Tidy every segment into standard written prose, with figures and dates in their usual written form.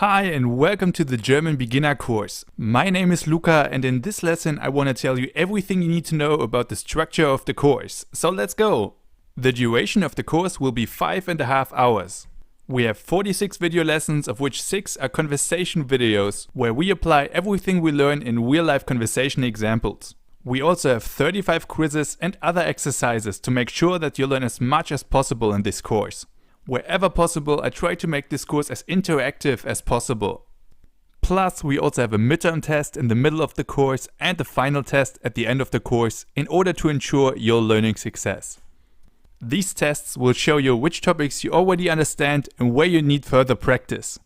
Hi and welcome to the German beginner course. My name is Luca and in this lesson I want to tell you everything you need to know about the structure of the course. So let's go! The duration of the course will be 5.5 hours. We have 46 video lessons, of which 6 are conversation videos where we apply everything we learn in real-life conversation examples. We also have 35 quizzes and other exercises to make sure that you learn as much as possible in this course. Wherever possible, I try to make this course as interactive as possible. Plus, we also have a midterm test in the middle of the course and the final test at the end of the course in order to ensure your learning success. These tests will show you which topics you already understand and where you need further practice.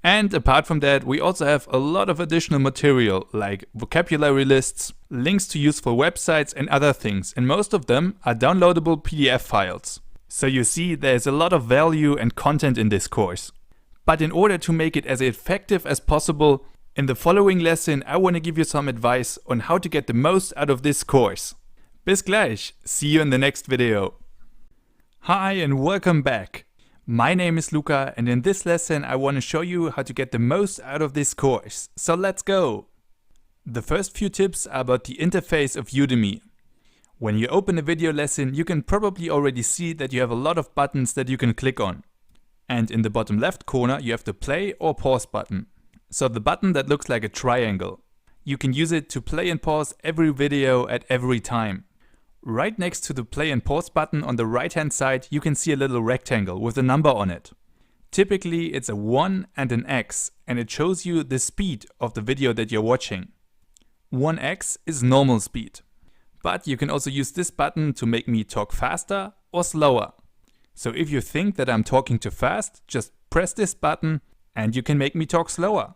And apart from that, we also have a lot of additional material like vocabulary lists, links to useful websites and other things, and most of them are downloadable PDF files. So you see, there's a lot of value and content in this course. But in order to make it as effective as possible, in the following lesson I want to give you some advice on how to get the most out of this course. Bis gleich! See you in the next video. Hi and welcome back. My name is Luca and in this lesson I want to show you how to get the most out of this course. So let's go! The first few tips are about the interface of Udemy. When you open a video lesson, you can probably already see that you have a lot of buttons that you can click on. And in the bottom left corner you have the play or pause button. So the button that looks like a triangle. You can use it to play and pause every video at every time. Right next to the play and pause button on the right hand side you can see a little rectangle with a number on it. Typically it's a 1 and an X and it shows you the speed of the video that you're watching. 1x is normal speed. But you can also use this button to make me talk faster or slower. So if you think that I'm talking too fast, just press this button and you can make me talk slower.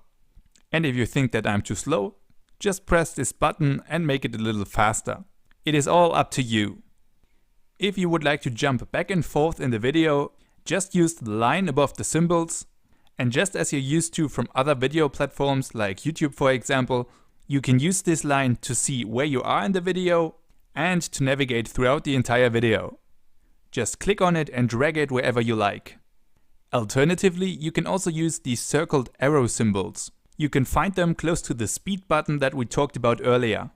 And if you think that I'm too slow, just press this button and make it a little faster. It is all up to you. If you would like to jump back and forth in the video, just use the line above the symbols. And just as you're used to from other video platforms like YouTube for example, you can use this line to see where you are in the video and to navigate throughout the entire video. Just click on it and drag it wherever you like. Alternatively, you can also use these circled arrow symbols. You can find them close to the speed button that we talked about earlier.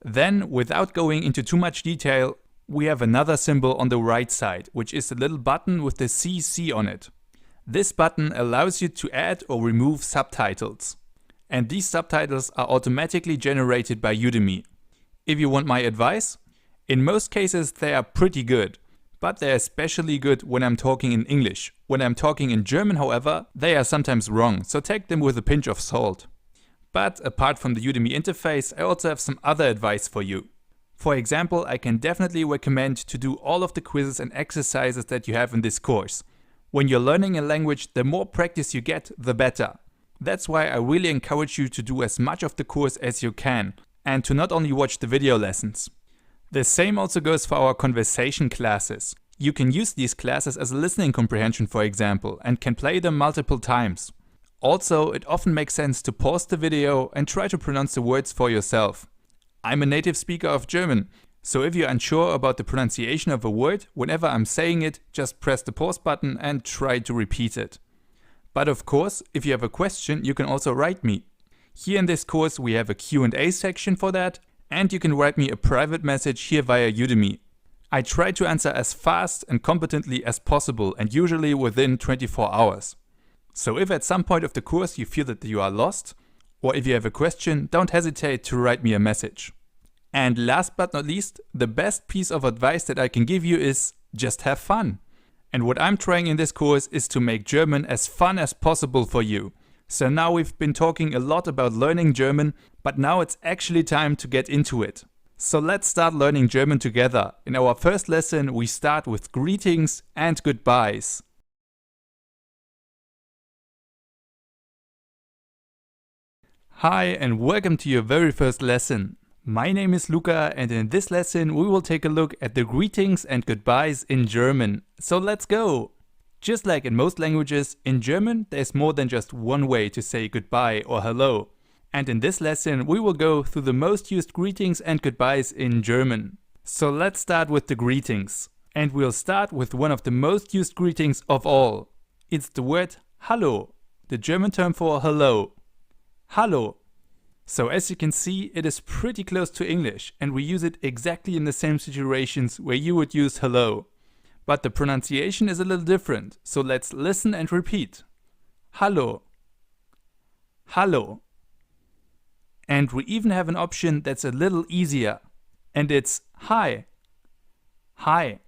Then, without going into too much detail, we have another symbol on the right side, which is a little button with the CC on it. This button allows you to add or remove subtitles. And these subtitles are automatically generated by Udemy. If you want my advice, in most cases they are pretty good, but they are especially good when I'm talking in English. When I'm talking in German, however, they are sometimes wrong, so take them with a pinch of salt. But apart from the Udemy interface, I also have some other advice for you. For example, I can definitely recommend to do all of the quizzes and exercises that you have in this course. When you're learning a language, the more practice you get, the better. That's why I really encourage you to do as much of the course as you can and to not only watch the video lessons. The same also goes for our conversation classes. You can use these classes as a listening comprehension for example and can play them multiple times. Also, it often makes sense to pause the video and try to pronounce the words for yourself. I'm a native speaker of German, so if you're unsure about the pronunciation of a word, whenever I'm saying it, just press the pause button and try to repeat it. But of course, if you have a question, you can also write me. Here in this course we have a Q&A section for that, and you can write me a private message here via Udemy. I try to answer as fast and competently as possible and usually within 24 hours. So if at some point of the course you feel that you are lost, or if you have a question, don't hesitate to write me a message. And last but not least, the best piece of advice that I can give you is just have fun. And what I'm trying in this course is to make German as fun as possible for you. So now we've been talking a lot about learning German, but now it's actually time to get into it. So let's start learning German together. In our first lesson we start with greetings and goodbyes. Hi and welcome to your very first lesson. My name is Luca and in this lesson we will take a look at the greetings and goodbyes in German. So let's go! Just like in most languages, in German there's more than just one way to say goodbye or hello. And in this lesson we will go through the most used greetings and goodbyes in German. So let's start with the greetings. And we'll start with one of the most used greetings of all. It's the word Hallo. the German term for hello. Hallo. So as you can see, it is pretty close to English, and we use it exactly in the same situations where you would use hello. But the pronunciation is a little different, so let's listen and repeat. Hallo. Hallo. And we even have an option that's a little easier, and it's hi. Hi.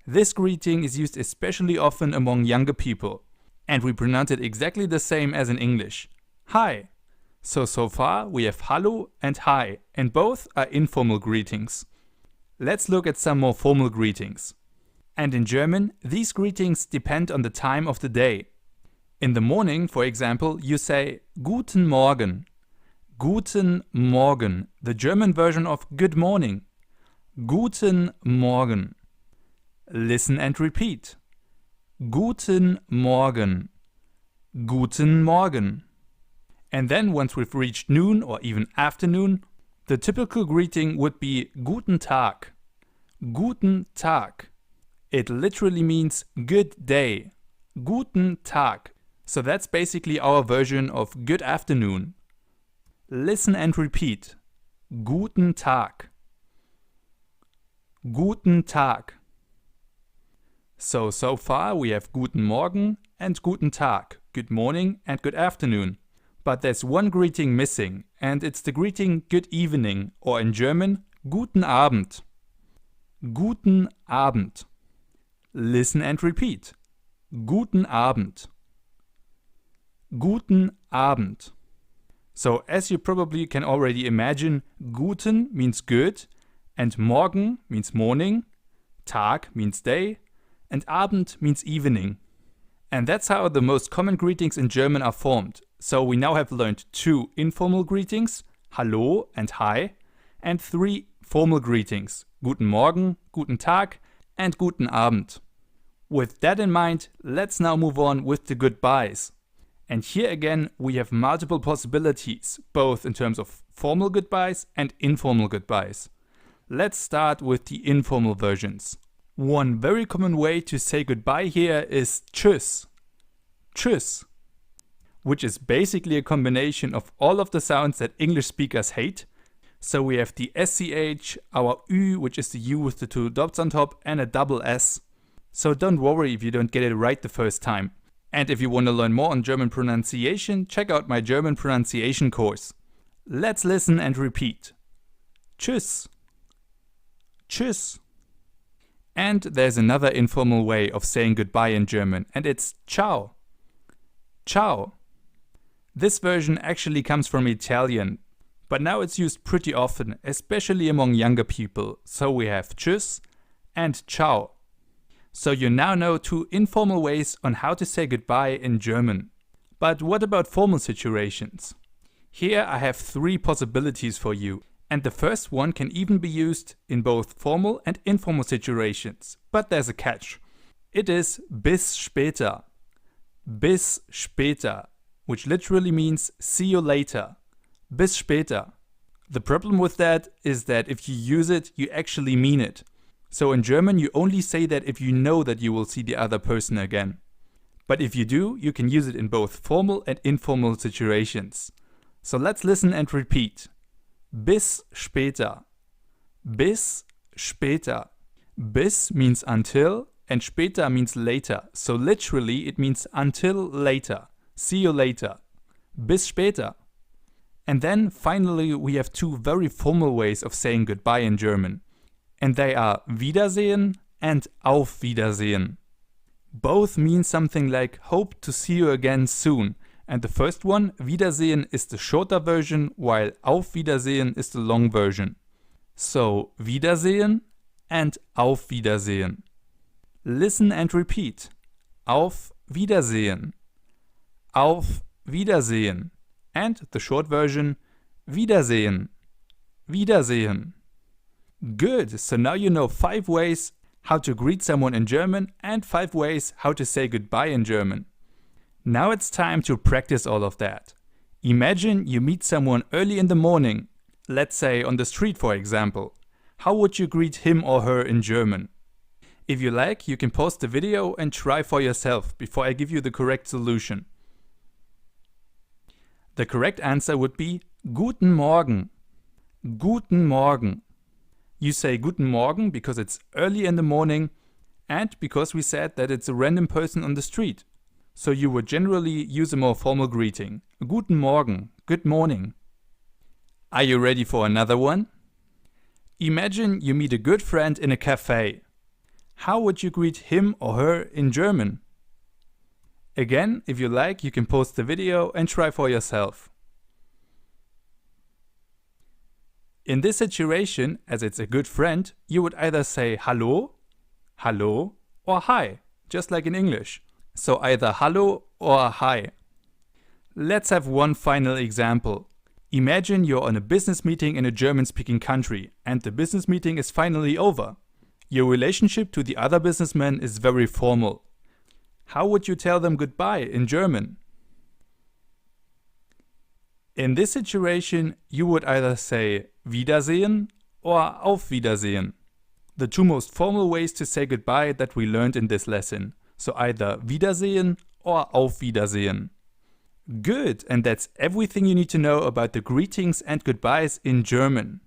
This greeting is used especially often among younger people, and we pronounce it exactly the same as in English. Hi. So far we have hallo and hi, and both are informal greetings. Let's look at some more formal greetings. And in German, these greetings depend on the time of the day. In the morning, for example, you say Guten Morgen. Guten Morgen, the German version of good morning. Guten Morgen. Listen and repeat. Guten Morgen. Guten Morgen. And then once we've reached noon or even afternoon, the typical greeting would be Guten Tag. Guten Tag. It literally means good day. Guten Tag. So that's basically our version of good afternoon. Listen and repeat. Guten Tag. Guten Tag. So far we have Guten Morgen and Guten Tag, good morning and good afternoon. But there's one greeting missing, and it's the greeting good evening, or in German, Guten Abend. Guten Abend. Listen and repeat. Guten Abend. Guten Abend. So as you probably can already imagine, Guten means good, and Morgen means morning, Tag means day, and Abend means evening. And that's how the most common greetings in German are formed. So we now have learned 2 informal greetings, Hallo and Hi, and 3 formal greetings, Guten Morgen, Guten Tag, and Guten Abend. With that in mind, let's now move on with the goodbyes. And here again, we have multiple possibilities, both in terms of formal goodbyes and informal goodbyes. Let's start with the informal versions. One very common way to say goodbye here is Tschüss. Tschüss. Which is basically a combination of all of the sounds that English speakers hate. So we have the SCH, our Ü, which is the U with the 2 dots on top, and a double S. So don't worry if you don't get it right the first time. And if you want to learn more on German pronunciation, check out my German pronunciation course. Let's listen and repeat. Tschüss. Tschüss. And there's another informal way of saying goodbye in German, and it's ciao. Ciao. This version actually comes from Italian, but now it's used pretty often, especially among younger people. So we have tschüss and ciao. So you now know 2 informal ways on how to say goodbye in German. But what about formal situations? Here I have 3 possibilities for you, and the first one can even be used in both formal and informal situations. But there's a catch. It is bis später. Bis später. Which literally means see you later. Bis später. The problem with that is that if you use it, you actually mean it. So in German, you only say that if you know that you will see the other person again. But if you do, you can use it in both formal and informal situations. So let's listen and repeat. Bis später. Bis später. Bis means until and später means later. So literally it means until later. See you later. Bis später. And then finally we have 2 very formal ways of saying goodbye in German. And they are Wiedersehen and Auf Wiedersehen. Both mean something like hope to see you again soon. And the first one, Wiedersehen, is the shorter version, while Auf Wiedersehen is the long version. So Wiedersehen and Auf Wiedersehen. Listen and repeat. Auf Wiedersehen. Auf Wiedersehen. And the short version, Wiedersehen. Wiedersehen. Good, so now you know 5 ways how to greet someone in German and 5 ways how to say goodbye in German. Now it's time to practice all of that. Imagine you meet someone early in the morning, let's say on the street for example. How would you greet him or her in German? If you like, you can pause the video and try for yourself before I give you the correct solution. The correct answer would be Guten Morgen. Guten Morgen. You say Guten Morgen because it's early in the morning and because we said that it's a random person on the street. So you would generally use a more formal greeting. Guten Morgen. Good morning. Are you ready for another one? Imagine you meet a good friend in a cafe. How would you greet him or her in German? Again, if you like, you can pause the video and try for yourself. In this situation, as it's a good friend, you would either say Hallo, Hallo, or Hi, just like in English. So either Hallo or Hi. Let's have one final example. Imagine you're on a business meeting in a German-speaking country and the business meeting is finally over. Your relationship to the other businessmen is very formal. How would you tell them goodbye in German? In this situation, you would either say Wiedersehen or Auf Wiedersehen. The two most formal ways to say goodbye that we learned in this lesson. So either Wiedersehen or Auf Wiedersehen. Good, and that's everything you need to know about the greetings and goodbyes in German.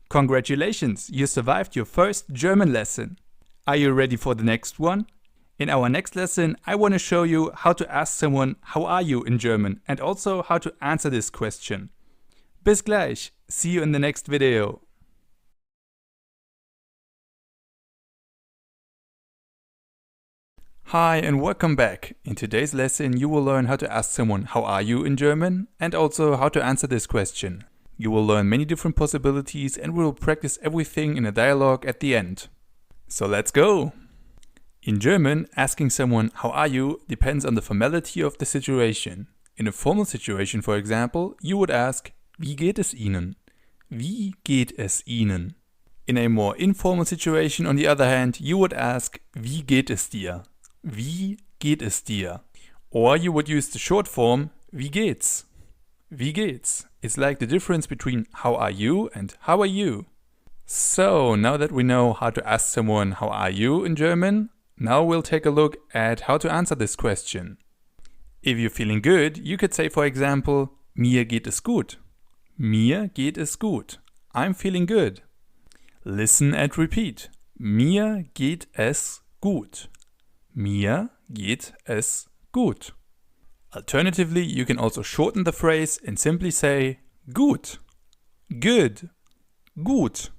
Congratulations, you survived your first German lesson. Are you ready for the next one? In our next lesson, I want to show you how to ask someone how are you in German and also how to answer this question. Bis gleich, see you in the next video. Hi and welcome back. In today's lesson you will learn how to ask someone how are you in German and also how to answer this question. You will learn many different possibilities and we will practice everything in a dialogue at the end. So let's go! In German, asking someone how are you depends on the formality of the situation. In a formal situation, for example, you would ask Wie geht es Ihnen? Wie geht es Ihnen? In a more informal situation, on the other hand, you would ask Wie geht es dir? Wie geht es dir? Or you would use the short form Wie geht's? Wie geht's? It's like the difference between how are you and how are you. So, now that we know how to ask someone how are you in German, now we'll take a look at how to answer this question. If you're feeling good, you could say, for example, Mir geht es gut. Mir geht es gut. I'm feeling good. Listen and repeat. Mir geht es gut. Mir geht es gut. Alternatively, you can also shorten the phrase and simply say gut, good, gut.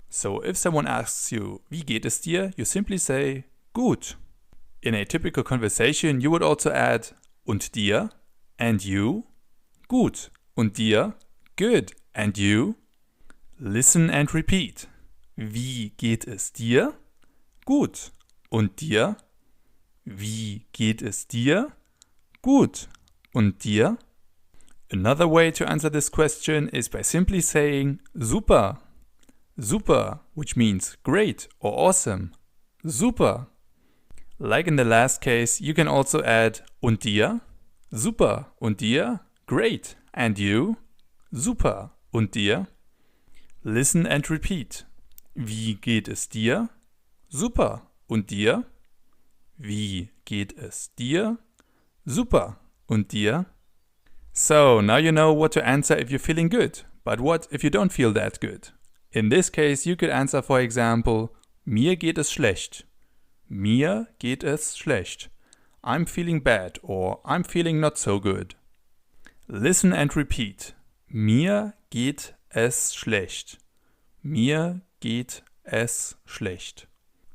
So if someone asks you, Wie geht es dir? You simply say gut. In a typical conversation, you would also add und dir, and you, gut, und dir, good, and you. Listen and repeat. Wie geht es dir? Gut, und dir? Wie geht es dir? Gut, und dir? Another way to answer this question is by simply saying super. Super, which means great or awesome. Super. Like in the last case, you can also add und dir? Super, und dir? Great. And you? Super, und dir? Listen and repeat. Wie geht es dir? Super, und dir? Wie geht es dir? Super, und dir? So, now you know what to answer if you're feeling good. But what if you don't feel that good? In this case, you could answer, for example, Mir geht es schlecht. Mir geht es schlecht. I'm feeling bad or I'm feeling not so good. Listen and repeat. Mir geht es schlecht. Mir geht es schlecht.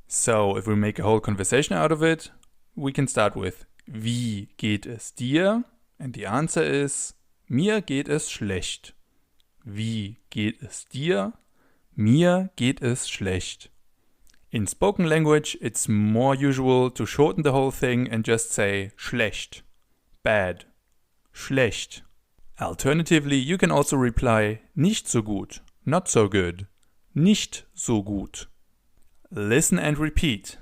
So, if we make a whole conversation out of it, we can start with Wie geht es dir? And the answer is Mir geht es schlecht. Wie geht es dir? Mir geht es schlecht. In spoken language, it's more usual to shorten the whole thing and just say schlecht, bad, schlecht. Alternatively, you can also reply nicht so gut, not so good, nicht so gut. Listen and repeat.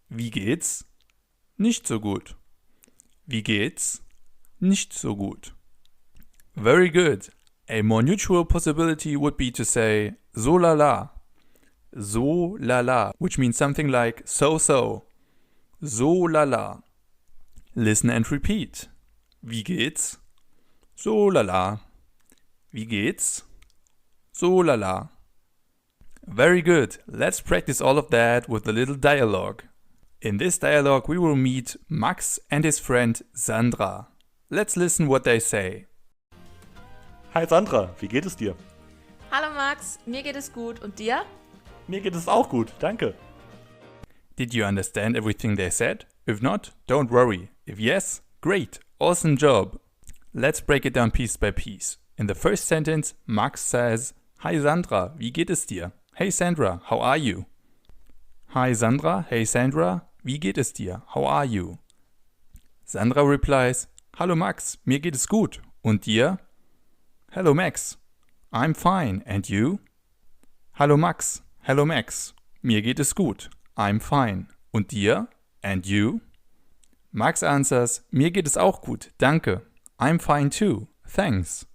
Wie geht's? Nicht so gut. Wie geht's? Nicht so gut. Very good. A more neutral possibility would be to say so la la. So la la, which means something like so so. So la la. Listen and repeat. Wie geht's? So lala. Wie geht's? So lala. Very good. Let's practice all of that with a little dialogue. In this dialogue we will meet Max and his friend Sandra. Let's listen what they say. Hi Sandra, wie geht es dir? Hallo Max, mir geht es gut und dir? Mir geht es auch gut, danke. Did you understand everything they said? If not, don't worry. If yes, great, awesome job. Let's break it down piece by piece. In the first sentence, Max says, Hi Sandra, wie geht es dir? Hey Sandra, how are you? Hi Sandra, hey Sandra, wie geht es dir? How are you? Sandra replies, Hallo Max, mir geht es gut. Und dir? Hello Max, I'm fine. And you? Hallo Max, hello Max, mir geht es gut. I'm fine. Und dir? And you? Max answers, mir geht es auch gut, danke. I'm fine too, thanks.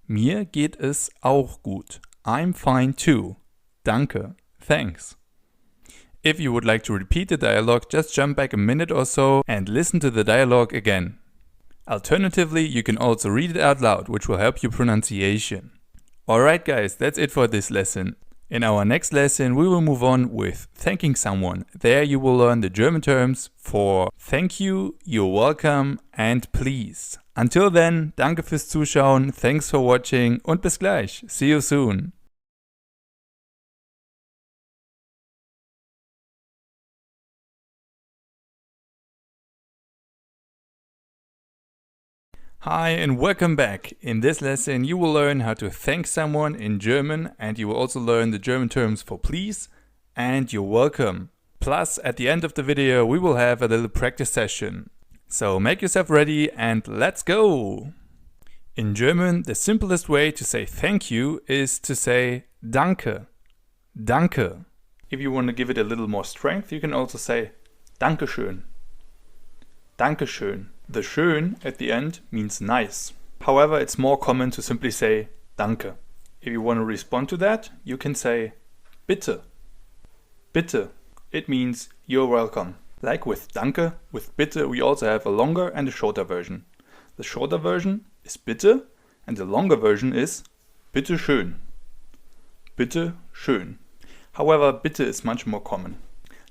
Mir geht es auch gut. I'm fine too. Danke, thanks. If you would like to repeat the dialogue, just jump back a minute or so and listen to the dialogue again. Alternatively, you can also read it out loud, which will help your pronunciation. Alright guys, that's it for this lesson. In our next lesson, we will move on with thanking someone. There you will learn the German terms for thank you, you're welcome and please. Until then, danke fürs Zuschauen, thanks for watching und bis gleich. See you soon. Hi and welcome back. In this lesson you will learn how to thank someone in German and you will also learn the German terms for please and you're welcome. Plus at the end of the video we will have a little practice session. So make yourself ready and let's go! In German the simplest way to say thank you is to say danke. Danke. If you want to give it a little more strength you can also say Dankeschön. Dankeschön. The schön at the end means nice. However, it's more common to simply say danke. If you want to respond to that, you can say bitte. Bitte. It means you're welcome. Like with danke, with bitte we also have a longer and a shorter version. The shorter version is bitte and the longer version is bitte schön. Bitte schön. However, bitte is much more common.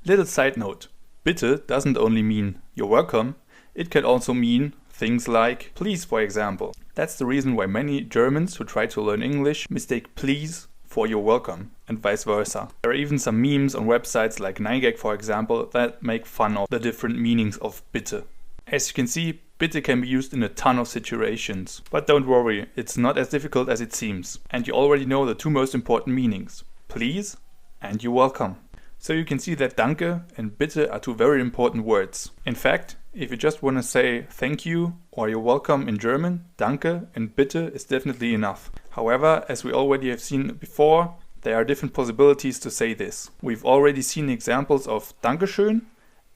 Little side note. Bitte doesn't only mean you're welcome, it can also mean things like please, for example. That's the reason why many Germans who try to learn English mistake please for you're welcome and vice versa. There are even some memes on websites like 9gag, for example, that make fun of the different meanings of bitte. As you can see, bitte can be used in a ton of situations. But don't worry, it's not as difficult as it seems. And you already know the two most important meanings, please and you're welcome. So you can see that danke and bitte are two very important words. In fact, if you just want to say thank you or you're welcome in German, danke and bitte is definitely enough. However, as we already have seen before, there are different possibilities to say this. We've already seen examples of Dankeschön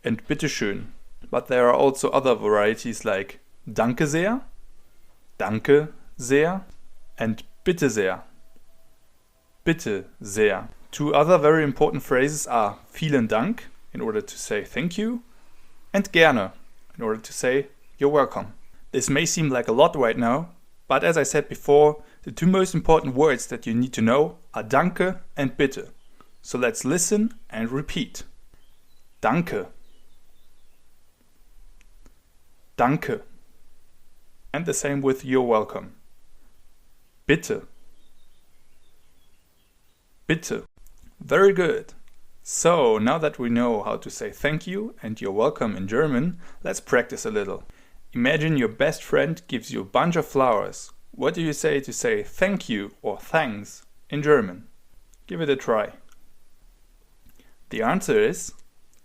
and bitteschön. But there are also other varieties like danke sehr, danke sehr and bitte sehr. Bitte sehr. Two other very important phrases are vielen Dank, in order to say thank you, and gerne, in order to say you're welcome. This may seem like a lot right now, but as I said before, the two most important words that you need to know are danke and bitte. So let's listen and repeat. Danke. Danke. And the same with you're welcome. Bitte. Bitte. Very good. So, now that we know how to say thank you and you're welcome in German, let's practice a little. Imagine your best friend gives you a bunch of flowers. What do you say to say thank you or thanks in German? Give it a try. The answer is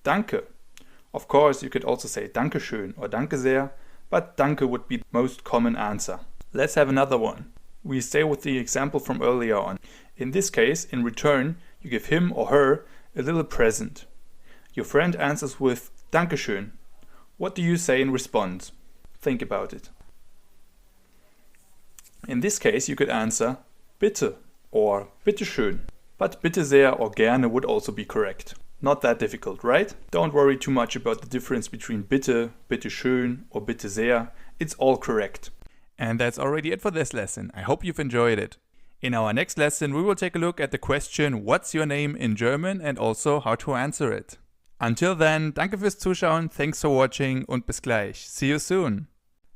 danke. Of course, you could also say Dankeschön or Danke sehr, but danke would be the most common answer. Let's have another one. We stay with the example from earlier on. In this case, in return, you give him or her a little present. Your friend answers with Dankeschön. What do you say in response? Think about it. In this case, you could answer bitte or bitteschön. But bitte sehr or gerne would also be correct. Not that difficult, right? Don't worry too much about the difference between bitte, bitteschön or bitte sehr. It's all correct. And that's already it for this lesson. I hope you've enjoyed it. In our next lesson, we will take a look at the question, what's your name in German, and also how to answer it. Until then, danke fürs Zuschauen, thanks for watching und bis gleich. See you soon.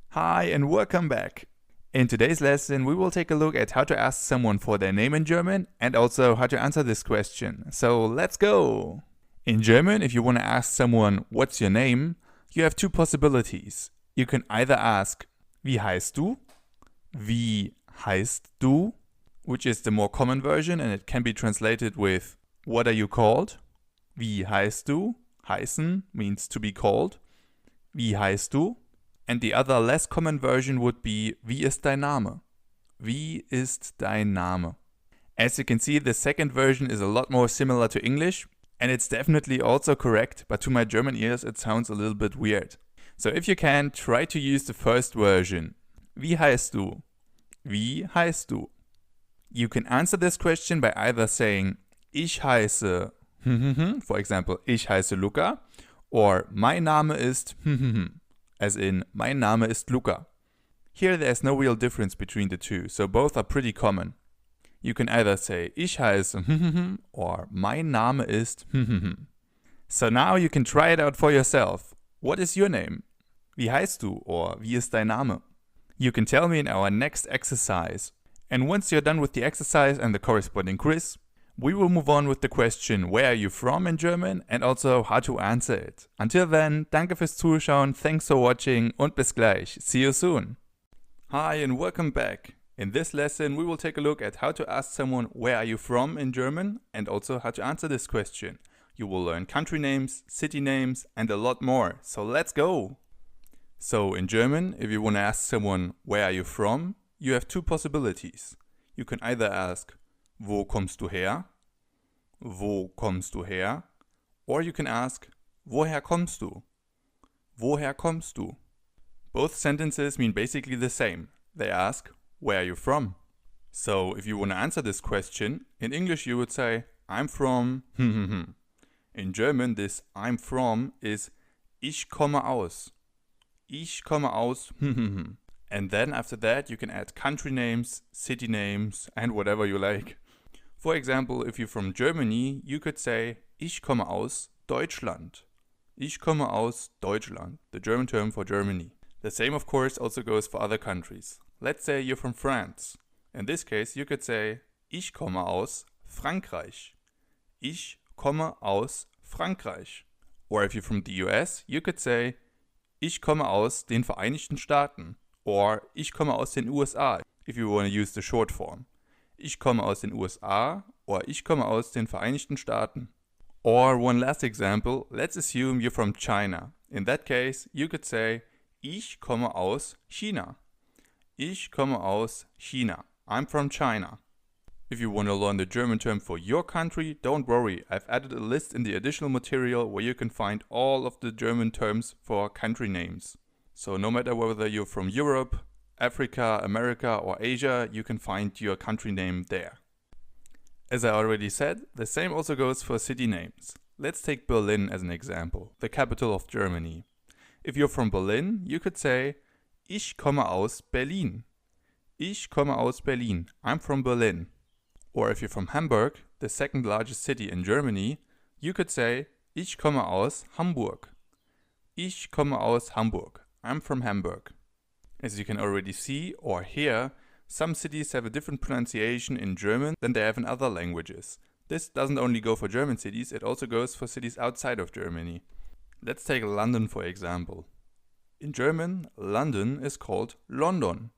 Hi and welcome back. In today's lesson, we will take a look at how to ask someone for their name in German and also how to answer this question. So let's go! In German, if you want to ask someone, what's your name, you have two possibilities. You can either ask, wie heißt du? Wie heißt du? Which is the more common version and it can be translated with, what are you called? Wie heißt du? Heißen means to be called. Wie heißt du? And the other less common version would be, wie ist dein Name? Wie ist dein Name? As you can see, the second version is a lot more similar to English, and it's definitely also correct, but to my German ears it sounds a little bit weird. So if you can, try to use the first version. Wie heißt du? Wie heißt du? You can answer this question by either saying, ich heiße, for example, ich heiße Luca, or mein Name ist, as in, mein Name ist Luca. Here there's no real difference between the two, so both are pretty common. You can either say, ich heiße, or mein Name ist, So now you can try it out for yourself. What is your name? Wie heißt du, or wie ist dein Name? You can tell me in our next exercise. And once you're done with the exercise and the corresponding quiz, we will move on with the question, where are you from in German, and also how to answer it. Until then, danke fürs Zuschauen, thanks for watching und bis gleich. See you soon. Hi and welcome back. In this lesson, we will take a look at how to ask someone, where are you from in German, and also how to answer this question. You will learn country names, city names, and a lot more. So let's go! So in German, if you want to ask someone, where are you from, you have two possibilities. You can either ask, wo kommst du her? Wo kommst du her? Or you can ask, woher kommst du? Woher kommst du? Both sentences mean basically the same. They ask, where are you from? So if you want to answer this question, in English you would say, I'm from In German, this I'm from is ich komme aus. Ich komme aus And then after that you can add country names, city names and whatever you like. For example, if you're from Germany, you could say ich komme aus Deutschland. Ich komme aus Deutschland, the German term for Germany. The same of course also goes for other countries. Let's say you're from France. In this case you could say ich komme aus Frankreich. Ich komme aus Frankreich. Or if you're from the US, you could say ich komme aus den Vereinigten Staaten. Or ich komme aus den USA, if you want to use the short form. Ich komme aus den USA, or ich komme aus den Vereinigten Staaten. Or one last example, let's assume you're from China. In that case, you could say, ich komme aus China. Ich komme aus China. I'm from China. If you want to learn the German term for your country, don't worry. I've added a list in the additional material where you can find all of the German terms for country names. So no matter whether you're from Europe, Africa, America or Asia, you can find your country name there. As I already said, the same also goes for city names. Let's take Berlin as an example, the capital of Germany. If you're from Berlin, you could say, ich komme aus Berlin. Ich komme aus Berlin. I'm from Berlin. Or if you're from Hamburg, the second largest city in Germany, you could say, ich komme aus Hamburg. Ich komme aus Hamburg. I'm from Hamburg. As you can already see or hear, some cities have a different pronunciation in German than they have in other languages. This doesn't only go for German cities, it also goes for cities outside of Germany. Let's take London for example. In German, London is called London.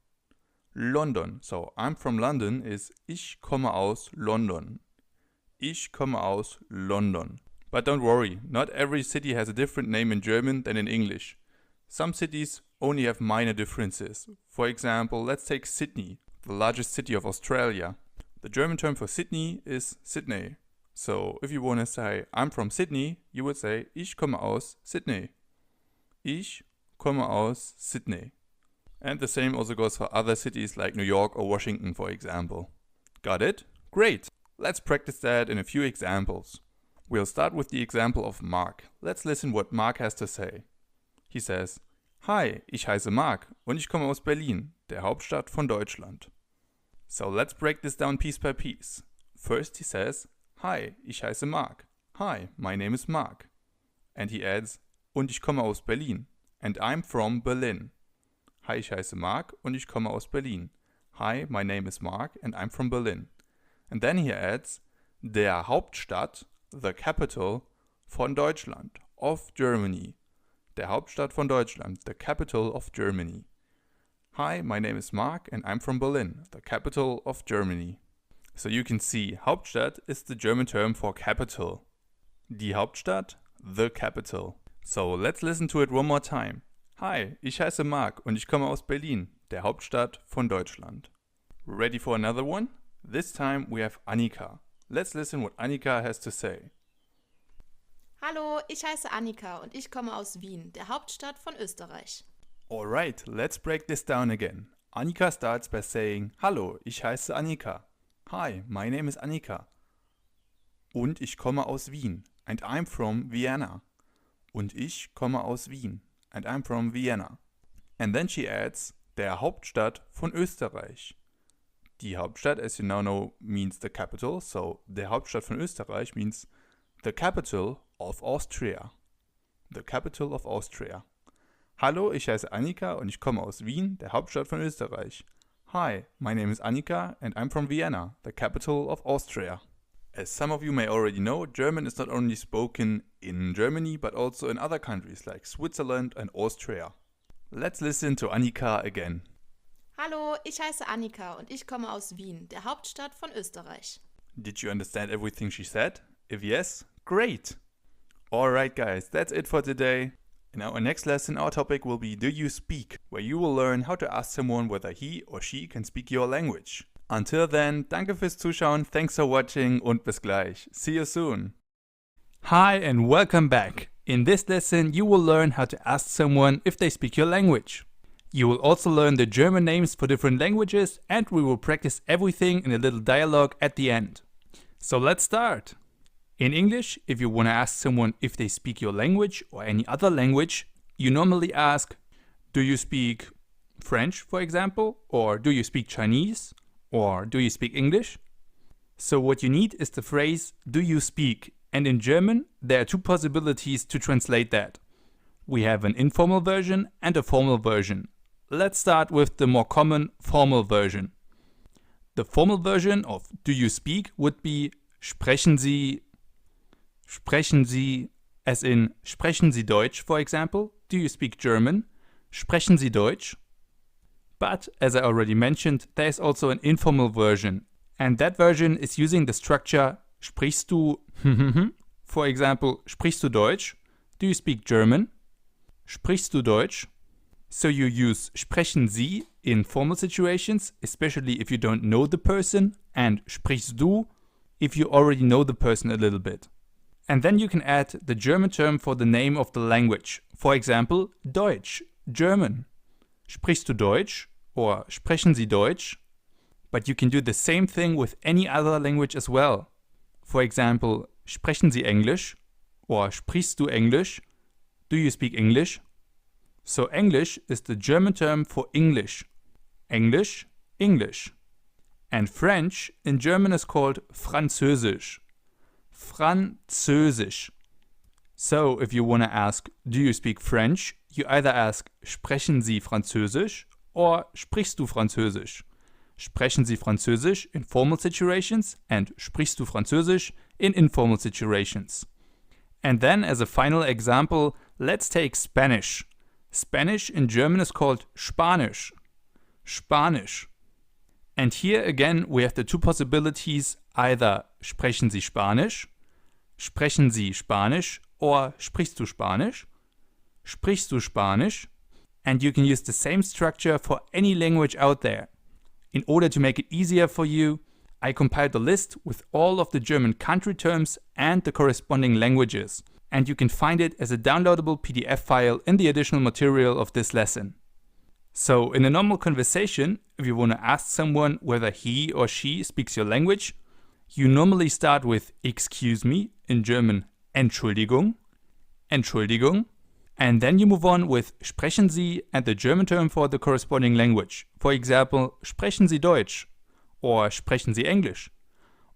London. So I'm from London is ich komme aus London. Ich komme aus London. But don't worry, not every city has a different name in German than in English. Some cities only have minor differences. For example, let's take Sydney, the largest city of Australia. The German term for Sydney is Sydney. So if you want to say I'm from Sydney, you would say ich komme aus Sydney. Ich komme aus Sydney. And the same also goes for other cities like New York or Washington, for example. Got it? Great! Let's practice that in a few examples. We'll start with the example of Mark. Let's listen what Mark has to say. He says, Hi, ich heiße Marc und ich komme aus Berlin, der Hauptstadt von Deutschland. So let's break this down piece by piece. First he says, Hi, ich heiße Marc. Hi, my name is Marc. And he adds, und ich komme aus Berlin. And I'm from Berlin. Hi, ich heiße Marc und ich komme aus Berlin. Hi, my name is Marc and I'm from Berlin. And then he adds, der Hauptstadt, the capital, von Deutschland, of Germany. Der Hauptstadt von Deutschland, the capital of Germany. Hi, my name is Marc and I'm from Berlin, the capital of Germany. So you can see, Hauptstadt is the German term for capital. Die Hauptstadt, the capital. So let's listen to it one more time. Hi, ich heiße Marc und ich komme aus Berlin, der Hauptstadt von Deutschland. Ready for another one? This time we have Annika. Let's listen what Annika has to say. Hallo, ich heiße Annika und ich komme aus Wien, der Hauptstadt von Österreich. Alright, let's break this down again. Annika starts by saying, Hallo, ich heiße Annika. Hi, my name is Annika. Und ich komme aus Wien. And I'm from Vienna. Und ich komme aus Wien. And I'm from Vienna. And then she adds, der Hauptstadt von Österreich. Die Hauptstadt, as you now know, means the capital. So, der Hauptstadt von Österreich means the capital of Austria. The capital of Austria. Hallo, ich heiße Annika und ich komme aus Wien, der Hauptstadt von Österreich. Hi, my name is Annika and I'm from Vienna, the capital of Austria. As some of you may already know, German is not only spoken in Germany but also in other countries like Switzerland and Austria. Let's listen to Annika again. Hallo, ich heiße Annika und ich komme aus Wien, der Hauptstadt von Österreich. Did you understand everything she said? If yes, great! Alright guys, that's it for today. In our next lesson, our topic will be Do You Speak, where you will learn how to ask someone whether he or she can speak your language. Until then, danke fürs Zuschauen, thanks for watching und bis gleich. See you soon. Hi and welcome back. In this lesson, you will learn how to ask someone if they speak your language. You will also learn the German names for different languages and we will practice everything in a little dialogue at the end. So let's start. In English, if you want to ask someone if they speak your language or any other language, you normally ask, do you speak French, for example? Or do you speak Chinese? Or do you speak English? So what you need is the phrase, do you speak? And in German, there are two possibilities to translate that. We have an informal version and a formal version. Let's start with the more common formal version. The formal version of do you speak would be sprechen Sie, as in sprechen Sie Deutsch, for example. Do you speak German? Sprechen Sie Deutsch? But, as I already mentioned, there is also an informal version. And that version is using the structure sprichst du, for example, sprichst du Deutsch? Do you speak German? Sprichst du Deutsch? So you use sprechen Sie in formal situations, especially if you don't know the person, and sprichst du if you already know the person a little bit. And then you can add the German term for the name of the language. For example, Deutsch, German. Sprichst du Deutsch? Or sprechen Sie Deutsch? But you can do the same thing with any other language as well. For example, sprechen Sie Englisch? Or sprichst du Englisch? Do you speak English? So English is the German term for English. English, English. And French in German is called Französisch. Französisch. So if you want to ask, do you speak French? You either ask, sprechen Sie Französisch? Or sprichst du Französisch? Sprechen Sie Französisch in formal situations and sprichst du Französisch in informal situations. And then as a final example, let's take Spanish. Spanish in German is called Spanisch. Spanisch. And here again we have the two possibilities, either sprechen Sie Spanisch, sprechen Sie Spanisch, or sprichst du Spanisch, sprichst du Spanisch, and you can use the same structure for any language out there. In order to make it easier for you, I compiled a list with all of the German country terms and the corresponding languages, and you can find it as a downloadable PDF file in the additional material of this lesson. So in a normal conversation, if you want to ask someone whether he or she speaks your language, you normally start with excuse me, in German Entschuldigung, Entschuldigung, And then you move on with sprechen Sie and the German term for the corresponding language. For example, sprechen Sie Deutsch, or sprechen Sie English,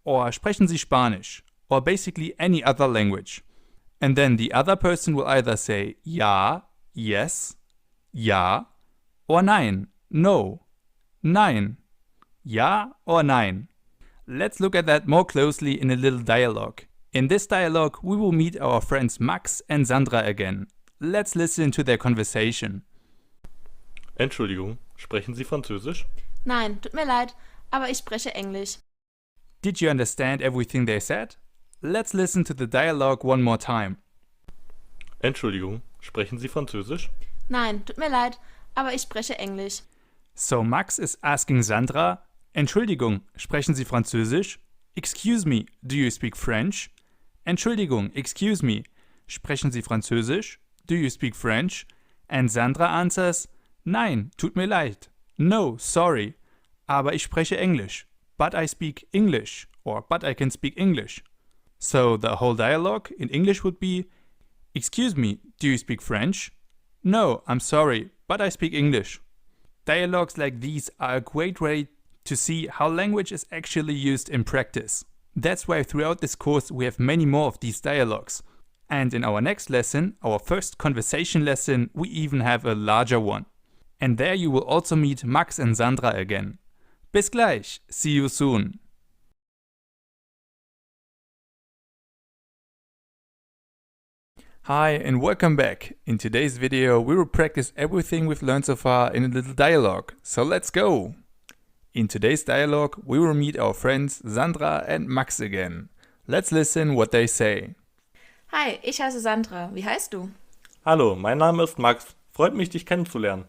or sprechen Sie Spanisch, or basically any other language. And then the other person will either say ja, yes, ja, or nein, no, nein, ja or nein. Let's look at that more closely in a little dialogue. In this dialogue, we will meet our friends Max and Sandra again. Let's listen to their conversation. Entschuldigung, sprechen Sie Französisch? Nein, tut mir leid, aber ich spreche Englisch. Did you understand everything they said? Let's listen to the dialogue one more time. Entschuldigung, sprechen Sie Französisch? Nein, tut mir leid, aber ich spreche Englisch. So Max is asking Sandra, Entschuldigung, sprechen Sie Französisch? Excuse me, do you speak French? Entschuldigung, excuse me, sprechen Sie Französisch? Do you speak French? And Sandra answers, Nein, tut mir leid. No, sorry. Aber ich spreche Englisch. But I speak English. Or but I can speak English. So the whole dialogue in English would be, Excuse me, do you speak French? No, I'm sorry, but I speak English. Dialogues like these are a great way to see how language is actually used in practice. That's why throughout this course we have many more of these dialogues. And in our next lesson, our first conversation lesson, we even have a larger one. And there you will also meet Max and Sandra again. Bis gleich, see you soon. Hi and welcome back. In today's video we will practice everything we've learned so far in a little dialogue. So let's go! In today's dialogue we will meet our friends Sandra and Max again. Let's listen what they say. Hi, ich heiße Sandra. Wie heißt du? Hallo, mein Name ist Max. Freut mich, dich kennenzulernen.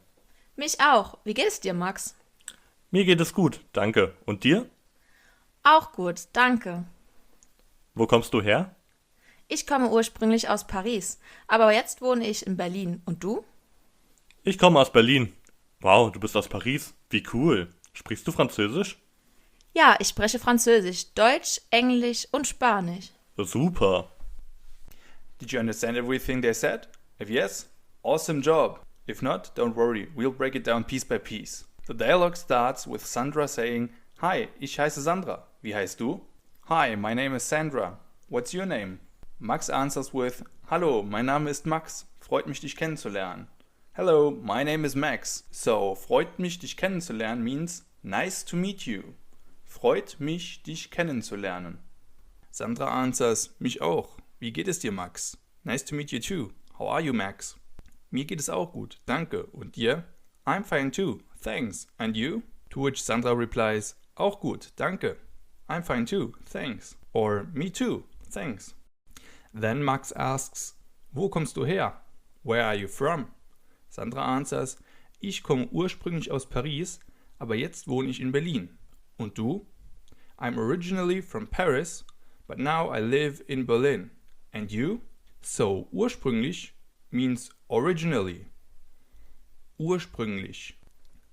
Mich auch. Wie geht es dir, Max? Mir geht es gut, danke. Und dir? Auch gut, danke. Wo kommst du her? Ich komme ursprünglich aus Paris, aber jetzt wohne ich in Berlin. Und du? Ich komme aus Berlin. Wow, du bist aus Paris. Wie cool. Sprichst du Französisch? Ja, ich spreche Französisch, Deutsch, Englisch und Spanisch. Super. Did you understand everything they said? If yes, awesome job. If not, don't worry, we'll break it down piece by piece. The dialogue starts with Sandra saying, Hi, ich heiße Sandra. Wie heißt du? Hi, my name is Sandra. What's your name? Max answers with, Hallo, mein Name ist Max. Freut mich, dich kennenzulernen. Hello, my name is Max. So, freut mich, dich kennenzulernen means nice to meet you. Freut mich, dich kennenzulernen. Sandra answers, mich auch. Wie geht es dir, Max? Nice to meet you too. How are you, Max? Mir geht es auch gut, danke. Und dir? I'm fine too, thanks. And you? To which Sandra replies, auch gut, danke. I'm fine too, thanks. Or me too, thanks. Then Max asks, wo kommst du her? Where are you from? Sandra answers, ich komme ursprünglich aus Paris, aber jetzt wohne ich in Berlin. Und du? I'm originally from Paris, but now I live in Berlin. And you? So, ursprünglich means originally. Ursprünglich.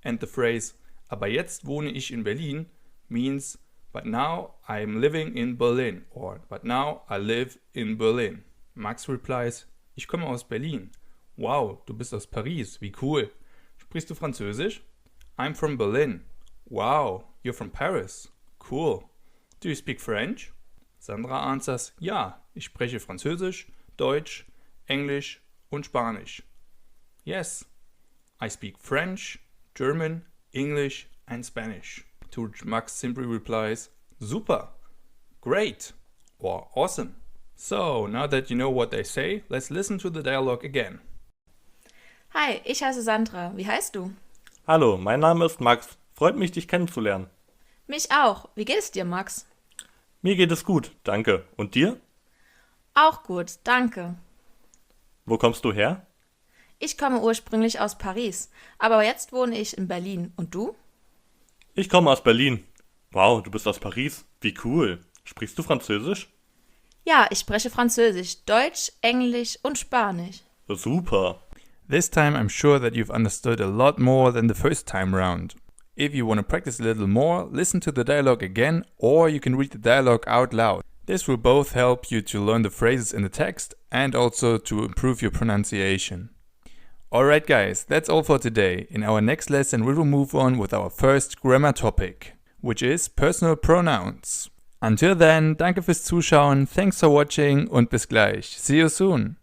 And the phrase, aber jetzt wohne ich in Berlin means, but now I'm living in Berlin. Or, but now I live in Berlin. Max replies, ich komme aus Berlin. Wow, du bist aus Paris, wie cool. Sprichst du Französisch? I'm from Berlin. Wow, you're from Paris. Cool. Do you speak French? Sandra answers, ja, ich spreche Französisch, Deutsch, Englisch und Spanisch. Yes, I speak French, German, English and Spanish. To which Max simply replies, super, great, or awesome. So, now that you know what they say, let's listen to the dialogue again. Hi, ich heiße Sandra. Wie heißt du? Hallo, mein Name ist Max. Freut mich, dich kennenzulernen. Mich auch. Wie geht es dir, Max? Mir geht es gut, danke. Und dir? Auch gut, danke. Wo kommst du her? Ich komme ursprünglich aus Paris, aber jetzt wohne ich in Berlin. Und du? Ich komme aus Berlin. Wow, du bist aus Paris. Wie cool. Sprichst du Französisch? Ja, ich spreche Französisch, Deutsch, Englisch und Spanisch. Super. This time I'm sure that you've understood a lot more than the first time round. If you want to practice a little more, listen to the dialogue again, or you can read the dialogue out loud. This will both help you to learn the phrases in the text and also to improve your pronunciation. Alright guys, that's all for today. In our next lesson we will move on with our first grammar topic, which is personal pronouns. Until then, danke fürs Zuschauen, thanks for watching und bis gleich. See you soon!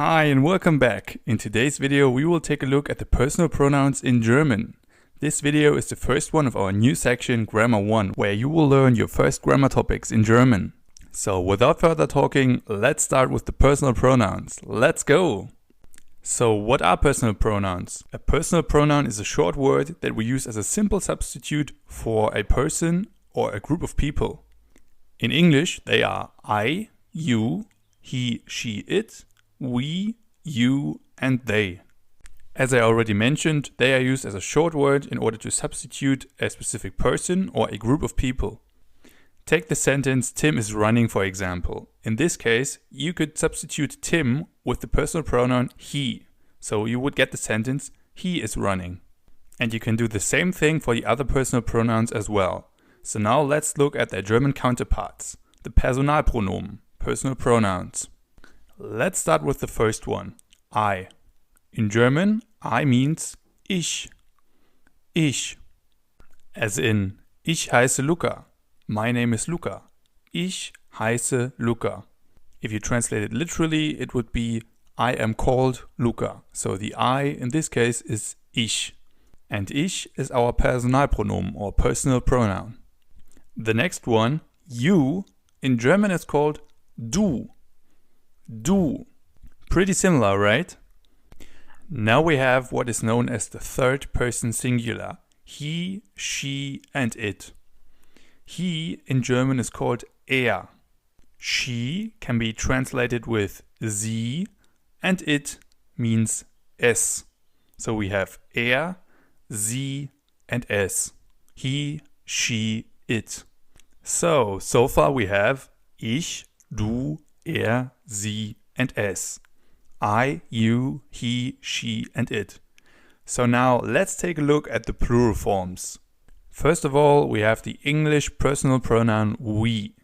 Hi and welcome back. In today's video we will take a look at the personal pronouns in German. This video is the first one of our new section Grammar 1, where you will learn your first grammar topics in German. So without further talking, let's start with the personal pronouns. Let's go! So what are personal pronouns? A personal pronoun is a short word that we use as a simple substitute for a person or a group of people. In English, they are I, you, he, she, it, we, you, and they. As I already mentioned, they are used as a short word in order to substitute a specific person or a group of people. Take the sentence, Tim is running, for example. In this case, you could substitute Tim with the personal pronoun he. So you would get the sentence, he is running. And you can do the same thing for the other personal pronouns as well. So now let's look at their German counterparts, the Personalpronomen, personal pronouns. Let's start with the first one, I. In German, I means ich. Ich. As in, ich heiße Luca. My name is Luca. Ich heiße Luca. If you translate it literally, it would be I am called Luca. So the I in this case is ich. And ich is our Personalpronomen or personal pronoun. The next one, you, in German is called du. Du. Pretty similar, right? Now we have what is known as the third person singular. He, she, and it. He in German is called er. She can be translated with sie, and it means es. So we have er, sie, and es. He, she, it. So far we have ich, du, er, sie, and es. I, you, he, she, and it. So now let's take a look at the plural forms. First of all, we have the English personal pronoun we.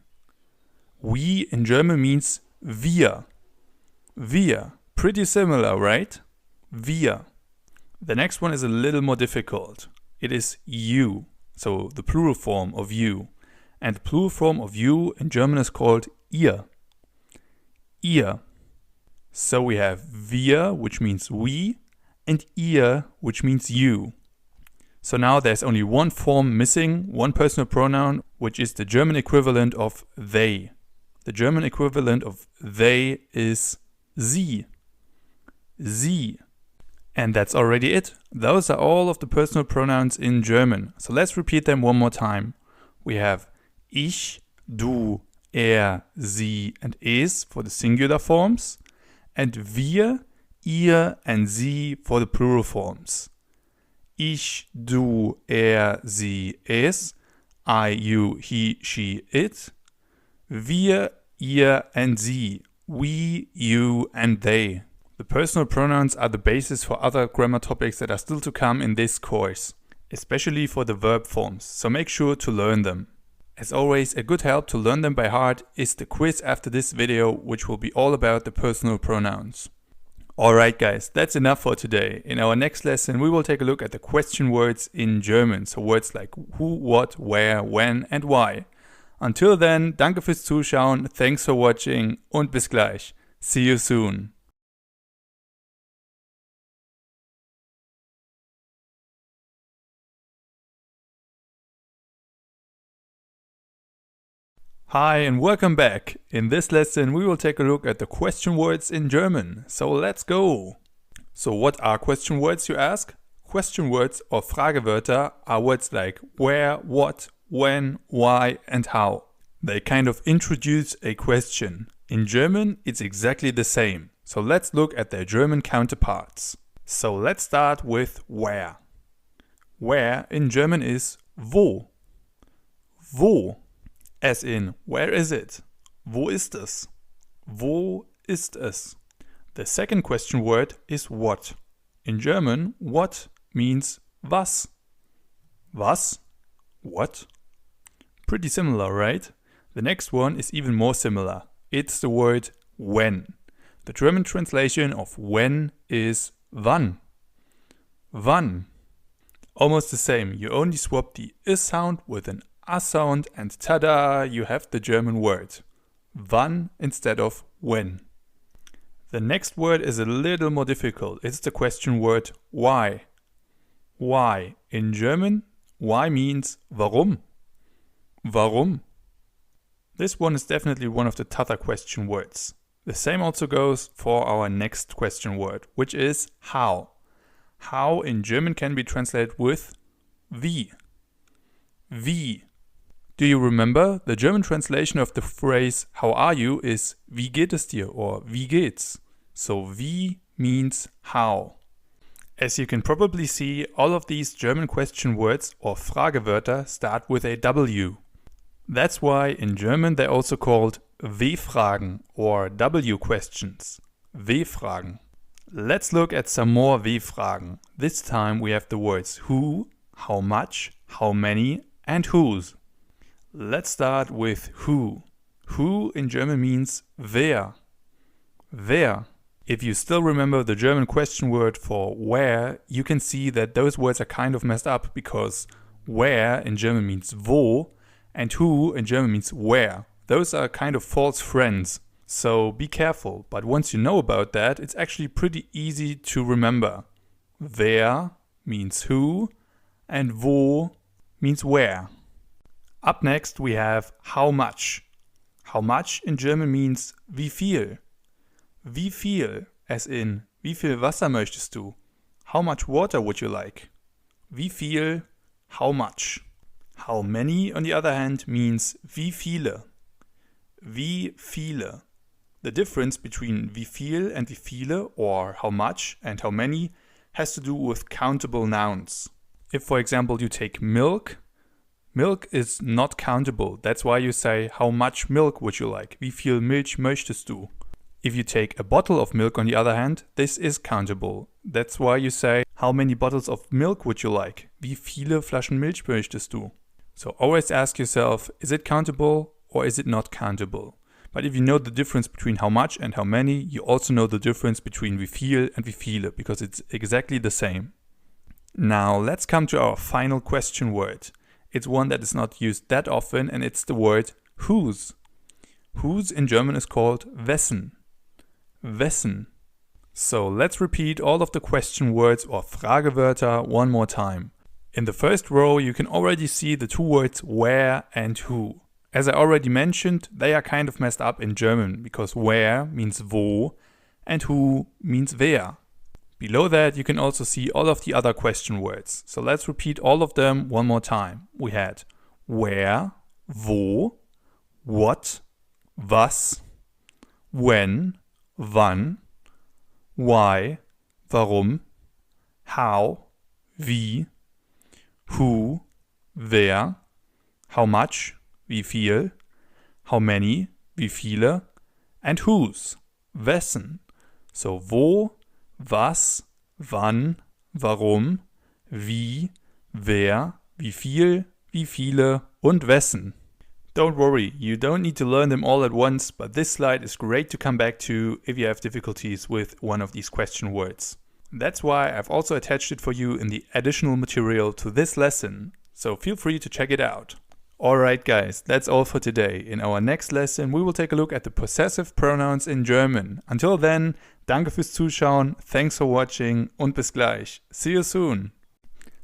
We in German means wir. Wir. Pretty similar, right? Wir. The next one is a little more difficult. It is you. So the plural form of you. And the plural form of you in German is called ihr. Ihr. So we have wir, which means we, and ihr, which means you. So now there's only one form missing, one personal pronoun, which is the German equivalent of they. The German equivalent of they is sie. Sie. And that's already it. Those are all of the personal pronouns in German. So let's repeat them one more time. We have ich, du, er, sie, and es for the singular forms, and wir, ihr, and sie for the plural forms. Ich, du, er, sie, es, I, you, he, she, it, wir, ihr, and sie, we, you, and they. The personal pronouns are the basis for other grammar topics that are still to come in this course, especially for the verb forms, so make sure to learn them. As always, a good help to learn them by heart is the quiz after this video, which will be all about the personal pronouns. Alright guys, that's enough for today. In our next lesson we will take a look at the question words in German, so words like who, what, where, when and why. Until then, danke fürs Zuschauen, thanks for watching und bis gleich. See you soon. Hi and welcome back. In this lesson we will take a look at the question words in German. So let's go! So what are question words, you ask? Question words or Fragewörter are words like where, what, when, why and how. They kind of introduce a question. In German it's exactly the same. So let's look at their German counterparts. So let's start with where. Where in German is wo. Wo. As in, where is it? Wo ist es? Wo ist es? The second question word is what. In German, what means was. Was? What? Pretty similar, right? The next one is even more similar. It's the word when. The German translation of when is wann. Wann. Almost the same. You only swap the I sound with an A sound and tada, you have the German word. Wann instead of when. The next word is a little more difficult. It's the question word why. Why? In German, why means warum. Warum? This one is definitely one of the tougher question words. The same also goes for our next question word, which is how. How in German can be translated with wie. Wie. Do you remember? The German translation of the phrase how are you is wie geht es dir or wie geht's. So wie means how. As you can probably see, all of these German question words or Fragewörter start with a W. That's why in German they're also called W-Fragen or W questions. W-Fragen. Let's look at some more W-Fragen. This time we have the words who, how much, how many, and whose. Let's start with who. Who in German means wer. Wer. If you still remember the German question word for where, you can see that those words are kind of messed up because where in German means wo and who in German means where. Those are kind of false friends. So be careful, but once you know about that, it's actually pretty easy to remember. Wer means who and wo means where. Up next we have how much. How much in German means wie viel. Wie viel, as in wie viel Wasser möchtest du? How much water would you like? Wie viel, how much. How many, on the other hand, means wie viele. Wie viele. The difference between wie viel and wie viele, or how much and how many, has to do with countable nouns. If, for example, you take milk, milk is not countable. That's why you say, how much milk would you like? Wie viel Milch möchtest du? If you take a bottle of milk, on the other hand, this is countable. That's why you say, how many bottles of milk would you like? Wie viele Flaschen Milch möchtest du? So always ask yourself, is it countable or is it not countable? But if you know the difference between how much and how many, you also know the difference between wie viel and wie viele, because it's exactly the same. Now let's come to our final question word. It's one that is not used that often, and it's the word whose. Whose in German is called wessen. Wessen. So let's repeat all of the question words or Fragewörter one more time. In the first row you can already see the two words where and who. As I already mentioned, they are kind of messed up in German because where means wo and who means wer. Below that you can also see all of the other question words. So let's repeat all of them one more time. We had where, wo, what, was, when, wann, why, warum, how, wie, who, wer, how much, wie viel, how many, wie viele, and whose, wessen. So wo, was, wann, warum, wie, wer, wie viel, wie viele und wessen. Don't worry, you don't need to learn them all at once, but this slide is great to come back to if you have difficulties with one of these question words. That's why I've also attached it for you in the additional material to this lesson, so feel free to check it out. Alright guys, that's all for today. In our next lesson we will take a look at the possessive pronouns in German. Until then, danke fürs Zuschauen, thanks for watching und bis gleich. See you soon!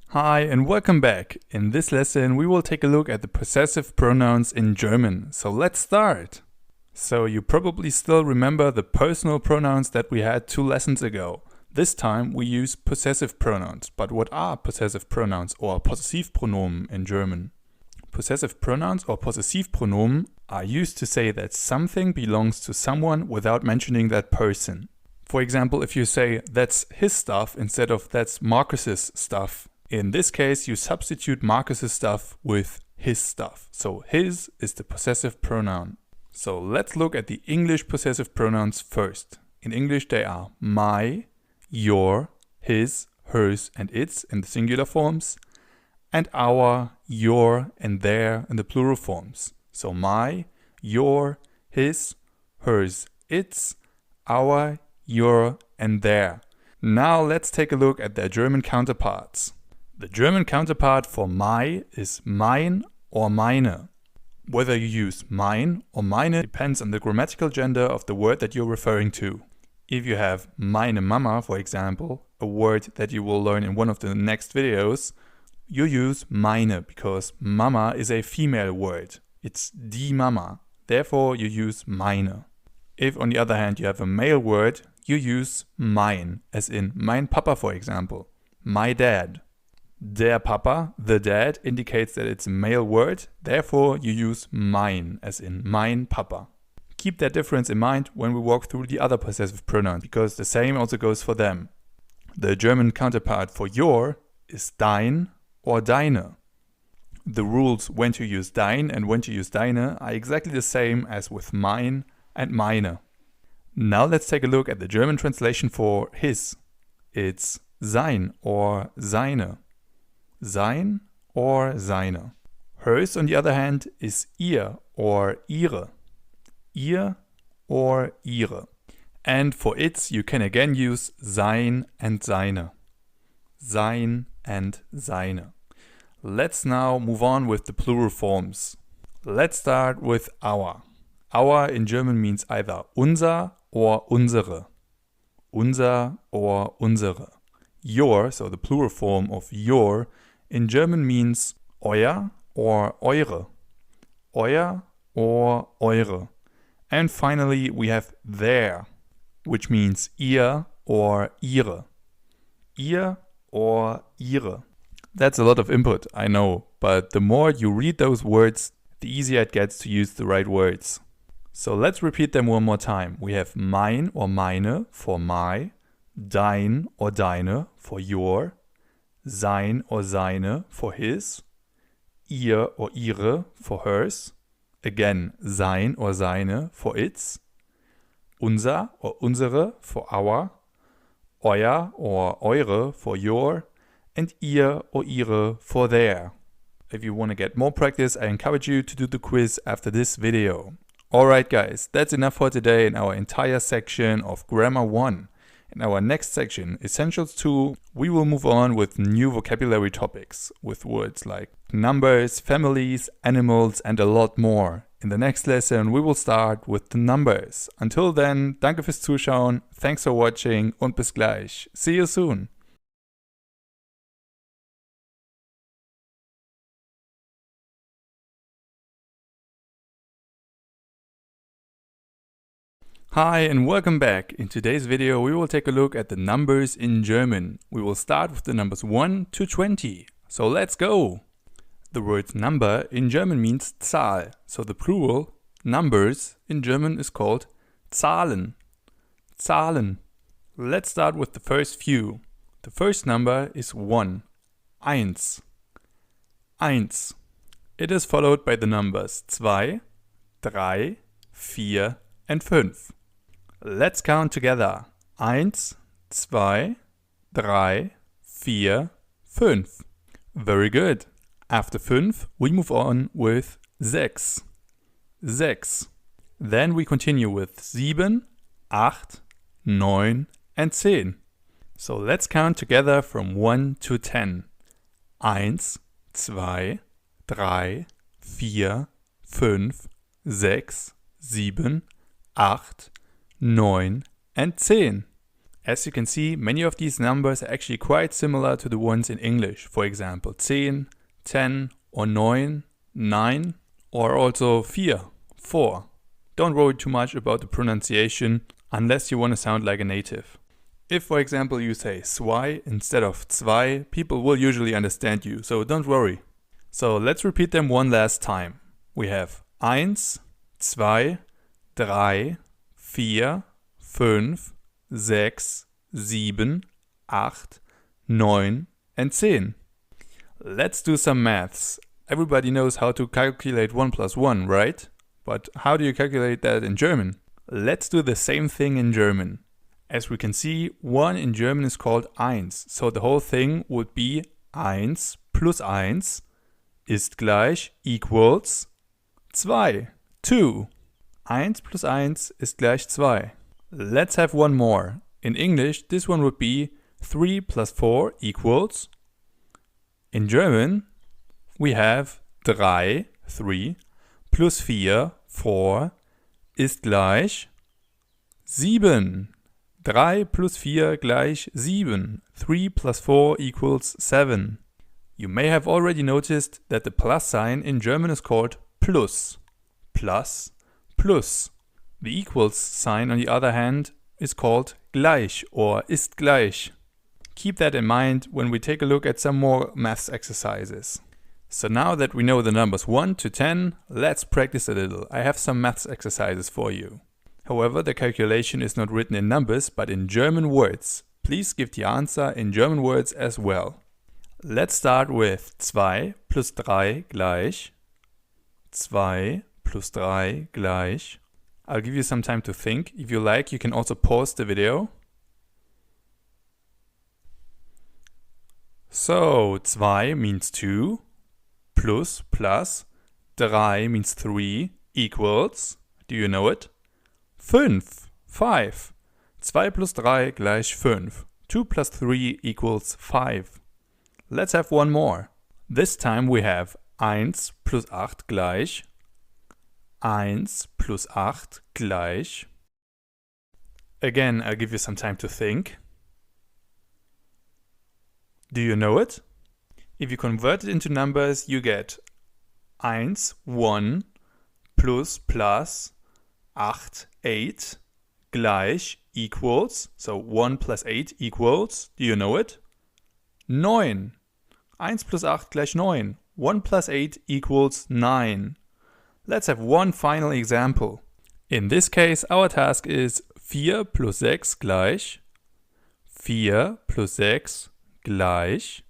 Hi and welcome back. In this lesson we will take a look at the possessive pronouns in German. So let's start! So you probably still remember the personal pronouns that we had 2 lessons ago. This time we use possessive pronouns. But what are possessive pronouns or Possessivpronomen in German? Possessive pronouns or Possessivpronomen are used to say that something belongs to someone without mentioning that person. For example, if you say that's his stuff instead of that's Marcus's stuff. In this case, you substitute Marcus's stuff with his stuff. So his is the possessive pronoun. So let's look at the English possessive pronouns first. In English they are my, your, his, hers and its in the singular forms, and our, your and their in the plural forms. So my, your, his, hers, its, our, your, and their. Now let's take a look at their German counterparts. The German counterpart for my is mein or meine. Whether you use mein or meine depends on the grammatical gender of the word that you're referring to. If you have meine Mama, for example, a word that you will learn in one of the next videos, you use meine because Mama is a female word. It's die Mama. Therefore, you use meine. If, on the other hand, you have a male word, you use mein, as in mein Papa, for example, my dad. Der Papa, the dad, indicates that it's a male word, therefore you use mein, as in mein Papa. Keep that difference in mind when we walk through the other possessive pronouns, because the same also goes for them. The German counterpart for your is dein or deine. The rules when to use dein and when to use deine are exactly the same as with mein and meine. Now let's take a look at the German translation for his. It's sein or seine. Sein or seine. Hers, on the other hand, is ihr or ihre. Ihr or ihre. And for its, you can again use sein and seine. Sein and seine. Let's now move on with the plural forms. Let's start with our. Our in German means either unser or unsere. Unser or unsere. Your, so the plural form of your, in German means euer or eure. Euer or eure. And finally we have their, which means ihr or ihre. Ihr or ihre. That's a lot of input, I know, but the more you read those words, the easier it gets to use the right words. So let's repeat them one more time. We have mein or meine for my, dein or deine for your, sein or seine for his, ihr or ihre for hers, again sein or seine for its, unser or unsere for our, euer or eure for your, and ihr or ihre for their. If you want to get more practice, I encourage you to do the quiz after this video. Alright guys, that's enough for today in our entire section of Grammar 1. In our next section, Essentials 2, we will move on with new vocabulary topics, with words like numbers, families, animals, and a lot more. In the next lesson, we will start with the numbers. Until then, danke fürs Zuschauen, thanks for watching und bis gleich. See you soon! Hi and welcome back. In today's video we will take a look at the numbers in German. We will start with the numbers 1 to 20. So let's go! The word number in German means Zahl. So the plural, numbers, in German is called Zahlen. Zahlen. Let's start with the first few. The first number is 1. Eins. Eins. It is followed by the numbers 2, 3, 4 and 5. Let's count together. 1, 2, 3, 4, 5. Very good. After 5, we move on with 6. 6. Then we continue with 7, 8, 9 and 10. So let's count together from 1 to 10. 1, 2, 3, 4, 5, 6, 7, 8, 9 and 10. As you can see, many of these numbers are actually quite similar to the ones in English. For example, 10, 10 or 9, 9 or also 4, 4. Don't worry too much about the pronunciation unless you want to sound like a native. If, for example, you say zwei instead of zwei, people will usually understand you, so don't worry. So let's repeat them one last time. We have 1, 2, 3, 4, 5, 6, 7, 8, 9 and 10. Let's do some maths. Everybody knows how to calculate 1 plus 1, right? But how do you calculate that in German? Let's do the same thing in German. As we can see, 1 in German is called eins. So the whole thing would be 1 plus 1 ist gleich equals 2. 2. 1 plus 1 ist gleich 2. Let's have one more. In English, this one would be 3 plus 4 equals. In German, we have 3, 3, plus 4, 4, ist gleich 7. 3 plus 4 gleich 7. 3 plus 4 equals 7. You may have already noticed that the plus sign in German is called plus. Plus, plus. The equals sign, on the other hand, is called gleich or ist gleich. Keep that in mind when we take a look at some more maths exercises. So now that we know the numbers 1 to 10, let's practice a little. I have some maths exercises for you. However, the calculation is not written in numbers, but in German words. Please give the answer in German words as well. Let's start with 2 plus 3 gleich. 2 plus 3 gleich. I'll give you some time to think. If you like, you can also pause the video. So, 2 means 2, plus, plus, 3 means 3, equals, do you know it? 5, 5. 2 plus 3 gleich 5. 2 plus 3 equals 5. Let's have one more. This time we have 1 plus 8 gleich 1 plus 8 gleich. Again, I'll give you some time to think. Do you know it? If you convert it into numbers, you get 1, 1, plus, 8, 8, gleich, equals. So 1 plus 8 equals, do you know it? 9. 1 plus 8 gleich 9. 1 plus 8 equals 9. Let's have one final example. In this case, our task is 4 plus 6 gleich 4 plus 6 gleich.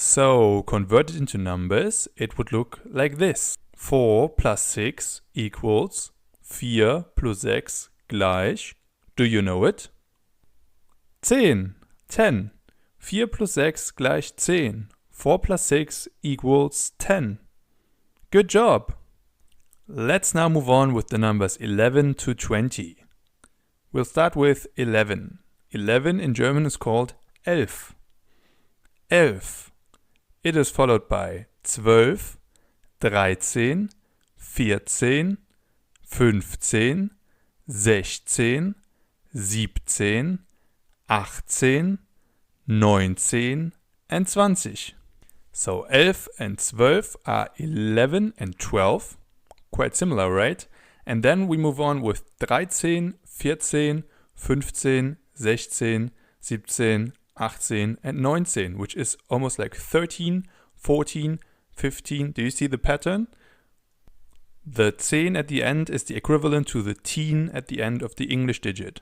So, converted into numbers, it would look like this. 4 plus 6 equals 4 plus 6 gleich. Do you know it? 10. 10. 4 plus 6 gleich 10. 4 plus 6 equals 10. Good job! Let's now move on with the numbers 11 to 20. We'll start with 11. 11 in German is called 11. 11. It is followed by 12, 13, 14, 15, 16, 17, 18, 19 and 20. So 11 and 12 are 11 and 12. Quite similar, right? And then we move on with 13, 14, 15, 16, 17, 18 and 19, which is almost like 13, 14, 15. Do you see the pattern? The 10 at the end is the equivalent to the teen at the end of the English digit.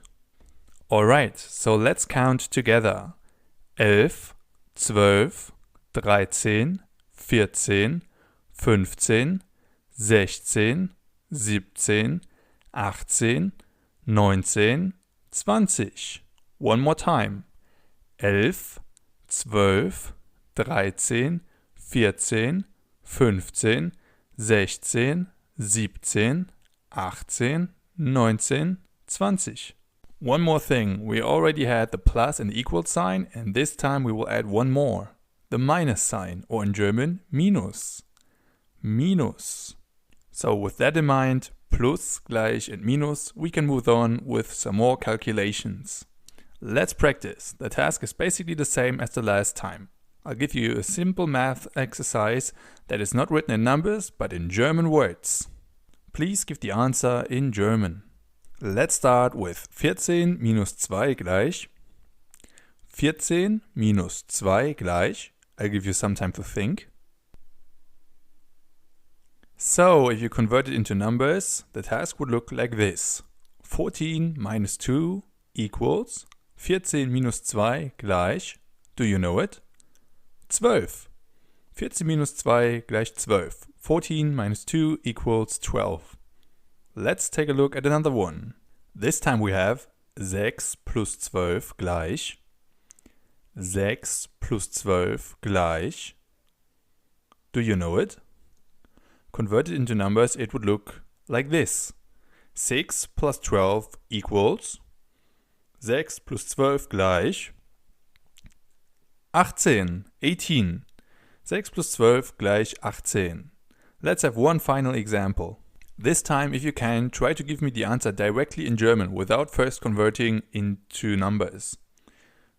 Alright, so let's count together. 11, 12, 13, 14, 15, 16, 17, 18, 19, 20. One more time. 11, 12, 13, 14, 15, 16, 17, 18, 19, 20. One more thing, we already had the plus and the equal sign, and this time we will add one more. The minus sign, or in German, minus. Minus. So with that in mind, plus, gleich and minus, we can move on with some more calculations. Let's practice. The task is basically the same as the last time. I'll give you a simple math exercise that is not written in numbers, but in German words. Please give the answer in German. Let's start with 14 minus 2 gleich. 14 minus 2 gleich. I'll give you some time to think. So, if you convert it into numbers, the task would look like this. 14 minus 2 equals 14 minus 2 gleich, do you know it? 12. 14 minus 2 gleich 12. 14 minus 2 equals 12. Let's take a look at another one. This time we have 6 plus 12 gleich. 6 plus 12 gleich. Do Do you know it? Converted into numbers, it would look like this. 6 plus 12 equals 6 plus 12 gleich 18. 18. 6 plus 12 gleich 18. Let's have one final example. This time, if you can, try to give me the answer directly in German without first converting into numbers.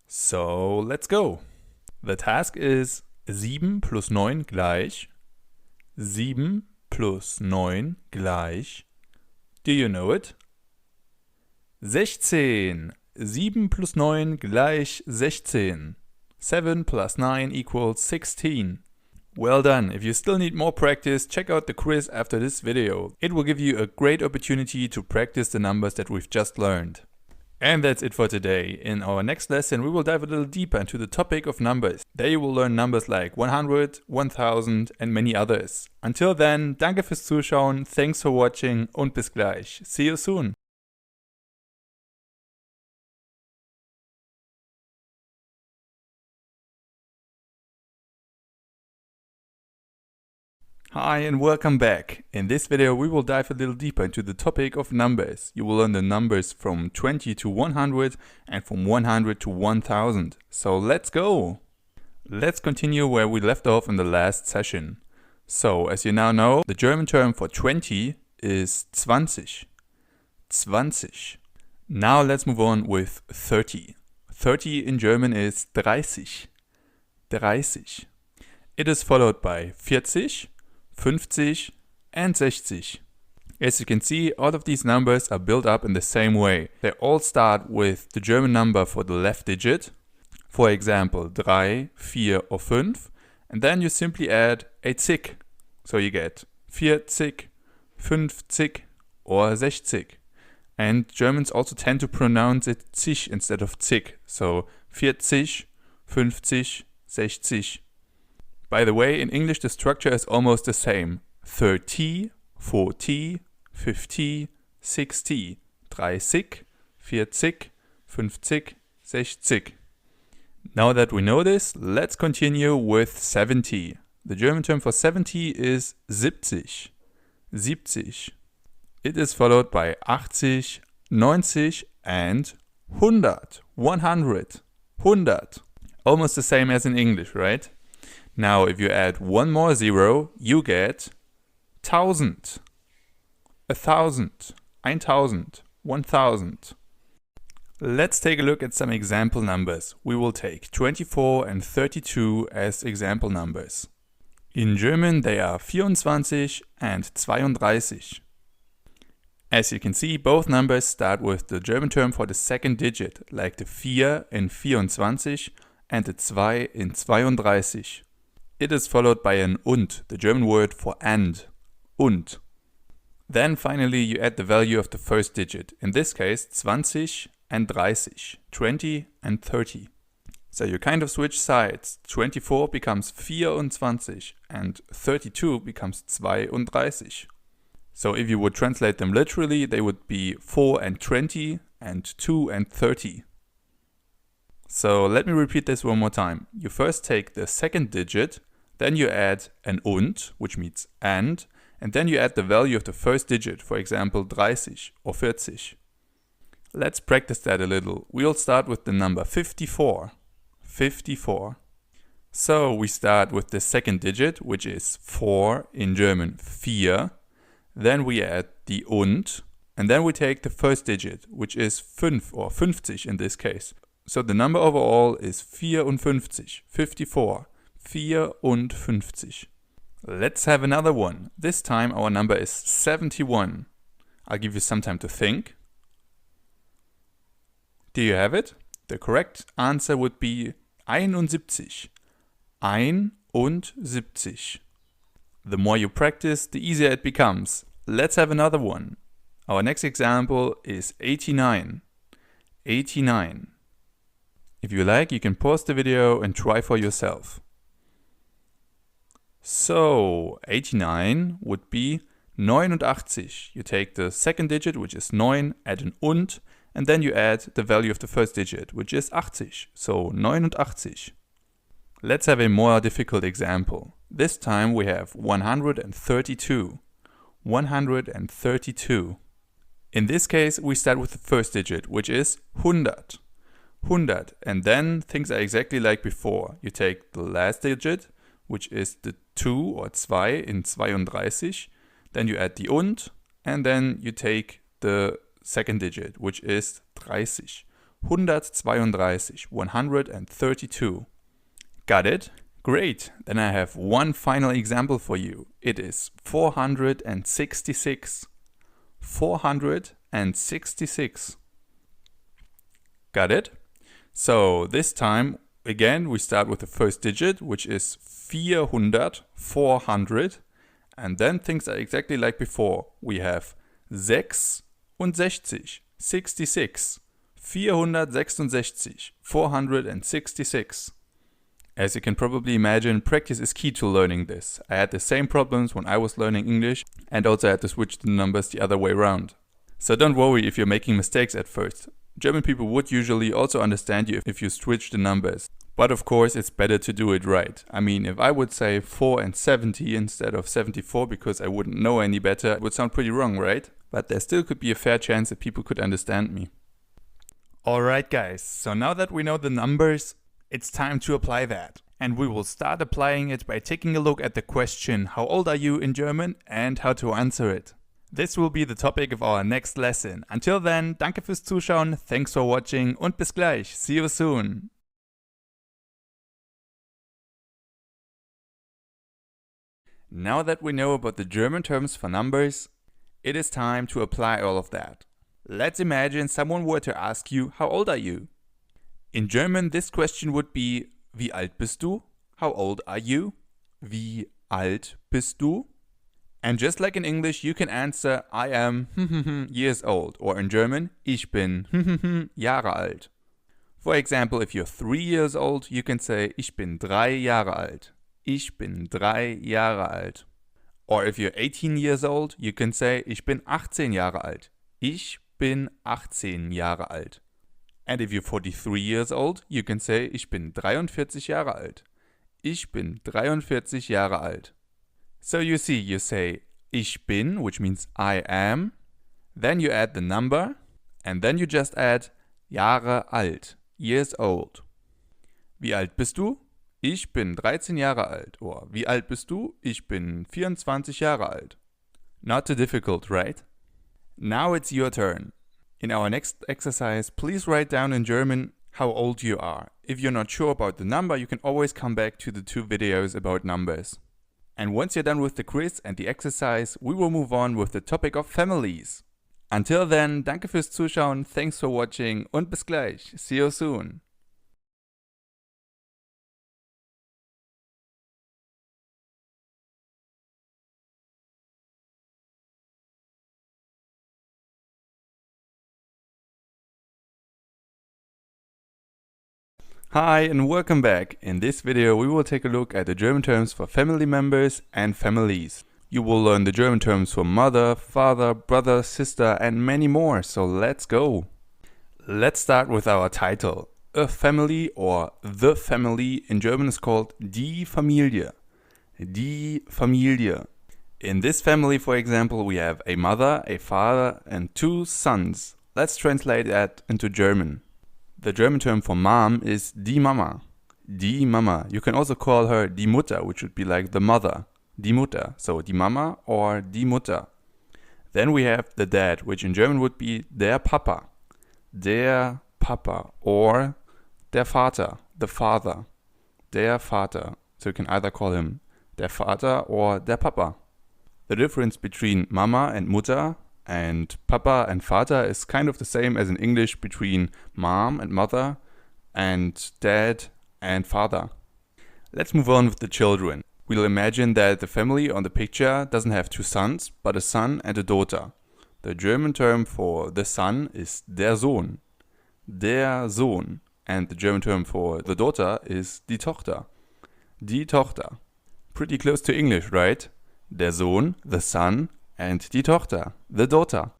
So, let's go. The task is 7 plus 9 gleich 7 plus 9 gleich. Do you know it? 16. 7 plus 9 gleich 16. 7 plus 9 equals 16. Well done. If you still need more practice, check out the quiz after this video. It will give you a great opportunity to practice the numbers that we've just learned. And that's it for today. In our next lesson, we will dive a little deeper into the topic of numbers. There you will learn numbers like 100, 1000 and many others. Until then, danke fürs Zuschauen, thanks for watching und bis gleich. See you soon. Hi and welcome back. In this video we will dive a little deeper into the topic of numbers. You will learn the numbers from 20 to 100 and from 100 to 1000. So let's go! Let's continue where we left off in the last session. So as you now know, the German term for 20 is 20. 20. Now let's move on with 30. 30 in German is 30. 30. It is followed by 40, 50 and 60. As you can see, all of these numbers are built up in the same way. They all start with the German number for the left digit. For example, 3, 4 or 5. And then you simply add a zig. So you get 40, 50 or 60. And Germans also tend to pronounce it sich instead of zig. So 40, 50, 60. By the way, in English the structure is almost the same. 30, 40, 50, 60, 30, 40, 50, 60. Now that we know this, let's continue with 70. The German term for 70 is 70. 70. It is followed by 80, 90 and 100. 100. 100. Almost the same as in English, right? Now, if you add one more zero, you get 1000, 1000, 1000, 1000. Let's take a look at some example numbers. We will take 24 and 32 as example numbers. In German, they are 24 and 32. As you can see, both numbers start with the German term for the second digit, like the 4 in 24 and the 2 in 32. It is followed by an und, the German word for and, und. Then finally you add the value of the first digit, in this case 20 and 30, 20 and 30. So you kind of switch sides, 24 becomes 24 and 32 becomes 32. So if you would translate them literally, they would be 4 and 20 and 2 and 30. So let me repeat this one more time. You first take the second digit, then you add an und, which means and then you add the value of the first digit, for example 30 or 40. Let's practice that a little. We'll start with the number 54. 54. So we start with the second digit, which is 4 in German, 4. Then we add the und then we take the first digit, which is 5 or 50 in this case. So the number overall is 54, 54. 54. Let's have another one. This time our number is 71. I'll give you some time to think. Do you have it? The correct answer would be 71. 71. The more you practice, the easier it becomes. Let's have another one. Our next example is 89. 89. If you like, you can pause the video and try for yourself. So 89 would be 89. You take the second digit, which is 9, add an und then you add the value of the first digit, which is 80. So 89. Let's have a more difficult example. This time we have 132. 132. In this case, we start with the first digit, which is 100. 100. And then things are exactly like before. You take the last digit, which is the 2 or 2 in 32. Then you add the and then you take the second digit, which is 30. 132. 132. Got it? Great. Then I have one final example for you. It is 466. 466. Got it? So this time, again, we start with the first digit, which is 400, 400. And then things are exactly like before. We have 6 und 60, 66. 466, 466. As you can probably imagine, practice is key to learning this. I had the same problems when I was learning English and also had to switch the numbers the other way around. So don't worry if you're making mistakes at first. German people would usually also understand you if you switch the numbers. But of course it's better to do it right. I mean, if I would say 4 and 70 instead of 74 because I wouldn't know any better, it would sound pretty wrong, right? But there still could be a fair chance that people could understand me. Alright guys, so now that we know the numbers, it's time to apply that. And we will start applying it by taking a look at the question, how old are you in German, and how to answer it. This will be the topic of our next lesson. Until then, danke fürs Zuschauen, thanks for watching und bis gleich. See you soon. Now that we know about the German terms for numbers, it is time to apply all of that. Let's imagine someone were to ask you, how old are you? In German, this question would be, wie alt bist du? How old are you? Wie alt bist du? And just like in English, you can answer, I am years old. Or in German, ich bin Jahre alt. For example, if you're 3 years old, you can say, ich bin 3 Jahre alt. Ich bin 3 Jahre alt. Or if you're 18 years old, you can say, ich bin 18 Jahre alt. Ich bin 18 Jahre alt. And if you're 43 years old, you can say, ich bin 43 Jahre alt. Ich bin 43 Jahre alt. So you see, you say, ich bin, which means I am. Then you add the number. And then you just add Jahre alt, years old. Wie alt bist du? Ich bin 13 Jahre alt. Or wie alt bist du? Ich bin 24 Jahre alt. Not too difficult, right? Now it's your turn. In our next exercise, please write down in German how old you are. If you're not sure about the number, you can always come back to the 2 videos about numbers. And once you're done with the quiz and the exercise, we will move on with the topic of families. Until then, danke fürs Zuschauen, thanks for watching und bis gleich. See you soon. Hi and welcome back. In this video we will take a look at the German terms for family members and families. You will learn the German terms for mother, father, brother, sister and many more, so let's go. Let's start with our title. A family or the family in German is called die Familie. Die Familie. In this family, for example, we have a mother, a father and 2 sons. Let's translate that into German. The German term for mom is die Mama. Die Mama. You can also call her die Mutter, which would be like the mother. Die Mutter. So die Mama or die Mutter. Then we have the dad, which in German would be der Papa. Der Papa. Or der Vater. The father. Der Vater. So you can either call him der Vater or der Papa. The difference between Mama and Mutter and Papa and Vater is kind of the same as in English between mom and mother and dad and father. Let's move on with the children. We'll imagine that the family on the picture doesn't have 2 sons, but a son and a daughter. The German term for the son is der Sohn. Der Sohn. And the German term for the daughter is die Tochter. Die Tochter. Pretty close to English, right? Der Sohn, the son, and die Tochter, the daughter.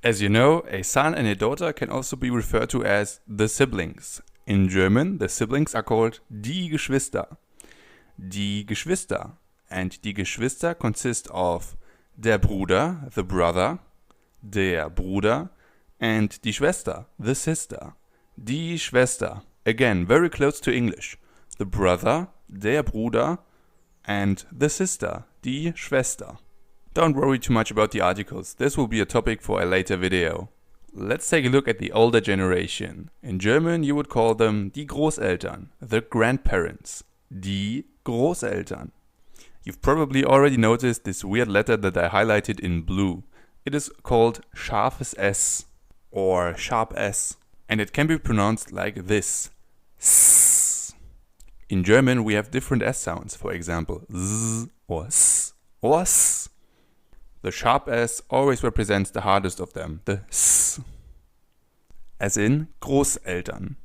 As you know, a son and a daughter can also be referred to as the siblings. In German, the siblings are called die Geschwister. Die Geschwister. and die Geschwister consist of der Bruder, the brother, der Bruder, and die Schwester, the sister, die Schwester. Again, very close to English. The brother, der Bruder, and the sister, die Schwester. Don't worry too much about the articles. This will be a topic for a later video. Let's take a look at the older generation. In German, you would call them die Großeltern, the grandparents. Die Großeltern. You've probably already noticed this weird letter that I highlighted in blue. It is called scharfes S or sharp S, and it can be pronounced like this. S. In German, we have different S sounds, for example, Z or S or S. The sharp S always represents the hardest of them, the S, as in Großeltern.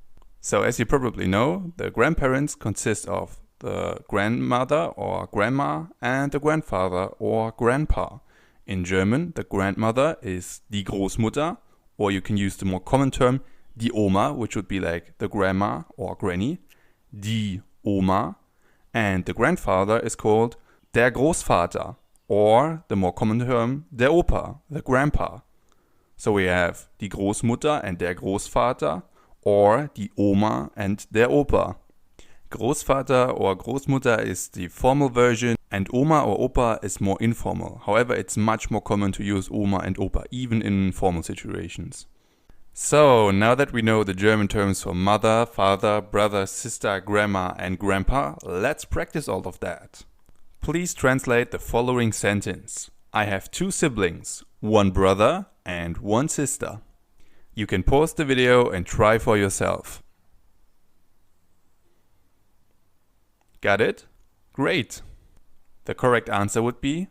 So as you probably know, the grandparents consist of the grandmother or grandma and the grandfather or grandpa. In German, the grandmother is die Großmutter, or you can use the more common term, die Oma, which would be like the grandma or granny, die Oma, and the grandfather is called der Großvater, or the more common term, der Opa, the grandpa. So we have die Großmutter and der Großvater, or die Oma and der Opa. Großvater or Großmutter is the formal version, and Oma or Opa is more informal. However, it's much more common to use Oma and Opa, even in formal situations. So, now that we know the German terms for mother, father, brother, sister, grandma, and grandpa, let's practice all of that. Please translate the following sentence. I have 2 siblings, 1 brother and 1 sister. You can pause the video and try for yourself. Got it? Great! The correct answer would be: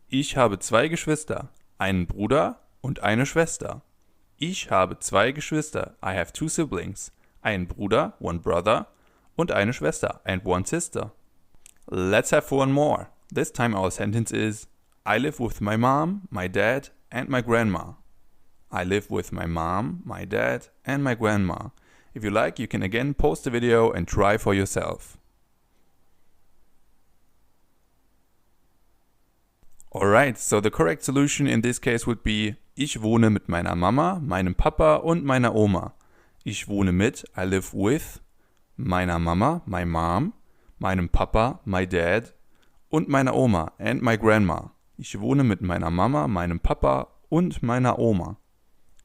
Ich habe 2 Geschwister, einen Bruder und eine Schwester. Ich habe 2 Geschwister, I have 2 siblings, einen Bruder, 1 brother, und eine Schwester, and 1 sister. Let's have one more. This time our sentence is: I live with my mom, my dad, and my grandma. I live with my mom, my dad, and my grandma. If you like, you can again pause the video and try for yourself. Alright, so the correct solution in this case would be: Ich wohne mit meiner Mama, meinem Papa und meiner Oma. Ich wohne mit, I live with, meiner Mama, my mom, meinem Papa, my dad, und meiner Oma, and my grandma. Ich wohne mit meiner Mama, meinem Papa und meiner Oma.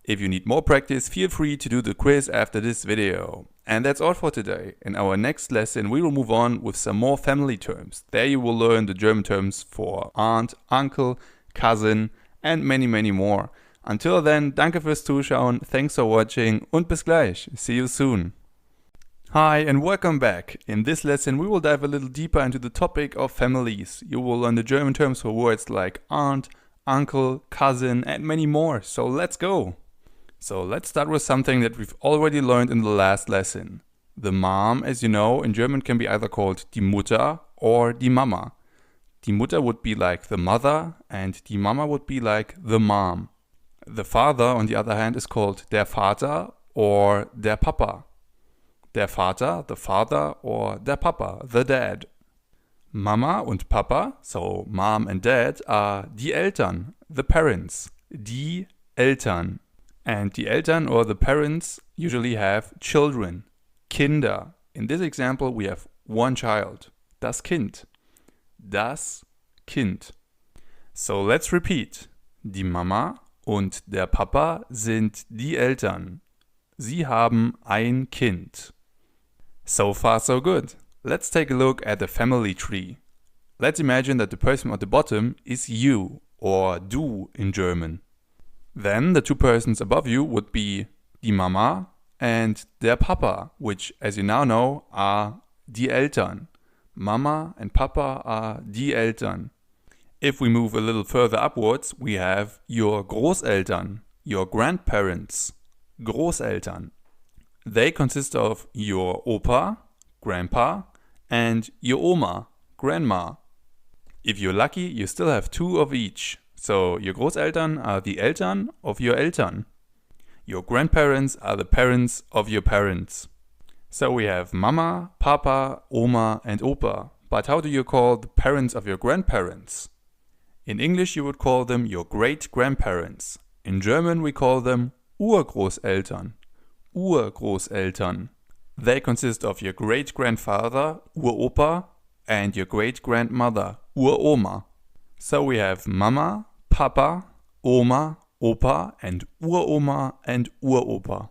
If you need more practice, feel free to do the quiz after this video. And that's all for today. In our next lesson, we will move on with some more family terms. There you will learn the German terms for aunt, uncle, cousin, and many, many more. Until then, danke fürs Zuschauen, thanks for watching, und bis gleich. See you soon. Hi and welcome back. In this lesson, we will dive a little deeper into the topic of families. You will learn the German terms for words like aunt, uncle, cousin, and many more. So let's go. So let's start with something that we've already learned in the last lesson. The mom, as you know, in German can be either called die Mutter or die Mama. Die Mutter would be like the mother and die Mama would be like the mom. The father, on the other hand, is called der Vater or der Papa. Der Vater, the father, or der Papa, the dad. Mama und Papa, so mom and dad, are die Eltern, the parents, die Eltern. And the Eltern or the parents usually have children, Kinder. In this example, we have 1 child, das Kind. Das Kind. So let's repeat. Die Mama und der Papa sind die Eltern. Sie haben ein Kind. So far, so good. Let's take a look at the family tree. Let's imagine that the person at the bottom is you, or du in German. Then the 2 persons above you would be die Mama and der Papa, which, as you now know, are die Eltern. Mama and Papa are die Eltern. If we move a little further upwards, we have your Großeltern, your grandparents, Großeltern. They consist of your Opa, Grandpa, and your Oma, Grandma. If you're lucky, you still have 2 of each. So your Großeltern are the Eltern of your Eltern. Your grandparents are the parents of your parents. So we have Mama, Papa, Oma, and Opa. But how do you call the parents of your grandparents? In English you would call them your great-grandparents. In German we call them Urgroßeltern. Urgroßeltern. They consist of your great-grandfather, Uropa, and your great-grandmother, Uroma. So we have Mama, Papa, Oma, Opa, and Uroma and Uropa.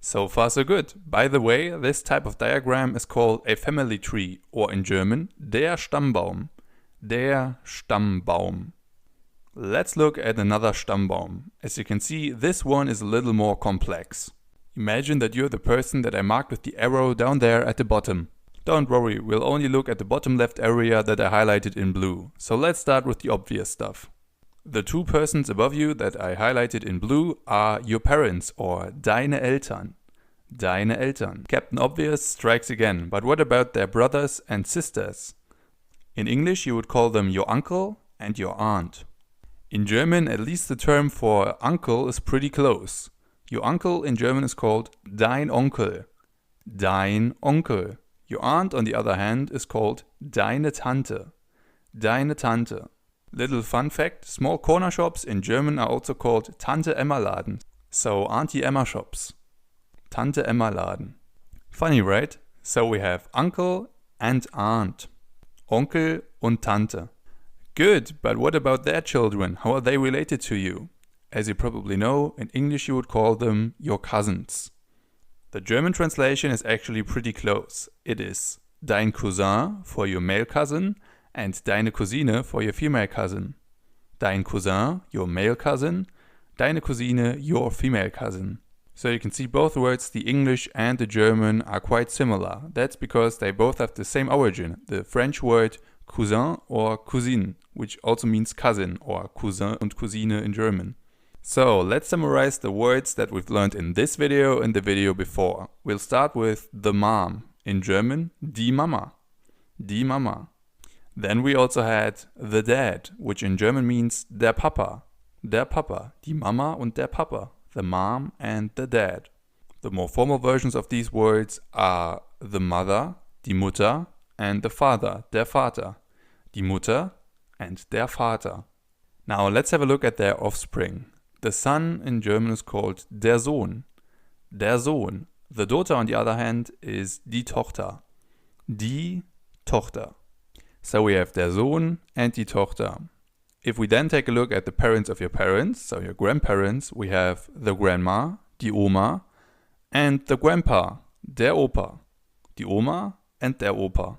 So far so good. By the way, this type of diagram is called a family tree, or in German, der Stammbaum. Der Stammbaum. Let's look at another Stammbaum. As you can see, this one is a little more complex. Imagine that you're the person that I marked with the arrow down there at the bottom. Don't worry, we'll only look at the bottom left area that I highlighted in blue. So let's start with the obvious stuff. The two persons above you that I highlighted in blue are your parents, or deine Eltern. Deine Eltern. Captain Obvious strikes again, but what about their brothers and sisters? In English you would call them your uncle and your aunt. In German, at least the term for uncle is pretty close. Your uncle in German is called dein Onkel. Dein Onkel. Your aunt, on the other hand, is called deine Tante. Deine Tante. Little fun fact, small corner shops in German are also called Tante Emma Laden. So Auntie Emma shops. Tante Emma Laden. Funny, right? So we have uncle and aunt. Onkel und Tante. Good, but what about their children? How are they related to you? As you probably know, in English you would call them your cousins. The German translation is actually pretty close. It is dein Cousin for your male cousin and deine Cousine for your female cousin. Dein Cousin, your male cousin, deine Cousine, your female cousin. So you can see both words, the English and the German, are quite similar. That's because they both have the same origin, the French word cousin or cousine, which also means cousin, or cousin und Cousine in German. So let's summarize the words that we've learned in this video and the video before. We'll start with the mom. In German, die Mama. Die Mama. Then we also had the dad, which in German means der Papa. Der Papa. Die Mama und der Papa. The mom and the dad. The more formal versions of these words are the mother, die Mutter, and the father, der Vater. Die Mutter and der Vater. Now let's have a look at their offspring. The son in German is called der Sohn. Der Sohn. The daughter, on the other hand, is die Tochter. Die Tochter. So we have der Sohn and die Tochter. If we then take a look at the parents of your parents, so your grandparents, we have the grandma, die Oma, and the grandpa, der Opa. Die Oma and der Opa.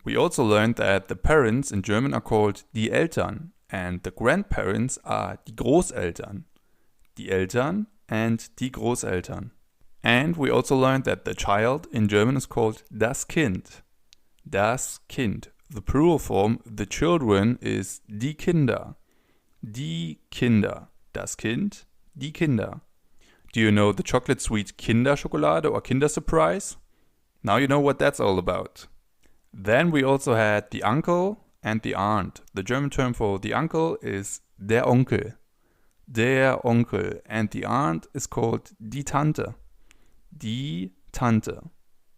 We also learned that the parents in German are called die Eltern and the grandparents are die Großeltern. Die Eltern and die Großeltern. And we also learned that the child in German is called das Kind. Das Kind. The plural form, the children, is die Kinder. Die Kinder. Das Kind, die Kinder. Do you know the chocolate sweet Kinderschokolade or Kinder Surprise? Now you know what that's all about. Then we also had the uncle and the aunt. The German term for the uncle is der Onkel. Der Onkel. And the aunt is called die Tante. Die Tante.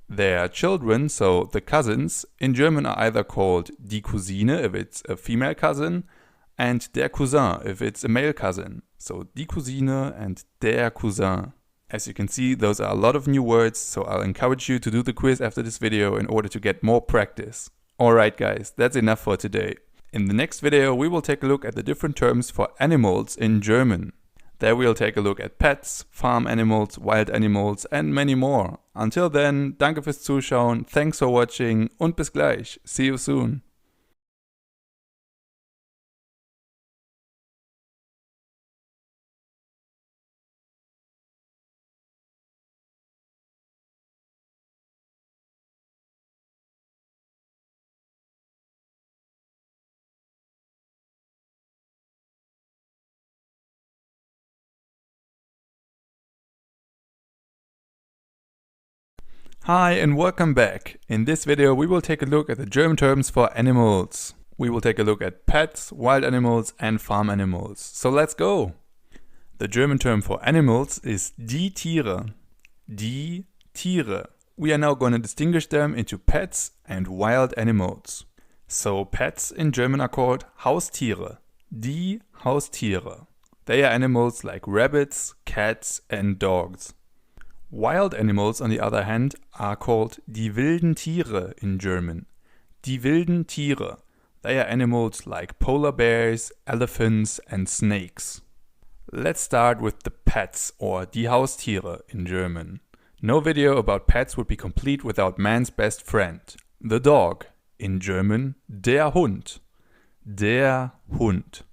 Their children, so the cousins, in German are either called die Cousine if it's a female cousin and der Cousin if it's a male cousin. So die Cousine and der Cousin. As you can see, those are a lot of new words, so I'll encourage you to do the quiz after this video in order to get more practice. Alright guys, that's enough for today. In the next video we will take a look at the different terms for animals in German. There we'll take a look at pets, farm animals, wild animals and many more. Until then, danke fürs Zuschauen, thanks for watching und bis gleich. See you soon. Hi and welcome back. In this video we will take a look at the German terms for animals. We will take a look at pets, wild animals and farm animals. So let's go! The German term for animals is die Tiere. Die Tiere. We are now going to distinguish them into pets and wild animals. So pets in German are called Haustiere. Die Haustiere. They are animals like rabbits, cats and dogs. Wild animals, on the other hand, are called die wilden Tiere in German. Die wilden Tiere. They are animals like polar bears, elephants and snakes. Let's start with the pets, or die Haustiere in German. No video about pets would be complete without man's best friend, the dog. In German, der Hund. Der Hund.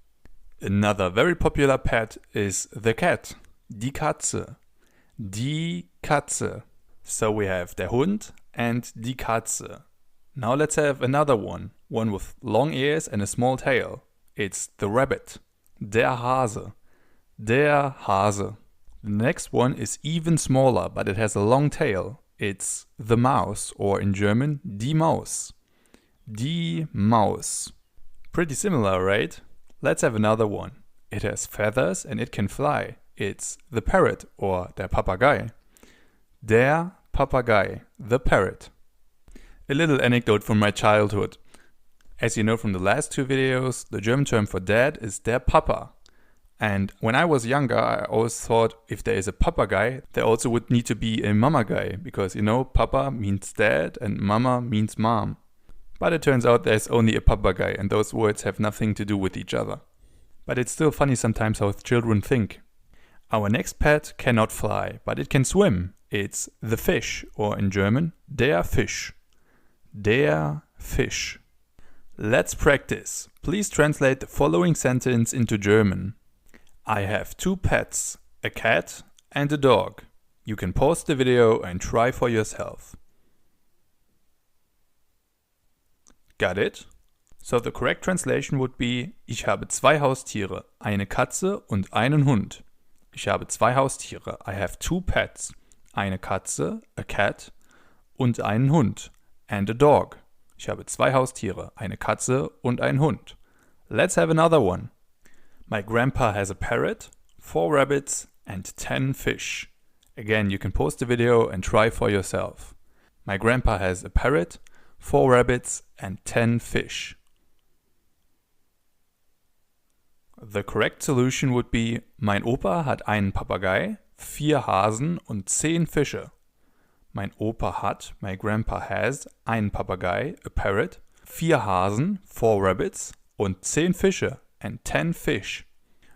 Another very popular pet is the cat. Die Katze. Die Katze. So we have der Hund and die Katze. Now let's have another one with long ears and a small tail. It's the rabbit. Der Hase. Der Hase. The next one is even smaller, but it has a long tail. It's the mouse, or in German, die Maus. Die Maus. Pretty similar, right? Let's have another one. It has feathers and it can fly. It's the parrot, or der Papagei. Der Papagei, the parrot. A little anecdote from my childhood. As you know from the last two videos, the German term for dad is der Papa. And when I was younger, I always thought if there is a papa guy, there also would need to be a mama guy. Because, you know, papa means dad and mama means mom. But it turns out there's only a papa guy and those words have nothing to do with each other. But it's still funny sometimes how children think. Our next pet cannot fly, but it can swim. It's the fish, or in German, der Fisch. Der Fisch. Let's practice. Please translate the following sentence into German. I have two pets, a cat and a dog. You can pause the video and try for yourself. Got it? So the correct translation would be: Ich habe zwei Haustiere, eine Katze und einen Hund. Ich habe zwei Haustiere. I have two pets, eine Katze, a cat, und einen Hund, and a dog. Ich habe zwei Haustiere, eine Katze und einen Hund. Let's have another one. My grandpa has a parrot, 4 rabbits, and 10 fish. Again, you can pause the video and try for yourself. My grandpa has a parrot, 4 rabbits, and 10 fish. The correct solution would be: Mein Opa hat einen Papagei, 4 Hasen und 10 Fische. Mein Opa hat, my grandpa has, einen Papagei, a parrot, 4 Hasen, 4 rabbits und 10 Fische, and 10 fish.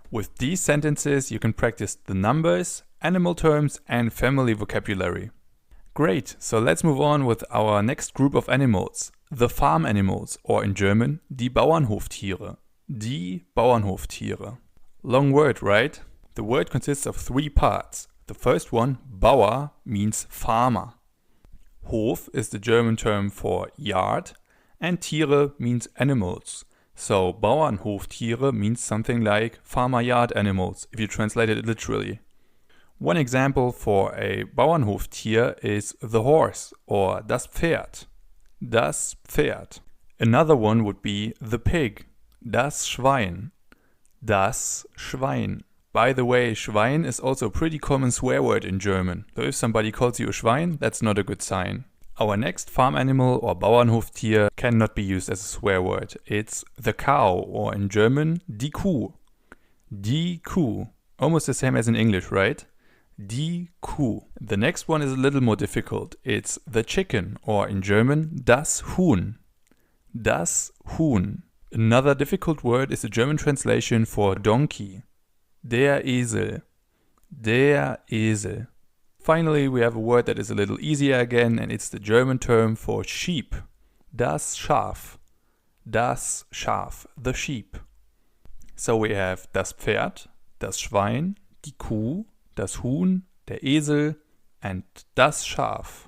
With these sentences you can practice the numbers, animal terms and family vocabulary. Great, so let's move on with our next group of animals, the farm animals, or in German, die Bauernhoftiere. Die Bauernhoftiere. Long word, right? The word consists of 3 parts. The first one, Bauer, means farmer. Hof is the German term for yard, and Tiere means animals. So Bauernhoftiere means something like farmer yard animals, if you translate it literally. One example for a Bauernhoftier is the horse, or das Pferd. Das Pferd. Another one would be the pig. Das Schwein. Das Schwein. By the way, Schwein is also a pretty common swear word in German. So if somebody calls you a Schwein, that's not a good sign. Our next farm animal or Bauernhoftier cannot be used as a swear word. It's the cow, or in German, die Kuh. Die Kuh. Almost the same as in English, right? Die Kuh. The next one is a little more difficult. It's the chicken, or in German, das Huhn. Das Huhn. Another difficult word is the German translation for donkey. Der Esel. Der Esel. Finally, we have a word that is a little easier again, and it's the German term for sheep. Das Schaf. Das Schaf. The sheep. So we have das Pferd, das Schwein, die Kuh, das Huhn, der Esel, and das Schaf.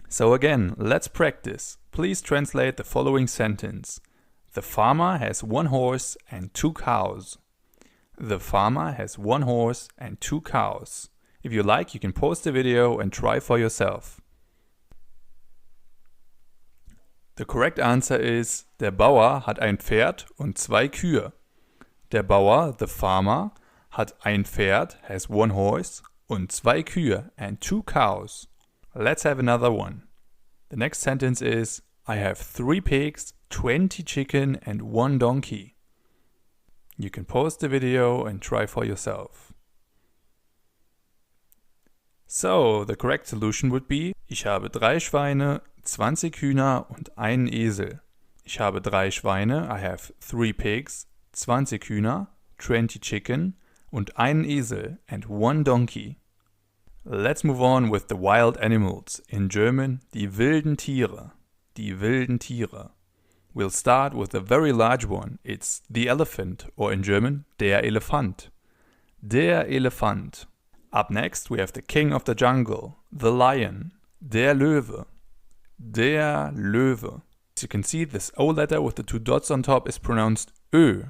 So again, let's practice. Please translate the following sentence. The farmer has 1 horse and 2 cows. The farmer has 1 horse and 2 cows. If you like, you can pause the video and try for yourself. The correct answer is: Der Bauer hat ein Pferd und 2 Kühe. Der Bauer, the farmer, hat ein Pferd, has 1 horse, und 2 Kühe, and 2 cows. Let's have another one. The next sentence is: I have 3 pigs 20 chicken and 1 donkey. You can pause the video and try for yourself. So, the correct solution would be: Ich habe 3 Schweine, 20 Hühner und einen Esel. Ich habe 3 Schweine, I have 3 pigs, 20 Hühner, 20 chicken und einen Esel and 1 donkey. Let's move on with the wild animals. In German, die wilden Tiere. Die wilden Tiere. We'll start with a very large one. It's the elephant, or in German, der Elefant. Der Elefant. Up next, we have the king of the jungle, the lion, der Löwe. Der Löwe. As you can see, this O letter with the 2 dots on top is pronounced Ö.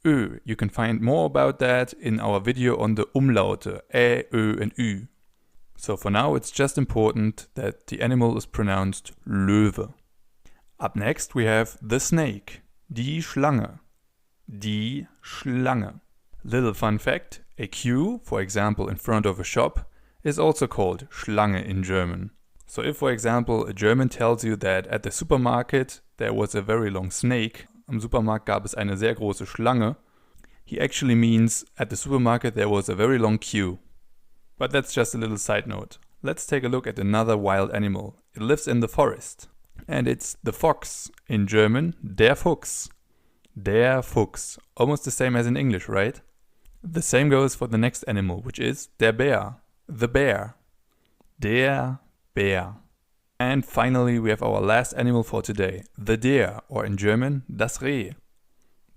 Ö. You can find more about that in our video on the Umlaute, Ä, Ö and Ü. So for now, it's just important that the animal is pronounced Löwe. Up next, we have the snake, die Schlange. Die Schlange. Little fun fact, a queue, for example in front of a shop, is also called Schlange in German. So if, for example, a German tells you that at the supermarket there was a very long snake, am Supermarkt gab es eine sehr große Schlange, he actually means at the supermarket there was a very long queue. But that's just a little side note. Let's take a look at another wild animal. It lives in the forest. And it's the fox. In German, der Fuchs. Der Fuchs. Almost the same as in English, right? The same goes for the next animal, which is der Bär. The bear. Der Bär. And finally, we have our last animal for today. The deer, or in German, das Reh.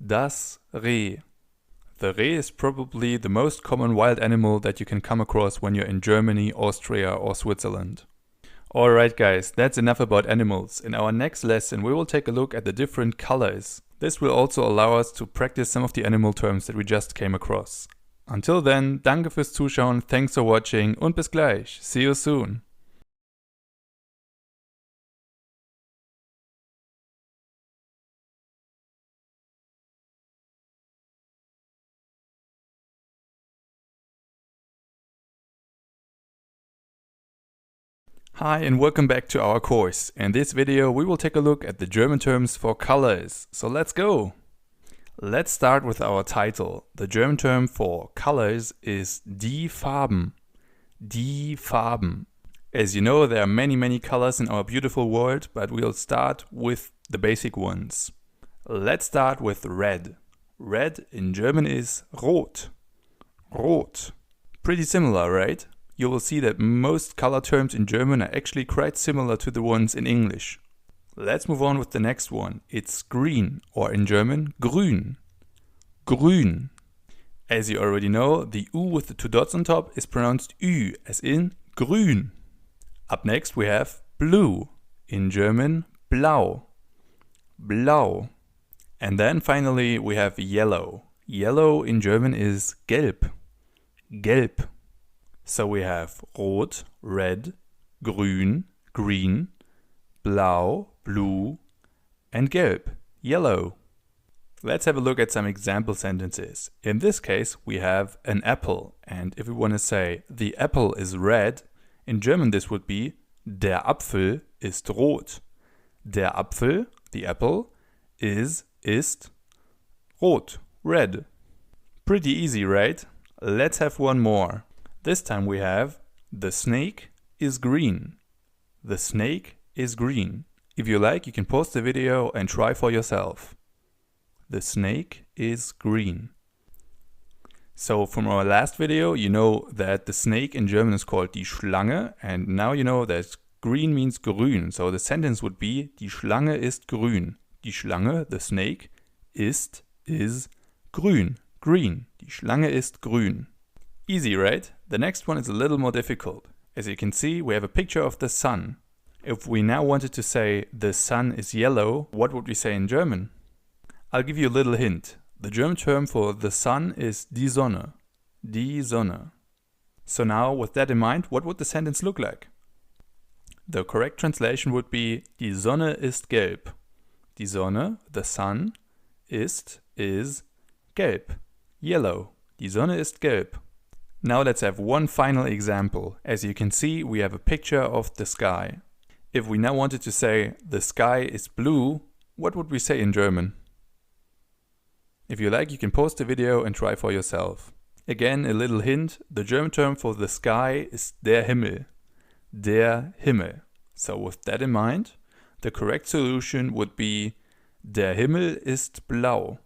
Das Reh. The Reh is probably the most common wild animal that you can come across when you're in Germany, Austria or Switzerland. Alright guys, that's enough about animals. In our next lesson we will take a look at the different colors. This will also allow us to practice some of the animal terms that we just came across. Until then, danke fürs Zuschauen, thanks for watching und bis gleich. See you soon. Hi and welcome back to our course. In this video we will take a look at the German terms for colors. So let's go! Let's start with our title. The German term for colors is die Farben. Die Farben. As you know, there are many colors in our beautiful world, but we'll start with the basic ones. Let's start with red. Red in German is rot. Rot. Pretty similar, right? You will see that most color terms in German are actually quite similar to the ones in English. Let's move on with the next one. It's green, or in German, grün. Grün. As you already know, the U with the 2 dots on top is pronounced Ü, as in grün. Up next we have blue, in German, blau. Blau. And then finally we have yellow. Yellow in German is gelb. Gelb. So we have rot, red, grün, green, blau, blue, and gelb, yellow. Let's have a look at some example sentences. In this case, we have an apple, and if we want to say the apple is red, in German this would be der Apfel ist rot. Der Apfel, the apple, ist rot, red. Pretty easy, right? Let's have one more. This time we have the snake is green. The snake is green. If you like, you can pause the video and try for yourself. The snake is green. So from our last video, you know that the snake in German is called die Schlange, and now you know that green means grün. So the sentence would be die Schlange ist grün. Die Schlange, the snake, is grün. Green. Die Schlange ist grün. Easy, right? The next one is a little more difficult. As you can see, we have a picture of the sun. If we now wanted to say the sun is yellow, what would we say in German? I'll give you a little hint. The German term for the sun is die Sonne. Die Sonne. So now, with that in mind, what would the sentence look like? The correct translation would be die Sonne ist gelb. Die Sonne, the sun, is gelb. Yellow. Die Sonne ist gelb. Now let's have one final example. As you can see, we have a picture of the sky. If we now wanted to say the sky is blue, what would we say in German? If you like, you can pause the video and try for yourself. Again, a little hint, the German term for the sky is der Himmel. Der Himmel. So with that in mind, the correct solution would be der Himmel ist blau.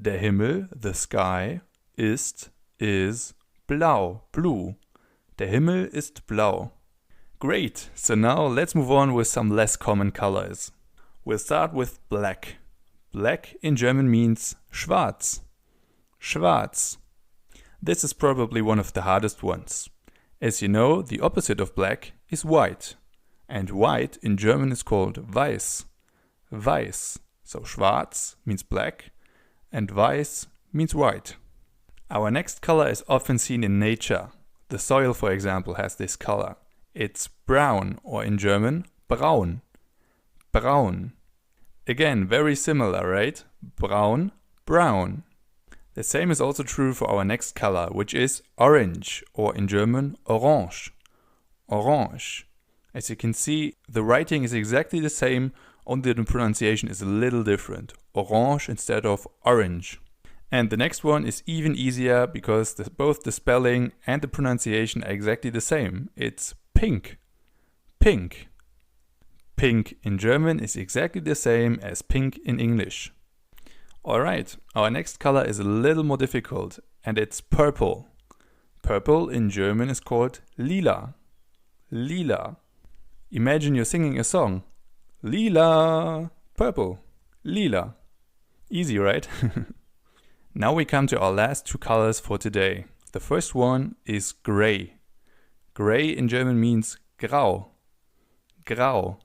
Der Himmel, the sky, ist, is, blau, blue. Der Himmel ist blau. Great, so now let's move on with some less common colors. We'll start with black. Black in German means schwarz. Schwarz. This is probably one of the hardest ones. As you know, the opposite of black is white. And white in German is called weiß. Weiß. So schwarz means black and weiß means white. Our next color is often seen in nature. The soil, for example, has this color. It's brown, or in German, braun. Braun. Again, very similar, right? Braun, brown. The same is also true for our next color, which is orange, or in German, orange. Orange. As you can see, the writing is exactly the same, only the pronunciation is a little different. Orange instead of orange. And the next one is even easier because both the spelling and the pronunciation are exactly the same. It's pink. Pink. Pink in German is exactly the same as pink in English. Alright, our next color is a little more difficult and it's purple. Purple in German is called lila. Lila. Imagine you're singing a song. Lila. Purple. Lila. Easy, right? Now we come to our last two colors for today. The first one is gray. Gray in German means grau. Grau.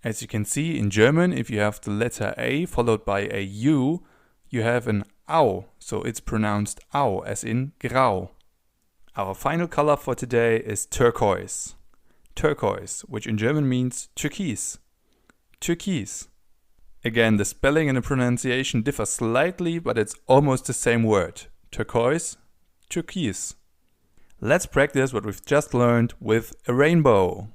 As you can see in German, if you have the letter A followed by a U, you have an Au, so it's pronounced Au, as in grau. Our final color for today is turquoise. Turquoise, which in German means turquoise. Turquoise. Again, the spelling and the pronunciation differ slightly, but it's almost the same word. Turquoise, turquoise. Let's practice what we've just learned with a rainbow.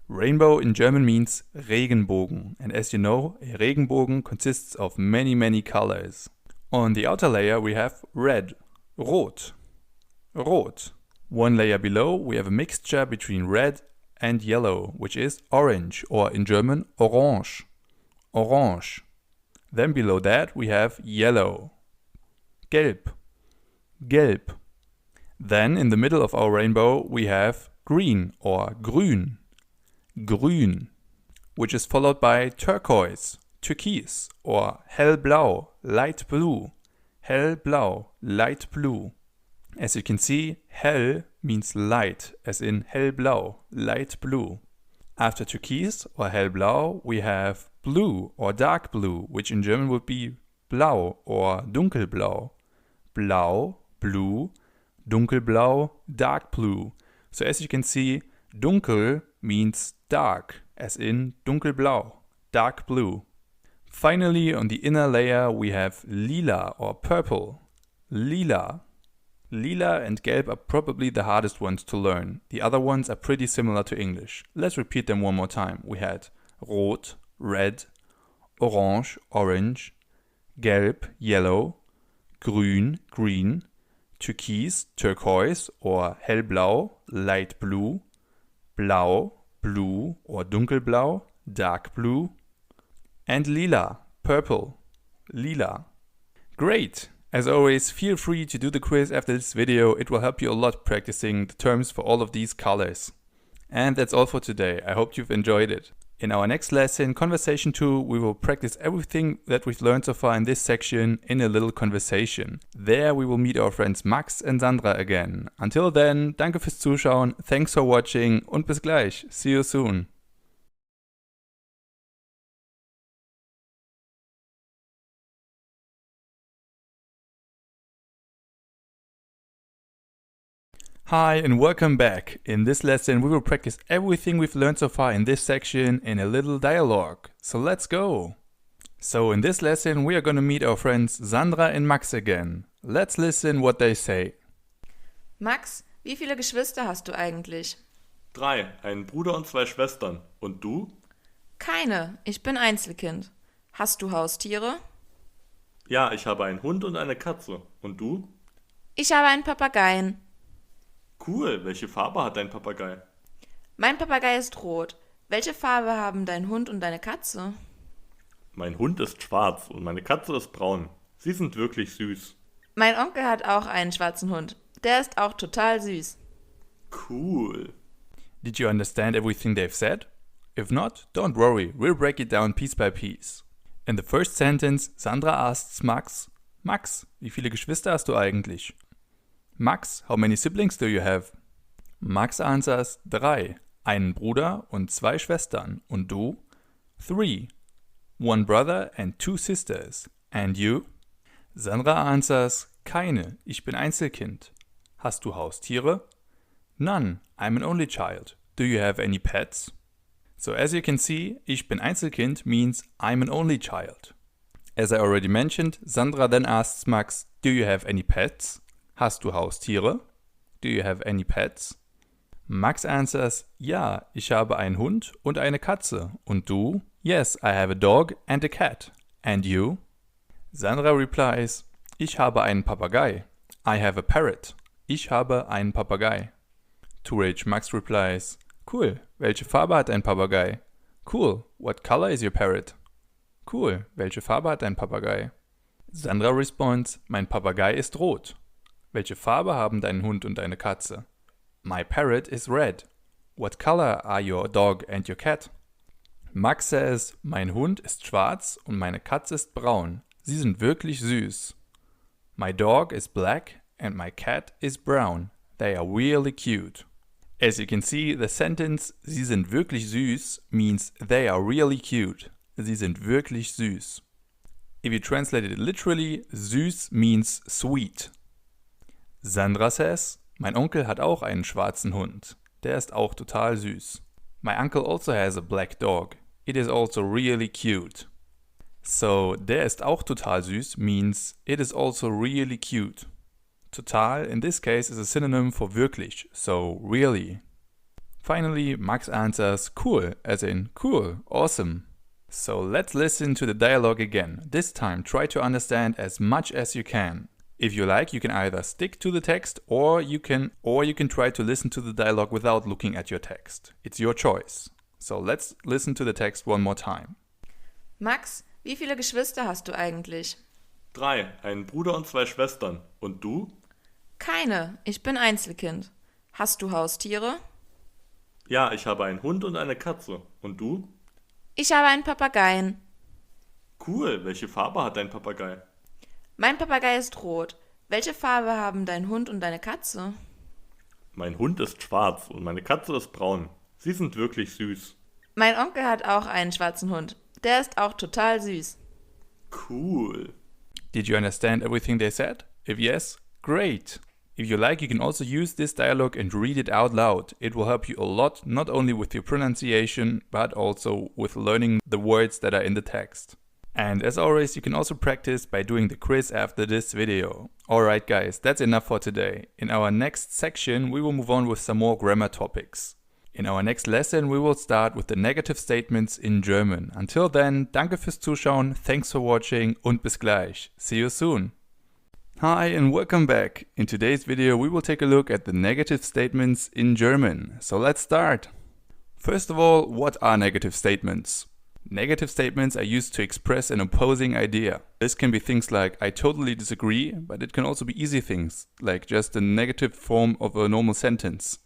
Rainbow in German means Regenbogen, and as you know, a Regenbogen consists of many colors. On the outer layer we have red, rot, rot. One layer below we have a mixture between red and yellow, which is orange, or in German orange, orange. Then below that we have yellow, gelb, gelb. Then in the middle of our rainbow we have green, or grün, grün, which is followed by turquoise, turquoise, or hellblau, light blue, hellblau, light blue. As you can see, hell means light, as in hellblau, light blue. After turquoise or hellblau, we have blue or dark blue, which in German would be blau or dunkelblau. Blau, blue, dunkelblau, dark blue. So as you can see, dunkel means dark, as in dunkelblau, dark blue. Finally, on the inner layer we have lila or purple. Lila. Lila and gelb are probably the hardest ones to learn. The other ones are pretty similar to English. Let's repeat them one more time. We had rot, red, orange, orange, gelb, yellow, grün, green, türkis, turquoise or hellblau, light blue, blau, blue or dunkelblau, dark blue, and lila, purple, lila. Great! As always, feel free to do the quiz after this video. It will help you a lot practicing the terms for all of these colors. And that's all for today. I hope you've enjoyed it. In our next lesson, Conversation 2, we will practice everything that we've learned so far in this section in a little conversation. There we will meet our friends Max and Sandra again. Until then, danke fürs Zuschauen, thanks for watching und bis gleich. See you soon. Hi and welcome back. In this lesson we will practice everything we've learned so far in this section in a little dialogue. So let's go! So in this lesson we are gonna meet our friends Sandra and Max again. Let's listen what they say. Max, wie viele Geschwister hast du eigentlich? 3, einen Bruder und 2 Schwestern. Und du? Keine, ich bin Einzelkind. Hast du Haustiere? Ja, ich habe einen Hund und eine Katze. Und du? Ich habe einen Papageien. Cool, welche Farbe hat dein Papagei? Mein Papagei ist rot. Welche Farbe haben dein Hund und deine Katze? Mein Hund ist schwarz und meine Katze ist braun. Sie sind wirklich süß. Mein Onkel hat auch einen schwarzen Hund. Der ist auch total süß. Cool. Did you understand everything they've said? If not, don't worry, we'll break it down piece by piece. In the first sentence, Sandra asks Max, Max, wie viele Geschwister hast du eigentlich? Max, how many siblings do you have? Max answers, 3, einen Bruder und 2 Schwestern. Und du? 3, one brother and 2 sisters. And you? Sandra answers, keine, ich bin Einzelkind. Hast du Haustiere? None, I'm an only child. Do you have any pets? So as you can see, ich bin Einzelkind means I'm an only child. As I already mentioned, Sandra then asks Max, do you have any pets? Hast du Haustiere? Do you have any pets? Max answers, ja, ich habe einen Hund und eine Katze. Und du? Yes, I have a dog and a cat. And you? Sandra replies, ich habe einen Papagei. I have a parrot. Ich habe einen Papagei. To which Max replies, cool, welche Farbe hat dein Papagei? Cool, what color is your parrot? Cool, welche Farbe hat dein Papagei? Sandra responds, mein Papagei ist rot. Welche Farbe haben dein Hund und deine Katze? My parrot is red. What color are your dog and your cat? Max says, mein Hund ist schwarz und meine Katze ist braun. Sie sind wirklich süß. My dog is black and my cat is brown. They are really cute. As you can see, the sentence Sie sind wirklich süß means they are really cute. Sie sind wirklich süß. If you translate it literally, süß means sweet. Sandra says, mein Onkel hat auch einen schwarzen Hund. Der ist auch total süß. My uncle also has a black dog. It is also really cute. So, der ist auch total süß means it is also really cute. Total in this case is a synonym for wirklich, so really. Finally, Max answers cool, as in cool, awesome. So let's listen to the dialogue again. This time try to understand as much as you can. If you like, you can either stick to the text or you can try to listen to the dialogue without looking at your text. It's your choice. So let's listen to the text one more time. Max, wie viele Geschwister hast du eigentlich? 3, einen Bruder und 2 Schwestern. Und du? Keine, ich bin Einzelkind. Hast du Haustiere? Ja, ich habe einen Hund und eine Katze. Und du? Ich habe einen Papageien. Cool, welche Farbe hat dein Papagei? Mein Papagei ist rot. Welche Farbe haben dein Hund und deine Katze? Mein Hund ist schwarz und meine Katze ist braun. Sie sind wirklich süß. Mein Onkel hat auch einen schwarzen Hund. Der ist auch total süß. Cool. Did you understand everything they said? If yes, great. If you like, you can also use this dialogue and read it out loud. It will help you a lot, not only with your pronunciation, but also with learning the words that are in the text. And as always, you can also practice by doing the quiz after this video. Alright guys, that's enough for today. In our next section, we will move on with some more grammar topics. In our next lesson, we will start with the negative statements in German. Until then, danke fürs Zuschauen, thanks for watching und bis gleich. See you soon. Hi and welcome back. In today's video, we will take a look at the negative statements in German. So let's start. First of all, what are negative statements? Negative statements are used to express an opposing idea. This can be things like I totally disagree, but it can also be easy things, like just a negative form of a normal sentence.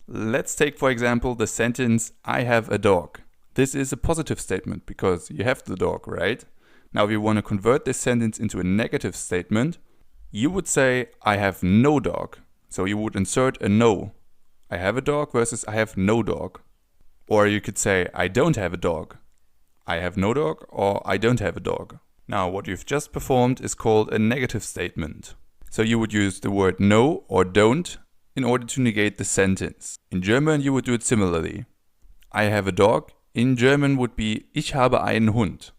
Let's take, for example, the sentence I have a dog. This is a positive statement because you have the dog, right? Now, if you want to convert this sentence into a negative statement, you would say I have no dog. So you would insert a no. I have a dog versus I have no dog. Or you could say I don't have a dog. I have no dog or I don't have a dog. Now, what you've just performed is called a negative statement. So you would use the word no or don't in order to negate the sentence. In German, you would do it similarly. I have a dog. In German would be Ich habe einen Hund.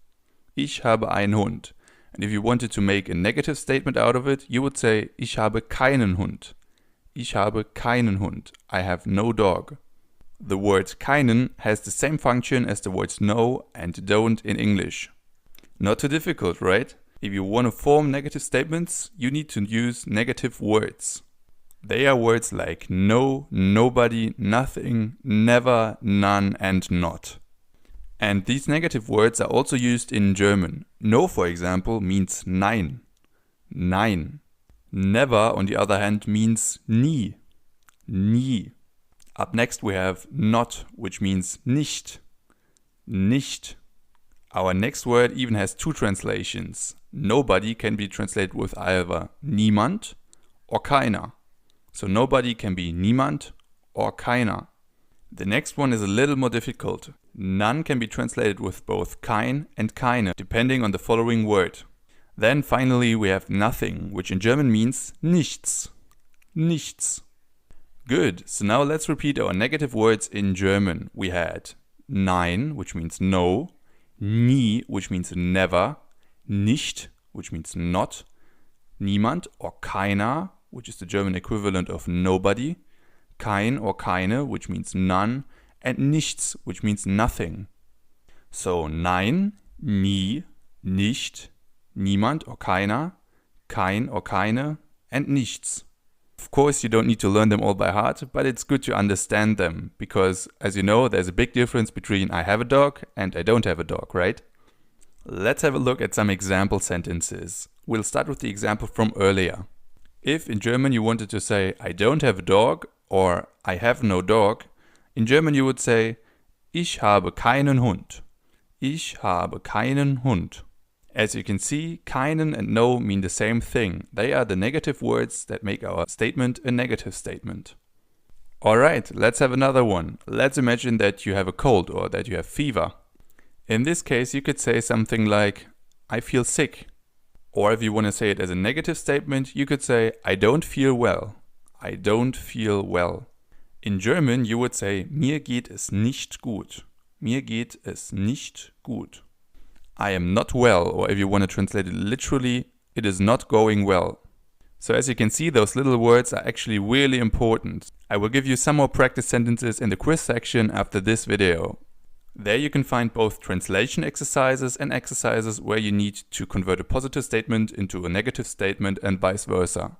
Ich habe einen Hund. And if you wanted to make a negative statement out of it, you would say Ich habe keinen Hund. Ich habe keinen Hund. I have no dog. The word keinen has the same function as the words no and don't in English. Not too difficult, right? If you want to form negative statements, you need to use negative words. They are words like no, nobody, nothing, never, none, and not. And these negative words are also used in German. No, for example, means nein. Nein. Never, on the other hand, means nie. Nie. Up next we have not, which means nicht. Nicht. Our next word even has two translations. Nobody can be translated with either niemand or keiner. So nobody can be niemand or keiner. The next one is a little more difficult. None can be translated with both kein and keine, depending on the following word. Then finally we have nothing, which in German means nichts. Nichts. Good, so now let's repeat our negative words in German. We had nein, which means no, nie, which means never, nicht, which means not, niemand or keiner, which is the German equivalent of nobody, kein or keine, which means none, and nichts, which means nothing. So nein, nie, nicht, niemand or keiner, kein or keine, and nichts. Of course, you don't need to learn them all by heart, but it's good to understand them, because, as you know, there's a big difference between I have a dog and I don't have a dog, right? Let's have a look at some example sentences. We'll start with the example from earlier. If in German you wanted to say I don't have a dog or I have no dog, in German you would say Ich habe keinen Hund. Ich habe keinen Hund. As you can see, keinen and no mean the same thing. They are the negative words that make our statement a negative statement. Alright, let's have another one. Let's imagine that you have a cold or that you have fever. In this case, you could say something like I feel sick. Or if you want to say it as a negative statement, you could say I don't feel well. I don't feel well. In German, you would say mir geht es nicht gut. Mir geht es nicht gut. I am not well, or if you want to translate it literally, it is not going well. So as you can see, those little words are actually really important. I will give you some more practice sentences in the quiz section after this video. There you can find both translation exercises and exercises where you need to convert a positive statement into a negative statement and vice versa.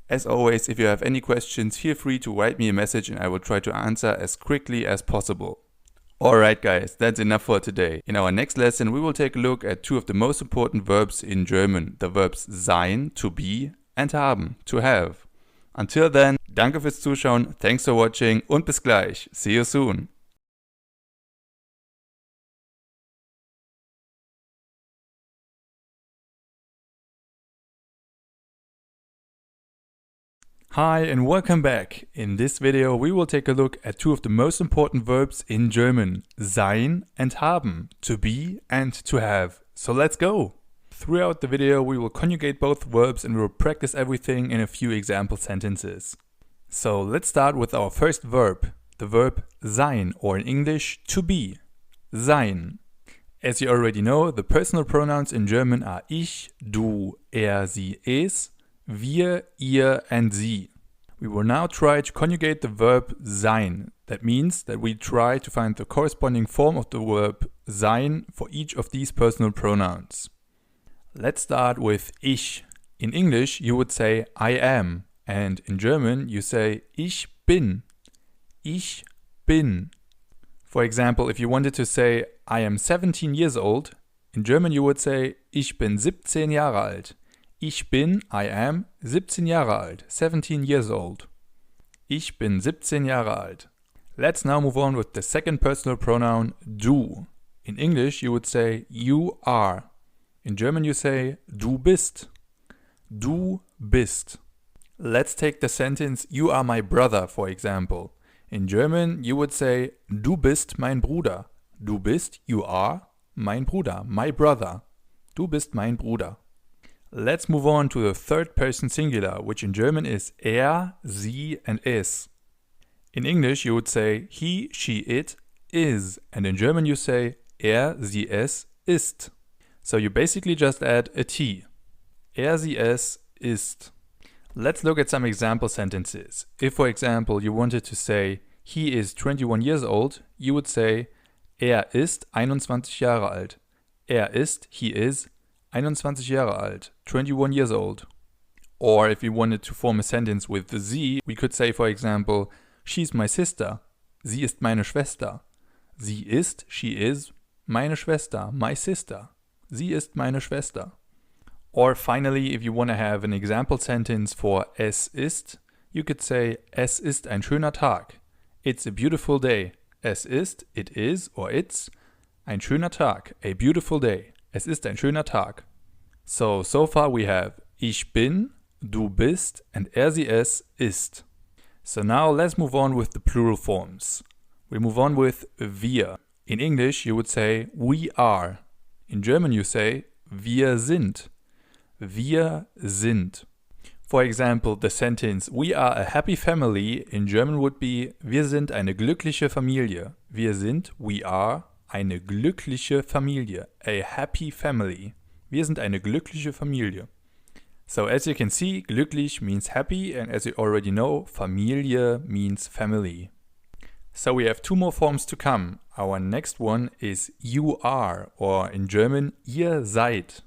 As always, if you have any questions, feel free to write me a message and I will try to answer as quickly as possible. Alright guys, that's enough for today. In our next lesson we will take a look at two of the most important verbs in German. The verbs sein, to be, and haben, to have. Until then, danke fürs Zuschauen, thanks for watching und bis gleich. See you soon. Hi and welcome back. In this video we will take a look at two of the most important verbs in German, sein and haben, to be and to have. So let's go! Throughout the video we will conjugate both verbs and we will practice everything in a few example sentences. So let's start with our first verb, the verb sein, or in English, to be. Sein. As you already know, the personal pronouns in German are ich, du, sie, es, wir, ihr, and sie. We will now try to conjugate the verb sein. That means that we try to find the corresponding form of the verb sein for each of these personal pronouns. Let's start with ich. In English you would say I am, and in German you say ich bin. Ich bin. For example, if you wanted to say I am 17 years old, in German you would say ich bin 17 Jahre alt. Ich bin, I am, 17 Jahre alt, 17 years old. Ich bin 17 Jahre alt. Let's now move on with the second personal pronoun, du. In English you would say you are. In German you say du bist. Du bist. Let's take the sentence you are my brother, for example. In German you would say du bist mein Bruder. Du bist, you are, mein Bruder, my brother. Du bist mein Bruder. Let's move on to the third person singular, which in German is sie, and es. In English you would say he, she, it, is, and in German you say sie, es, ist. So you basically just add a t. Sie, es, ist. Let's look at some example sentences. If, for example, you wanted to say he is 21 years old, you would say ist 21 Jahre alt. ist, he is, 21 Jahre alt, 21 years old. Or if we wanted to form a sentence with the sie, we could say, for example, she's my sister. Sie ist meine Schwester. Sie ist, she is, meine Schwester, my sister. Sie ist meine Schwester. Or finally, if you want to have an example sentence for es ist, you could say, es ist ein schöner Tag. It's a beautiful day. Es ist, it is, or it's, ein schöner Tag, a beautiful day. Es ist ein schöner Tag. So far we have ich bin, du bist, and sie es ist. So now let's move on with the plural forms. We move on with wir. In English you would say we are. In German you say wir sind. Wir sind. For example, the sentence we are a happy family in German would be wir sind eine glückliche Familie. Wir sind, we are, eine glückliche Familie. A happy family. Wir sind eine glückliche Familie. So as you can see, glücklich means happy, and as you already know, Familie means family. So we have two more forms to come. Our next one is you are, or in German, ihr seid.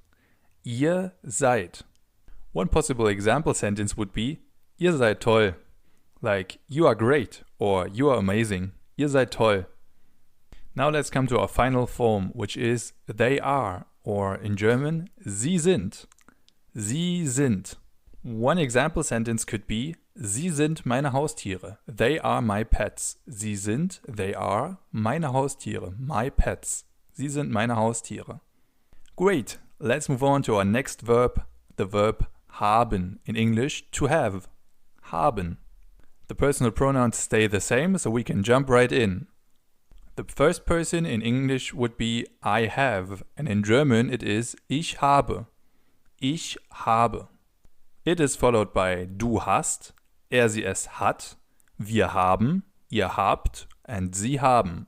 Ihr seid. One possible example sentence would be, ihr seid toll. Like, you are great, or you are amazing. Ihr seid toll. Now let's come to our final form, which is they are, or in German, sie sind. Sie sind. One example sentence could be, sie sind meine Haustiere. They are my pets. Sie sind, they are, meine Haustiere. My pets. Sie sind meine Haustiere. Great. Let's move on to our next verb, the verb haben. In English, to have. Haben. The personal pronouns stay the same, so we can jump right in. The first person in English would be I have, and in German it is ich habe. Ich habe. It is followed by du hast, sie es hat, wir haben, ihr habt, and sie haben.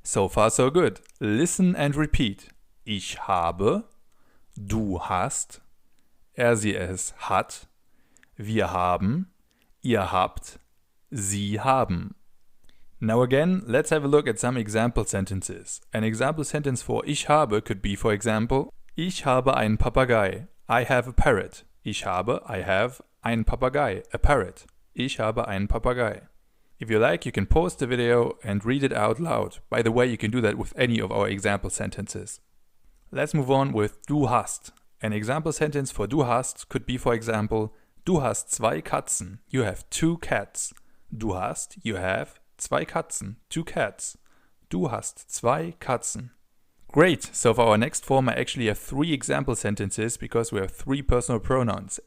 So far so good. Listen and repeat. Ich habe, du hast, sie es hat, wir haben, ihr habt, sie haben. Now again, let's have a look at some example sentences. An example sentence for ich habe could be, for example, ich habe einen Papagei. I have a parrot. Ich habe, I have, einen Papagei, a parrot. Ich habe einen Papagei. If you like, you can pause the video and read it out loud. By the way, you can do that with any of our example sentences. Let's move on with du hast. An example sentence for du hast could be, for example, du hast zwei Katzen. You have two cats. Du hast, you have, zwei Katzen, two cats. Du hast zwei Katzen. Great, so for our next form I actually have three example sentences because we have three personal pronouns,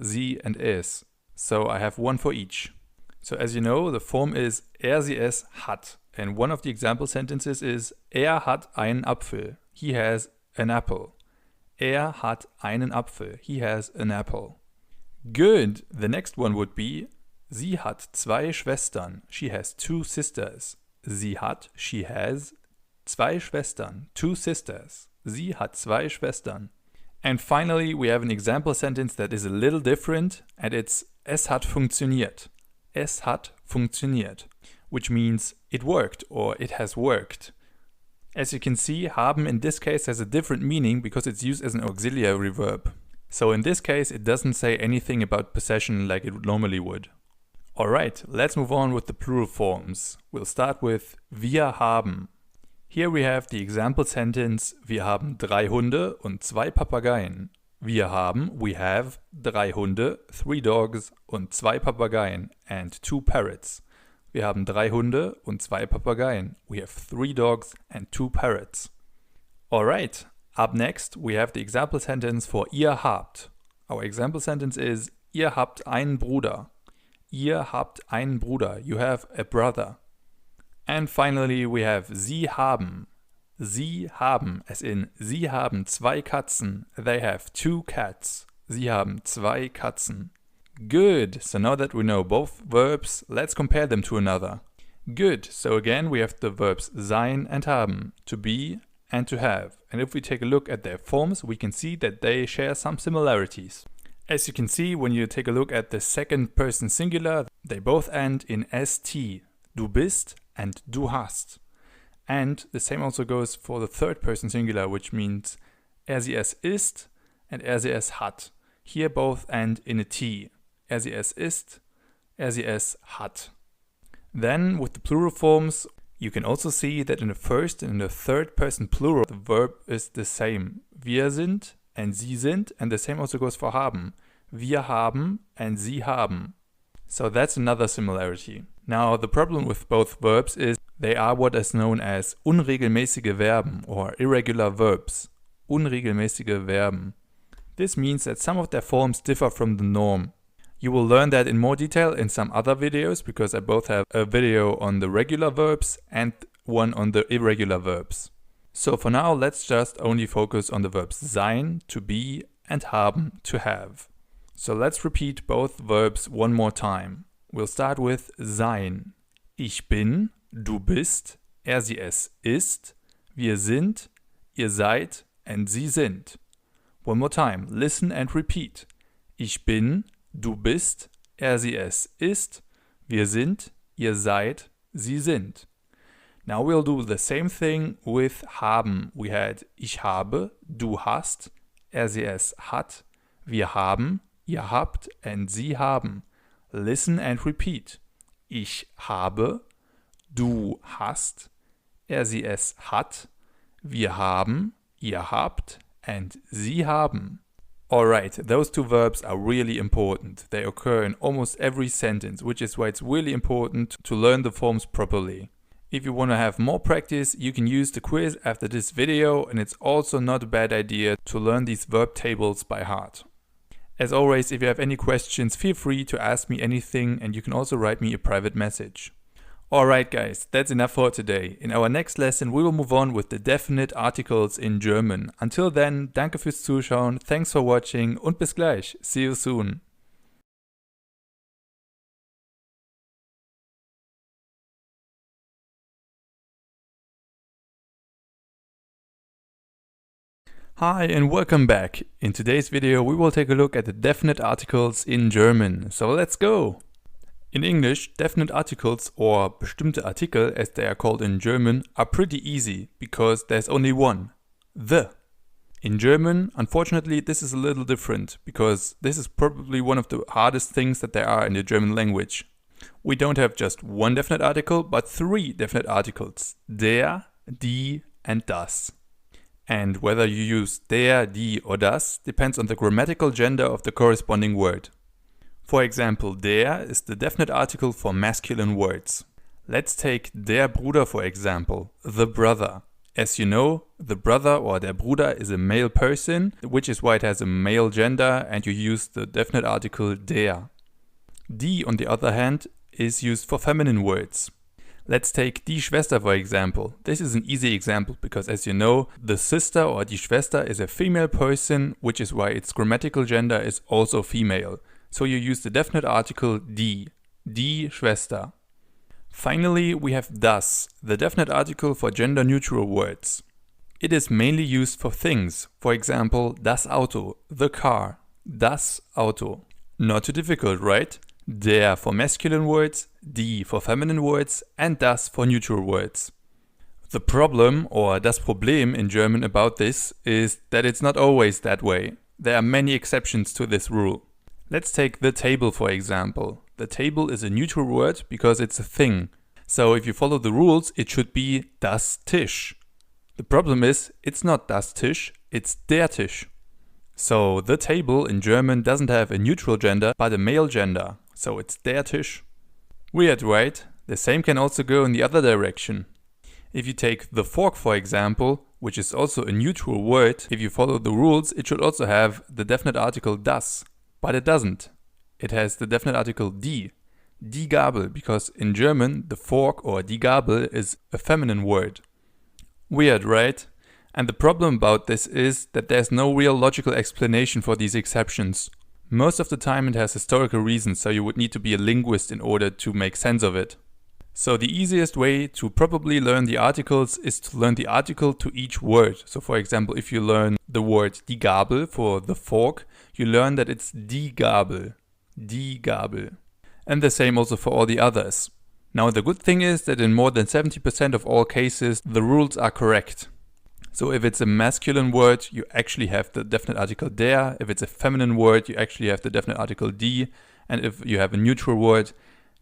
sie, and es. So I have one for each. So as you know, the form is sie es hat. And one of the example sentences is hat einen Apfel. He has an apple. Hat einen Apfel. He has an apple. Good. The next one would be sie hat zwei Schwestern. She has two sisters. Sie hat, she has, zwei Schwestern. Two sisters. Sie hat zwei Schwestern. And finally, we have an example sentence that is a little different, and it's es hat funktioniert. Es hat funktioniert, which means it worked or it has worked. As you can see, haben in this case has a different meaning because it's used as an auxiliary verb. So in this case, it doesn't say anything about possession like it normally would. Alright, let's move on with the plural forms. We'll start with wir haben. Here we have the example sentence, wir haben 3 Hunde und 2 Papageien. Wir haben, we have, 3 Hunde, 3 dogs und 2 Papageien and 2 parrots. Wir haben 3 Hunde und 2 Papageien. We have 3 dogs and 2 parrots. Alright, up next we have the example sentence for ihr habt. Our example sentence is, ihr habt einen Bruder. Ihr habt einen Bruder. You have a brother. And finally we have sie haben. Sie haben, as in, sie haben 2 Katzen. They have 2 cats. Sie haben 2 Katzen. Good. So now that we know both verbs, let's compare them to another. Good. So again we have the verbs sein and haben, to be and to have. And if we take a look at their forms, we can see that they share some similarities. As you can see, when you take a look at the second person singular, they both end in st, du bist and du hast. And the same also goes for the third person singular, which means sie es ist and sie es hat. Here both end in a T. Sie es ist, sie es hat. Then with the plural forms, you can also see that in the first and in the third person plural, the verb is the same. Wir sind and sie sind, and the same also goes for haben. Wir haben and sie haben. So that's another similarity. Now the problem with both verbs is they are what is known as unregelmäßige Verben or irregular verbs. Unregelmäßige Verben. This means that some of their forms differ from the norm. You will learn that in more detail in some other videos because I both have a video on the regular verbs and one on the irregular verbs. So for now, let's just only focus on the verbs sein, to be, and haben, to have. So let's repeat both verbs one more time. We'll start with sein. Ich bin, du bist, sie es ist, wir sind, ihr seid, and sie sind. One more time, listen and repeat. Ich bin, du bist, sie es ist, wir sind, ihr seid, sie sind. Now we'll do the same thing with haben. We had ich habe, du hast, sie es hat, wir haben, ihr habt, and sie haben. Listen and repeat. Ich habe, du hast, sie es hat, wir haben, ihr habt, and sie haben. Alright, those two verbs are really important. They occur in almost every sentence, which is why it's really important to learn the forms properly. If you want to have more practice, you can use the quiz after this video, and it's also not a bad idea to learn these verb tables by heart. As always, if you have any questions, feel free to ask me anything, and you can also write me a private message. Alright guys, that's enough for today. In our next lesson we will move on with the definite articles in German. Until then, danke fürs Zuschauen, thanks for watching und bis gleich. See you soon. Hi and welcome back. In today's video we will take a look at the definite articles in German. So let's go! In English, definite articles or bestimmte Artikel as they are called in German are pretty easy because there's only one, the. In German, unfortunately, this is a little different because this is probably one of the hardest things that there are in the German language. We don't have just one definite article, but three definite articles, der, die, and das. And whether you use der, die, or das depends on the grammatical gender of the corresponding word. For example, der is the definite article for masculine words. Let's take der Bruder for example, the brother. As you know, the brother or der Bruder is a male person, which is why it has a male gender and you use the definite article der. Die, on the other hand, is used for feminine words. Let's take die Schwester for example. This is an easy example because as you know, the sister or die Schwester is a female person, which is why its grammatical gender is also female. So you use the definite article die Schwester. Finally, we have das, the definite article for gender-neutral words. It is mainly used for things, for example, das Auto, the car, das Auto. Not too difficult, right? Der for masculine words, die for feminine words, and das for neutral words. The problem, or das Problem in German about this, is that it's not always that way. There are many exceptions to this rule. Let's take the table for example. The table is a neutral word because it's a thing. So if you follow the rules, it should be das Tisch. The problem is, it's not das Tisch, it's der Tisch. So the table in German doesn't have a neutral gender, but a male gender. So it's der Tisch. Weird, right? The same can also go in the other direction. If you take the fork for example, which is also a neutral word, if you follow the rules, it should also have the definite article das. But it doesn't. It has the definite article die Gabel, because in German the fork or die Gabel is a feminine word. Weird, right? And the problem about this is that there's no real logical explanation for these exceptions. Most of the time it has historical reasons, so you would need to be a linguist in order to make sense of it. So the easiest way to probably learn the articles is to learn the article to each word. So for example, if you learn the word die Gabel for the fork, you learn that it's die Gabel. And the same also for all the others. Now the good thing is that in more than 70% of all cases, the rules are correct. So if it's a masculine word, you actually have the definite article der. If it's a feminine word, you actually have the definite article die. And if you have a neutral word,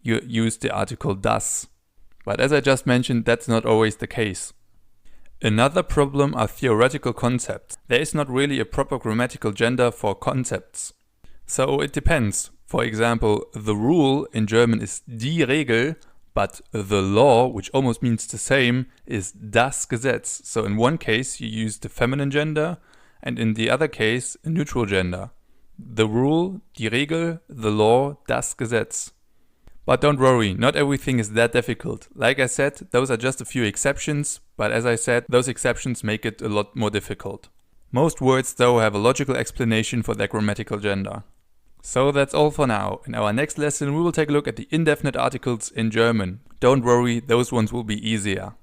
you use the article das. But as I just mentioned, that's not always the case. Another problem are theoretical concepts. There is not really a proper grammatical gender for concepts. So it depends. For example, the rule in German is die Regel, but the law, which almost means the same, is das Gesetz. So in one case you use the feminine gender, and in the other case a neutral gender. The rule, die Regel, the law, das Gesetz. But don't worry, not everything is that difficult. Like I said, those are just a few exceptions, but as I said, those exceptions make it a lot more difficult. Most words though have a logical explanation for their grammatical gender. So that's all for now. In our next lesson we will take a look at the indefinite articles in German. Don't worry, those ones will be easier.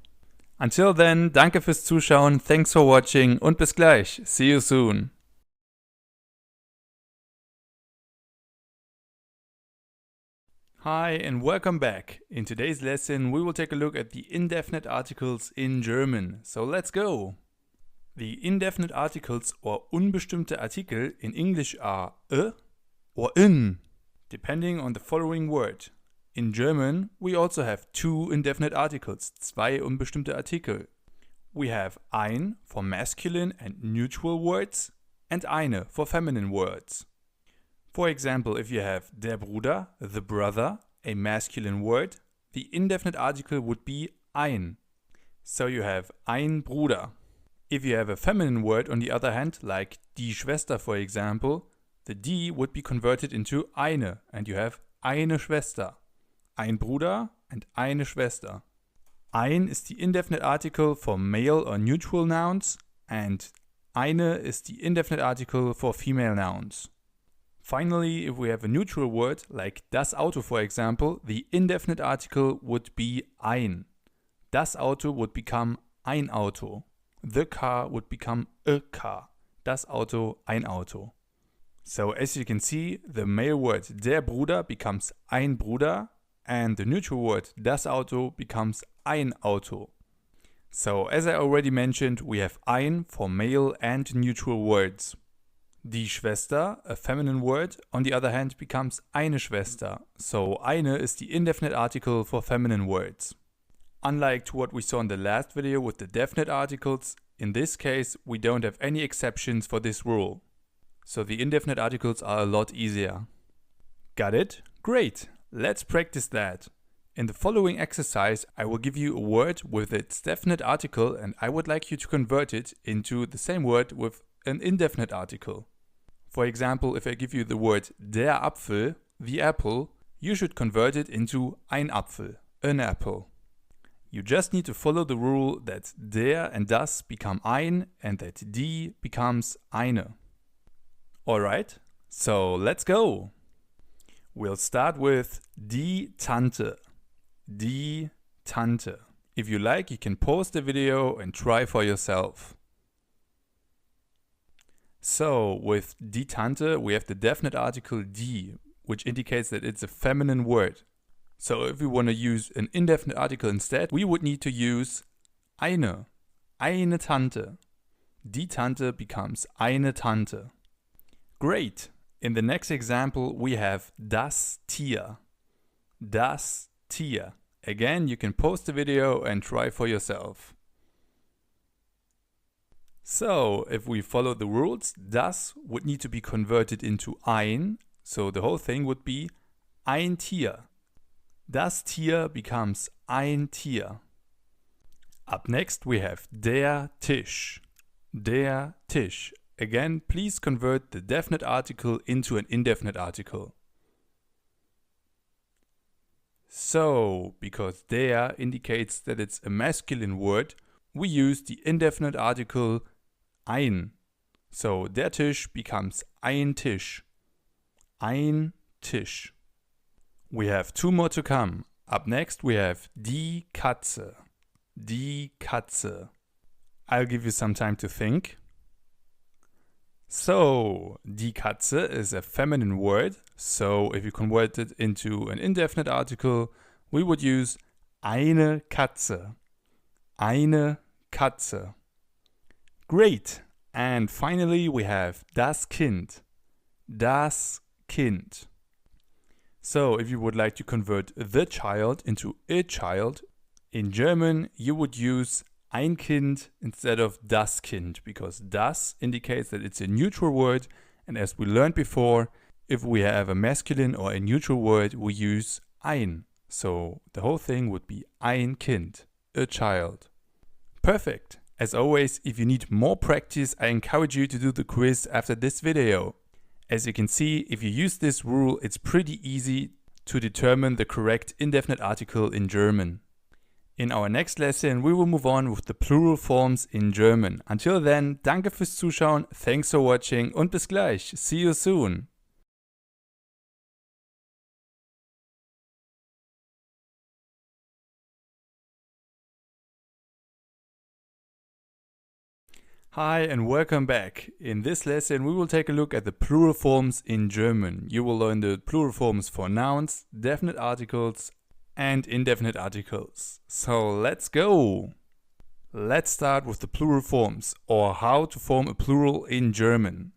Until then, danke fürs Zuschauen, thanks for watching und bis gleich. See you soon. Hi and welcome back. In today's lesson we will take a look at the indefinite articles in German. So let's go. The indefinite articles or unbestimmte Artikel in English are or in, depending on the following word. In German we also have two indefinite articles, zwei unbestimmte Artikel. We have ein for masculine and neutral words and eine for feminine words. For example, if you have der Bruder, the brother, a masculine word, the indefinite article would be ein. So you have ein Bruder. If you have a feminine word on the other hand, like die Schwester for example, the die would be converted into eine and you have eine Schwester. Ein Bruder and eine Schwester. Ein is the indefinite article for male or neutral nouns and eine is the indefinite article for female nouns. Finally, if we have a neutral word, like das Auto for example, the indefinite article would be ein. Das Auto would become ein Auto. The car would become a car. Das Auto, ein Auto. So as you can see, the male word der Bruder becomes ein Bruder and the neutral word das Auto becomes ein Auto. So as I already mentioned, we have ein for male and neutral words. Die Schwester, a feminine word, on the other hand becomes eine Schwester. So eine is the indefinite article for feminine words. Unlike to what we saw in the last video with the definite articles, in this case we don't have any exceptions for this rule. So the indefinite articles are a lot easier. Got it? Great! Let's practice that. In the following exercise I will give you a word with its definite article and I would like you to convert it into the same word with an indefinite article. For example, if I give you the word der Apfel, the apple, you should convert it into ein Apfel, an apple. You just need to follow the rule that der and das become ein and that die becomes eine. Alright, so let's go! We'll start with die Tante. Die Tante. If you like, you can pause the video and try for yourself. So, with die Tante, we have the definite article die, which indicates that it's a feminine word. So if we want to use an indefinite article instead, we would need to use eine. Eine Tante. Die Tante becomes eine Tante. Great! In the next example, we have das Tier. Das Tier. Again, you can pause the video and try for yourself. So, if we follow the rules, das would need to be converted into ein, so the whole thing would be ein Tier. Das Tier becomes ein Tier. Up next we have der Tisch. Der Tisch. Again, please convert the definite article into an indefinite article. So, because der indicates that it's a masculine word, we use the indefinite article ein. So, der Tisch becomes ein Tisch. Ein Tisch. We have two more to come. Up next we have die Katze. Die Katze. I'll give you some time to think. So, die Katze is a feminine word, so if you convert it into an indefinite article, we would use eine Katze. Eine Katze. Great. And finally we have das Kind. Das Kind. So if you would like to convert the child into a child, in German you would use ein Kind instead of das Kind, because das indicates that it's a neutral word, and as we learned before, if we have a masculine or a neutral word, we use ein. So the whole thing would be ein Kind, a child. Perfect. As always, if you need more practice, I encourage you to do the quiz after this video. As you can see, if you use this rule, it's pretty easy to determine the correct indefinite article in German. In our next lesson, we will move on with the plural forms in German. Until then, danke fürs Zuschauen, thanks for watching und bis gleich. See you soon. Hi and welcome back. In this lesson we will take a look at the plural forms in German. You will learn the plural forms for nouns, definite articles and indefinite articles. So let's go! Let's start with the plural forms, or how to form a plural in German.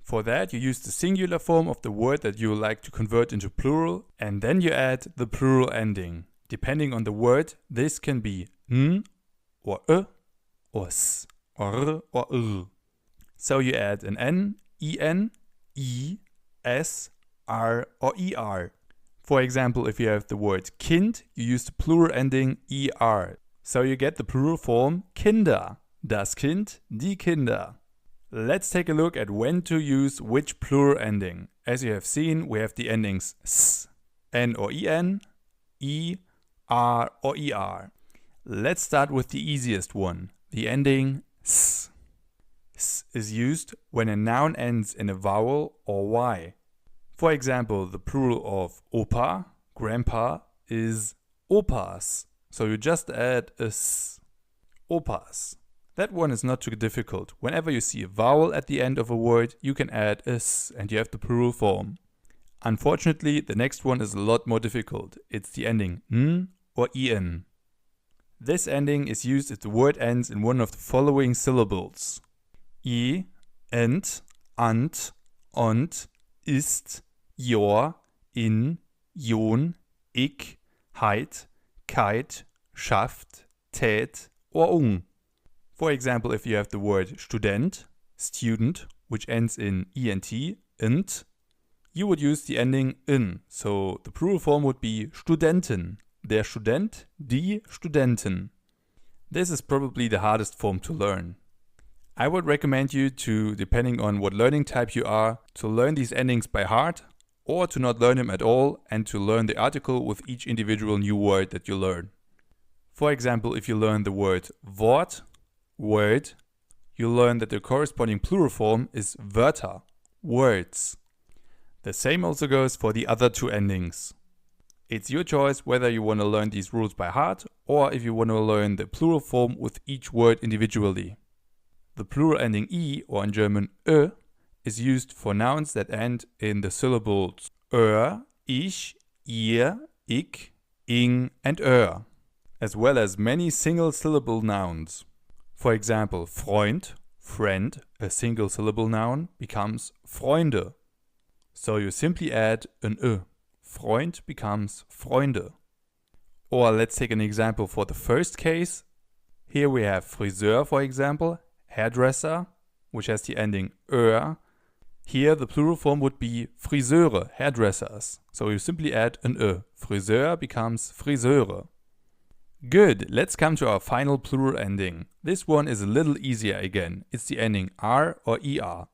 For that you use the singular form of the word that you would like to convert into plural, and then you add the plural ending. Depending on the word, this can be n or or s. Or r. So you add an n, en, I, s, r or er. For example, if you have the word Kind, you use the plural ending er. So you get the plural form Kinder. Das Kind, die Kinder. Let's take a look at when to use which plural ending. As you have seen, we have the endings s, n or en, I, r or er. Let's start with the easiest one, the ending s. S is used when a noun ends in a vowel or y. For example, the plural of Opa, grandpa, is Opas. So you just add a s. Opas. That one is not too difficult. Whenever you see a vowel at the end of a word, you can add a s and you have the plural form. Unfortunately, the next one is a lot more difficult. It's the ending n or en. This ending is used if the word ends in one of the following syllables. I, ent, ant, ont, ist, jor, in, jon, ich, heit, keit, schafft, tät, or ung. For example, if you have the word Student, student, which ends in ent, you would use the ending in, so the plural form would be Studenten. Der Student, die Studenten. This is probably the hardest form to learn. I would recommend you to, depending on what learning type you are, to learn these endings by heart or to not learn them at all and to learn the article with each individual new word that you learn. For example, if you learn the word Wort, word, you learn that the corresponding plural form is Wörter, words. The same also goes for the other two endings. It's your choice whether you want to learn these rules by heart or if you want to learn the plural form with each word individually. The plural ending I, or in German is used for nouns that end in the syllables ich, ihr, ich, ing and as well as many single syllable nouns. For example, Freund, friend, a single syllable noun, becomes Freunde. So you simply add an Freund becomes Freunde. Or let's take an example for the first case. Here we have Friseur, for example, hairdresser, which has the ending Here the plural form would be Friseure, hairdressers. So you simply add an Friseur becomes Friseure. Good, let's come to our final plural ending. This one is a little easier again. It's the ending r or er, r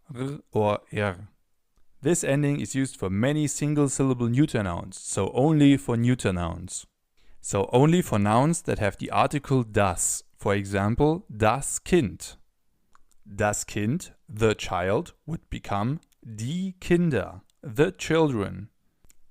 or er. This ending is used for many single syllable neuter nouns, so only for neuter nouns. So only for nouns that have the article das. For example, das Kind. Das Kind, the child, would become die Kinder, the children.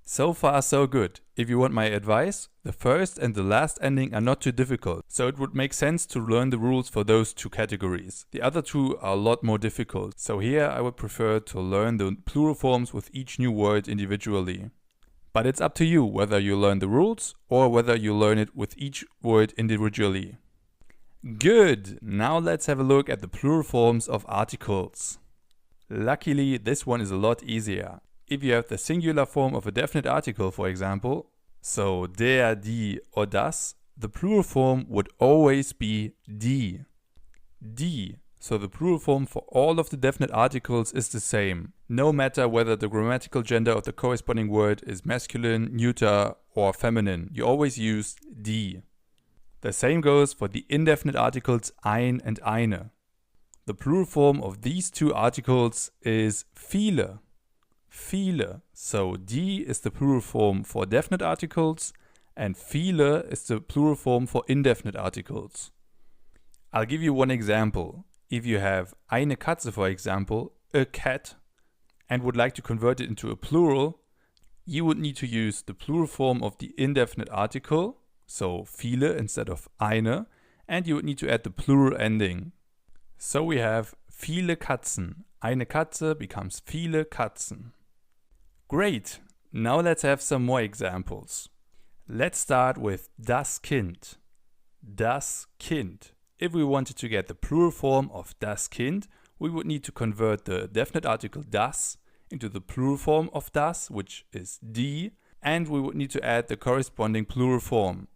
So far so good. If you want my advice, the first and the last ending are not too difficult, so it would make sense to learn the rules for those two categories. The other two are a lot more difficult, so here I would prefer to learn the plural forms with each new word individually. But it's up to you whether you learn the rules or whether you learn it with each word individually. Good! Now let's have a look at the plural forms of articles. Luckily, this one is a lot easier. If you have the singular form of a definite article, for example, so der, die, or das, the plural form would always be die. Die. So the plural form for all of the definite articles is the same, no matter whether the grammatical gender of the corresponding word is masculine, neuter, or feminine. You always use die. The same goes for the indefinite articles ein and eine. The plural form of these two articles is viele. Viele. So die is the plural form for definite articles and viele is the plural form for indefinite articles. I'll give you one example. If you have eine Katze, for example, a cat, and would like to convert it into a plural, you would need to use the plural form of the indefinite article, so viele instead of eine, and you would need to add the plural ending. So we have viele Katzen. Eine Katze becomes viele Katzen. Great! Now let's have some more examples. Let's start with das Kind. Das Kind. If we wanted to get the plural form of das Kind, we would need to convert the definite article das into the plural form of das, which is die, and we would need to add the corresponding plural form.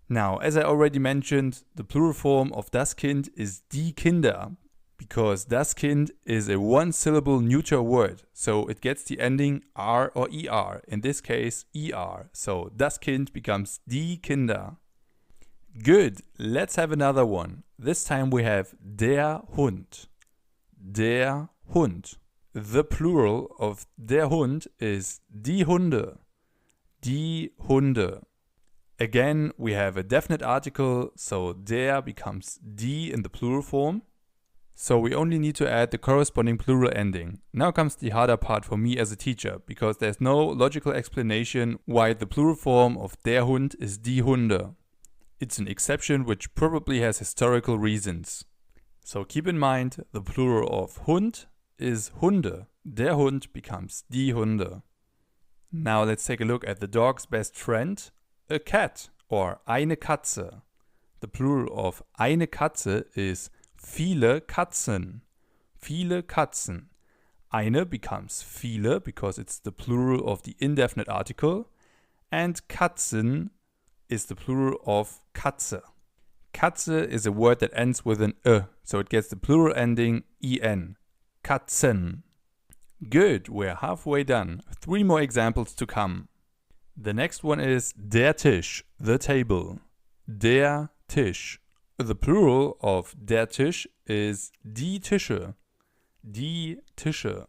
Now, as I already mentioned, the plural form of das Kind is die Kinder, because das Kind is a one-syllable neuter word, so it gets the ending r or er, in this case er, so das Kind becomes die Kinder. Good, let's have another one. This time we have der Hund. Der Hund. The plural of der Hund is die Hunde. Die Hunde. Again, we have a definite article, so der becomes die in the plural form. So we only need to add the corresponding plural ending. Now comes the harder part for me as a teacher, because there's no logical explanation why the plural form of der Hund is die Hunde. It's an exception which probably has historical reasons. So keep in mind, the plural of Hund is Hunde. Der Hund becomes die Hunde. Now let's take a look at the dog's best friend, a cat, or eine Katze. The plural of eine Katze is viele Katzen. Viele Katzen. Eine becomes viele because it's the plural of the indefinite article, and Katzen is the plural of Katze. Katze is a word that ends with an so it gets the plural ending en. Katzen. Good, we're halfway done. 3 more examples to come. The next one is der Tisch, the table. Der Tisch. The plural of der Tisch is die Tische. Die Tische.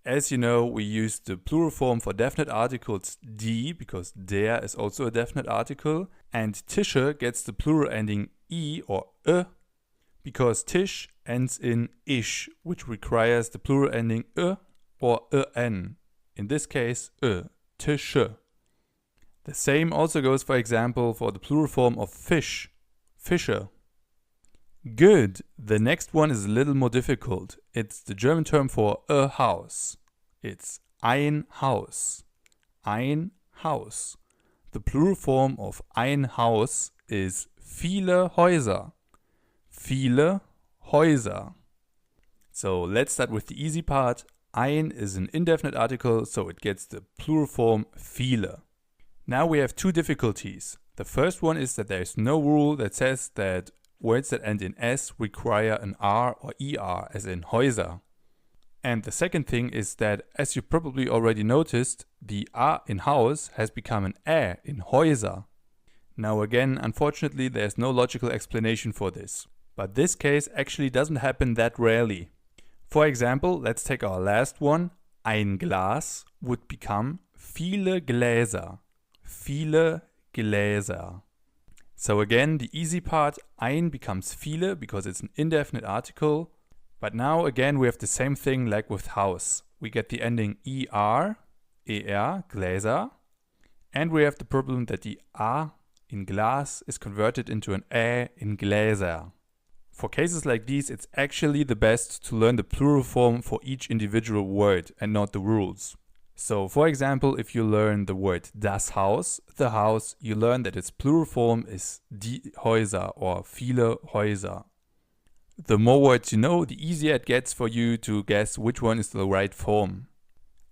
As you know, we use the plural form for definite articles die because der is also a definite article, and Tische gets the plural ending I or because Tisch ends in ish, which requires the plural ending or en. In this case, Tische. The same also goes, for example, for the plural form of fish, Fische. Good. The next one is a little more difficult. It's the German term for a house. It's ein Haus. Ein Haus. The plural form of ein Haus is viele Häuser. Viele Häuser. So let's start with the easy part. Ein is an indefinite article, so it gets the plural form viele. Now we have 2 difficulties. The first one is that there is no rule that says that words that end in s require an r or er, as in Häuser. And the second thing is that, as you probably already noticed, the a in Haus has become an ä in Häuser. Now again, unfortunately, there's no logical explanation for this. But this case actually doesn't happen that rarely. For example, let's take our last one. Ein Glas would become viele Gläser. Viele Gläser. So again, the easy part, ein becomes viele because it's an indefinite article. But now again we have the same thing like with house. We get the ending er, Gläser. And we have the problem that the a in Glas is converted into an ä in Gläser. For cases like these, it's actually the best to learn the plural form for each individual word and not the rules. So, for example, if you learn the word das Haus, the house, you learn that its plural form is die Häuser or viele Häuser. The more words you know, the easier it gets for you to guess which one is the right form.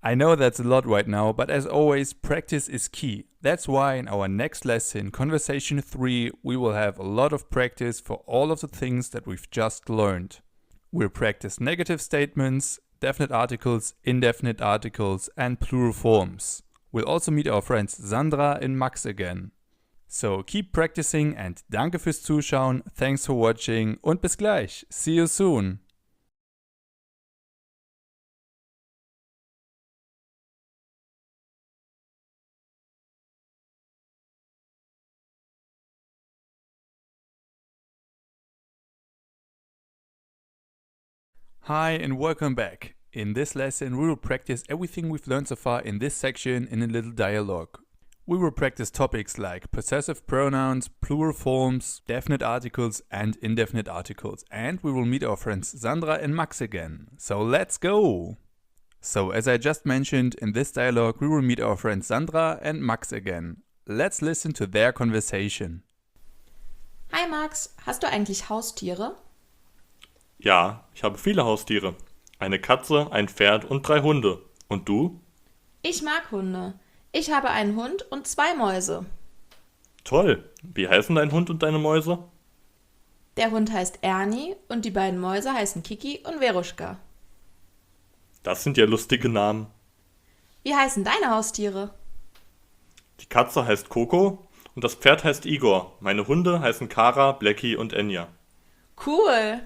I know that's a lot right now, but as always, practice is key. That's why in our next lesson, Conversation 3, we will have a lot of practice for all of the things that we've just learned. We'll practice negative statements, definite articles, indefinite articles, and plural forms. We'll also meet our friends Sandra and Max again. So keep practicing and danke fürs Zuschauen, thanks for watching und bis gleich. See you soon. Hi and welcome back. In this lesson we will practice everything we've learned so far in this section in a little dialogue. We will practice topics like possessive pronouns, plural forms, definite articles and indefinite articles. And we will meet our friends Sandra and Max again. So let's go! So as I just mentioned, in this dialogue we will meet our friends Sandra and Max again. Let's listen to their conversation. Hi Max, hast du eigentlich Haustiere? Ja, ich habe viele Haustiere. Eine Katze, ein Pferd und 3 Hunde. Und du? Ich mag Hunde. Ich habe einen Hund und 2 Mäuse. Toll. Wie heißen dein Hund und deine Mäuse? Der Hund heißt Ernie und die beiden Mäuse heißen Kiki und Veruschka. Das sind ja lustige Namen. Wie heißen deine Haustiere? Die Katze heißt Coco und das Pferd heißt Igor. Meine Hunde heißen Kara, Blackie und Enya. Cool!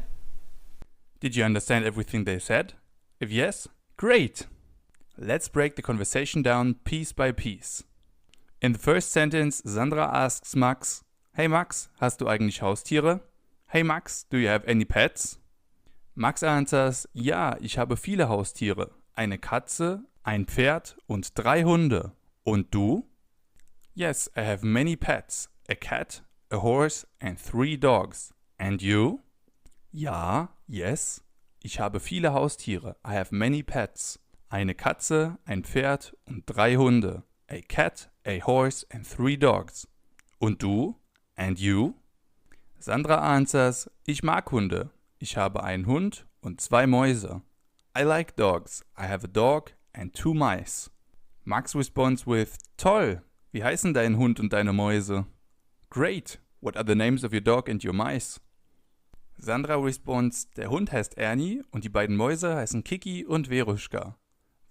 Did you understand everything they said? If yes, great! Let's break the conversation down piece by piece. In the first sentence, Sandra asks Max, Hey Max, hast du eigentlich Haustiere? Hey Max, do you have any pets? Max answers, ja, ich habe viele Haustiere. Eine Katze, ein Pferd und 3 Hunde. Und du? Yes, I have many pets. A cat, a horse and 3 dogs. And you? Ja, yes. Ich habe viele Haustiere. I have many pets. Eine Katze, ein Pferd und 3 Hunde. A cat, a horse and 3 dogs. Und du? And you? Sandra answers, ich mag Hunde. Ich habe einen Hund und 2 Mäuse. I like dogs. I have a dog and 2 mice. Max responds with, toll. Wie heißen dein Hund und deine Mäuse? Great. What are the names of your dog and your mice? Sandra responds, der Hund heißt Ernie und die beiden Mäuse heißen Kiki und Veruschka.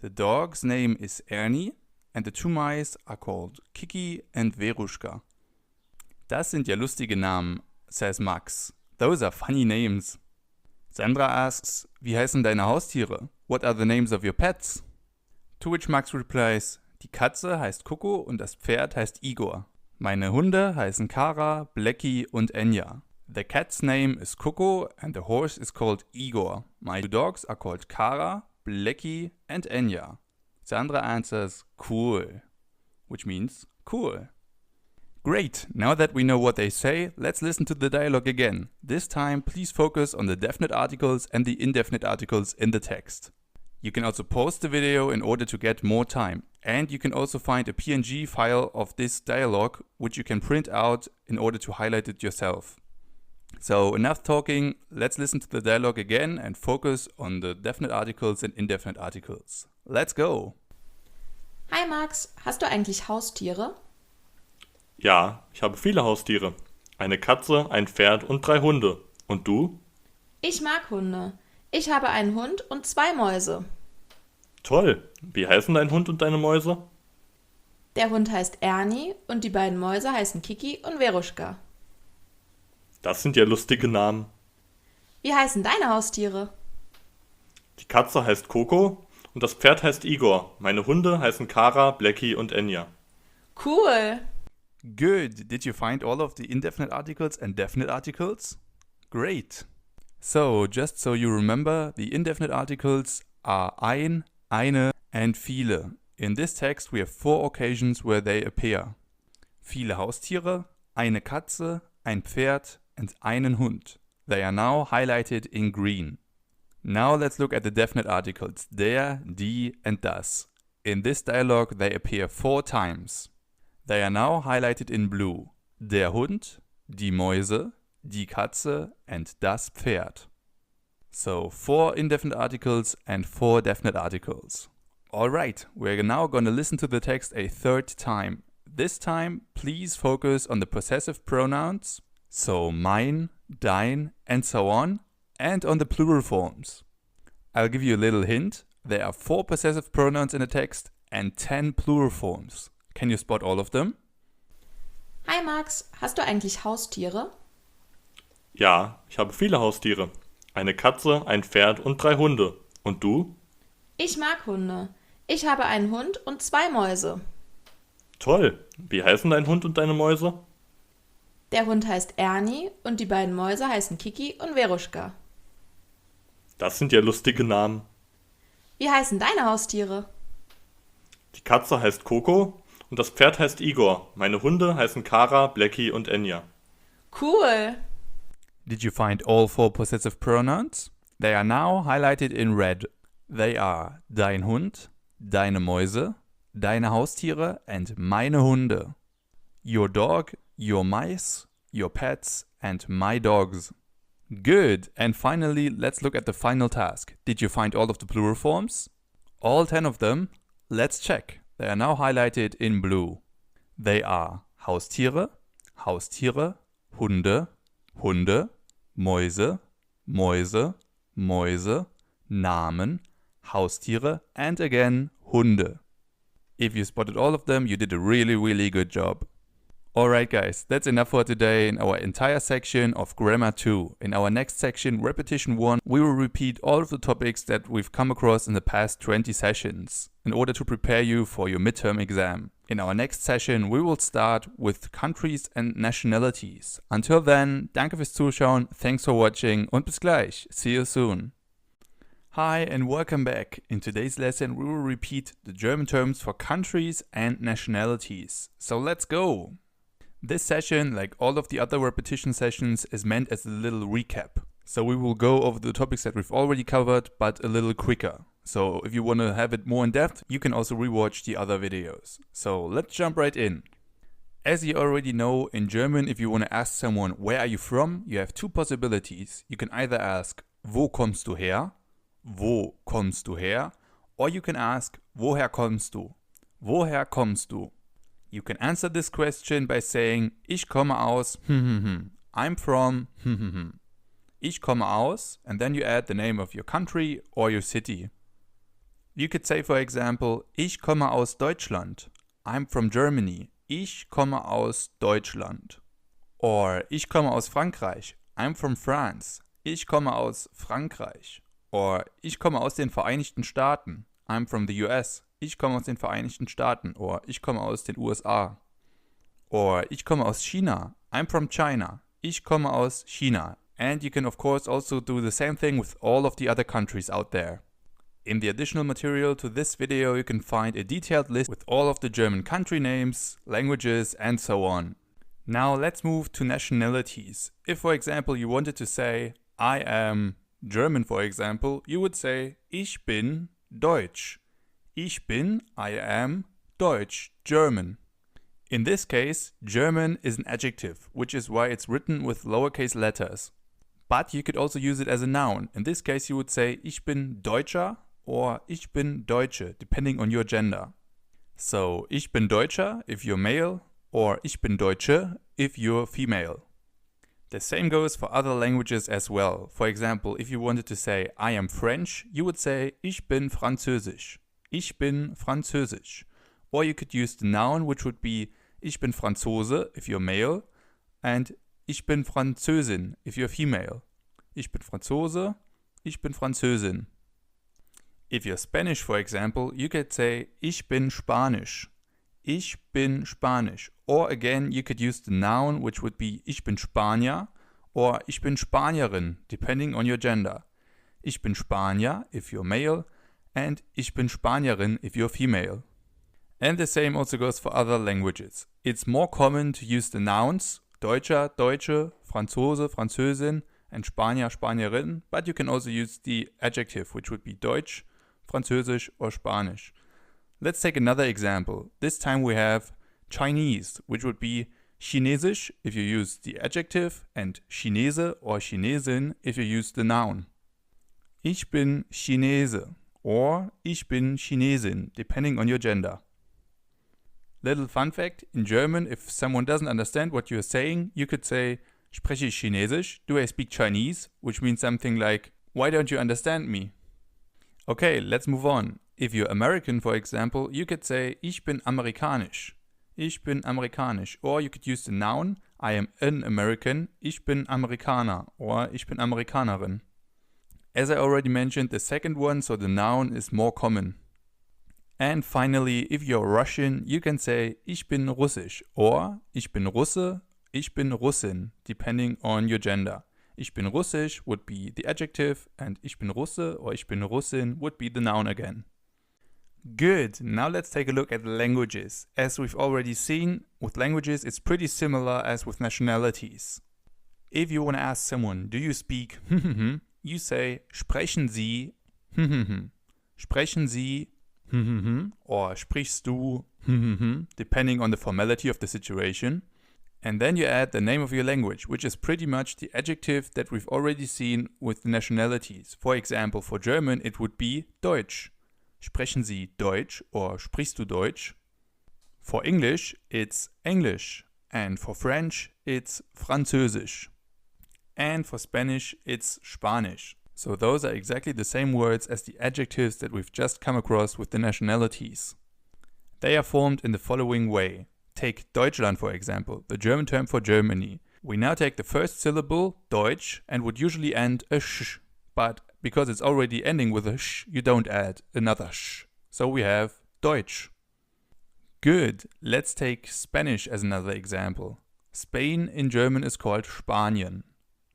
The dog's name is Ernie and the 2 mice are called Kiki and Veruschka. Das sind ja lustige Namen, says Max. Those are funny names. Sandra asks, wie heißen deine Haustiere? What are the names of your pets? To which Max replies, die Katze heißt Coco und das Pferd heißt Igor. Meine Hunde heißen Kara, Blackie und Enya. The cat's name is Coco and the horse is called Igor. My 2 dogs are called Kara, Blackie and Enya. Sandra answers, cool, which means cool. Great, now that we know what they say, let's listen to the dialogue again. This time, please focus on the definite articles and the indefinite articles in the text. You can also pause the video in order to get more time. And you can also find a PNG file of this dialogue, which you can print out in order to highlight it yourself. So enough talking, let's listen to the dialogue again and focus on the definite articles and indefinite articles. Let's go! Hi Max, hast du eigentlich Haustiere? Ja, ich habe viele Haustiere. Eine Katze, ein Pferd und 3 Hunde. Und du? Ich mag Hunde. Ich habe einen Hund und 2 Mäuse. Toll. Wie heißen dein Hund und deine Mäuse? Der Hund heißt Ernie und die beiden Mäuse heißen Kiki und Veruschka. Das sind ja lustige Namen. Wie heißen deine Haustiere? Die Katze heißt Coco und das Pferd heißt Igor. Meine Hunde heißen Kara, Blackie und Enya. Cool! Good! Did you find all of the indefinite articles and definite articles? Great! So, just so you remember, the indefinite articles are ein, eine and viele. In this text we have 4 occasions where they appear. Viele Haustiere, eine Katze, ein Pferd and einen Hund. They are now highlighted in green. Now let's look at the definite articles der, die and das. In this dialogue, they appear 4 times. They are now highlighted in blue. Der Hund, die Mäuse, die Katze, and das Pferd. So 4 indefinite articles and 4 definite articles. Alright, we're now going to listen to the text a 3rd time. This time, please focus on the possessive pronouns, so mein, dein, and so on, and on the plural forms. I'll give you a little hint. There are 4 possessive pronouns in the text and 10 plural forms. Can you spot all of them? Hi Max, hast du eigentlich Haustiere? Ja, ich habe viele Haustiere. Eine Katze, ein Pferd und 3 Hunde. Und du? Ich mag Hunde. Ich habe einen Hund und 2 Mäuse. Toll. Wie heißen dein Hund und deine Mäuse? Der Hund heißt Ernie und die beiden Mäuse heißen Kiki und Veruschka. Das sind ja lustige Namen. Wie heißen deine Haustiere? Die Katze heißt Coco und das Pferd heißt Igor. Meine Hunde heißen Kara, Blackie und Enya. Cool! Did you find all 4 possessive pronouns? They are now highlighted in red. They are dein Hund, deine Mäuse, deine Haustiere, and meine Hunde. Your dog, your mice, your pets, and my dogs. Good! And finally, let's look at the final task. Did you find all of the plural forms? All 10 of them? Let's check. They are now highlighted in blue. They are Haustiere, Haustiere, Hunde, Hunde, Mäuse, Mäuse, Mäuse, Namen, Haustiere, and again, Hunde. If you spotted all of them, you did a really good job. Alright guys, that's enough for today in our entire section of Grammar 2. In our next section, Repetition 1, we will repeat all of the topics that we've come across in the past 20 sessions in order to prepare you for your midterm exam. In our next session, we will start with countries and nationalities. Until then, danke fürs Zuschauen, thanks for watching und bis gleich. See you soon. Hi and welcome back. In today's lesson, we will repeat the German terms for countries and nationalities. So let's go! This session, like all of the other repetition sessions, is meant as a little recap. So we will go over the topics that we've already covered, but a little quicker. So if you want to have it more in depth, you can also rewatch the other videos. So let's jump right in. As you already know, in German, if you want to ask someone, where are you from? You have 2 possibilities. You can either ask, wo kommst du her? Wo kommst du her? Or you can ask, woher kommst du? Woher kommst du? You can answer this question by saying, ich komme aus, I'm from, Ich komme aus, and then you add the name of your country or your city. You could say, for example, ich komme aus Deutschland. I'm from Germany. Ich komme aus Deutschland. Or ich komme aus Frankreich. I'm from France. Ich komme aus Frankreich. Or ich komme aus den Vereinigten Staaten. I'm from the US. Ich komme aus den Vereinigten Staaten. Or ich komme aus den USA. Or ich komme aus China. I'm from China. Ich komme aus China. And you can of course also do the same thing with all of the other countries out there. In the additional material to this video you can find a detailed list with all of the German country names, languages and so on. Now let's move to nationalities. If for example you wanted to say I am German, for example, you would say ich bin Deutsch. Ich bin, I am, Deutsch, German. In this case, German is an adjective, which is why it's written with lowercase letters. But you could also use it as a noun. In this case, you would say ich bin Deutscher or ich bin Deutsche, depending on your gender. So, ich bin Deutscher if you're male, or ich bin Deutsche if you're female. The same goes for other languages as well. For example, if you wanted to say I am French, you would say ich bin Französisch. Ich bin Französisch. Or you could use the noun, which would be ich bin Franzose if you're male, and ich bin Französin if you're female. Ich bin Franzose, ich bin Französin. If you're Spanish, for example, you could say ich bin Spanisch. Ich bin Spanisch. Or again, you could use the noun, which would be ich bin Spanier or ich bin Spanierin, depending on your gender. Ich bin Spanier if you're male, and ich bin Spanierin if you're female. And the same also goes for other languages. It's more common to use the nouns Deutscher, Deutsche, Franzose, Französin, and Spanier, Spanierin, but you can also use the adjective, which would be Deutsch, Französisch, or Spanisch. Let's take another example. This time we have Chinese, which would be Chinesisch if you use the adjective and Chinese or Chinesin if you use the noun. Ich bin Chinese or Ich bin Chinesin, depending on your gender. Little fun fact, in German, if someone doesn't understand what you're saying, you could say, spreche ich Chinesisch? Do I speak Chinese? Which means something like, why don't you understand me? Okay, let's move on. If you're American, for example, you could say, ich bin amerikanisch. Ich bin amerikanisch. Or you could use the noun, I am an American, ich bin Amerikaner, or ich bin Amerikanerin. As I already mentioned, the second one, so the noun, is more common. And finally, if you're Russian, you can say, ich bin Russisch, or ich bin Russe, ich bin Russin, depending on your gender. Ich bin Russisch would be the adjective, and ich bin Russe or ich bin Russin would be the noun again. Good, now let's take a look at languages. As we've already seen, with languages it's pretty similar as with nationalities. If you want to ask someone, do you speak, you say, sprechen Sie, sprechen Sie, or sprichst du, depending on the formality of the situation. And then you add the name of your language, which is pretty much the adjective that we've already seen with the nationalities. For example, for German it would be Deutsch. Sprechen Sie Deutsch or sprichst du Deutsch? For English it's English, and for French it's Französisch. And for Spanish it's Spanish. So those are exactly the same words as the adjectives that we've just come across with the nationalities. They are formed in the following way. Take Deutschland for example, the German term for Germany. We now take the first syllable, Deutsch, and would usually end a sh, but because it's already ending with a sh, you don't add another sh. So we have Deutsch. Good, let's take Spanish as another example. Spain in German is called Spanien.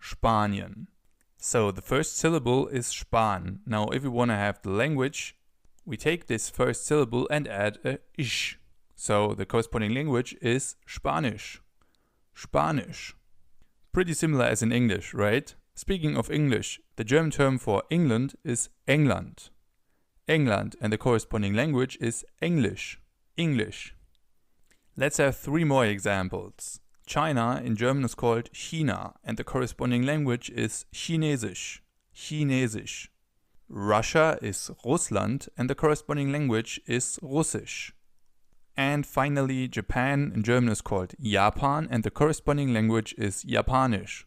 Spanien. So the first syllable is Span. Now if we want to have the language, we take this first syllable and add a ish. So the corresponding language is Spanish. Spanish. Pretty similar as in English, right? Speaking of English, the German term for England is England. England, and the corresponding language is English. English. Let's have 3 more examples. China in German is called China, and the corresponding language is Chinesisch. Chinesisch. Russia is Russland, and the corresponding language is Russisch. And finally, Japan in German is called Japan, and the corresponding language is Japanisch.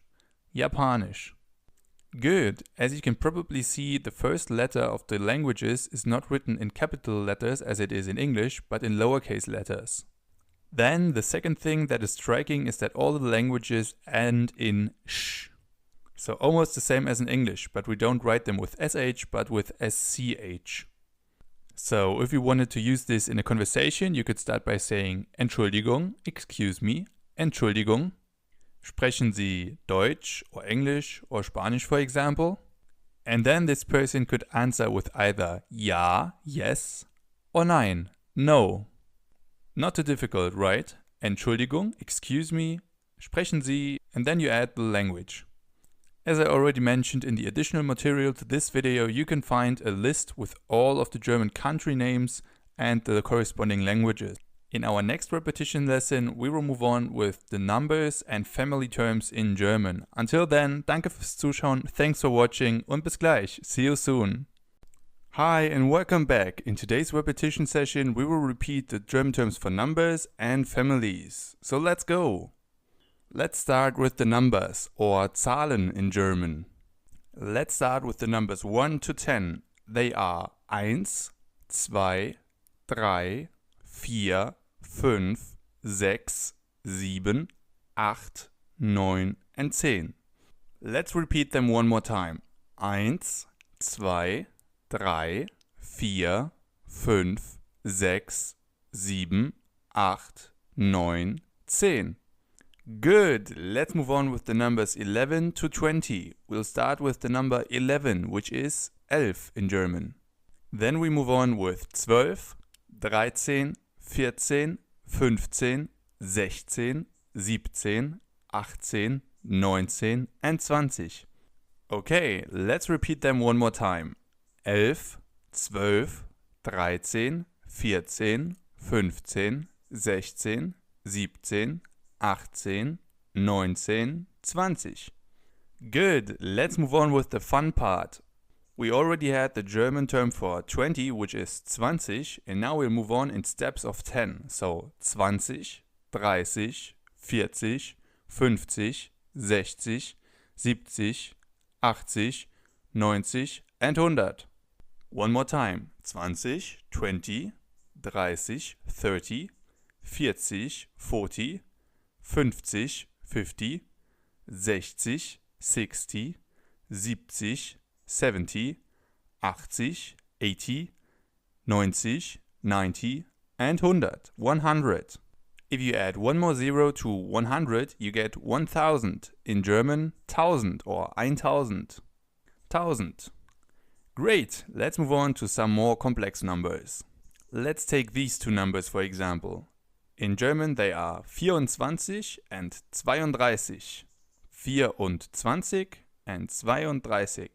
Japanisch. Good. As you can probably see, the first letter of the languages is not written in capital letters as it is in English, but in lowercase letters. Then the second thing that is striking is that all the languages end in sh. So almost the same as in English, but we don't write them with sh, but with sch. So if you wanted to use this in a conversation, you could start by saying Entschuldigung, excuse me, Entschuldigung. Sprechen Sie Deutsch or English or Spanish, for example? And then this person could answer with either ja, yes, or nein, no. Not too difficult, right? Entschuldigung, excuse me, sprechen Sie, and then you add the language. As I already mentioned in the additional material to this video, you can find a list with all of the German country names and the corresponding languages. In our next repetition lesson, we will move on with the numbers and family terms in German. Until then, danke fürs Zuschauen, thanks for watching und bis gleich. See you soon. Hi and welcome back. In today's repetition session, we will repeat the German terms for numbers and families. So let's go. Let's start with the numbers, or Zahlen in German. Let's start with the numbers 1 to 10. They are 1, 2, 3, 4, 5, 6, 7, 8, 9 and 10. Let's repeat them one more time. 1, 2, 3, 4, 5, 6, 7, 8, 9, 10. Good. Let's move on with the numbers 11 to 20. We'll start with the number 11, which is 11 in German. Then we move on with 12, 13, 14, 15, 16, 17, 18, 19 and 20. Okay, let's repeat them one more time. 11, 12, 13, 14, 15, 16, 17, 18, 19, 20. Good, let's move on with the fun part. We already had the German term for 20, which is 20, and now we'll move on in steps of 10. So 20, 30, 40, 50, 60, 70, 80, 90, and 100. One more time. 20, 20, 30, 30, 40, 40, 50, 50, 60, 60, 70, 70, 80, 80, 90, 90, and 100, 100. If you add one more zero to 100, you get 1000. In German, 1000 or 1000. 1000. Great, let's move on to some more complex numbers. Let's take these two numbers for example. In German they are 24 and 32. 24 and 32.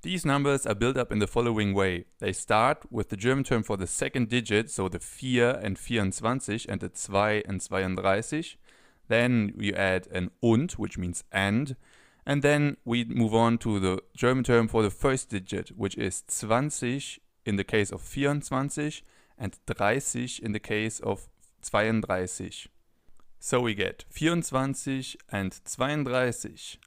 These numbers are built up in the following way. They start with the German term for the second digit, so the 4 and 24 and the 2 and 32. Then you add an und, which means and then we move on to the German term for the first digit, which is 20 in the case of 24 and 30 in the case of 32. So we get 24 and 32.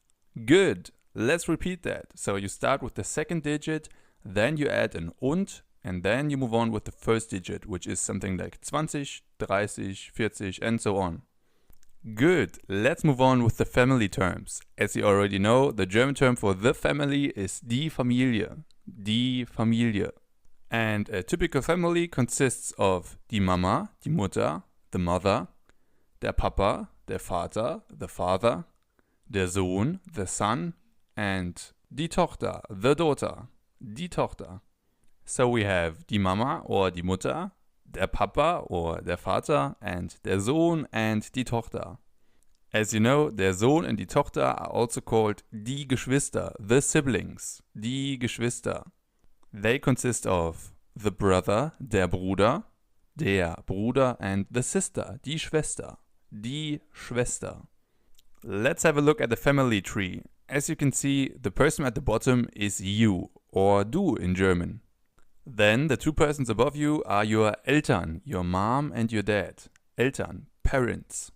Good. Let's repeat that. So you start with the second digit, then you add an und, and then you move on with the first digit, which is something like 20, 30, 40, and so on. Good. Let's move on with the family terms. As you already know, the German term for the family is die Familie. Die Familie. And a typical family consists of die Mama, die Mutter, the mother, der Papa, der Vater, the father, der Sohn, the son, and die Tochter, the daughter, die Tochter. So we have die Mama or die Mutter, der Papa or der Vater, and der Sohn and die Tochter. As you know, der Sohn and die Tochter are also called die Geschwister, the siblings, die Geschwister. They consist of the brother, der Bruder, and the sister, die Schwester, die Schwester. Let's have a look at the family tree. As you can see, the person at the bottom is you, or du in German. Then the two persons above you are your Eltern, your mom and your dad. Eltern, parents.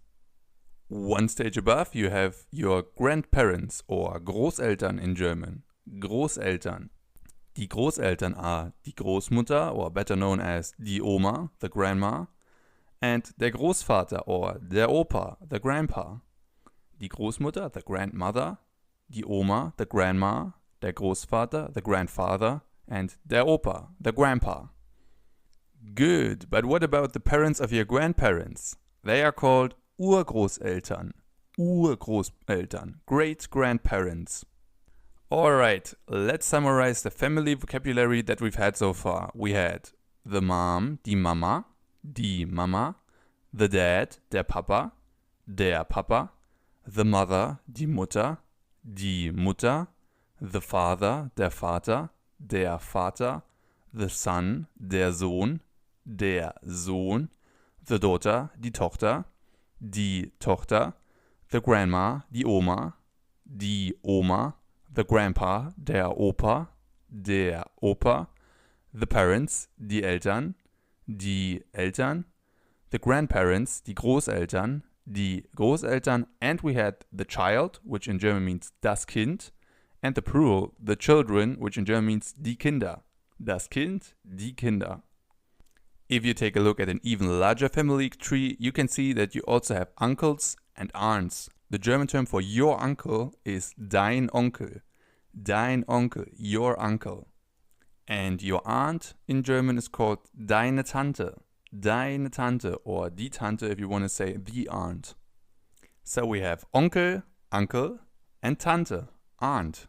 One stage above you have your grandparents, or Großeltern in German. Großeltern. Die Großeltern are die Großmutter, or better known as die Oma, the grandma, and der Großvater, or der Opa, the grandpa. Die Großmutter, the grandmother, die Oma, the grandma, der Großvater, the grandfather, and der Opa, the grandpa. Good, but what about the parents of your grandparents? They are called Urgroßeltern. Urgroßeltern, great-grandparents. Alright, let's summarize the family vocabulary that we've had so far. We had the mom, die Mama, the dad, der Papa, the mother, die Mutter, the father, der Vater, the son, der Sohn, the daughter, die Tochter, the grandma, die Oma, the grandpa, der Opa, the parents, die Eltern, the grandparents, die Großeltern, and we had the child, which in German means das Kind, and the plural, the children, which in German means die Kinder. Das Kind, die Kinder. If you take a look at an even larger family tree, you can see that you also have uncles and aunts. The German term for your uncle is dein Onkel. Dein Onkel, your uncle. And your aunt in German is called deine Tante. Deine Tante, or die Tante if you want to say the aunt. So we have Onkel, uncle, and Tante, aunt.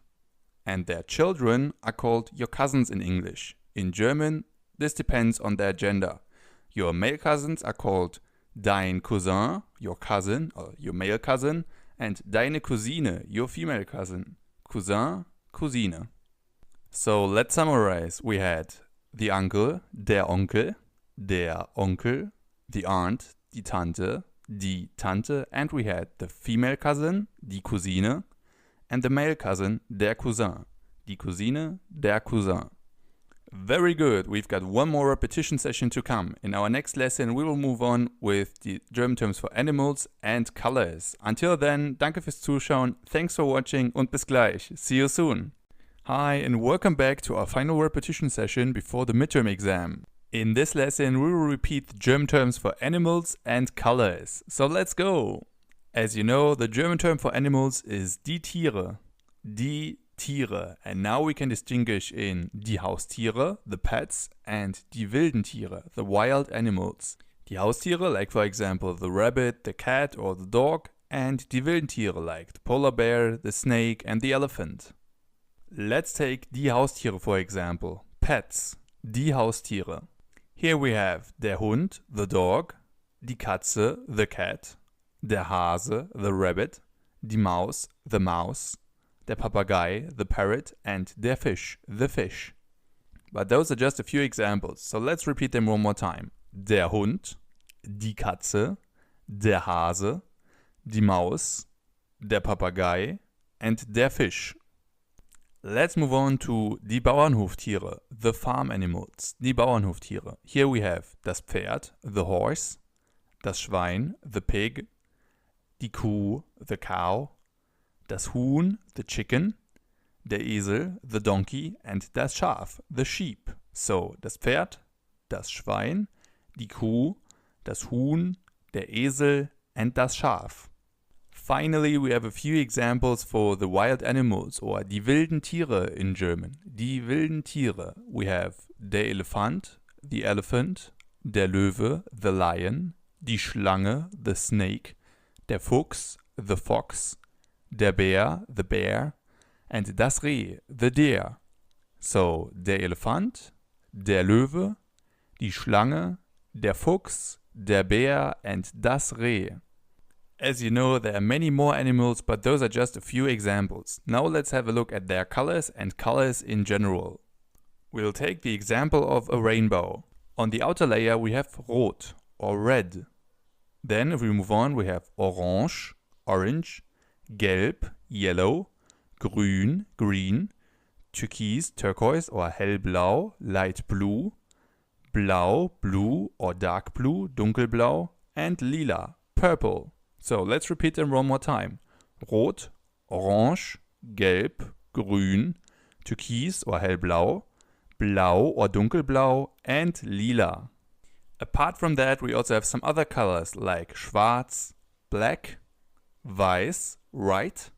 And their children are called your cousins in English. In German, this depends on their gender. Your male cousins are called dein Cousin, your cousin, or your male cousin, and deine Cousine, your female cousin. Cousin, Cousine. So let's summarize. We had the uncle, der Onkel, der Onkel, the aunt, die Tante, and we had the female cousin, die Cousine, and the male cousin, der Cousin, die Cousine, der Cousin. Very good, we've got one more repetition session to come. In our next lesson we will move on with the German terms for animals and colors. Until then, danke fürs Zuschauen, thanks for watching und bis gleich. See you soon. Hi and welcome back to our final repetition session before the midterm exam. In this lesson we will repeat the German terms for animals and colors. So let's go! As you know, the German term for animals is die Tiere. Die Tiere. And now we can distinguish in die Haustiere, the pets, and die wilden Tiere, the wild animals. Die Haustiere, like for example the rabbit, the cat or the dog, and die wilden Tiere like the polar bear, the snake and the elephant. Let's take die Haustiere for example. Pets. Die Haustiere. Here we have der Hund, the dog, die Katze, the cat, der Hase, the rabbit, die Maus, the mouse, der Papagei, the parrot, and der Fisch, the fish. But those are just a few examples, so let's repeat them one more time. Der Hund, die Katze, der Hase, die Maus, der Papagei, and der Fisch. Let's move on to die Bauernhoftiere, the farm animals, die Bauernhoftiere. Here we have das Pferd, the horse, das Schwein, the pig, die Kuh, the cow, das Huhn, the chicken, der Esel, the donkey, and das Schaf, the sheep. So, das Pferd, das Schwein, die Kuh, das Huhn, der Esel, and das Schaf. Finally, we have a few examples for the wild animals, or die wilden Tiere in German. Die wilden Tiere. We have der Elefant, the elephant, der Löwe, the lion, die Schlange, the snake, der Fuchs, the fox, der Bär, the bear, and das Reh, the deer. So, der Elefant, der Löwe, die Schlange, der Fuchs, der Bär, and das Reh. As you know, there are many more animals, but those are just a few examples. Now let's have a look at their colors and colors in general. We'll take the example of a rainbow. On the outer layer we have rot, or red. Then if we move on we have orange, orange, gelb, yellow, grün, green, türkis, turquoise or hellblau, light blue, blau, blue or dark blue, dunkelblau, and lila, purple. So let's repeat them one more time. Rot, orange, gelb, grün, türkis or hellblau, blau or dunkelblau, and lila. Apart from that, we also have some other colors like schwarz, black, weiß, white,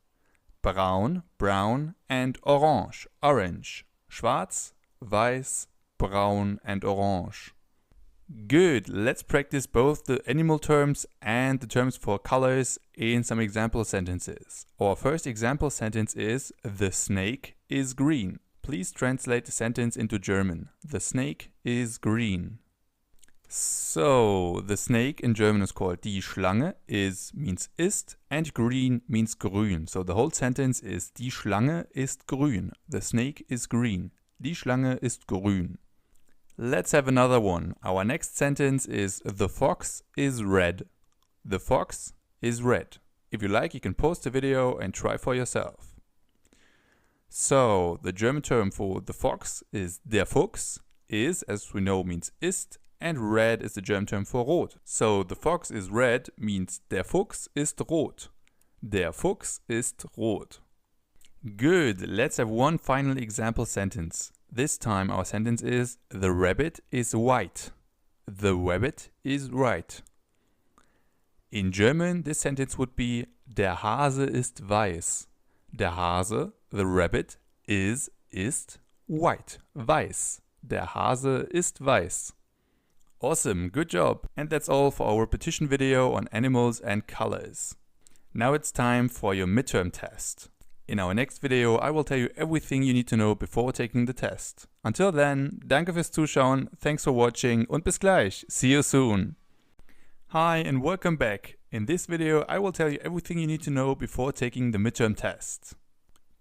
braun, brown, and orange, orange. Schwarz, weiß, braun, and orange. Good, let's practice both the animal terms and the terms for colors in some example sentences. Our first example sentence is, the snake is green. Please translate the sentence into German. The snake is green. So, the snake in German is called die Schlange, means ist, and green means grün. So the whole sentence is, die Schlange ist grün. The snake is green. Die Schlange ist grün. Let's have another one. Our next sentence is, the fox is red. The fox is red. If you like, you can pause the video and try for yourself. So, the German term for the fox is der Fuchs, as we know, means ist, and red is the German term for rot. So, the fox is red means der Fuchs ist rot. Der Fuchs ist rot. Good, let's have one final example sentence. This time our sentence is, the rabbit is white. The rabbit is white. In German, this sentence would be, der Hase ist weiß. Der Hase, the rabbit, ist white. Weiß. Der Hase ist weiß. Awesome, good job. And that's all for our repetition video on animals and colors. Now it's time for your midterm test. In our next video, I will tell you everything you need to know before taking the test. Until then, danke fürs Zuschauen, thanks for watching und bis gleich. See you soon. Hi and welcome back. In this video, I will tell you everything you need to know before taking the midterm test.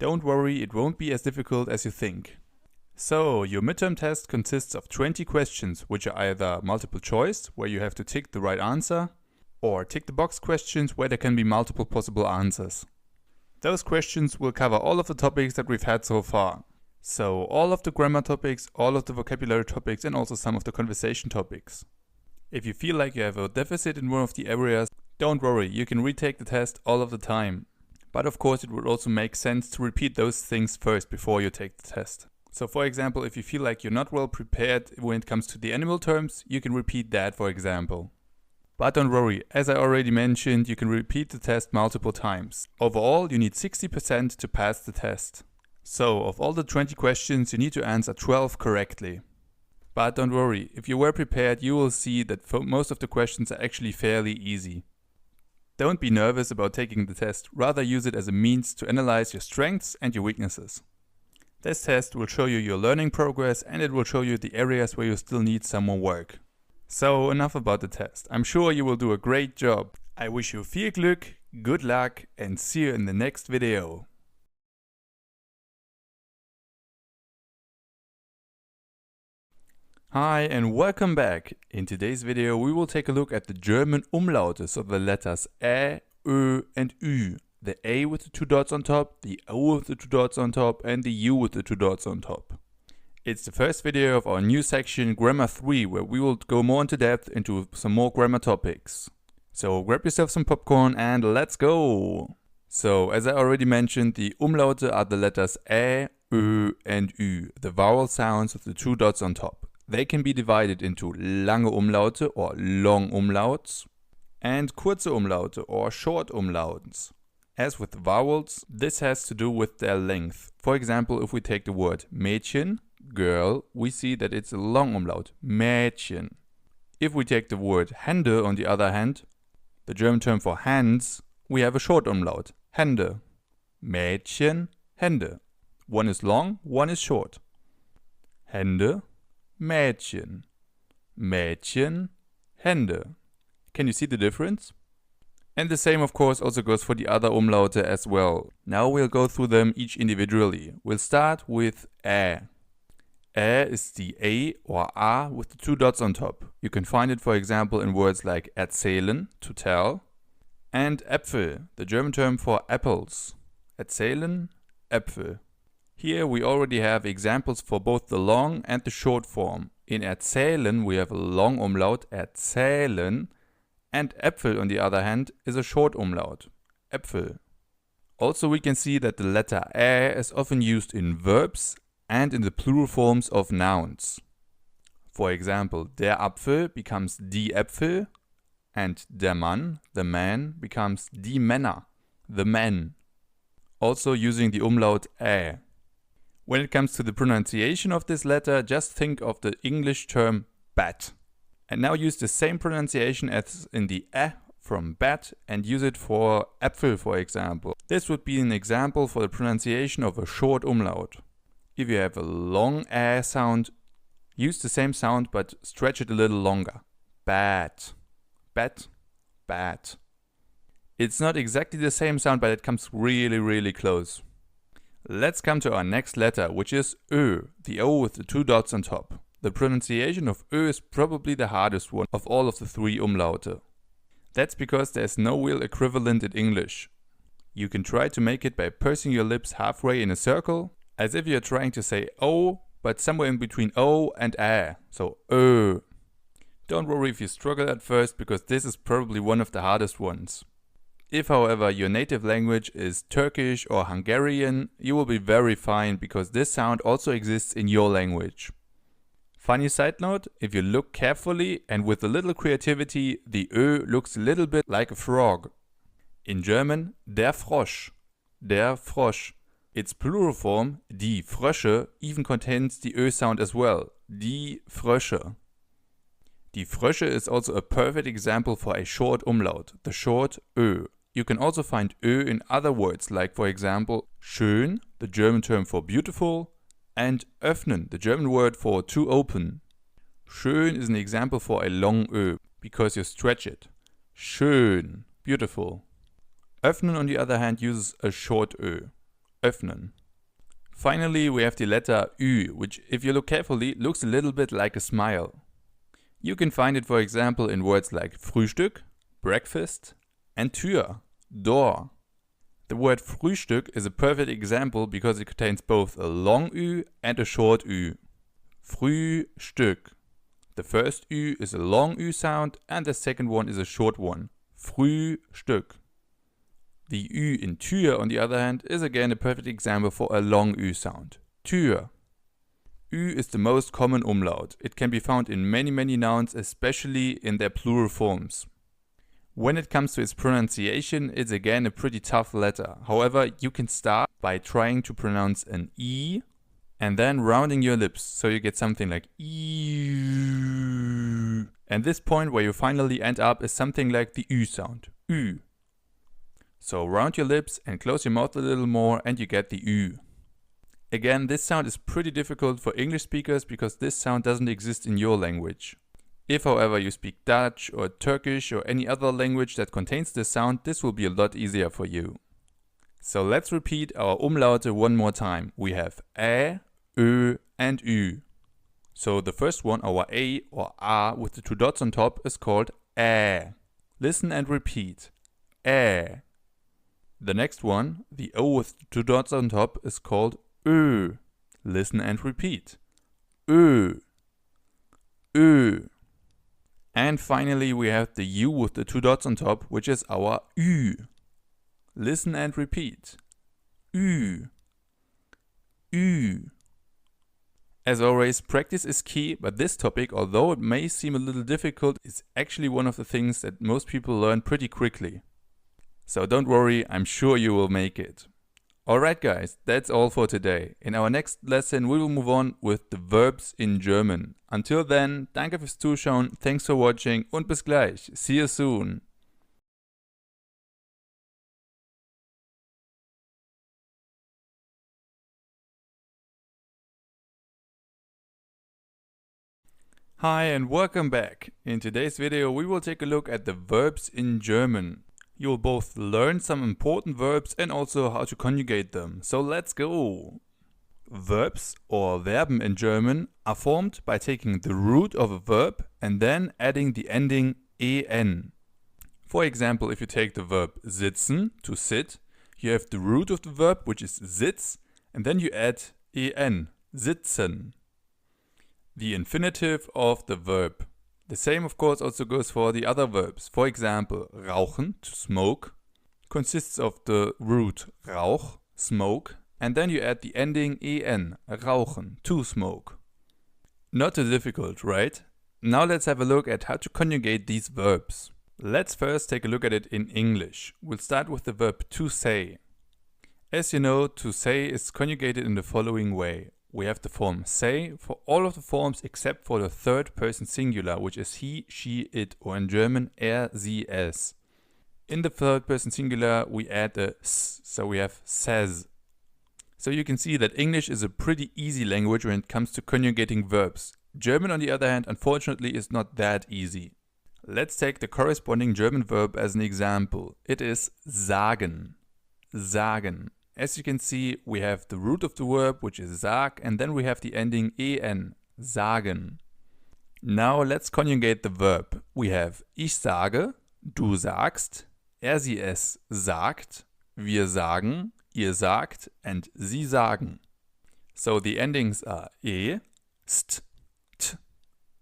Don't worry, it won't be as difficult as you think. So, your midterm test consists of 20 questions, which are either multiple choice, where you have to tick the right answer, or tick the box questions, where there can be multiple possible answers. Those questions will cover all of the topics that we've had so far. So, all of the grammar topics, all of the vocabulary topics, and also some of the conversation topics. If you feel like you have a deficit in one of the areas, don't worry, you can retake the test all of the time. But of course, it would also make sense to repeat those things first before you take the test. So for example, if you feel like you're not well prepared when it comes to the animal terms, you can repeat that, for example. But don't worry, as I already mentioned, you can repeat the test multiple times. Overall, you need 60% to pass the test. So, of all the 20 questions, you need to answer 12 correctly. But don't worry, if you were prepared, you will see that most of the questions are actually fairly easy. Don't be nervous about taking the test, rather use it as a means to analyze your strengths and your weaknesses. This test will show you your learning progress and it will show you the areas where you still need some more work. So enough about the test. I'm sure you will do a great job. I wish you viel Glück, good luck and see you in the next video. Hi and welcome back. In today's video we will take a look at the German Umlaute, so the letters Ä, Ö and Ü. The A with the 2 dots on top, the O with the 2 dots on top and the U with the 2 dots on top. It's the first video of our new section Grammar 3, where we will go more into depth into some more grammar topics. So grab yourself some popcorn and let's go! So as I already mentioned, the Umlaute are the letters Ä, Ö and Ü, the vowel sounds with the 2 dots on top. They can be divided into lange Umlaute or long umlauts and kurze Umlaute or short umlauts. As with the vowels, this has to do with their length. For example, if we take the word Mädchen, girl, we see that it's a long umlaut, Mädchen. If we take the word Hände on the other hand, the German term for hands, we have a short umlaut, Hände. Mädchen, Hände. One is long, one is short. Hände, Mädchen. Mädchen, Hände. Can you see the difference? And the same of course also goes for the other Umlaute as well. Now we'll go through them each individually. We'll start with Ä. Ä is the A or A with the 2 dots on top. You can find it for example in words like erzählen, to tell, and Äpfel, the German term for apples. Erzählen, Äpfel. Here we already have examples for both the long and the short form. In erzählen we have a long umlaut, erzählen, and Äpfel on the other hand is a short umlaut, Äpfel. Also we can see that the letter Ä is often used in verbs and in the plural forms of nouns. For example, der Apfel becomes die Äpfel and der Mann, the man, becomes die Männer, the men. Also using the umlaut Ä. When it comes to the pronunciation of this letter, just think of the English term bat. And now use the same pronunciation as in the Ä from bat and use it for Äpfel, for example. This would be an example for the pronunciation of a short umlaut. If you have a long Ä sound, use the same sound but stretch it a little longer. Bat, bat, bat. It's not exactly the same sound, but it comes really close. Let's come to our next letter, which is Ö, the O with the 2 dots on top. The pronunciation of Ö is probably the hardest one of all of the 3 Umlaute. That's because there's no real equivalent in English. You can try to make it by pursing your lips halfway in a circle, as if you're trying to say O, but somewhere in between O and Ä, so Ö. Don't worry if you struggle at first, because this is probably one of the hardest ones. If however your native language is Turkish or Hungarian, you will be very fine, because this sound also exists in your language. Funny side note, if you look carefully and with a little creativity, the Ö looks a little bit like a frog. In German, der Frosch, der Frosch. Its plural form, die Frösche, even contains the Ö sound as well, die Frösche. Die Frösche is also a perfect example for a short umlaut, the short Ö. You can also find Ö in other words, like for example, schön, the German term for beautiful, and öffnen, the German word for to open. Schön is an example for a long Ö, because you stretch it. Schön, beautiful. Öffnen on the other hand uses a short Ö. Öffnen. Finally, we have the letter Ü, which, if you look carefully, looks a little bit like a smile. You can find it, for example, in words like Frühstück, breakfast, and Tür, door. The word Frühstück is a perfect example because it contains both a long Ü and a short Ü. Frühstück. The first Ü is a long Ü sound and the second one is a short one. Frühstück. The Ü in Tür, on the other hand, is again a perfect example for a long Ü sound. Tür. Ü is the most common umlaut. It can be found in many nouns, especially in their plural forms. When it comes to its pronunciation, it's again a pretty tough letter. However, you can start by trying to pronounce an E and then rounding your lips, so you get something like E. And this point where you finally end up is something like the Ü sound. Ü. So round your lips and close your mouth a little more and you get the Ü. Again, this sound is pretty difficult for English speakers because this sound doesn't exist in your language. If, however, you speak Dutch or Turkish or any other language that contains this sound, this will be a lot easier for you. So let's repeat our umlaute one more time. We have Ä, Ö and Ü. So the first one, our A or A with the two dots on top, is called Ä. Listen and repeat. Ä. The next one, the O with the two dots on top, is called Ö. Listen and repeat. Ö. Ö. And finally we have the U with the two dots on top, which is our Ü. Listen and repeat. Ü. Ü. As always, practice is key, but this topic, although it may seem a little difficult, is actually one of the things that most people learn pretty quickly. So don't worry, I'm sure you will make it. Alright guys, that's all for today. In our next lesson we will move on with the verbs in German. Until then, danke fürs Zuschauen, thanks for watching und bis gleich. See you soon. Hi and welcome back. In today's video we will take a look at the verbs in German. You will both learn some important verbs and also how to conjugate them. So let's go! Verbs or Verben in German are formed by taking the root of a verb and then adding the ending en. For example, if you take the verb sitzen, to sit, you have the root of the verb, which is sitz, and then you add en, sitzen. The infinitive of the verb. The same of course also goes for the other verbs. For example, rauchen, to smoke, consists of the root rauch, smoke, and then you add the ending en, rauchen, to smoke. Not too difficult, right? Now let's have a look at how to conjugate these verbs. Let's first take a look at it in English. We'll start with the verb to say. As you know, to say is conjugated in the following way. We have the form say for all of the forms except for the third person singular, which is he, she, it, or in German sie, es. In the third person singular we add a s, so we have says. So you can see that English is a pretty easy language when it comes to conjugating verbs. German, on the other hand, unfortunately is not that easy. Let's take the corresponding German verb as an example. It is sagen. Sagen. As you can see, we have the root of the verb, which is sag, and then we have the ending en, sagen. Now let's conjugate the verb. We have ich sage, du sagst, sie es sagt, wir sagen, ihr sagt, and sie sagen. So the endings are st, t,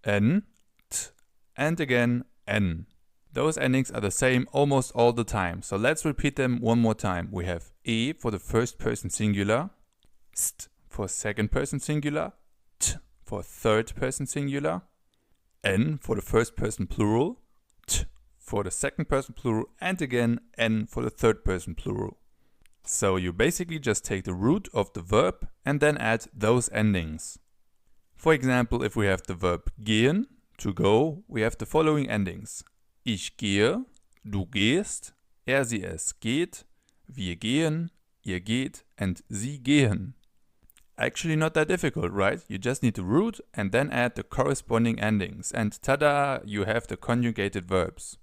n, t, and again n. Those endings are the same almost all the time, so let's repeat them one more time. We have for the first person singular, st for second person singular, t for third person singular, n for the first person plural, t for the second person plural, and again n for the third person plural. So you basically just take the root of the verb and then add those endings. For example, if we have the verb gehen, to go, we have the following endings. Ich gehe, du gehst, sie es geht, wir gehen, ihr geht, and sie gehen. Actually not that difficult, right? You just need the root and then add the corresponding endings, and tada, you have the conjugated verbs.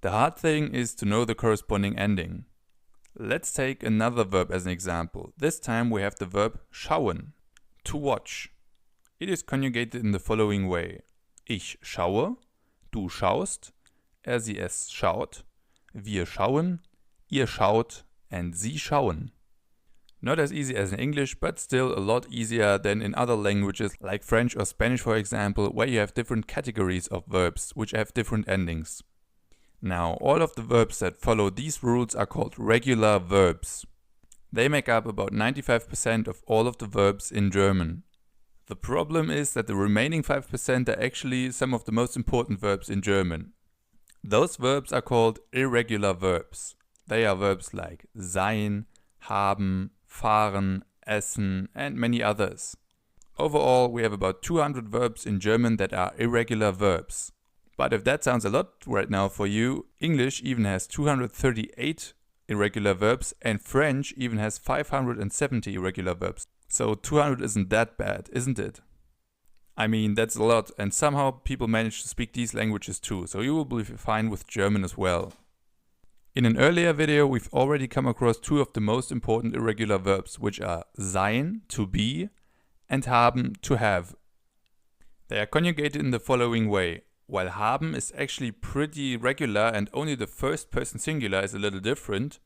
The hard thing is to know the corresponding ending. Let's take another verb as an example. This time we have the verb schauen, to watch. It is conjugated in the following way. Ich schaue, du schaust, sie es schaut, wir schauen, ihr schaut, and sie schauen. Not as easy as in English, but still a lot easier than in other languages like French or Spanish, for example, where you have different categories of verbs which have different endings. Now, all of the verbs that follow these rules are called regular verbs. They make up about 95% of all of the verbs in German. The problem is that the remaining 5% are actually some of the most important verbs in German. Those verbs are called irregular verbs. They are verbs like sein, haben, fahren, essen, and many others. Overall, we have about 200 verbs in German that are irregular verbs. But if that sounds a lot right now for you, English even has 238 irregular verbs and French even has 570 irregular verbs. So 200 isn't that bad, isn't it? I mean, that's a lot, and somehow people manage to speak these languages too, so you will be fine with German as well. In an earlier video, we've already come across two of the most important irregular verbs, which are sein, to be, and haben, to have. They are conjugated in the following way. While haben is actually pretty regular and only the first person singular is a little different,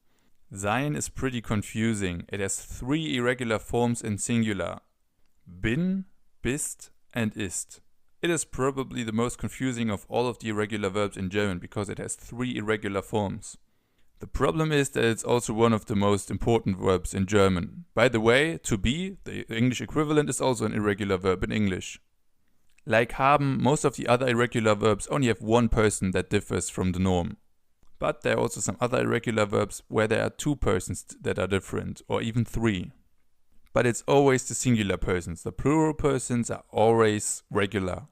sein is pretty confusing. It has three irregular forms in singular. Bin, bist, and ist. It is probably the most confusing of all of the irregular verbs in German because it has three irregular forms. The problem is that it's also one of the most important verbs in German. By the way, to be, the English equivalent, is also an irregular verb in English. Like haben, most of the other irregular verbs only have one person that differs from the norm. But there are also some other irregular verbs where there are two persons that are different, or even three. But it's always the singular persons. The plural persons are always regular.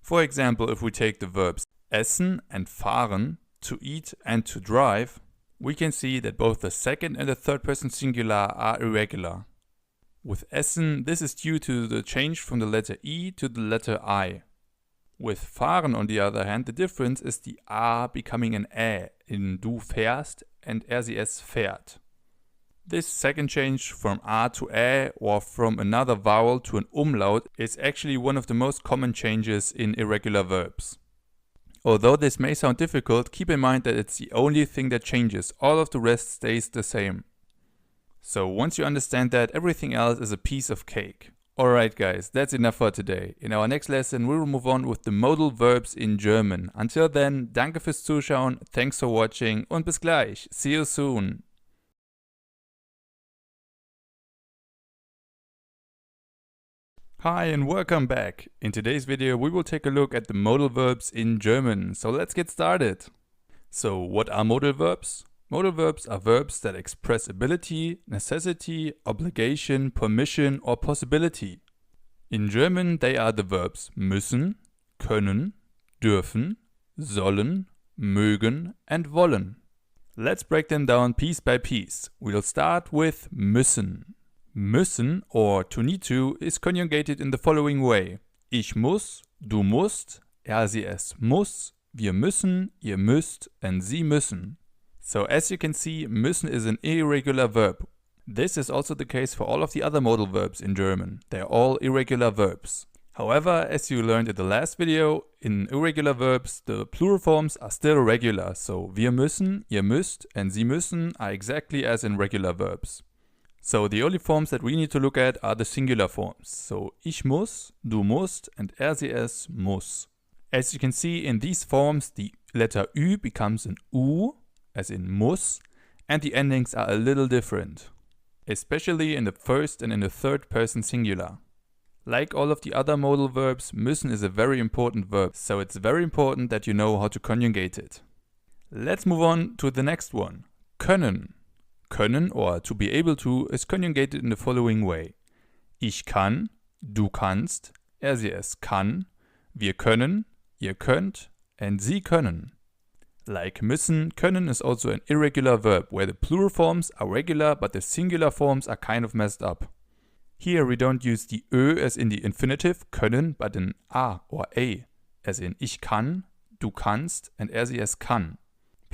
For example, if we take the verbs essen and fahren, to eat and to drive, we can see that both the second and the third person singular are irregular. With essen, this is due to the change from the letter E to the letter I. With fahren, on the other hand, the difference is the A becoming an Ä in du fährst and sie es fährt. This second change from A to Ä or from another vowel to an umlaut is actually one of the most common changes in irregular verbs. Although this may sound difficult, keep in mind that it's the only thing that changes. All of the rest stays the same. So once you understand that, everything else is a piece of cake. Alright guys, that's enough for today. In our next lesson we will move on with the modal verbs in German. Until then, danke fürs Zuschauen, thanks for watching und bis gleich. See you soon. Hi and welcome back. In today's video we will take a look at the modal verbs in German. So let's get started. So what are modal verbs? Modal verbs are verbs that express ability, necessity, obligation, permission or possibility. In German they are the verbs müssen, können, dürfen, sollen, mögen and wollen. Let's break them down piece by piece. We'll start with müssen. Müssen or to need to is conjugated in the following way. Ich muss, du musst, sie es muss, wir müssen, ihr müsst and sie müssen. So as you can see, müssen is an irregular verb. This is also the case for all of the other modal verbs in German. They're all irregular verbs. However, as you learned in the last video, in irregular verbs the plural forms are still regular. So wir müssen, ihr müsst and sie müssen are exactly as in regular verbs. So the only forms that we need to look at are the singular forms. So ich muss, du musst and sie es muss. As you can see in these forms, the letter Ü becomes an U, as in muss, and the endings are a little different, especially in the first and in the third person singular. Like all of the other modal verbs, müssen is a very important verb, so it's very important that you know how to conjugate it. Let's move on to the next one, können. Können or to be able to is conjugated in the following way. Ich kann, du kannst, sie es kann, wir können, ihr könnt and sie können. Like müssen, können is also an irregular verb where the plural forms are regular but the singular forms are kind of messed up. Here we don't use the Ö as in the infinitive können but an A or A as in ich kann, du kannst and sie es kann.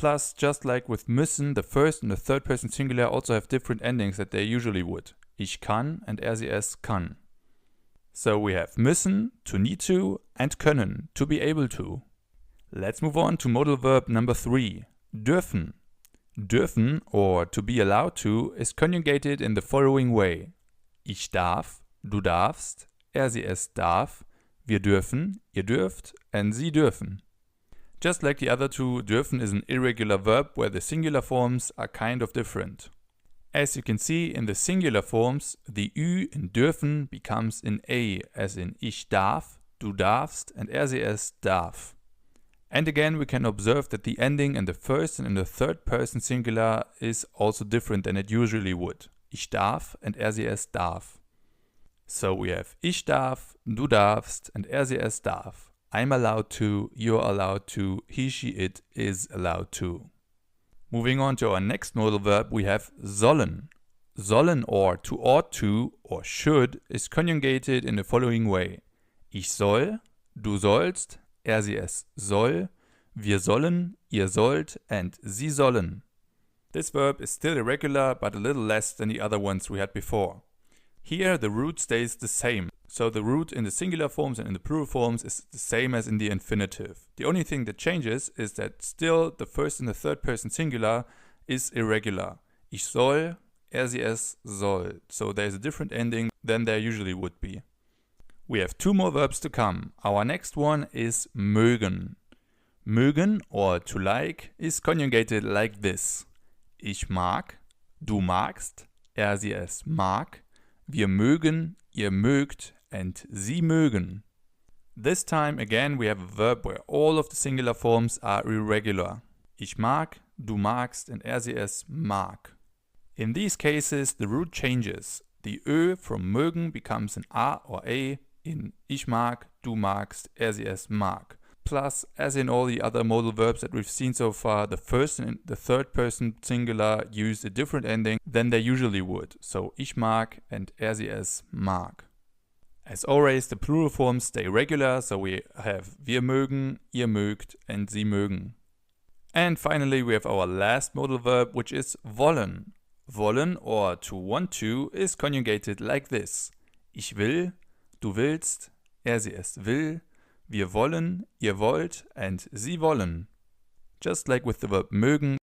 Plus, just like with müssen, the first and the third person singular also have different endings that they usually would. Ich kann and sie kann. So we have müssen, to need to, and können, to be able to. Let's move on to modal verb number 3, dürfen. Dürfen, or to be allowed to, is conjugated in the following way. Ich darf, du darfst, es darf, wir dürfen, ihr dürft, and sie dürfen. Just like the other two, dürfen is an irregular verb where the singular forms are kind of different. As you can see in the singular forms, the Ü in dürfen becomes an A, as in ich darf, du darfst, and es darf. And again, we can observe that the ending in the first and in the third person singular is also different than it usually would. Ich darf and es darf. So we have ich darf, du darfst, and es darf. I'm allowed to, you're allowed to, he, she, it is allowed to. Moving on to our next modal verb, we have sollen. Sollen, or to ought to or should, is conjugated in the following way. Ich soll, du sollst, es soll, wir sollen, ihr sollt, and sie sollen. This verb is still irregular, but a little less than the other ones we had before. Here the root stays the same, so the root in the singular forms and in the plural forms is the same as in the infinitive. The only thing that changes is that still the first and the third person singular is irregular. Ich soll, es soll, so there is a different ending than there usually would be. We have two more verbs to come. Our next one is mögen. Mögen, or to like, is conjugated like this. Ich mag, du magst, es mag, wir mögen, ihr mögt, and sie mögen. This time again we have a verb where all of the singular forms are irregular. Ich mag, du magst, and es mag. In these cases the root changes. The Ö from mögen becomes an A or A in ich mag, du magst, es mag. Plus, as in all the other modal verbs that we've seen so far, the first and the third person singular use a different ending than they usually would. So ich mag and es mag. As always, the plural forms stay regular, so we have wir mögen, ihr mögt, and sie mögen. And finally, we have our last modal verb, which is wollen. Wollen, or to want to, is conjugated like this. Ich will, du willst, es will, wir wollen, ihr wollt, and sie wollen. Just like with the verb mögen,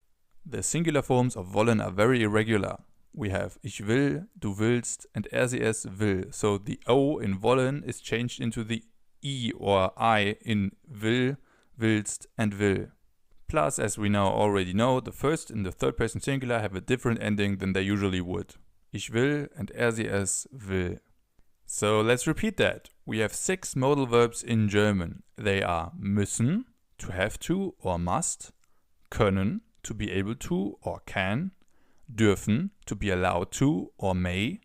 the singular forms of wollen are very irregular. We have ich will, du willst, and es will. So the O in wollen is changed into the I or I in will, willst, and will. Plus, as we now already know, the first and the third person singular have a different ending than they usually would. Ich will and es will. So let's repeat that. We have 6 modal verbs in German. They are müssen, to have to or must, können, to be able to or can, dürfen, to be allowed to or may,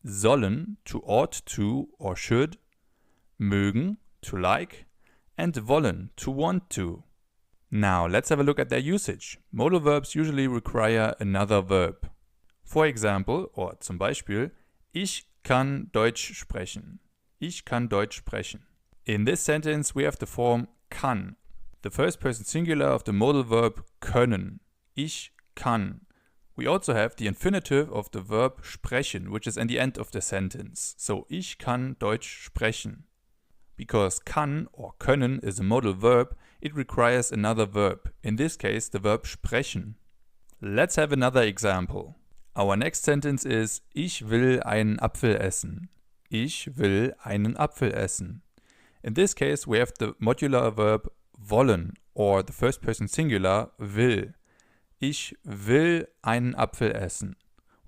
sollen, to ought to or should, mögen, to like, and wollen, to want to. Now let's have a look at their usage. Modal verbs usually require another verb. For example, or zum Beispiel, ich kann Deutsch sprechen. Ich kann Deutsch sprechen. In this sentence we have the form kann, the first person singular of the modal verb können. Ich kann. We also have the infinitive of the verb sprechen, which is at the end of the sentence. So, ich kann Deutsch sprechen. Because kann or können is a modal verb, it requires another verb. In this case, the verb sprechen. Let's have another example. Our next sentence is, ich will einen Apfel essen. Ich will einen Apfel essen. In this case, we have the modular verb wollen, or the first person singular, will. Ich will einen Apfel essen.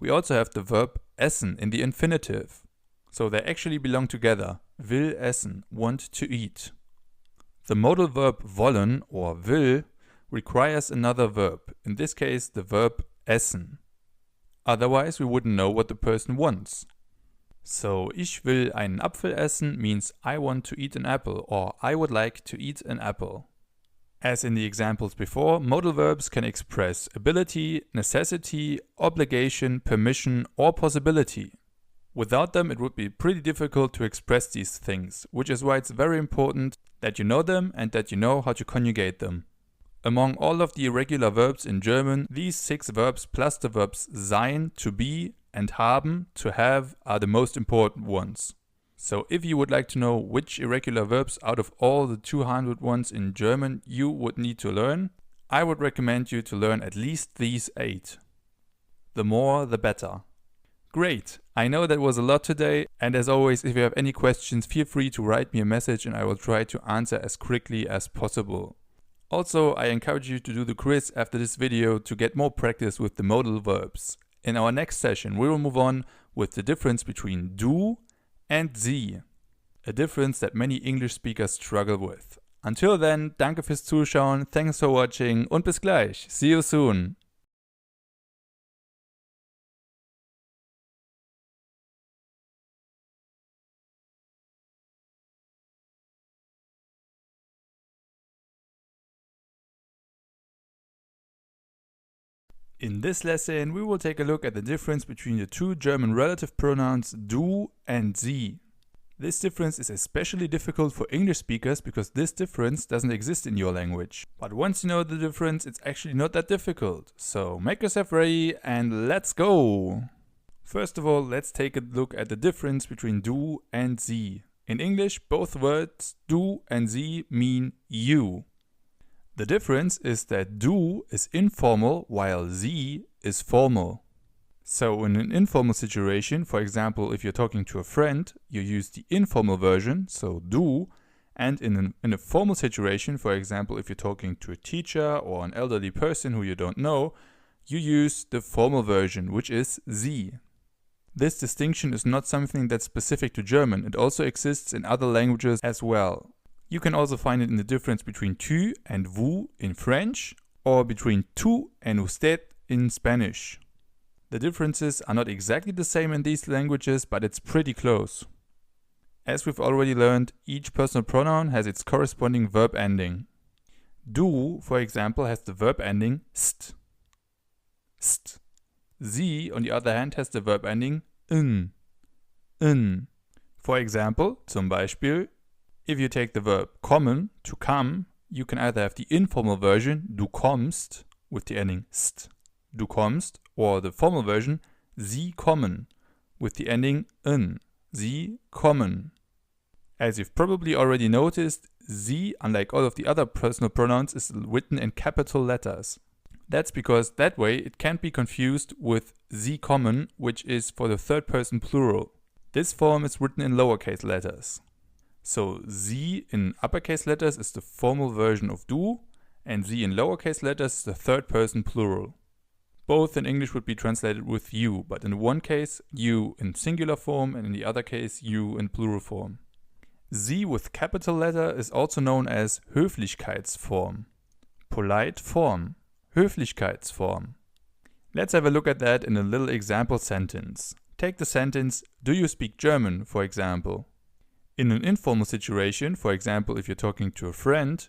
We also have the verb essen in the infinitive. So they actually belong together. Will essen, want to eat. The modal verb wollen, or will, requires another verb. In this case, the verb essen. Otherwise, we wouldn't know what the person wants. So, ich will einen Apfel essen means I want to eat an apple, or I would like to eat an apple. As in the examples before, modal verbs can express ability, necessity, obligation, permission, or possibility. Without them, it would be pretty difficult to express these things, which is why it's very important that you know them and that you know how to conjugate them. Among all of the irregular verbs in German, these 6 verbs plus the verbs sein, to be, and haben, to have, are the most important ones. So if you would like to know which irregular verbs out of all the 200 ones in German you would need to learn, I would recommend you to learn at least these 8. The more, the better. Great! I know that was a lot today, and as always, if you have any questions, feel free to write me a message and I will try to answer as quickly as possible. Also, I encourage you to do the quiz after this video to get more practice with the modal verbs. In our next session, we will move on with the difference between du and sie, a difference that many English speakers struggle with. Until then, danke fürs Zuschauen, thanks for watching und bis gleich. See you soon. In this lesson, we will take a look at the difference between the 2 German relative pronouns du and sie. This difference is especially difficult for English speakers because this difference doesn't exist in your language. But once you know the difference, it's actually not that difficult. So make yourself ready and let's go! First of all, let's take a look at the difference between du and sie. In English, both words du and sie mean you. The difference is that du is informal while sie is formal. So in an informal situation, for example, if you're talking to a friend, you use the informal version, so du, and in a formal situation, for example, if you're talking to a teacher or an elderly person who you don't know, you use the formal version, which is sie. This distinction is not something that's specific to German, it also exists in other languages as well. You can also find it in the difference between tu and vous in French, or between tú and usted in Spanish. The differences are not exactly the same in these languages, but it's pretty close. As we've already learned, each personal pronoun has its corresponding verb ending. Du, for example, has the verb ending st. St. Sie, on the other hand, has the verb ending in. In. For example, zum Beispiel, if you take the verb kommen, to come, you can either have the informal version, du kommst, with the ending st, du kommst, or the formal version, sie kommen, with the ending in, sie kommen. As you've probably already noticed, sie, unlike all of the other personal pronouns, is written in capital letters. That's because that way it can't be confused with sie kommen, which is for the third person plural. This form is written in lowercase letters. So sie in uppercase letters is the formal version of du, and sie in lowercase letters is the third person plural. Both in English would be translated with you, but in one case you in singular form and in the other case you in plural form. Sie with capital letter is also known as Höflichkeitsform. Polite form. Höflichkeitsform. Let's have a look at that in a little example sentence. Take the sentence, do you speak German, for example. In an informal situation, for example, if you're talking to a friend,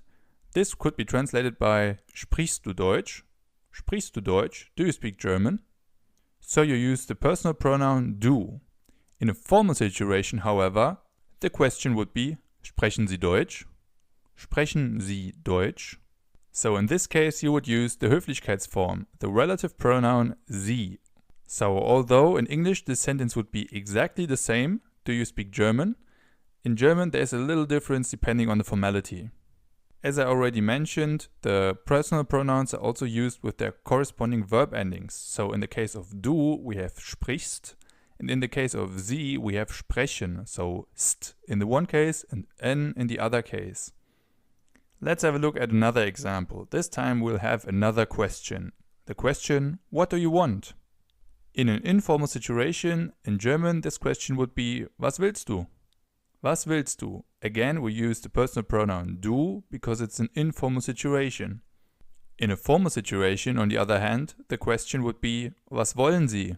this could be translated by sprichst du Deutsch? Sprichst du Deutsch? Do you speak German? So you use the personal pronoun du. In a formal situation, however, the question would be sprechen Sie Deutsch? Sprechen Sie Deutsch? So in this case, you would use the Höflichkeitsform, the relative pronoun sie. So although in English this sentence would be exactly the same, do you speak German? In German, there is a little difference depending on the formality. As I already mentioned, the personal pronouns are also used with their corresponding verb endings. So in the case of du, we have sprichst, and in the case of sie, we have sprechen, so st in the one case and n in the other case. Let's have a look at another example. This time we'll have another question. The question, what do you want? In an informal situation, in German, this question would be, was willst du? Was willst du? Again, we use the personal pronoun du because it's an informal situation. In a formal situation, on the other hand, the question would be, was wollen Sie?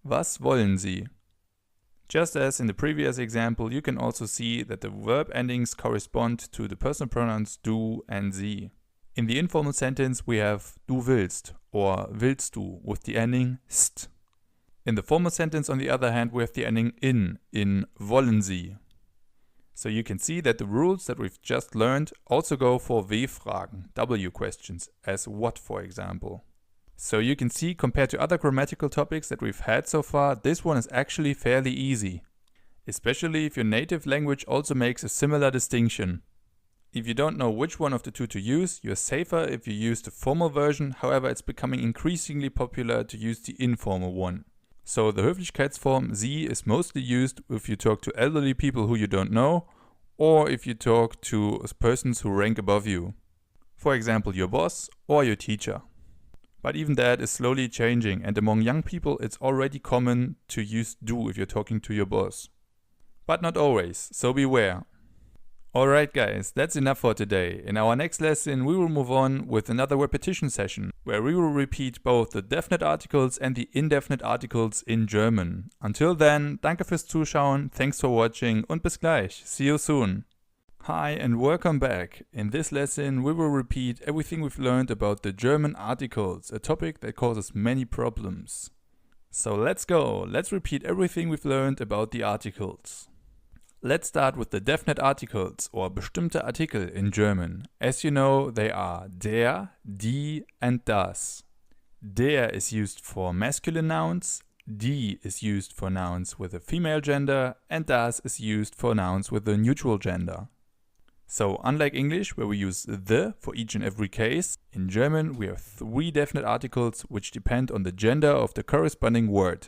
Was wollen Sie? Just as in the previous example, you can also see that the verb endings correspond to the personal pronouns du and sie. In the informal sentence, we have du willst or willst du with the ending st. In the formal sentence, on the other hand, we have the ending in wollen Sie. So you can see that the rules that we've just learned also go for W-Fragen, W questions, as what, for example. So you can see, compared to other grammatical topics that we've had so far, this one is actually fairly easy. Especially if your native language also makes a similar distinction. If you don't know which one of the two to use, you're safer if you use the formal version, however it's becoming increasingly popular to use the informal one. So the Höflichkeitsform Sie is mostly used if you talk to elderly people who you don't know, or if you talk to persons who rank above you. For example, your boss or your teacher. But even that is slowly changing, and among young people it's already common to use du if you're talking to your boss. But not always, so beware. Alright guys, that's enough for today. In our next lesson we will move on with another repetition session, where we will repeat both the definite articles and the indefinite articles in German. Until then, danke fürs Zuschauen, thanks for watching und bis gleich. See you soon. Hi and welcome back. In this lesson we will repeat everything we've learned about the German articles, a topic that causes many problems. So let's go. Let's repeat everything we've learned about the articles. Let's start with the definite articles, or bestimmte Artikel in German. As you know, they are der, die and das. Der is used for masculine nouns, die is used for nouns with a female gender, and das is used for nouns with a neutral gender. So unlike English, where we use the for each and every case, in German we have 3 definite articles which depend on the gender of the corresponding word.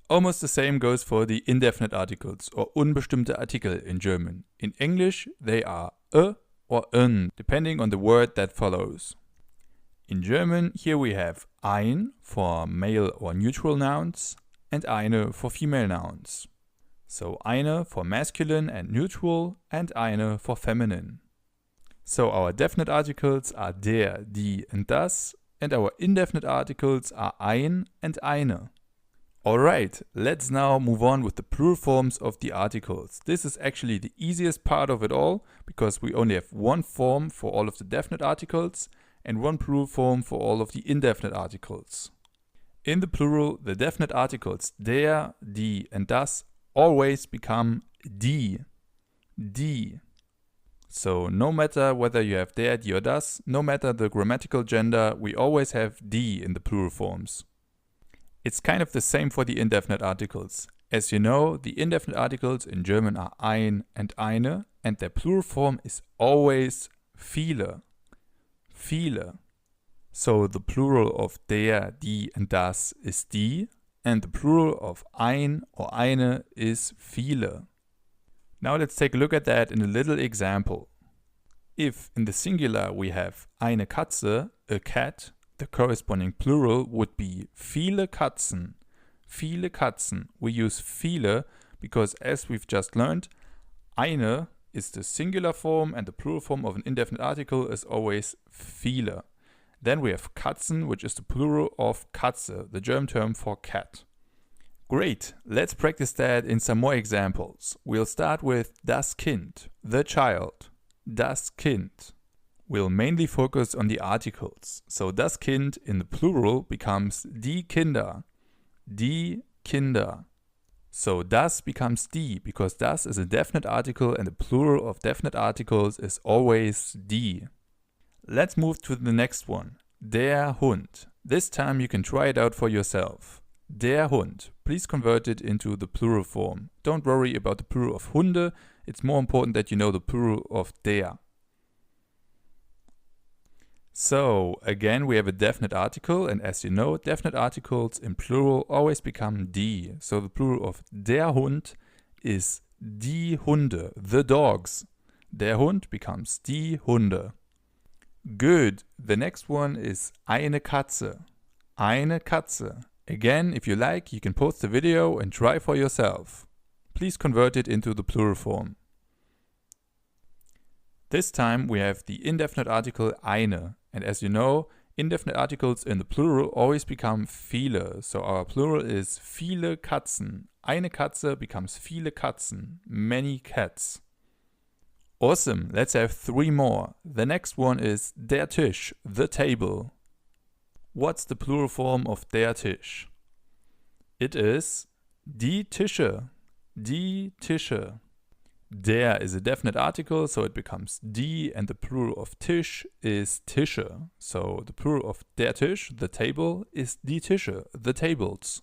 Almost the same goes for the indefinite articles, or unbestimmte Artikel in German. In English, they are a or n, depending on the word that follows. In German, here we have ein for male or neutral nouns, and eine for female nouns. So eine for masculine and neutral, and eine for feminine. So our definite articles are der, die and das, and our indefinite articles are ein and eine. Alright, let's now move on with the plural forms of the articles. This is actually the easiest part of it all, because we only have one form for all of the definite articles and one plural form for all of the indefinite articles. In the plural, the definite articles der, die and das always become die. Die. So no matter whether you have der, die or das, no matter the grammatical gender, we always have die in the plural forms. It's kind of the same for the indefinite articles. As you know, the indefinite articles in German are ein and eine, and their plural form is always viele. Viele. So the plural of der, die and das is die, and the plural of ein or eine is viele. Now let's take a look at that in a little example. If in the singular we have eine Katze, a cat, the corresponding plural would be viele Katzen. Viele Katzen. We use viele because, as we've just learned, eine is the singular form and the plural form of an indefinite article is always viele. Then we have Katzen, which is the plural of Katze, the German term for cat. Great, let's practice that in some more examples. We'll start with das Kind, the child. Das Kind. We'll mainly focus on the articles. So das Kind in the plural becomes die Kinder. Die Kinder. So das becomes die, because das is a definite article and the plural of definite articles is always die. Let's move to the next one. Der Hund. This time you can try it out for yourself. Der Hund. Please convert it into the plural form. Don't worry about the plural of Hunde. It's more important that you know the plural of der. So, again, we have a definite article, and as you know, definite articles in plural always become die. So the plural of der Hund is die Hunde, the dogs. Der Hund becomes die Hunde. Good. The next one is eine Katze. Eine Katze. Again, if you like, you can pause the video and try for yourself. Please convert it into the plural form. This time we have the indefinite article eine. And as you know, indefinite articles in the plural always become viele. So our plural is viele Katzen. Eine Katze becomes viele Katzen. Many cats. Awesome. Let's have 3 more. The next one is der Tisch, the table. What's the plural form of der Tisch? It is die Tische. Die Tische. Der is a definite article, so it becomes die, and the plural of Tisch is Tische. So the plural of der Tisch, the table, is die Tische, the tables.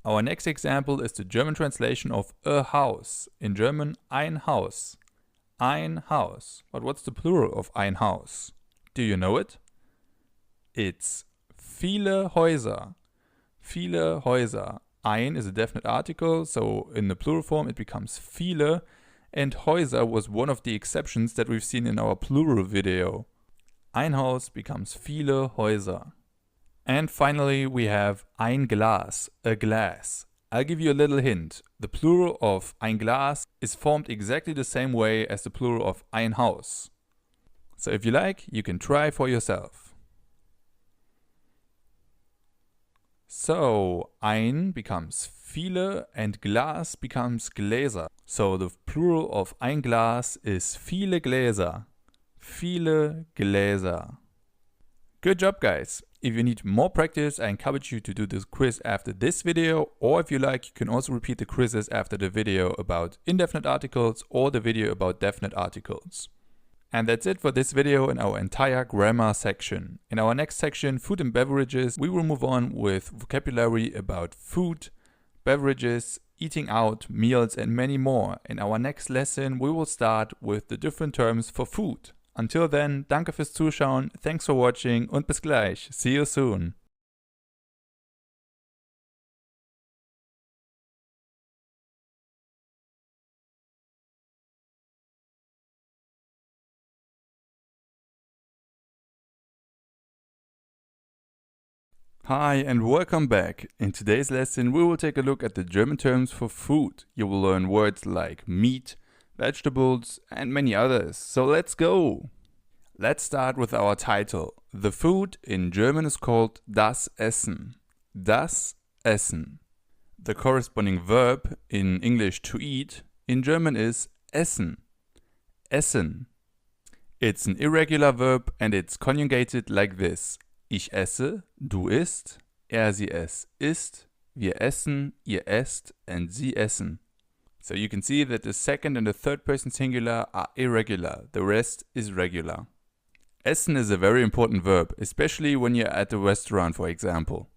Our next example is the German translation of a house. In German, ein Haus. Ein Haus. But what's the plural of ein Haus? Do you know it? It's viele Häuser. Viele Häuser. Ein is a definite article, so in the plural form it becomes viele, and Häuser was one of the exceptions that we've seen in our plural video. Ein Haus becomes viele Häuser. And finally we have ein Glas, a glass. I'll give you a little hint. The plural of ein Glas is formed exactly the same way as the plural of ein Haus. So if you like, you can try for yourself. So, ein becomes viele and Glas becomes Gläser. So the plural of ein Glas is viele Gläser. Viele Gläser. Good job, guys. If you need more practice, I encourage you to do this quiz after this video, or if you like, you can also repeat the quizzes after the video about indefinite articles or the video about definite articles. And that's it for this video in our entire grammar section. In our next section, food and beverages, we will move on with vocabulary about food, beverages, eating out, meals, and many more. In our next lesson, we will start with the different terms for food. Until then, danke fürs Zuschauen, thanks for watching und bis gleich. See you soon. Hi and welcome back. In today's lesson we will take a look at the German terms for food. You will learn words like meat, vegetables and many others. So let's go! Let's start with our title. The food in German is called das Essen. Das Essen. The corresponding verb, in English to eat, in German is essen. Essen. It's an irregular verb and it's conjugated like this. Ich esse, du isst, sie es isst, wir essen, ihr esst, and sie essen. So you can see that the second and the third person singular are irregular, the rest is regular. Essen is a very important verb, especially when you're at a restaurant, for example.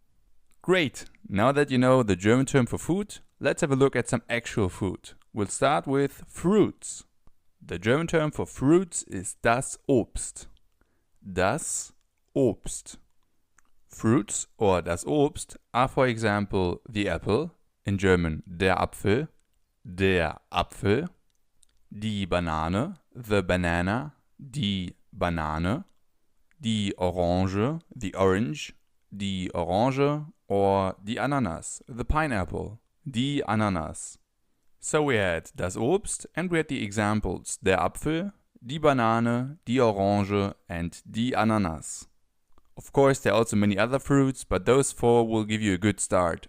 Great! Now that you know the German term for food, let's have a look at some actual food. We'll start with fruits. The German term for fruits is das Obst. Das Obst. Fruits or das Obst are, for example, the apple, in German der Apfel, die Banane, the banana, die Banane, die Orange, the orange, die Orange, or die Ananas, the pineapple, die Ananas. So we had das Obst and we had the examples der Apfel, die Banane, die Orange, and die Ananas. Of course, there are also many other fruits, but those four will give you a good start.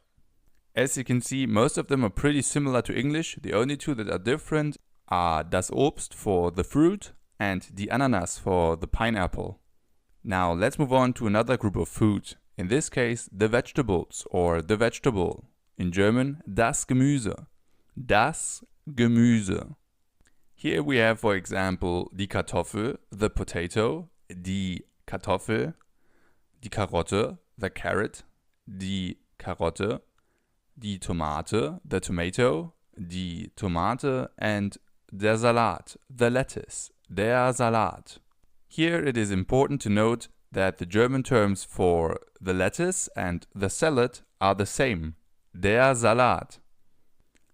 As you can see, most of them are pretty similar to English. The only two that are different are das Obst for the fruit and die Ananas for the pineapple. Now let's move on to another group of food. In this case, the vegetables or the vegetable. In German, das Gemüse. Das Gemüse. Here we have, for example, die Kartoffel, the potato, die Kartoffel, die Karotte, the carrot, die Karotte, die Tomate, the tomato, die Tomate, and der Salat, the lettuce, der Salat. Here it is important to note that the German terms for the lettuce and the salad are the same, der Salat.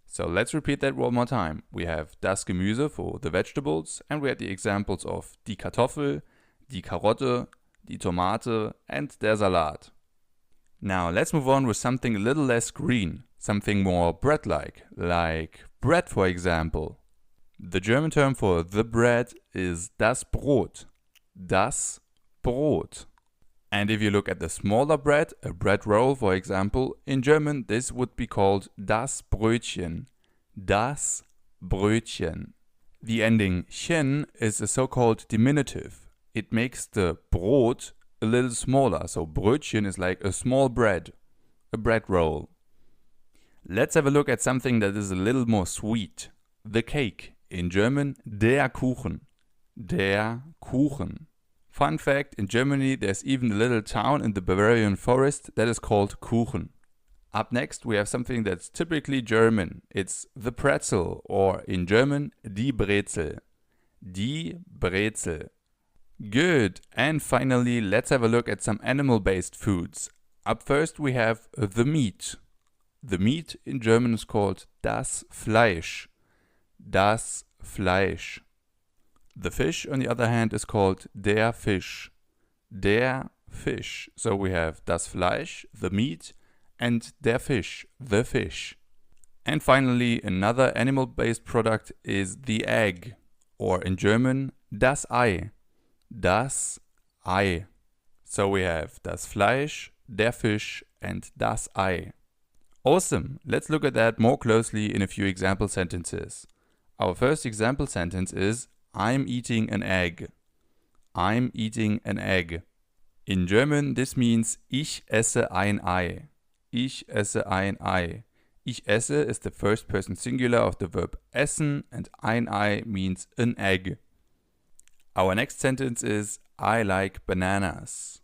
So let's repeat that one more time. We have das Gemüse for the vegetables and we have the examples of die Kartoffel, die Karotte, die Tomate, and der Salat. Now let's move on with something a little less green, something more bread-like, like bread for example. The German term for the bread is das Brot. Das Brot. And if you look at the smaller bread, a bread roll for example, in German this would be called das Brötchen. Das Brötchen. The ending chen is a so-called diminutive. It makes the Brot a little smaller, so Brötchen is like a small bread, a bread roll. Let's have a look at something that is a little more sweet. The cake. in German, der Kuchen. Der Kuchen. Fun fact, in Germany there's even a little town in the Bavarian forest that is called Kuchen. Up next we have something that's typically German. It's the pretzel, or in German, die Brezel. Die Brezel. Good. And finally, let's have a look at some animal-based foods. Up first we have the meat. The meat in German is called das Fleisch. Das Fleisch. The fish, on the other hand, is called der Fisch. Der Fisch. So we have das Fleisch, the meat, and der Fisch, the fish. And finally, another animal-based product is the egg, or in German, das Ei. Das Ei. So we have das Fleisch, der Fisch, and das Ei. Awesome! Let's look at that more closely in a few example sentences. Our first example sentence is I'm eating an egg. I'm eating an egg. In German, this means ich esse ein Ei. Ich esse ein Ei. Ich esse is the first person singular of the verb essen, and ein Ei means an egg. Our next sentence is I like bananas.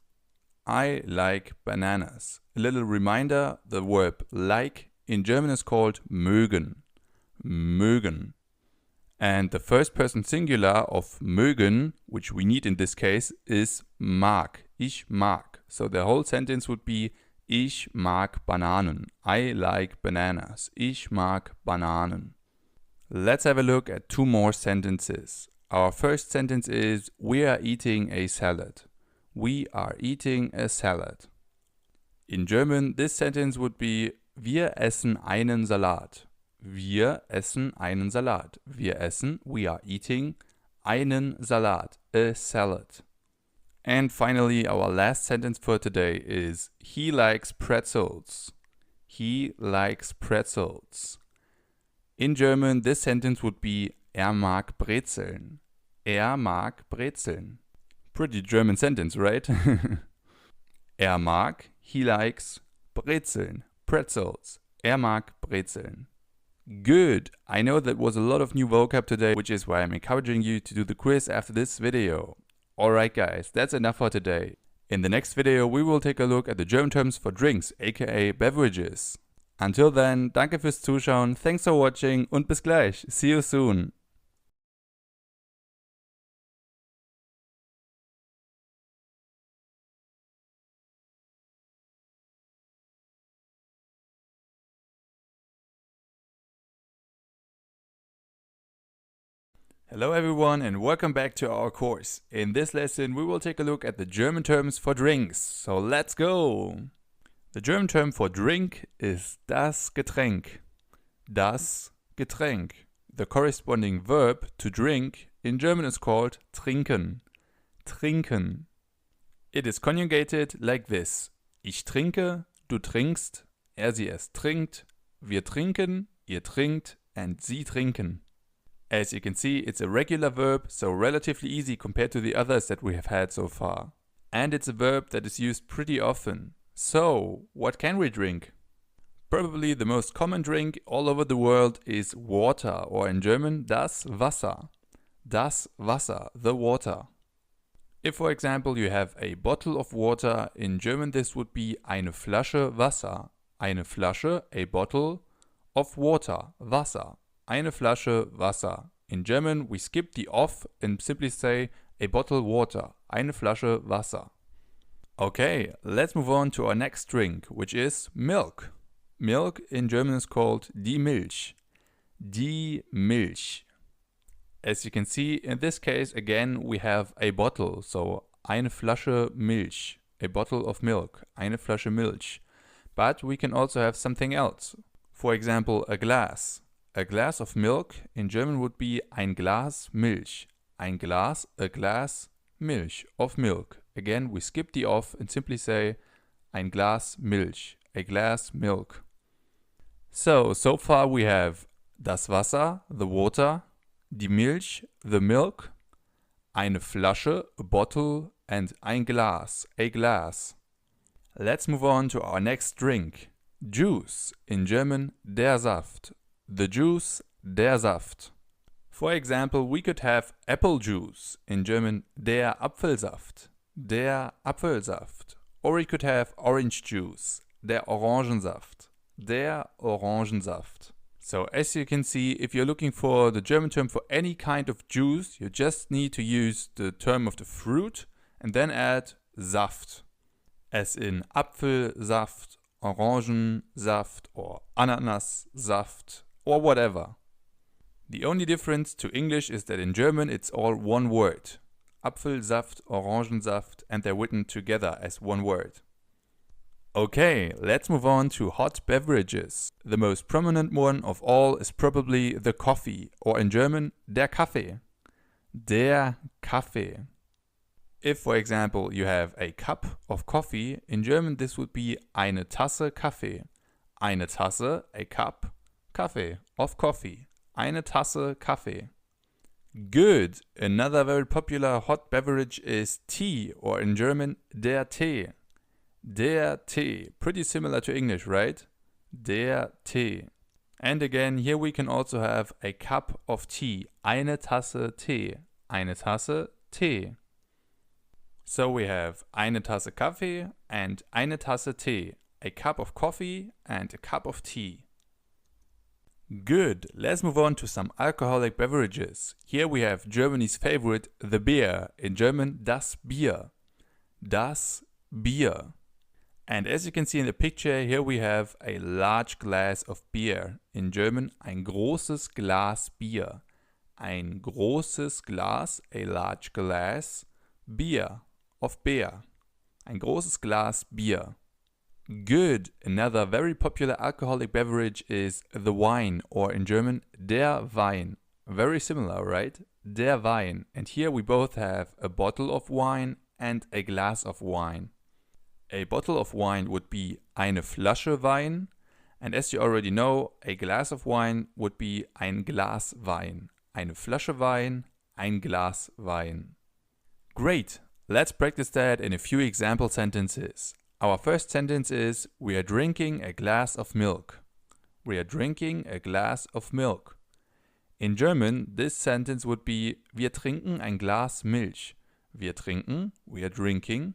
I like bananas. A little reminder, the verb like in German is called mögen. Mögen. And the first person singular of mögen, which we need in this case, is mag. Ich mag. So the whole sentence would be ich mag Bananen. I like bananas. Ich mag Bananen. Let's have a look at two more sentences. Our first sentence is we are eating a salad. We are eating a salad. In German, this sentence would be wir essen einen Salat. Wir essen einen Salat. Wir essen, we are eating, einen Salat, a salad. And finally, our last sentence for today is he likes pretzels. He likes pretzels. In German, this sentence would be mag Brezeln. Mag Brezeln. Pretty German sentence, right? Mag, he likes Brezeln, pretzels. Mag Brezeln. Good! I know that was a lot of new vocab today, which is why I'm encouraging you to do the quiz after this video. Alright guys, that's enough for today. In the next video we will take a look at the German terms for drinks, aka beverages. Until then, danke fürs Zuschauen, thanks for watching und bis gleich. See you soon. Hello everyone and welcome back to our course. In this lesson we will take a look at the German terms for drinks. So let's go! The German term for drink is das Getränk. Das Getränk. The corresponding verb to drink in German is called trinken. Trinken. It is conjugated like this. Ich trinke, du trinkst, sie es trinkt, wir trinken, ihr trinkt, and sie trinken. As you can see, it's a regular verb, so relatively easy compared to the others that we have had so far. And it's a verb that is used pretty often. So, what can we drink? Probably the most common drink all over the world is water, or in German, das Wasser. Das Wasser, the water. If, for example, you have a bottle of water, in German this would be eine Flasche Wasser. Eine Flasche, a bottle of water, Wasser. Eine Flasche Wasser. In German, we skip the of and simply say a bottle water. Eine Flasche Wasser. Okay, let's move on to our next drink, which is milk. Milk in German is called die Milch. Die Milch. As you can see, in this case, again, we have a bottle. So, eine Flasche Milch. A bottle of milk. Eine Flasche Milch. But we can also have something else. For example, a glass. A glass of milk in German would be ein Glas Milch. Ein Glas, a glass, Milch, of milk. Again, we skip the of and simply say ein Glas Milch, a glass milk. So far we have das Wasser, the water, die Milch, the milk, eine Flasche, a bottle, and ein Glas, a glass. Let's move on to our next drink. Juice, in German der Saft. The juice, der Saft. For example, we could have apple juice, in German der Apfelsaft, der Apfelsaft. Or we could have orange juice, der Orangensaft, der Orangensaft. So as you can see, if you're looking for the German term for any kind of juice, you just need to use the term of the fruit and then add Saft, as in Apfelsaft, Orangensaft or Ananassaft or whatever. The only difference to English is that in German it's all one word. Apfelsaft, Orangensaft, and they're written together as one word. Okay, let's move on to hot beverages. The most prominent one of all is probably the coffee, or in German, der Kaffee. Der Kaffee. If, for example, you have a cup of coffee, in German this would be eine Tasse Kaffee. Eine Tasse, a cup, Kaffee, of coffee. Eine Tasse Kaffee. Good. Another very popular hot beverage is tea, or in German, der Tee. Der Tee. Pretty similar to English, right? Der Tee. And again, here we can also have a cup of tea. Eine Tasse Tee. Eine Tasse Tee. So we have eine Tasse Kaffee and eine Tasse Tee. A cup of coffee and a cup of tea. Good. Let's move on to some alcoholic beverages. Here we have Germany's favorite, the beer. In German, das Bier. Das Bier. And as you can see in the picture, here we have a large glass of beer. In German, ein großes Glas Bier. Ein großes Glas, a large glass, Bier, of beer. Ein großes Glas Bier. Good. Another very popular alcoholic beverage is the wine, or in German, der Wein. Very similar, right? Der Wein. And here we both have a bottle of wine and a glass of wine. A bottle of wine would be eine Flasche Wein, and as you already know, a glass of wine would be ein Glas Wein. Eine Flasche Wein, ein Glas Wein. Great. Let's practice that in a few example sentences. Our first sentence is, we are drinking a glass of milk. We are drinking a glass of milk. In German, this sentence would be, wir trinken ein Glas Milch. Wir trinken, we are drinking,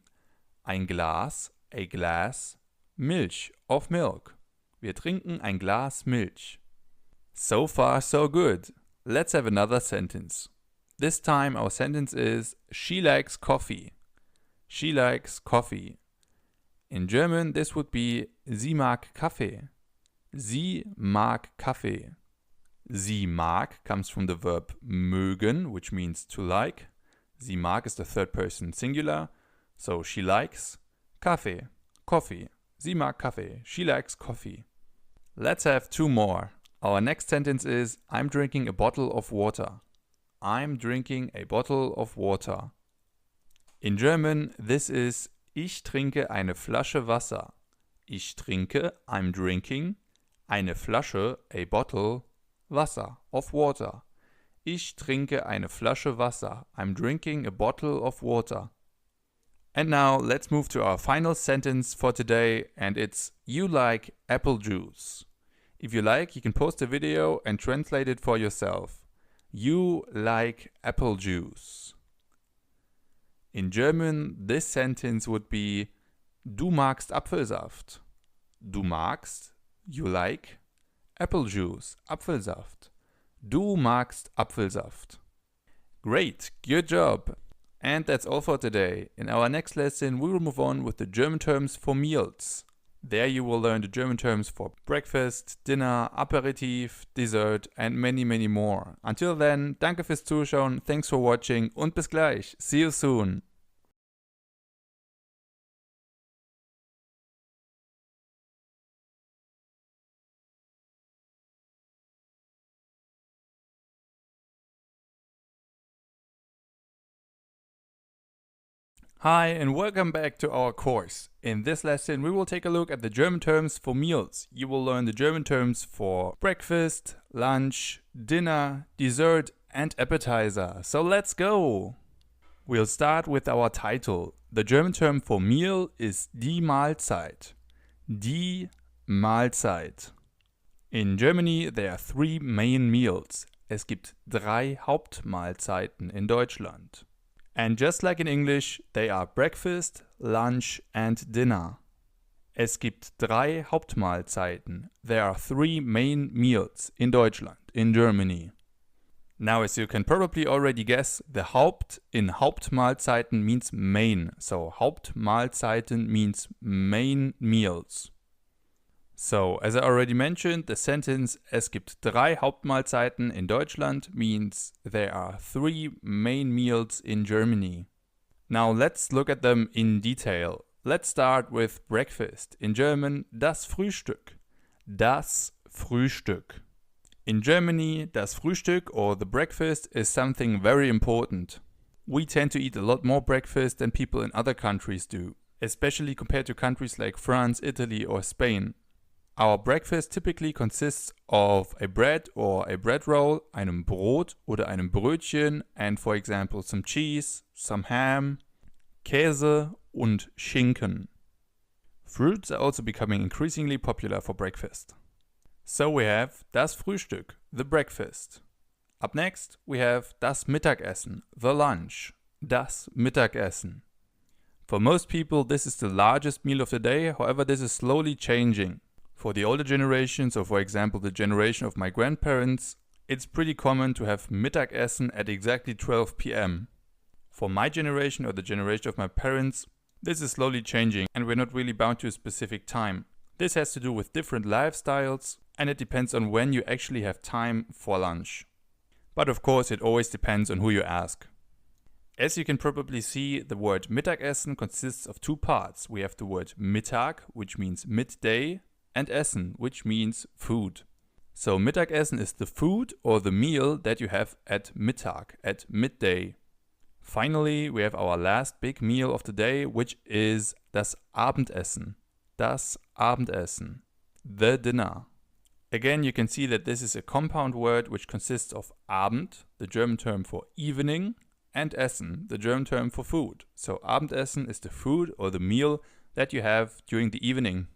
ein Glas, a glass, Milch, of milk. Wir trinken ein Glas Milch. So far, so good. Let's have another sentence. This time our sentence is, she likes coffee. She likes coffee. In German, this would be, sie mag Kaffee. Sie mag Kaffee. Sie mag comes from the verb mögen, which means to like. Sie mag is the third person singular, so she likes Kaffee, coffee. Sie mag Kaffee. She likes coffee. Let's have two more. Our next sentence is, I'm drinking a bottle of water. I'm drinking a bottle of water. In German, this is, ich trinke eine Flasche Wasser. Ich trinke, I'm drinking, eine Flasche, a bottle, Wasser, of water. Ich trinke eine Flasche Wasser. I'm drinking a bottle of water. And now let's move to our final sentence for today, and it's, you like apple juice. If you like, you can post a video and translate it for yourself. You like apple juice. In German, this sentence would be, du magst Apfelsaft. Du magst, you like, apple juice, Apfelsaft. Du magst Apfelsaft. Great, good job. And that's all for today. In our next lesson, we will move on with the German terms for meals. There you will learn the German terms for breakfast, dinner, aperitif, dessert and many, many more. Until then, danke fürs Zuschauen, thanks for watching und bis gleich. See you soon. Hi and welcome back to our course. In this lesson we will take a look at the German terms for meals. You will learn the German terms for breakfast, lunch, dinner, dessert and appetizer. So let's go! We'll start with our title. The German term for meal is die Mahlzeit. Die Mahlzeit. In Germany there are three main meals: es gibt 3 Hauptmahlzeiten in Deutschland. And just like in English, they are breakfast, lunch and dinner. Es gibt 3 Hauptmahlzeiten. There are 3 main meals in Deutschland, in Germany. Now, as you can probably already guess, the Haupt in Hauptmahlzeiten means main. So, Hauptmahlzeiten means main meals. So, as I already mentioned, the sentence es gibt 3 Hauptmahlzeiten in Deutschland means there are 3 main meals in Germany. Now, let's look at them in detail. Let's start with breakfast. In German, das Frühstück. Das Frühstück. In Germany, das Frühstück or the breakfast is something very important. We tend to eat a lot more breakfast than people in other countries do, especially compared to countries like France, Italy or Spain. Our breakfast typically consists of a bread or a bread roll, einem Brot oder einem Brötchen, and for example some cheese, some ham, Käse und Schinken. Fruits are also becoming increasingly popular for breakfast. So we have das Frühstück, the breakfast. Up next we have das Mittagessen, the lunch, das Mittagessen. For most people this is the largest meal of the day, however this is slowly changing. For the older generations, or for example the generation of my grandparents, it's pretty common to have Mittagessen at exactly 12 p.m. For my generation or the generation of my parents, this is slowly changing and we're not really bound to a specific time. This has to do with different lifestyles and it depends on when you actually have time for lunch. But of course it always depends on who you ask. As you can probably see, the word Mittagessen consists of 2 parts. We have the word Mittag, which means midday, and Essen, which means food. So Mittagessen is the food or the meal that you have at Mittag, at midday. Finally, we have our last big meal of the day, which is das Abendessen. Das Abendessen. The dinner. Again, you can see that this is a compound word which consists of Abend, the German term for evening, and Essen, the German term for food. So Abendessen is the food or the meal that you have during the evening.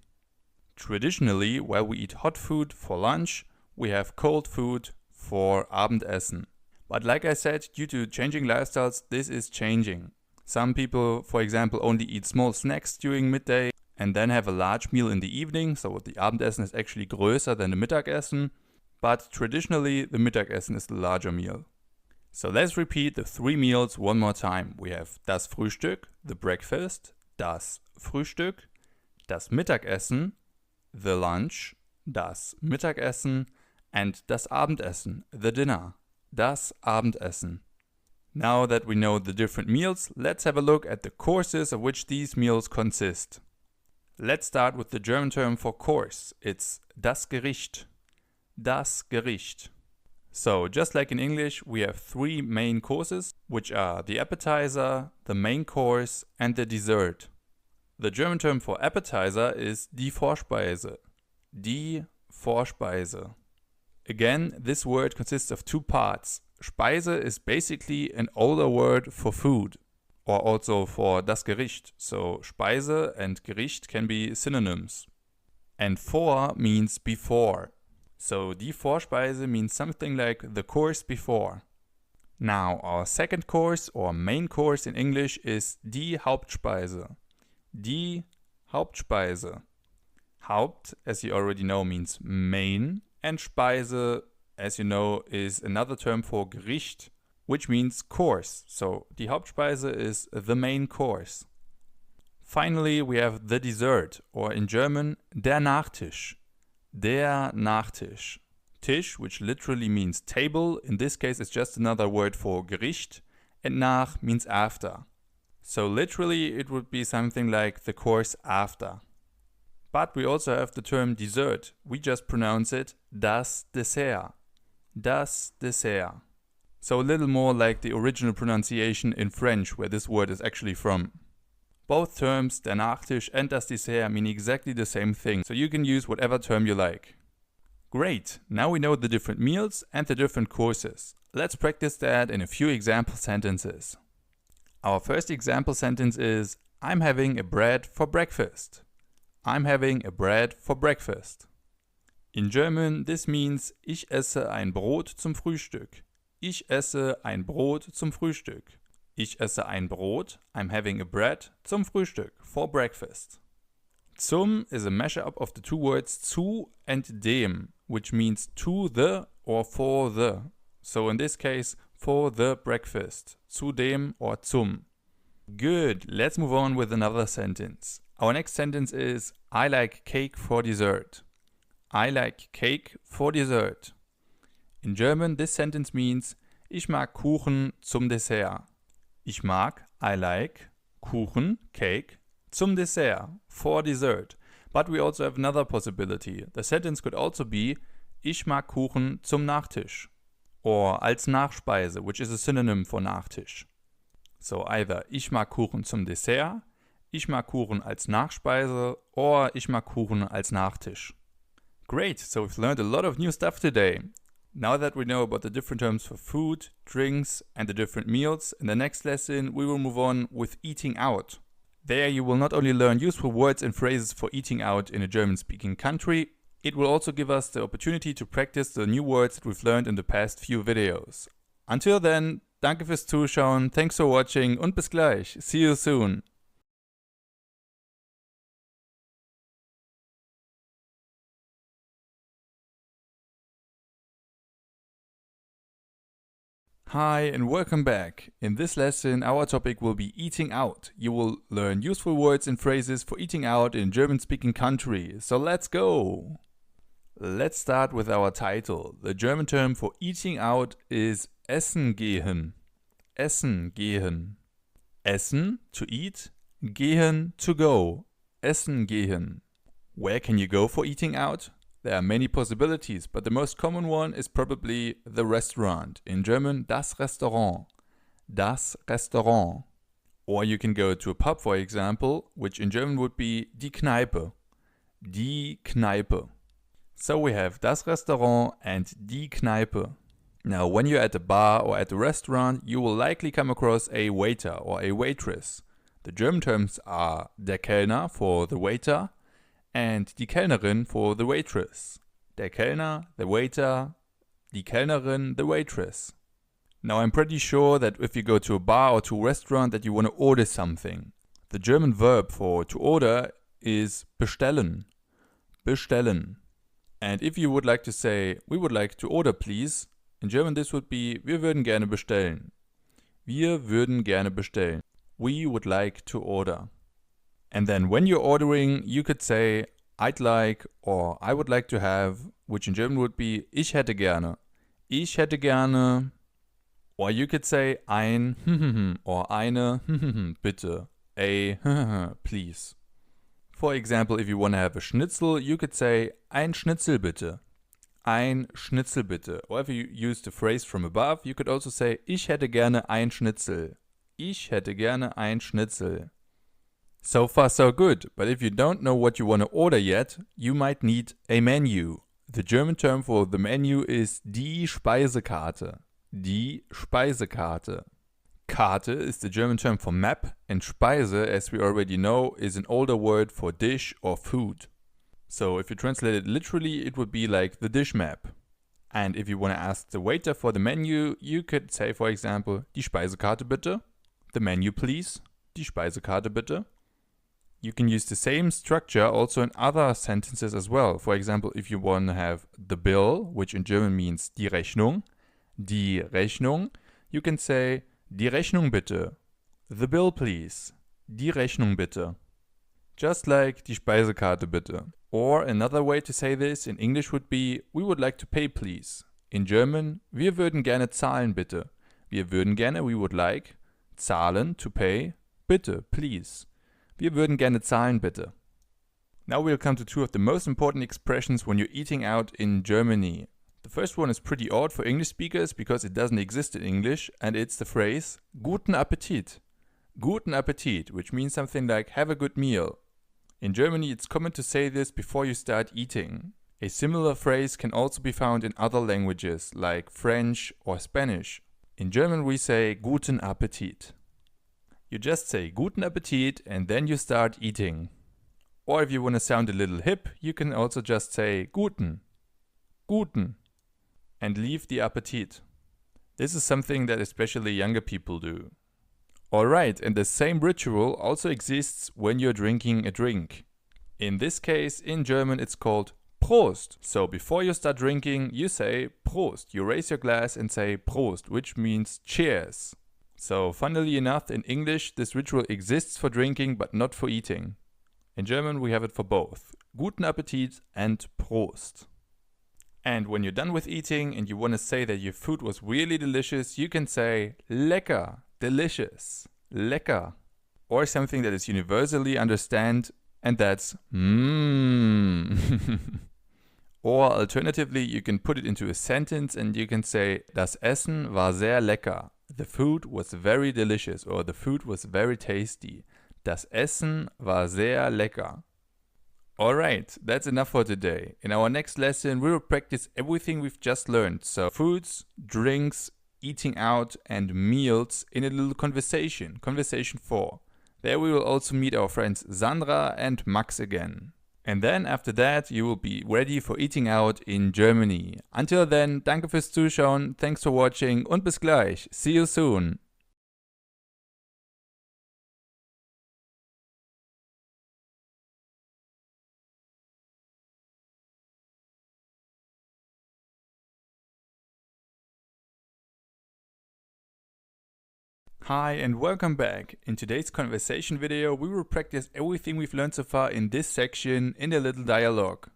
Traditionally, while we eat hot food for lunch, we have cold food for Abendessen. But like I said, due to changing lifestyles, this is changing. Some people, for example, only eat small snacks during midday and then have a large meal in the evening, so the Abendessen is actually größer than the Mittagessen, but traditionally the Mittagessen is the larger meal. So let's repeat the 3 meals one more time. We have das Frühstück, the breakfast, das Frühstück, das Mittagessen, the lunch, das Mittagessen, and das Abendessen, the dinner, das Abendessen. Now that we know the different meals, let's have a look at the courses of which these meals consist. Let's start with the German term for course. It's das Gericht. Das Gericht. So, just like in English, we have 3 main courses, which are the appetizer, the main course, and the dessert. The German term for appetizer is die Vorspeise. Die Vorspeise. Again, this word consists of 2 parts. Speise is basically an older word for food, or also for das Gericht. So Speise and Gericht can be synonyms. And vor means before. So die Vorspeise means something like the course before. Now, our second course or main course in English is die Hauptspeise. Die Hauptspeise. Haupt, as you already know, means main, and Speise, as you know, is another term for Gericht, which means course. So die Hauptspeise is the main course. Finally, we have the dessert, or in German, der Nachtisch. Der Nachtisch. Tisch, which literally means table, in this case it's just another word for Gericht, and nach means after. So literally it would be something like the course after. But we also have the term dessert. We just pronounce it das Dessert. Das Dessert. So a little more like the original pronunciation in French, where this word is actually from. Both terms, der Nachtisch and das Dessert, mean exactly the same thing, so you can use whatever term you like. Great, now we know the different meals and the different courses. Let's practice that in a few example sentences. Our first example sentence is, I'm having a bread for breakfast. I'm having a bread for breakfast. In German, this means ich esse ein Brot zum Frühstück. Ich esse ein Brot zum Frühstück. Ich esse ein Brot, I'm having a bread, zum Frühstück, for breakfast. Zum is a mashup of the two words zu and dem, which means to the or for the. So in this case, for the breakfast, zu dem or zum. Good, let's move on with another sentence. Our next sentence is, I like cake for dessert. I like cake for dessert. In German, this sentence means, ich mag Kuchen zum Dessert. Ich mag, I like, Kuchen, cake, zum Dessert, for dessert. But we also have another possibility. The sentence could also be, ich mag Kuchen zum Nachtisch. Or als Nachspeise, which is a synonym for Nachtisch. So either ich mag Kuchen zum Dessert, ich mag Kuchen als Nachspeise, or ich mag Kuchen als Nachtisch. Great, so we've learned a lot of new stuff today. Now that we know about the different terms for food, drinks, and the different meals, in the next lesson we will move on with eating out. There you will not only learn useful words and phrases for eating out in a German-speaking country, it will also give us the opportunity to practice the new words that we've learned in the past few videos. Until then, danke fürs Zuschauen, thanks for watching und bis gleich. See you soon. Hi and welcome back. In this lesson our topic will be eating out. You will learn useful words and phrases for eating out in a German-speaking country. So let's go! Let's start with our title. The German term for eating out is essen gehen. Essen gehen. Essen, to eat. Gehen, to go. Essen gehen. Where can you go for eating out? There are many possibilities, but the most common one is probably the restaurant. In German, das Restaurant. Das Restaurant. Or you can go to a pub, for example, which in German would be die Kneipe. Die Kneipe. So we have das Restaurant and die Kneipe. Now, when you're at a bar or at a restaurant, you will likely come across a waiter or a waitress. The German terms are der Kellner for the waiter and die Kellnerin for the waitress. Der Kellner, the waiter, die Kellnerin, the waitress. Now I'm pretty sure that if you go to a bar or to a restaurant that you want to order something. The German verb for to order is bestellen. Bestellen. And if you would like to say, we would like to order please, in German this would be, wir würden gerne bestellen. Wir würden gerne bestellen. We would like to order. And then when you're ordering, you could say, I'd like or I would like to have, which in German would be, ich hätte gerne. Ich hätte gerne. Or you could say, ein or eine bitte. A please. For example, if you want to have a schnitzel, you could say, ein Schnitzel bitte. Ein Schnitzel bitte. Or if you use the phrase from above, you could also say, ich hätte gerne ein Schnitzel. Ich hätte gerne ein Schnitzel. So far so good, but if you don't know what you want to order yet, you might need a menu. The German term for the menu is die Speisekarte. Die Speisekarte. Karte is the German term for map, and Speise, as we already know, is an older word for dish or food. So if you translate it literally, it would be like the dish map. And if you want to ask the waiter for the menu, you could say, for example, die Speisekarte bitte. The menu please. Die Speisekarte bitte. You can use the same structure also in other sentences as well. For example, if you want to have the bill, which in German means die Rechnung, you can say die Rechnung bitte. The bill please. Die Rechnung bitte. Just like die Speisekarte bitte. Or another way to say this in English would be, we would like to pay please. In German, wir würden gerne zahlen bitte. Wir würden gerne, we would like, zahlen, to pay, bitte, please. Wir würden gerne zahlen bitte. Now we'll come to two of the most important expressions when you're eating out in Germany. The first one is pretty odd for English speakers because it doesn't exist in English, and it's the phrase guten Appetit. Guten Appetit, which means something like have a good meal. In Germany, it's common to say this before you start eating. A similar phrase can also be found in other languages like French or Spanish. In German, we say guten Appetit. You just say guten Appetit and then you start eating. Or if you want to sound a little hip, you can also just say guten. guten, and leave the Appetit. This is something that especially younger people do. Alright, and the same ritual also exists when you're drinking a drink. In this case, in German it's called Prost. So before you start drinking, you say Prost. You raise your glass and say Prost, which means cheers. So funnily enough, in English this ritual exists for drinking but not for eating. In German we have it for both. Guten Appetit and Prost. And when you're done with eating and you want to say that your food was really delicious, you can say lecker, delicious, lecker. Or something that is universally understood, and that's Or alternatively, you can put it into a sentence and you can say das Essen war sehr lecker. The food was very delicious, or the food was very tasty. Das Essen war sehr lecker. Alright, that's enough for today. In our next lesson, we will practice everything we've just learned. So foods, drinks, eating out, and meals in a little conversation. Conversation 4. There we will also meet our friends Sandra and Max again. And then after that, you will be ready for eating out in Germany. Until then, danke fürs Zuschauen, thanks for watching und bis gleich. See you soon. Hi and welcome back. In today's conversation video, we will practice everything we've learned so far in this section in a little dialogue.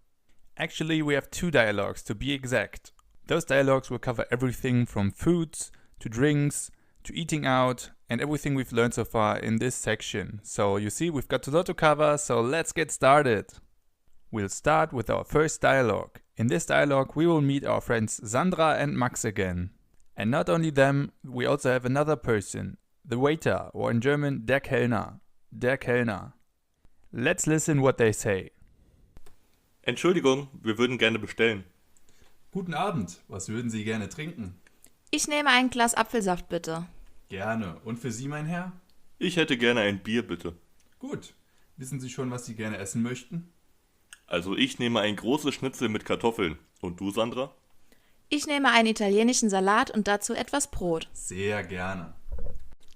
Actually, we have 2 dialogues to be exact. Those dialogues will cover everything from foods, to drinks, to eating out, and everything we've learned so far in this section. So you see, we've got a lot to cover, so let's get started. We'll start with our first dialogue. In this dialogue, we will meet our friends Sandra and Max again. And not only them, we also have another person, the waiter, or in German, der Kellner. Der Kellner. Let's listen what they say. Entschuldigung, wir würden gerne bestellen. Guten Abend, was würden Sie gerne trinken? Ich nehme ein Glas Apfelsaft, bitte. Gerne. Und für Sie, mein Herr? Ich hätte gerne ein Bier, bitte. Gut. Wissen Sie schon, was Sie gerne essen möchten? Also ich nehme ein großes Schnitzel mit Kartoffeln. Und du, Sandra? Ich nehme einen italienischen Salat und dazu etwas Brot. Sehr gerne.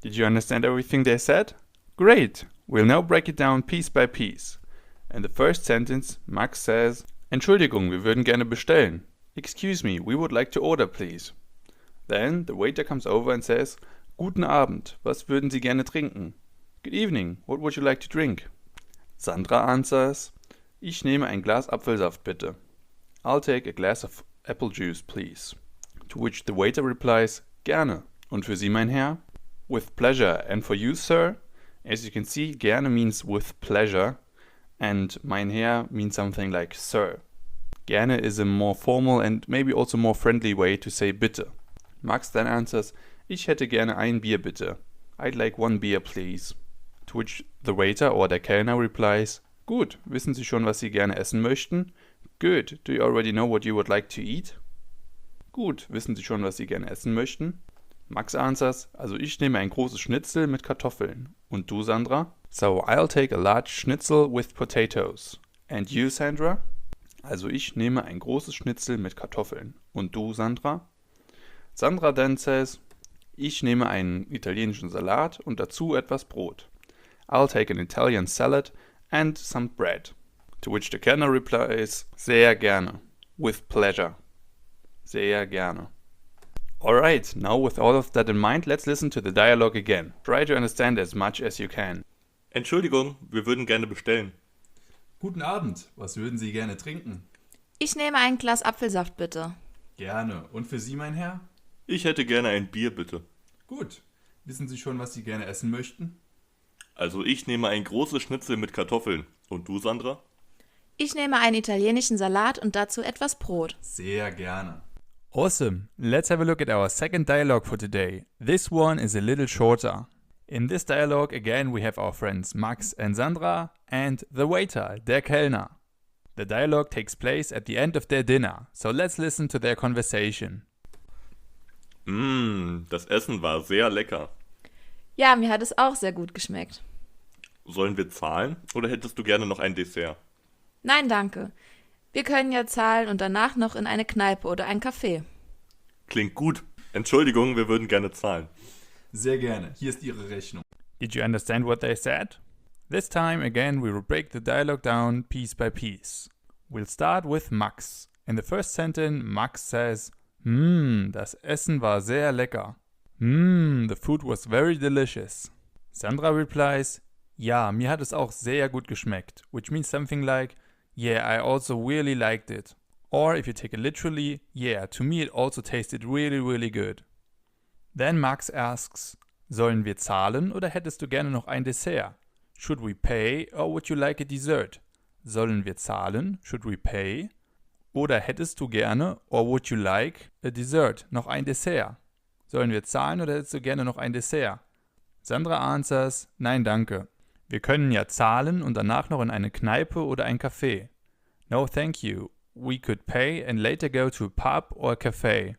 Did you understand everything they said? Great! We'll now break it down piece by piece. In the first sentence, Max says, Entschuldigung, wir würden gerne bestellen. Excuse me, we would like to order, please. Then the waiter comes over and says, Guten Abend, was würden Sie gerne trinken? Good evening, what would you like to drink? Sandra answers, Ich nehme ein Glas Apfelsaft, bitte. I'll take a glass of apple juice, please. To which the waiter replies, Gerne. Und für Sie, mein Herr? With pleasure. And for you, sir? As you can see, gerne means with pleasure, and mein Herr means something like sir. Gerne is a more formal and maybe also more friendly way to say bitte. Max then answers, Ich hätte gerne ein Bier, bitte. I'd like 1 beer, please. To which the waiter or der Kellner replies, Gut, wissen Sie schon, was Sie gerne essen möchten? Good, do you already know what you would like to eat? Gut, wissen Sie schon, was Sie gerne essen möchten? Max answers, also ich nehme ein großes Schnitzel mit Kartoffeln. Und du, Sandra? So I'll take a large schnitzel with potatoes. And you, Sandra? Also ich nehme ein großes Schnitzel mit Kartoffeln. Und du, Sandra? Sandra then says, ich nehme einen italienischen Salat und dazu etwas Brot. I'll take an Italian salad and some bread. To which the Kellner replies, sehr gerne, with pleasure. Sehr gerne. Alright, now with all of that in mind, let's listen to the dialogue again. Try to understand as much as you can. Entschuldigung, wir würden gerne bestellen. Guten Abend, was würden Sie gerne trinken? Ich nehme ein Glas Apfelsaft, bitte. Gerne. Und für Sie, mein Herr? Ich hätte gerne ein Bier, bitte. Gut. Wissen Sie schon, was Sie gerne essen möchten? Also ich nehme ein großes Schnitzel mit Kartoffeln. Und du, Sandra? Ich nehme einen italienischen Salat und dazu etwas Brot. Sehr gerne. Awesome. Let's have a look at our second dialogue for today. This one is a little shorter. In this dialogue, again, we have our friends Max and Sandra and the waiter, der Kellner. The dialogue takes place at the end of their dinner, so let's listen to their conversation. Das Essen war sehr lecker. Ja, mir hat es auch sehr gut geschmeckt. Sollen wir zahlen oder hättest du gerne noch ein Dessert? Nein, danke. Wir können ja zahlen und danach noch in eine Kneipe oder ein Café. Klingt gut. Entschuldigung, wir würden gerne zahlen. Sehr gerne. Hier ist Ihre Rechnung. Did you understand what they said? This time again we will break the dialogue down piece by piece. We'll start with Max. In the first sentence, Max says, das Essen war sehr lecker. The food was very delicious. Sandra replies, ja, mir hat es auch sehr gut geschmeckt, which means something like, yeah, I also really liked it. Or if you take it literally, yeah, to me it also tasted really, really good. Then Max asks, sollen wir zahlen oder hättest du gerne noch ein Dessert? Should we pay or would you like a dessert? Sollen wir zahlen? Should we pay? Oder hättest du gerne or would you like a dessert? Noch ein Dessert. Sollen wir zahlen oder hättest du gerne noch ein Dessert? Sandra answers, nein danke. Wir können ja zahlen und danach noch in eine Kneipe oder ein Café. No thank you. We could pay and later go to a pub or a café.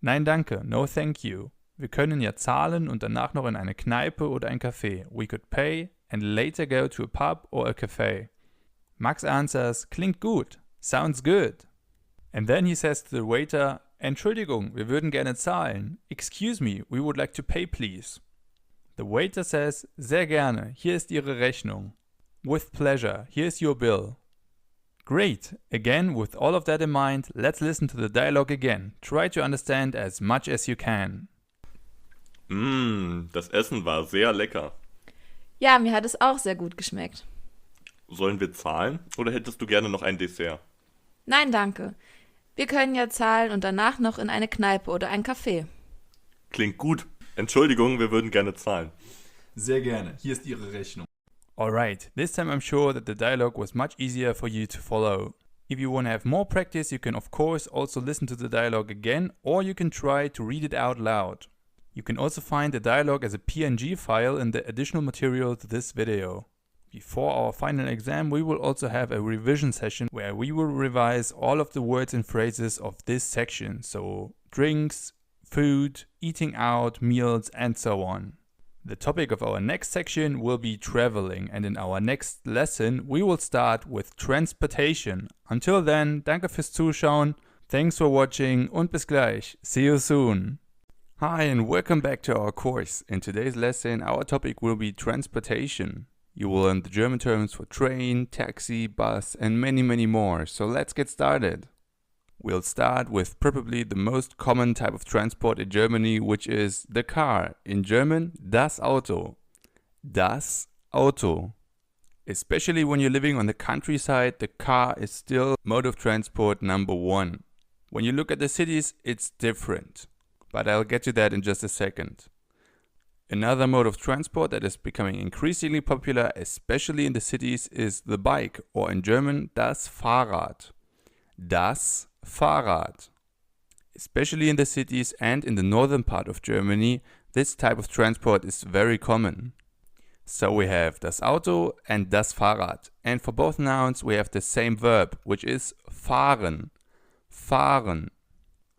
Nein danke, no thank you. Wir können ja zahlen und danach noch in eine Kneipe oder ein Café. We could pay and later go to a pub or a café. Max answers, klingt gut. Sounds good. And then he says to the waiter, Entschuldigung, wir würden gerne zahlen. Excuse me, we would like to pay please. The waiter says, sehr gerne, hier ist Ihre Rechnung. With pleasure, here's your bill. Great! Again, with all of that in mind, let's listen to the dialogue again. Try to understand as much as you can. Das Essen war sehr lecker. Ja, mir hat es auch sehr gut geschmeckt. Sollen wir zahlen oder hättest du gerne noch ein Dessert? Nein, danke. Wir können ja zahlen und danach noch in eine Kneipe oder ein Café. Klingt gut. Entschuldigung, wir würden gerne zahlen. Sehr gerne. Hier ist Ihre Rechnung. Alright, this time I'm sure that the dialogue was much easier for you to follow. If you want to have more practice, you can of course also listen to the dialogue again, or you can try to read it out loud. You can also find the dialogue as a PNG file in the additional material to this video. Before our final exam, we will also have a revision session where we will revise all of the words and phrases of this section, so drinks, food, eating out, meals, and so on. The topic of our next section will be traveling, and in our next lesson we will start with transportation. Until then, danke fürs Zuschauen, thanks for watching und bis gleich. See you soon. Hi and welcome back to our course. In today's lesson our topic will be transportation. You will learn the German terms for train, taxi, bus and many more. So let's get started. We'll start with probably the most common type of transport in Germany, which is the car. In German, das Auto. Das Auto. Especially when you're living on the countryside, the car is still mode of transport number one. When you look at the cities, it's different. But I'll get to that in just a second. Another mode of transport that is becoming increasingly popular, especially in the cities, is the bike, or in German, das Fahrrad. Das Fahrrad. Especially in the cities and in the northern part of Germany, this type of transport is very common. So we have das Auto and das Fahrrad. And for both nouns we have the same verb, which is fahren. Fahren.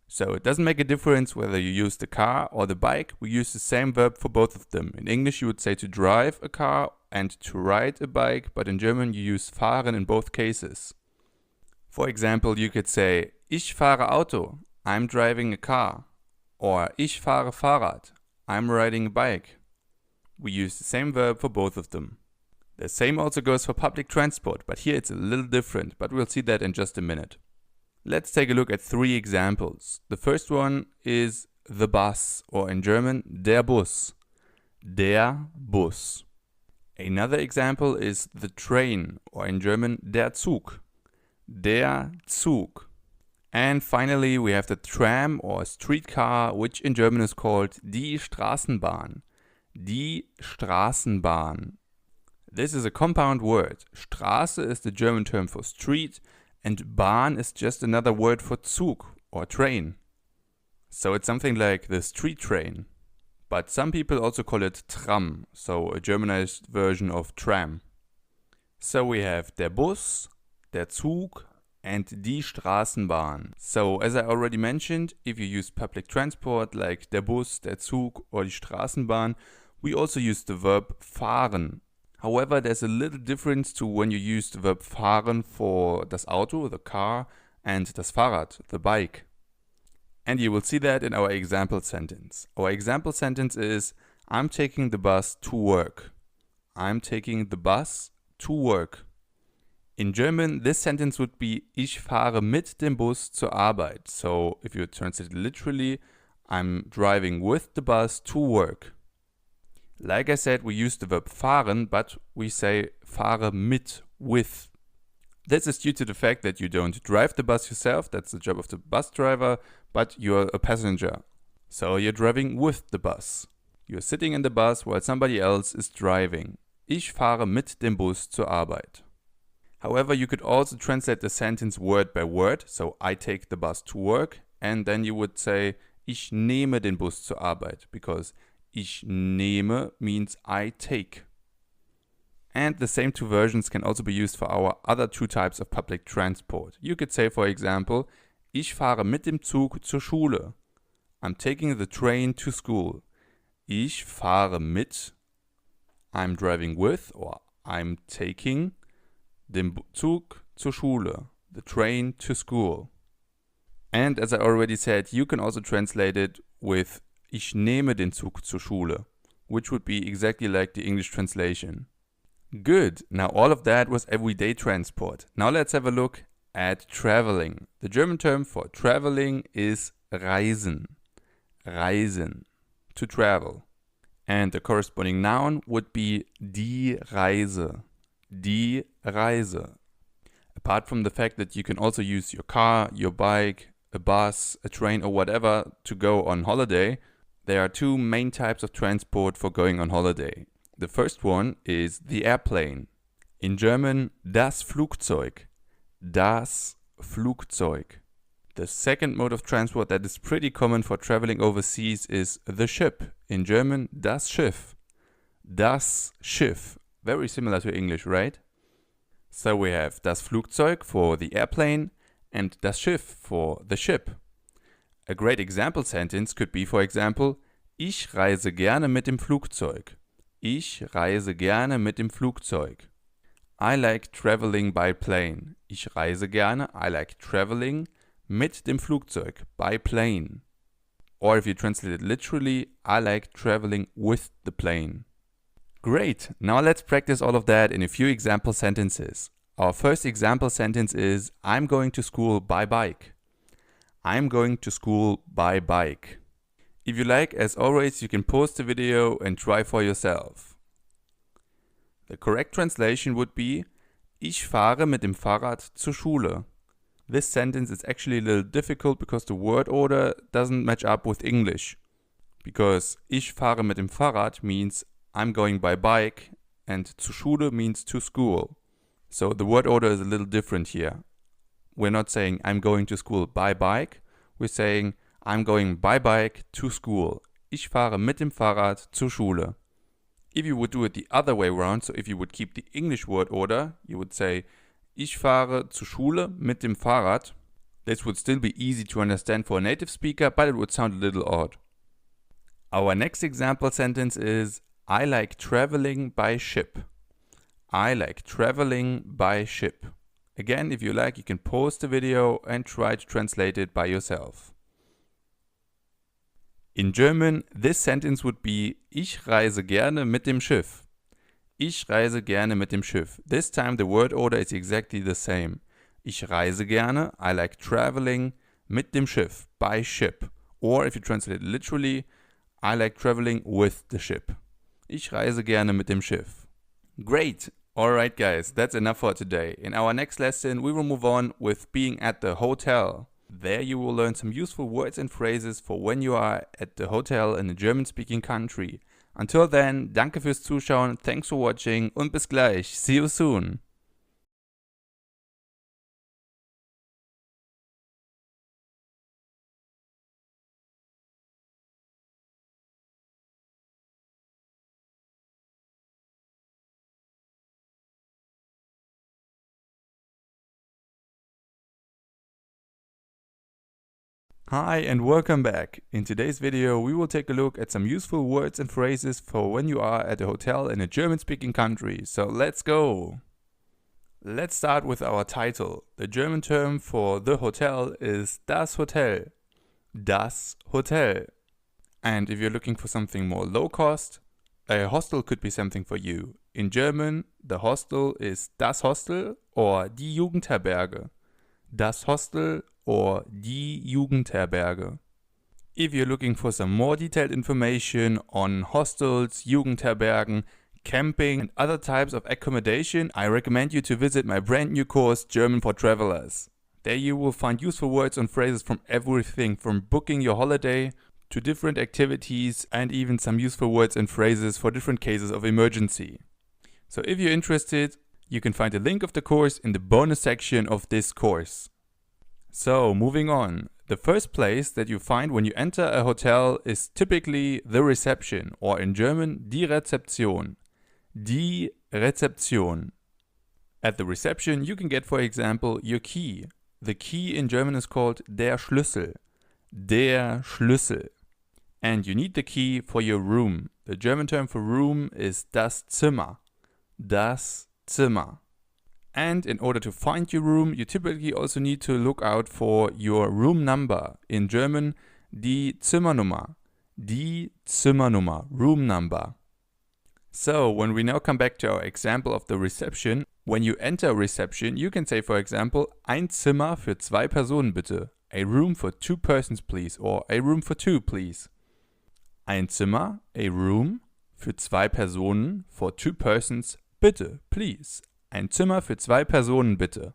So it doesn't make a difference whether you use the car or the bike, we use the same verb for both of them. In English you would say to drive a car and to ride a bike, but in German you use fahren in both cases. For example, you could say, ich fahre Auto, I'm driving a car. Or ich fahre Fahrrad, I'm riding a bike. We use the same verb for both of them. The same also goes for public transport, but here it's a little different, but we'll see that in just a minute. Let's take a look at 3 examples. The first one is the bus, or in German, der Bus. Der Bus. Another example is the train, or in German, der Zug. Der Zug. And finally we have the tram or streetcar, which in German is called die Straßenbahn. Die Straßenbahn. This is a compound word. Straße is the German term for street and Bahn is just another word for Zug or train. So it's something like the street train. But some people also call it Tram, so a Germanized version of tram. So we have der Bus, der Zug and die Straßenbahn. So as I already mentioned, if you use public transport like der Bus, der Zug or die Straßenbahn, we also use the verb fahren. However, there's a little difference to when you use the verb fahren for das Auto, the car, and das Fahrrad, the bike. And you will see that in our example sentence. Our example sentence is, I'm taking the bus to work. I'm taking the bus to work. In German, this sentence would be, ich fahre mit dem Bus zur Arbeit. So if you translate it literally, I'm driving with the bus to work. Like I said, we use the verb fahren, but we say fahre mit, with. This is due to the fact that you don't drive the bus yourself, that's the job of the bus driver, but you're a passenger. So you're driving with the bus. You're sitting in the bus while somebody else is driving. Ich fahre mit dem Bus zur Arbeit. However, you could also translate the sentence word by word, so I take the bus to work, and then you would say, ich nehme den Bus zur Arbeit, because ich nehme means I take. And the same two versions can also be used for our other two types of public transport. You could say, for example, ich fahre mit dem Zug zur Schule. I'm taking the train to school. Ich fahre mit, I'm driving with, or I'm taking den Zug zur Schule, the train to school. And as I already said, you can also translate it with ich nehme den Zug zur Schule, which would be exactly like the English translation. Good, now all of that was everyday transport. Now let's have a look at traveling. The German term for traveling is reisen. Reisen, to travel. And the corresponding noun would be die Reise. Die Reise. Apart from the fact that you can also use your car, your bike, a bus, a train or whatever to go on holiday, there are two main types of transport for going on holiday. The first one is the airplane. In German, das Flugzeug. Das Flugzeug. The second mode of transport that is pretty common for traveling overseas is the ship. In German, das Schiff. Das Schiff. Very similar to English, right? So we have das Flugzeug for the airplane and das Schiff for the ship. A great example sentence could be, for example, ich reise gerne mit dem Flugzeug. Ich reise gerne mit dem Flugzeug. I like traveling by plane. Ich reise gerne, I like traveling mit dem Flugzeug, by plane. Or if you translate it literally, I like traveling with the plane. Great, now let's practice all of that in a few example sentences. Our first example sentence is, I'm going to school by bike. I'm going to school by bike. If you like, as always, you can pause the video and try for yourself. The correct translation would be, ich fahre mit dem Fahrrad zur Schule. This sentence is actually a little difficult because the word order doesn't match up with English. Because ich fahre mit dem Fahrrad means I'm going by bike and zur Schule means to school. So the word order is a little different here. We're not saying I'm going to school by bike, we're saying I'm going by bike to school. Ich fahre mit dem Fahrrad zur Schule. If you would do it the other way around, so if you would keep the English word order, you would say ich fahre zur Schule mit dem Fahrrad. This would still be easy to understand for a native speaker, but it would sound a little odd. Our next example sentence is, I like traveling by ship. I like traveling by ship. Again, if you like, you can pause the video and try to translate it by yourself. In German, this sentence would be, ich reise gerne mit dem Schiff. Ich reise gerne mit dem Schiff. This time the word order is exactly the same. Ich reise gerne, I like traveling, mit dem Schiff, by ship. Or if you translate it literally, I like traveling with the ship. Ich reise gerne mit dem Schiff. Great! Alright guys, that's enough for today. In our next lesson, we will move on with being at the hotel. There you will learn some useful words and phrases for when you are at the hotel in a German-speaking country. Until then, danke fürs Zuschauen, thanks for watching und bis gleich. See you soon. Hi and welcome back. In today's video we will take a look at some useful words and phrases for when you are at a hotel in a German-speaking country. So let's go! Let's start with our title. The German term for the hotel is das Hotel. Das Hotel. And if you're looking for something more low cost, a hostel could be something for you. In German, the hostel is das Hostel or die Jugendherberge. Das Hostel or die Jugendherberge. If you're looking for some more detailed information on hostels, Jugendherbergen, camping and other types of accommodation, I recommend you to visit my brand new course German for Travelers. There you will find useful words and phrases from everything from booking your holiday to different activities and even some useful words and phrases for different cases of emergency. So if you're interested, you can find a link of the course in the bonus section of this course. So moving on, the first place that you find when you enter a hotel is typically the reception, or in German die Rezeption. Die Rezeption. At the reception you can get, for example, your key. The key in German is called der Schlüssel. Der Schlüssel. And you need the key for your room. The German term for room is das Zimmer. Das Zimmer. And in order to find your room, you typically also need to look out for your room number. In German, die Zimmernummer. Die Zimmernummer, room number. So, when we now come back to our example of the reception, when you enter a reception, you can say, for example, ein Zimmer für 2 Personen bitte. A room for 2 persons please, or a room for 2 please. Ein Zimmer, a room, für 2 Personen, for 2 persons, bitte, please. Ein Zimmer für 2 Personen bitte.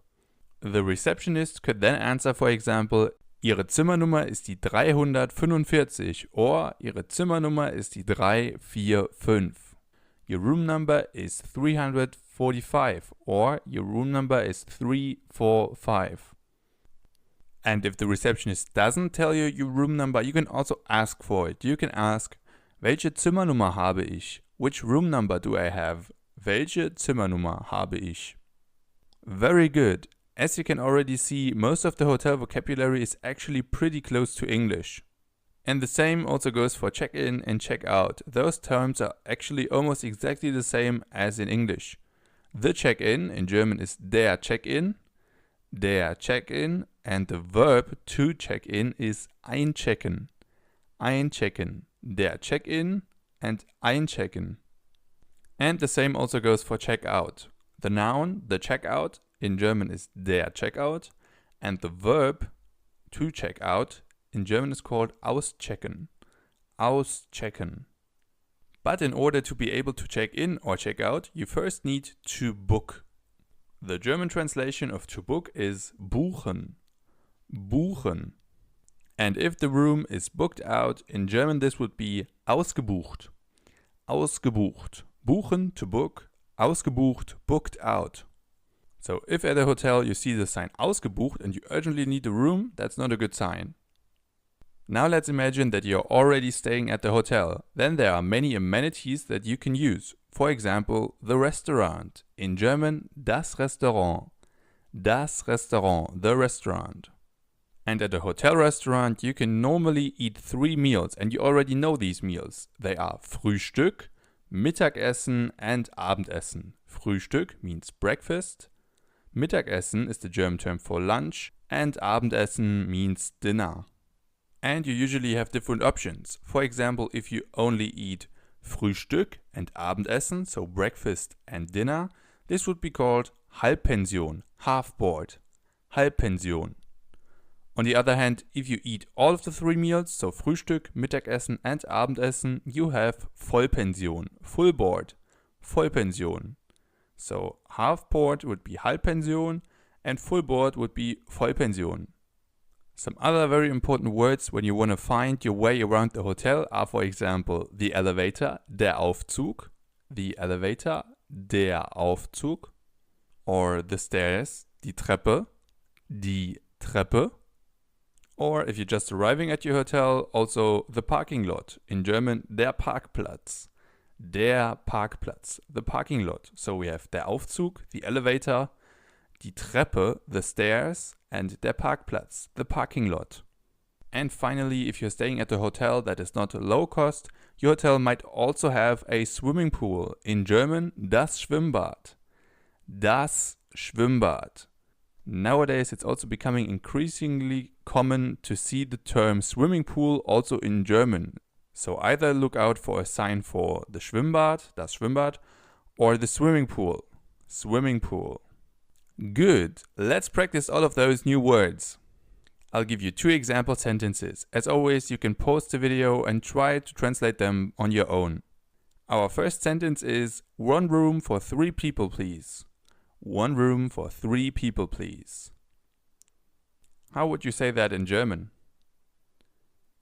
The receptionist could then answer, for example, Ihre Zimmernummer ist die 345 or Ihre Zimmernummer ist die 345. Your room number is 345 or your room number is 345. And if the receptionist doesn't tell you your room number, you can also ask for it. You can ask, welche Zimmernummer habe ich? Which room number do I have? Welche Zimmernummer habe ich? Very good. As you can already see, most of the hotel vocabulary is actually pretty close to English. And the same also goes for check-in and check-out. Those terms are actually almost exactly the same as in English. The check-in in German is der Check-in, and the verb to check-in is einchecken, einchecken, der Check-in and einchecken. And the same also goes for check-out. The noun, the check-out, in German is der Checkout, and the verb to check out in German is called auschecken, auschecken. But in order to be able to check in or check out, you first need to book. The German translation of to book is buchen, buchen. And if the room is booked out, in German this would be ausgebucht, ausgebucht. Buchen, to book, ausgebucht, booked out. So if at a hotel you see the sign ausgebucht and you urgently need a room, that's not a good sign. Now let's imagine that you're already staying at the hotel. Then there are many amenities that you can use. For example, the restaurant. In German, das Restaurant. Das Restaurant, the restaurant. And at a hotel restaurant you can normally eat 3 meals, and you already know these meals. They are Frühstück, Mittagessen and Abendessen. Frühstück means breakfast. Mittagessen is the German term for lunch. And Abendessen means dinner. And you usually have different options. For example, if you only eat Frühstück and Abendessen, so breakfast and dinner, this would be called Halbpension, half board. Halbpension. On the other hand, if you eat all of the 3 meals, so Frühstück, Mittagessen and Abendessen, you have Vollpension, full board, Vollpension. So half board would be Halbpension and full board would be Vollpension. Some other very important words when you want to find your way around the hotel are, for example, the elevator, der Aufzug, the elevator, der Aufzug, or the stairs, die Treppe, die Treppe. Or if you're just arriving at your hotel, also the parking lot. In German, der Parkplatz. Der Parkplatz, the parking lot. So we have der Aufzug, the elevator, die Treppe, the stairs, and der Parkplatz, the parking lot. And finally, if you're staying at a hotel that is not low cost, your hotel might also have a swimming pool. In German, das Schwimmbad. Das Schwimmbad. Nowadays, it's also becoming increasingly common to see the term swimming pool also in German. So either look out for a sign for the Schwimmbad, das Schwimmbad, or the swimming pool, swimming pool. Good, let's practice all of those new words. I'll give you 2 example sentences. As always, you can pause the video and try to translate them on your own. Our first sentence is, 1 room for 3 people, please. 1 room for 3 people, please. How would you say that in German?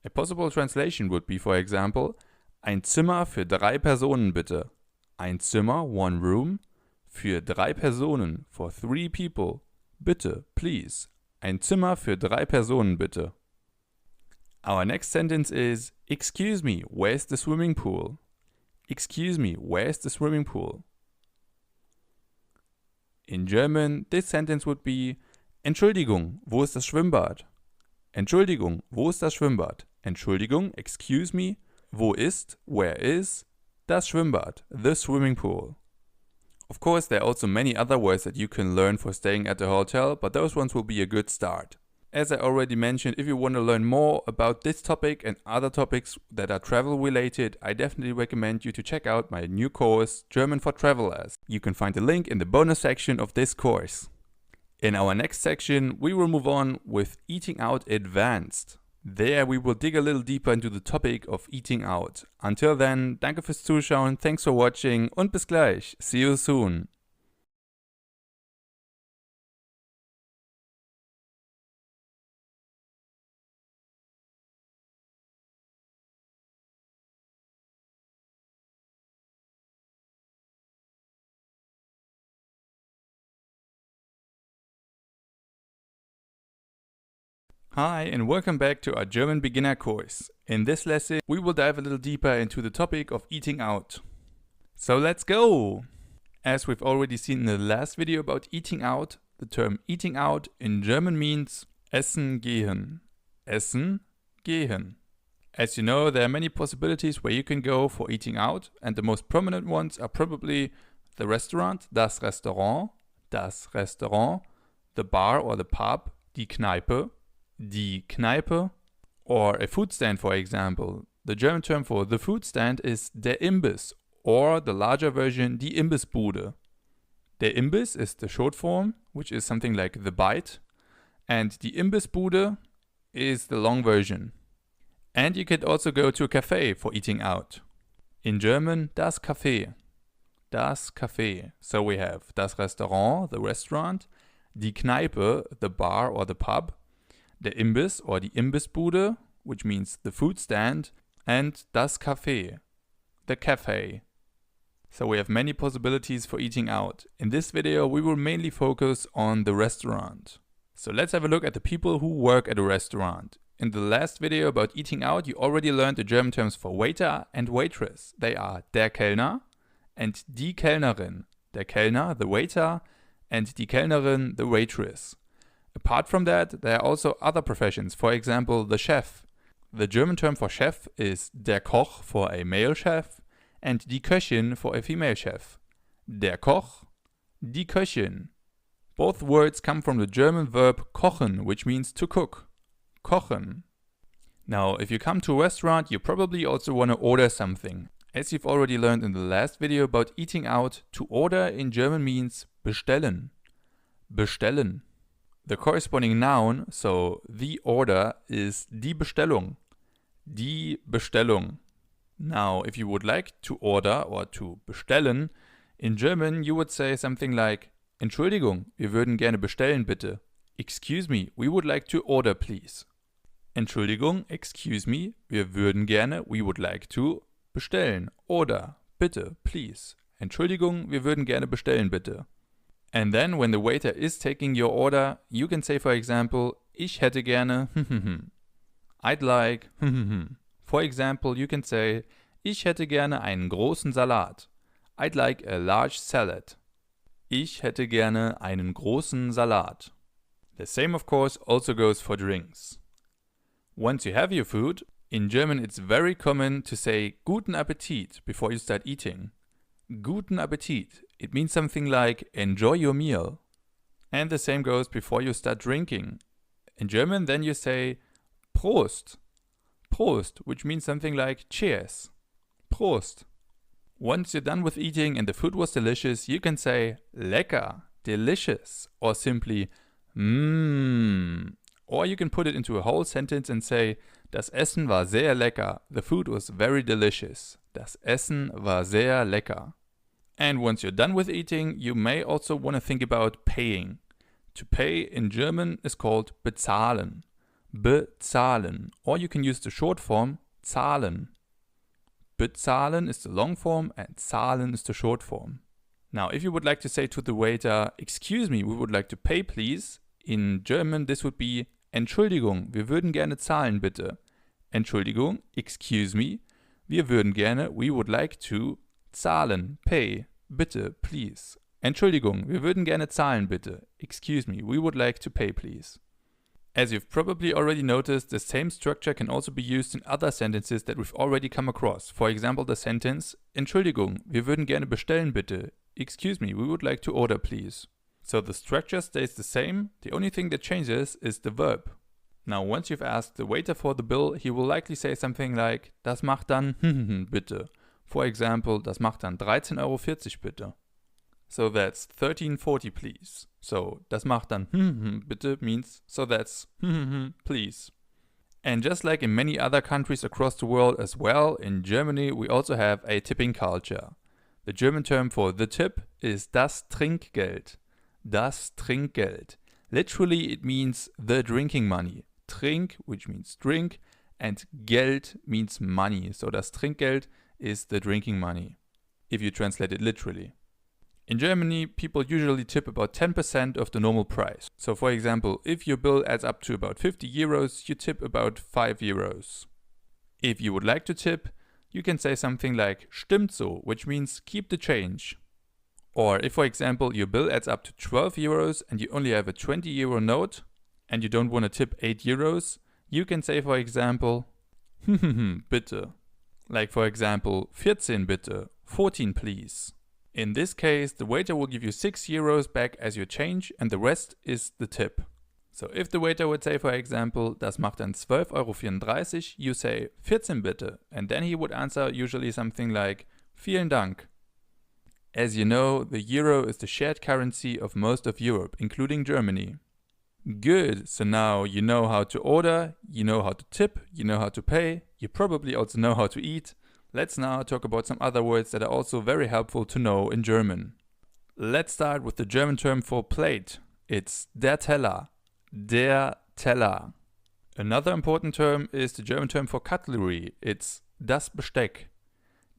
A possible translation would be, for example, ein Zimmer für 3 Personen bitte. Ein Zimmer, 1 room, für 3 Personen, for 3 people. Bitte, please. Ein Zimmer für 3 Personen bitte. Our next sentence is, excuse me, where's the swimming pool? Excuse me, where's the swimming pool? In German, this sentence would be, Entschuldigung, wo ist das Schwimmbad? Entschuldigung, wo ist das Schwimmbad? Entschuldigung, excuse me, wo ist, where is, das Schwimmbad, the swimming pool. Of course, there are also many other words that you can learn for staying at a hotel, but those ones will be a good start. As I already mentioned, if you want to learn more about this topic and other topics that are travel related, I definitely recommend you to check out my new course, German for Travelers. You can find the link in the bonus section of this course. In our next section, we will move on with Eating Out Advanced. There we will dig a little deeper into the topic of eating out. Until then, danke fürs Zuschauen, thanks for watching und bis gleich. See you soon. Hi and welcome back to our German beginner course. In this lesson, we will dive a little deeper into the topic of eating out. So let's go! As we've already seen in the last video about eating out, the term eating out in German means essen gehen. Essen gehen. As you know, there are many possibilities where you can go for eating out, and the most prominent ones are probably the restaurant, das Restaurant, the bar or the pub, die Kneipe, die Kneipe, or a food stand, for example. The German term for the food stand is der Imbiss, or the larger version, die Imbissbude. Der Imbiss is the short form, which is something like the bite, and die Imbissbude is the long version. And you could also go to a cafe for eating out. In German, das Café. Das Café. So we have das Restaurant, the restaurant, die Kneipe, the bar or the pub, der Imbiss or die Imbissbude, which means the food stand, and das Café, the cafe. So we have many possibilities for eating out. In this video, we will mainly focus on the restaurant. So let's have a look at the people who work at a restaurant. In the last video about eating out, you already learned the German terms for waiter and waitress. They are der Kellner and die Kellnerin. Der Kellner, the waiter, and die Kellnerin, the waitress. Apart from that, there are also other professions, for example, the chef. The German term for chef is der Koch for a male chef and die Köchin for a female chef. Der Koch, die Köchin. Both words come from the German verb kochen, which means to cook. Kochen. Now, if you come to a restaurant, you probably also want to order something. As you've already learned in the last video about eating out, to order in German means bestellen. Bestellen. The corresponding noun, so the order, is die Bestellung. Die Bestellung. Now, if you would like to order or to bestellen, in German you would say something like Entschuldigung, wir würden gerne bestellen bitte. Excuse me, we would like to order please. Entschuldigung, excuse me, wir würden gerne, we would like to, bestellen. Order, bitte, please. Entschuldigung, wir würden gerne bestellen bitte. And then when the waiter is taking your order, you can say, for example, ich hätte gerne, I'd like, For example, you can say, ich hätte gerne einen großen Salat. I'd like a large salad. Ich hätte gerne einen großen Salat. The same, of course, also goes for drinks. Once you have your food, in German it's very common to say Guten Appetit before you start eating. Guten Appetit. It means something like enjoy your meal. And the same goes before you start drinking. In German then you say Prost. Prost, which means something like cheers. Prost. Once you're done with eating and the food was delicious, you can say lecker, delicious, or simply mmm. Or you can put it into a whole sentence and say das Essen war sehr lecker. The food was very delicious. Das Essen war sehr lecker. And once you're done with eating, you may also want to think about paying. To pay in German is called bezahlen. Bezahlen. Or you can use the short form zahlen. Bezahlen is the long form and zahlen is the short form. Now, if you would like to say to the waiter, excuse me, we would like to pay please, in German this would be Entschuldigung, wir würden gerne zahlen bitte. Entschuldigung, excuse me, wir würden gerne, we would like to, zahlen, pay, bitte, please. Entschuldigung, wir würden gerne zahlen bitte. Excuse me, we would like to pay please. As you've probably already noticed, the same structure can also be used in other sentences that we've already come across. For example, the sentence, Entschuldigung, wir würden gerne bestellen bitte. Excuse me, we would like to order please. So the structure stays the same, the only thing that changes is the verb. Now once you've asked the waiter for the bill, he will likely say something like, das macht dann bitte. For example, das macht dann 13,40 Euro bitte. So that's 13.40 please. So das macht dann bitte means so that's please. And just like in many other countries across the world as well, in Germany we also have a tipping culture. The German term for the tip is das Trinkgeld. Das Trinkgeld. Literally it means the drinking money. Trink, which means drink, and Geld means money. So das Trinkgeld is the drinking money, if you translate it literally. In Germany, people usually tip about 10% of the normal price. So for example, if your bill adds up to about 50 euros, you tip about 5 euros. If you would like to tip, you can say something like stimmt so, which means keep the change. Or if, for example, your bill adds up to 12 euros and you only have a 20 euro note and you don't want to tip 8 euros, you can say, for example, bitte. Like, for example, 14 bitte, 14 please. In this case, the waiter will give you 6 euros back as your change and the rest is the tip. So if the waiter would say, for example, das macht dann 12,34 Euro, you say 14 bitte, and then he would answer usually something like vielen Dank. As you know, the euro is the shared currency of most of Europe, including Germany. Good, so now you know how to order, you know how to tip, you know how to pay, you probably also know how to eat. Let's now talk about some other words that are also very helpful to know in German. Let's start with the German term for plate. It's der Teller. Der Teller. Another important term is the German term for cutlery. It's das Besteck.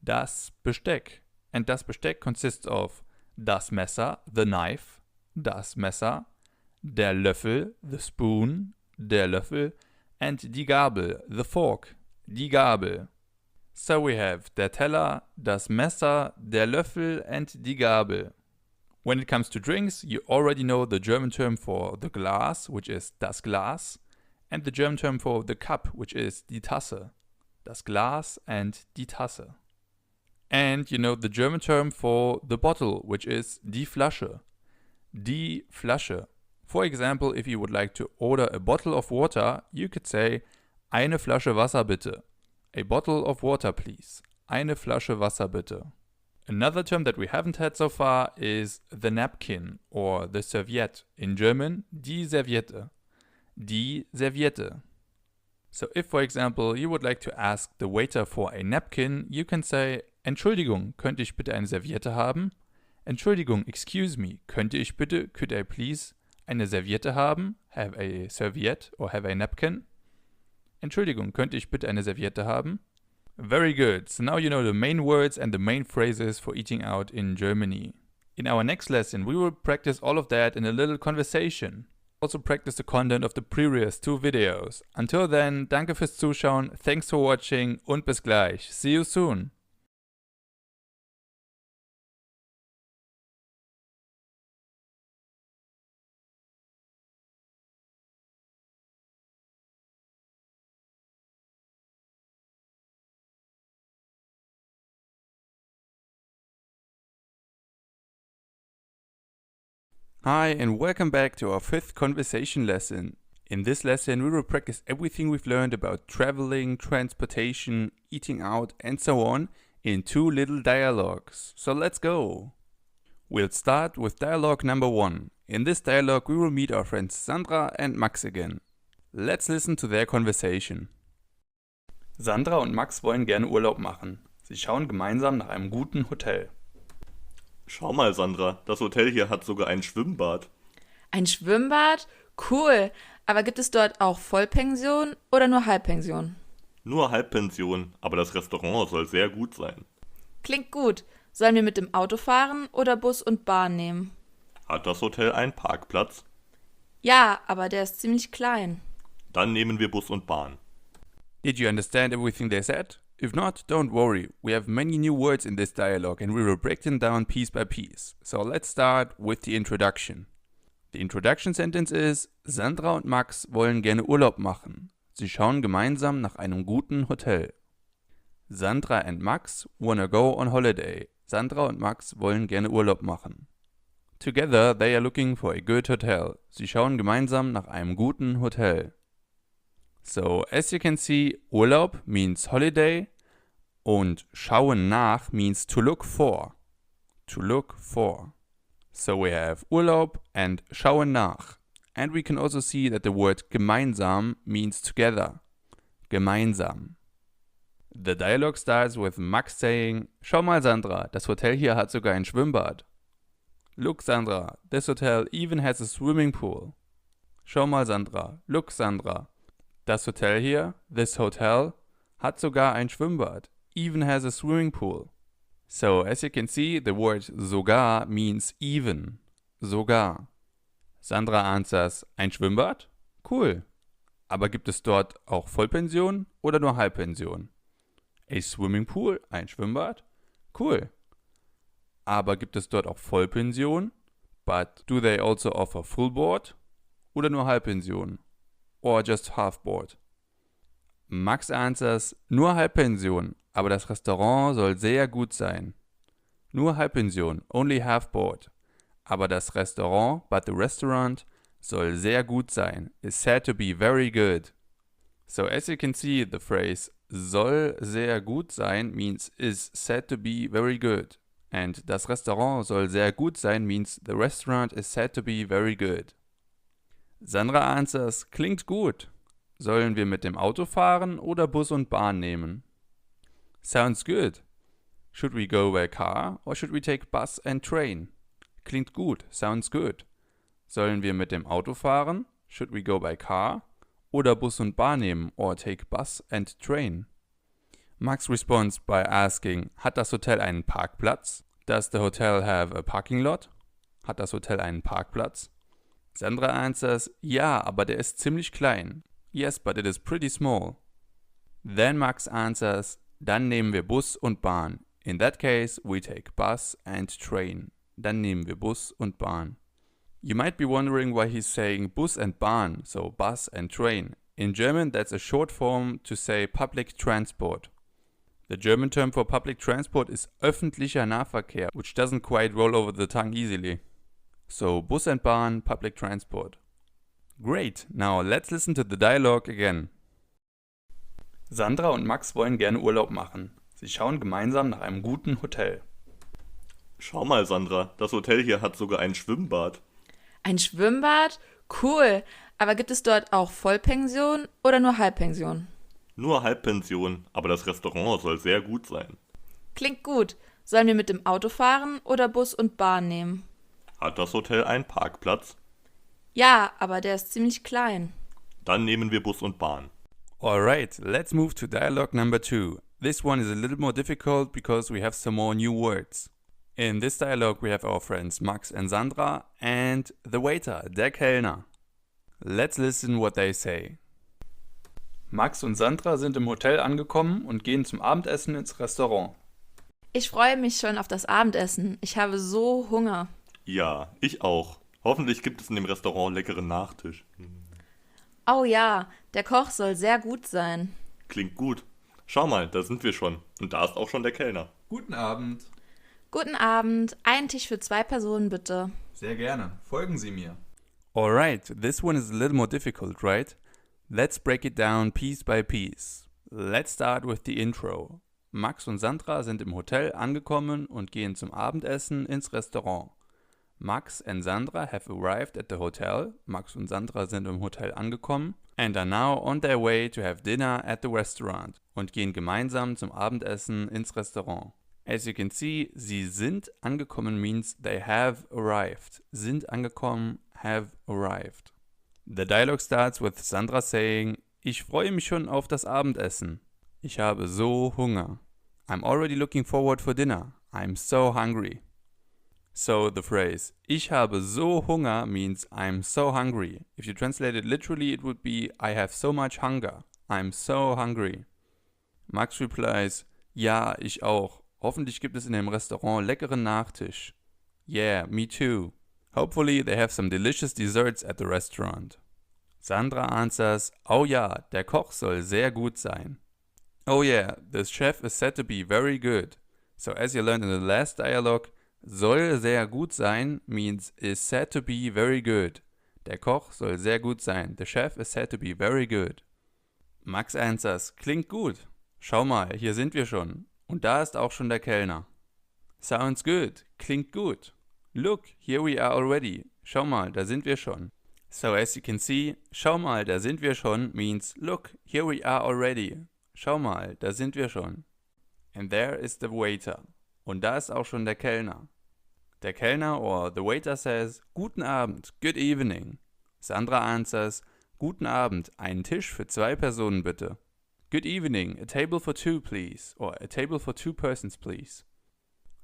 Das Besteck. And das Besteck consists of das Messer, the knife, das Messer, der Löffel, the spoon, der Löffel, and die Gabel, the fork, die Gabel. So we have der Teller, das Messer, der Löffel, and die Gabel. When it comes to drinks, you already know the German term for the glass, which is das Glas, and the German term for the cup, which is die Tasse. Das Glas and die Tasse. And you know the German term for the bottle, which is die Flasche. Die Flasche. For example, if you would like to order a bottle of water, you could say eine Flasche Wasser bitte. A bottle of water, please. Eine Flasche Wasser bitte. Another term that we haven't had so far is the napkin or the serviette. In German, die Serviette. Die Serviette. So if, for example, you would like to ask the waiter for a napkin, you can say Entschuldigung, könnte ich bitte eine Serviette haben? Entschuldigung, excuse me, könnte ich bitte, could I please, eine Serviette haben? Have a serviette or have a napkin? Entschuldigung, könnte ich bitte eine Serviette haben? Very good, so now you know the main words and the main phrases for eating out in Germany. In our next lesson, we will practice all of that in a little conversation. Also practice the content of the previous 2 videos. Until then, danke fürs Zuschauen, thanks for watching und bis gleich. See you soon. Hi and welcome back to our 5th conversation lesson. In this lesson we will practice everything we've learned about traveling, transportation, eating out and so on in 2 little dialogues. So let's go! We'll start with dialogue number 1. In this dialogue we will meet our friends Sandra and Max again. Let's listen to their conversation. Sandra und Max wollen gerne Urlaub machen. Sie schauen gemeinsam nach einem guten Hotel. Schau mal, Sandra, das Hotel hier hat sogar ein Schwimmbad. Ein Schwimmbad? Cool. Aber gibt es dort auch Vollpension oder nur Halbpension? Nur Halbpension, aber das Restaurant soll sehr gut sein. Klingt gut. Sollen wir mit dem Auto fahren oder Bus und Bahn nehmen? Hat das Hotel einen Parkplatz? Ja, aber der ist ziemlich klein. Dann nehmen wir Bus und Bahn. Did you understand everything they said? If not, don't worry. We have many new words in this dialogue and we will break them down piece by piece. So let's start with the introduction. The introduction sentence is: Sandra und Max wollen gerne Urlaub machen. Sie schauen gemeinsam nach einem guten Hotel. Sandra and Max wanna go on holiday. Sandra und Max wollen gerne Urlaub machen. Together they are looking for a good hotel. Sie schauen gemeinsam nach einem guten Hotel. So, as you can see, Urlaub means holiday und schauen nach means to look for. To look for. So we have Urlaub and schauen nach. And we can also see that the word gemeinsam means together. Gemeinsam. The dialogue starts with Max saying: Schau mal, Sandra, das Hotel hier hat sogar ein Schwimmbad. Look, Sandra, this hotel even has a swimming pool. Schau mal, Sandra. Look, Sandra. Das Hotel hier, this hotel, hat sogar ein Schwimmbad, even has a swimming pool. So, as you can see, the word sogar means even. Sogar. Sandra answers: Ein Schwimmbad? Cool. Aber gibt es dort auch Vollpension oder nur Halbpension? A swimming pool? Ein Schwimmbad? Cool. Aber gibt es dort auch Vollpension? But do they also offer full board? Oder nur Halbpension? Or just half board? Max answers: Nur Halbpension, aber das Restaurant soll sehr gut sein. Nur Halbpension, only half board. Aber das Restaurant, but the restaurant, soll sehr gut sein, is said to be very good. So as you can see, the phrase soll sehr gut sein means is said to be very good. And das Restaurant soll sehr gut sein means the restaurant is said to be very good. Sandra answers: Klingt gut. Sollen wir mit dem Auto fahren oder Bus und Bahn nehmen? Sounds good. Should we go by car or should we take bus and train? Klingt gut. Sounds good. Sollen wir mit dem Auto fahren? Should we go by car? Oder Bus und Bahn nehmen or take bus and train? Max responds by asking: Hat das Hotel einen Parkplatz? Does the hotel have a parking lot? Hat das Hotel einen Parkplatz? Sandra answers: Ja, aber der ist ziemlich klein. Yes, but it is pretty small. Then Max answers: Dann nehmen wir Bus und Bahn. In that case, we take bus and train. Dann nehmen wir Bus und Bahn. You might be wondering why he's saying Bus and Bahn, so bus and train. In German, that's a short form to say public transport. The German term for public transport is öffentlicher Nahverkehr, which doesn't quite roll over the tongue easily. So, Bus and Bahn, public transport. Great, now let's listen to the dialogue again. Sandra und Max wollen gerne Urlaub machen. Sie schauen gemeinsam nach einem guten Hotel. Schau mal, Sandra, das Hotel hier hat sogar ein Schwimmbad. Ein Schwimmbad? Cool. Aber gibt es dort auch Vollpension oder nur Halbpension? Nur Halbpension, aber das Restaurant soll sehr gut sein. Klingt gut. Sollen wir mit dem Auto fahren oder Bus und Bahn nehmen? Hat das Hotel einen Parkplatz? Ja, aber der ist ziemlich klein. Dann nehmen wir Bus und Bahn. Alright, let's move to dialogue number 2. This one is a little more difficult because we have some more new words. In this dialogue we have our friends Max and Sandra and the waiter, der Kellner. Let's listen what they say. Max und Sandra sind im Hotel angekommen und gehen zum Abendessen ins Restaurant. Ich freue mich schon auf das Abendessen. Ich habe so Hunger. Ja, ich auch. Hoffentlich gibt es in dem Restaurant leckeren Nachtisch. Oh ja, der Koch soll sehr gut sein. Klingt gut. Schau mal, da sind wir schon. Und da ist auch schon der Kellner. Guten Abend. Guten Abend. Einen Tisch für 2 Personen bitte. Sehr gerne. Folgen Sie mir. Alright, this one is a little more difficult, right? Let's break it down piece by piece. Let's start with the intro. Max und Sandra sind im Hotel angekommen und gehen zum Abendessen ins Restaurant. Max and Sandra have arrived at the hotel. Max und Sandra sind im Hotel angekommen and are now on their way to have dinner at the restaurant und gehen gemeinsam zum Abendessen ins Restaurant. As you can see, sie sind angekommen means they have arrived. Sind angekommen, have arrived. The dialogue starts with Sandra saying, ich freue mich schon auf das Abendessen. Ich habe so Hunger. I'm already looking forward for dinner. I'm so hungry. So the phrase, ich habe so Hunger means I'm so hungry. If you translate it literally, it would be, I have so much hunger. I'm so hungry. Max replies, ja, ich auch. Hoffentlich gibt es in dem Restaurant leckeren Nachtisch. Yeah, me too. Hopefully they have some delicious desserts at the restaurant. Sandra answers, oh ja, der Koch soll sehr gut sein. Oh yeah, the chef is said to be very good. So as you learned in the last dialogue, soll sehr gut sein means is said to be very good. Der Koch soll sehr gut sein. The chef is said to be very good. Max answers, klingt gut. Schau mal, hier sind wir schon. Und da ist auch schon der Kellner. Sounds good. Klingt gut. Look, here we are already. Schau mal, da sind wir schon. So as you can see, schau mal, da sind wir schon means look, here we are already. Schau mal, da sind wir schon. And there is the waiter. Und da ist auch schon der Kellner. Der Kellner or the waiter says, guten Abend, good evening. Sandra answers, guten Abend, einen Tisch für 2 Personen bitte. Good evening, a table for 2 please. Or a table for 2 persons please.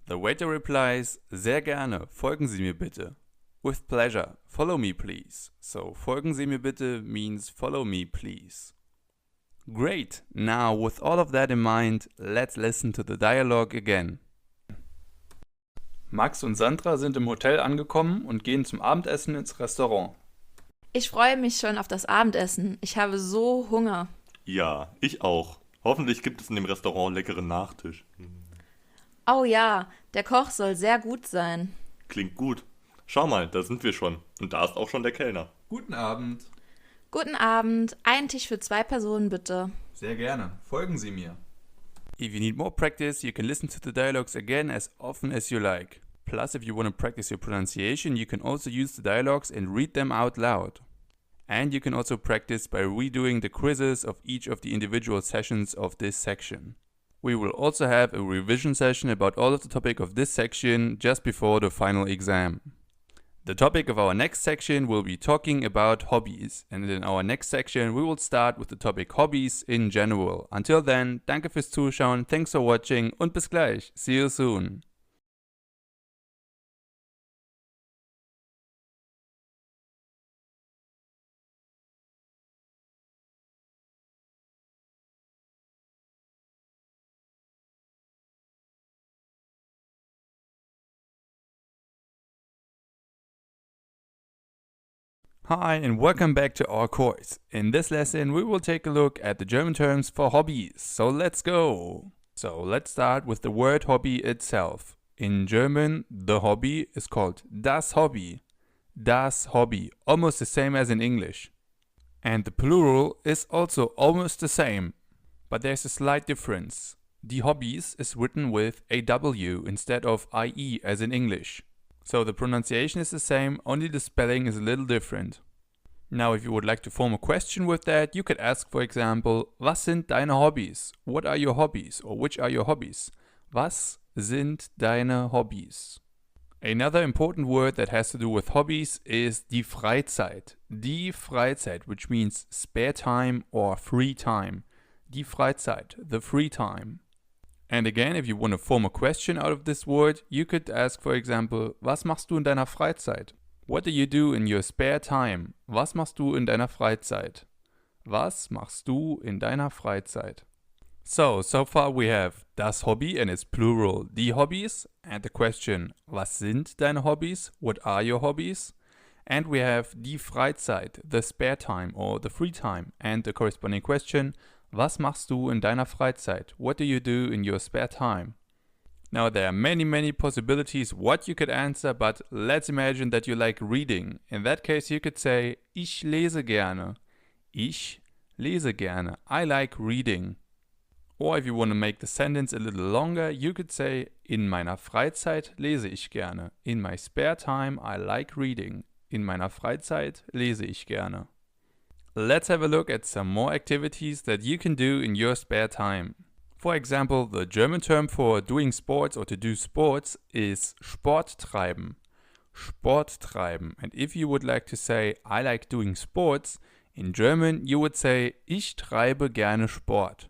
The waiter replies, sehr gerne, folgen Sie mir bitte. With pleasure, follow me please. So, folgen Sie mir bitte means follow me please. Great, now with all of that in mind, let's listen to the dialogue again. Max und Sandra sind im Hotel angekommen und gehen zum Abendessen ins Restaurant. Ich freue mich schon auf das Abendessen. Ich habe so Hunger. Ja, ich auch. Hoffentlich gibt es in dem Restaurant leckeren Nachtisch. Oh ja, der Koch soll sehr gut sein. Klingt gut. Schau mal, da sind wir schon. Und da ist auch schon der Kellner. Guten Abend. Guten Abend, einen Tisch für 2 Personen bitte. Sehr gerne. Folgen Sie mir. If you need more practice, you can listen to the dialogues again as often as you like. Plus, if you want to practice your pronunciation, you can also use the dialogues and read them out loud. And you can also practice by redoing the quizzes of each of the individual sessions of this section. We will also have a revision session about all of the topic of this section just before the final exam. The topic of our next section will be talking about hobbies, and in our next section we will start with the topic hobbies in general. Until then, danke fürs Zuschauen, thanks for watching und bis gleich. See you soon. Hi and welcome back to our course. In this lesson we will take a look at the German terms for hobbies. So let's go! So let's start with the word hobby itself. In German, the hobby is called das Hobby. Das Hobby, almost the same as in English. And the plural is also almost the same, but there's a slight difference. Die Hobbys is written with a W instead of IE as in English. So the pronunciation is the same, only the spelling is a little different. Now if you would like to form a question with that, you could ask, for example, was sind deine Hobbys? What are your hobbies? Or which are your hobbies? Was sind deine Hobbys? Another important word that has to do with hobbies is die Freizeit. Die Freizeit, which means spare time or free time. Die Freizeit, the free time. And again, if you want to form a question out of this word, you could ask, for example, was machst du in deiner Freizeit? What do you do in your spare time? Was machst du in deiner Freizeit? Was machst du in deiner Freizeit? So far we have das Hobby and its plural, die Hobbys, and the question, was sind deine Hobbys? What are your hobbies? And we have die Freizeit, the spare time or the free time, and the corresponding question, was machst du in deiner Freizeit? What do you do in your spare time? Now there are many possibilities what you could answer, but let's imagine that you like reading. In that case you could say ich lese gerne. Ich lese gerne. I like reading. Or if you want to make the sentence a little longer, you could say in meiner Freizeit lese ich gerne. In my spare time I like reading. In meiner Freizeit lese ich gerne. Let's have a look at some more activities that you can do in your spare time. For example, the German term for doing sports or to do sports is Sport treiben. Sport treiben. And if you would like to say I like doing sports, in German you would say ich treibe gerne Sport.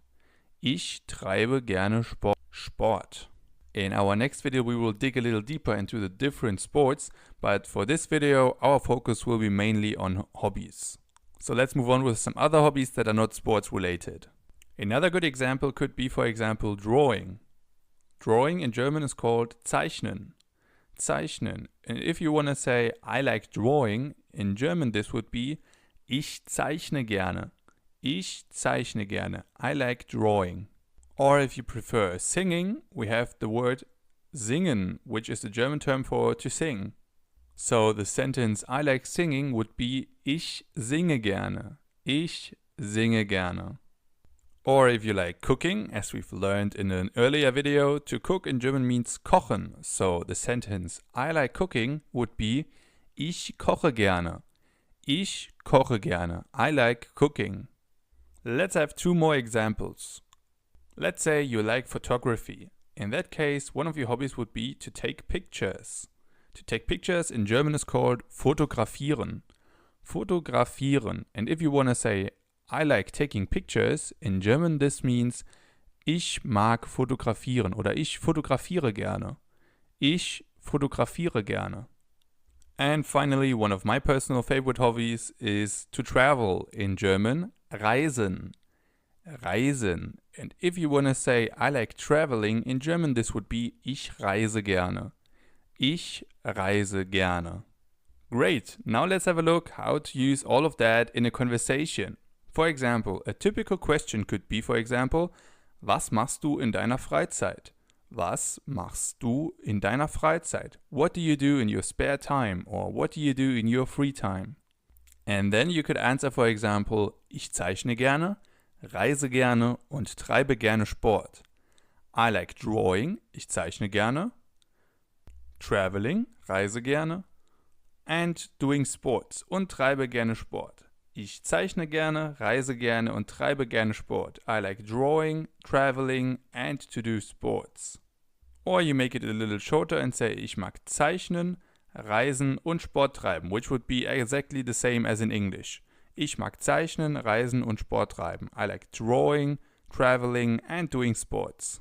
Ich treibe gerne Sport. In our next video we will dig a little deeper into the different sports, but for this video our focus will be mainly on hobbies. So let's move on with some other hobbies that are not sports related. Another good example could be, for example, drawing. Drawing in German is called zeichnen. Zeichnen. And if you want to say I like drawing, in German this would be ich zeichne gerne. Ich zeichne gerne. I like drawing. Or if you prefer singing, we have the word singen, which is the German term for to sing. So the sentence I like singing would be ich singe gerne. Ich singe gerne. Or if you like cooking, as we've learned in an earlier video, to cook in German means kochen. So the sentence I like cooking would be ich koche gerne. Ich koche gerne. I like cooking. Let's have two more examples. Let's say you like photography. In that case, one of your hobbies would be to take pictures. To take pictures in German is called fotografieren. Fotografieren. And if you want to say I like taking pictures, in German this means ich mag fotografieren oder ich fotografiere gerne. Ich fotografiere gerne. And finally, one of my personal favorite hobbies is to travel. In German, reisen. Reisen. And if you want to say I like traveling, in German this would be ich reise gerne. Ich reise gerne. Great, now let's have a look how to use all of that in a conversation. For example, a typical question could be, for example, was machst du in deiner Freizeit? Was machst du in deiner Freizeit? What do you do in your spare time? Or what do you do in your free time? And then you could answer, for example, ich zeichne gerne, reise gerne und treibe gerne Sport. I like drawing, ich zeichne gerne, traveling, reise gerne, and doing sports und treibe gerne Sport. Ich zeichne gerne, reise gerne und treibe gerne Sport. I like drawing, traveling and to do sports. Or you make it a little shorter and say ich mag zeichnen, reisen und Sport treiben, which would be exactly the same as in English. Ich mag zeichnen, reisen und Sport treiben. I like drawing, traveling and doing sports.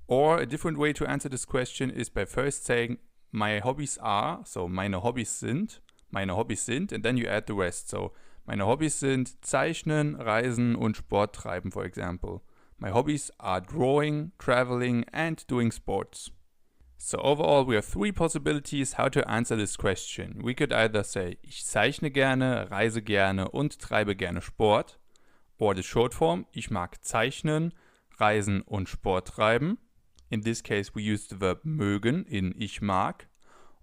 Or a different way to answer this question is by first saying my hobbies are, so meine Hobbys sind, and then you add the rest. So meine Hobbys sind zeichnen, reisen und Sport treiben, for example. My hobbies are drawing, traveling and doing sports. So overall we have three possibilities how to answer this question. We could either say ich zeichne gerne, reise gerne und treibe gerne Sport. Or the short form, ich mag zeichnen, reisen und Sport treiben. In this case we use the verb mögen in ich mag.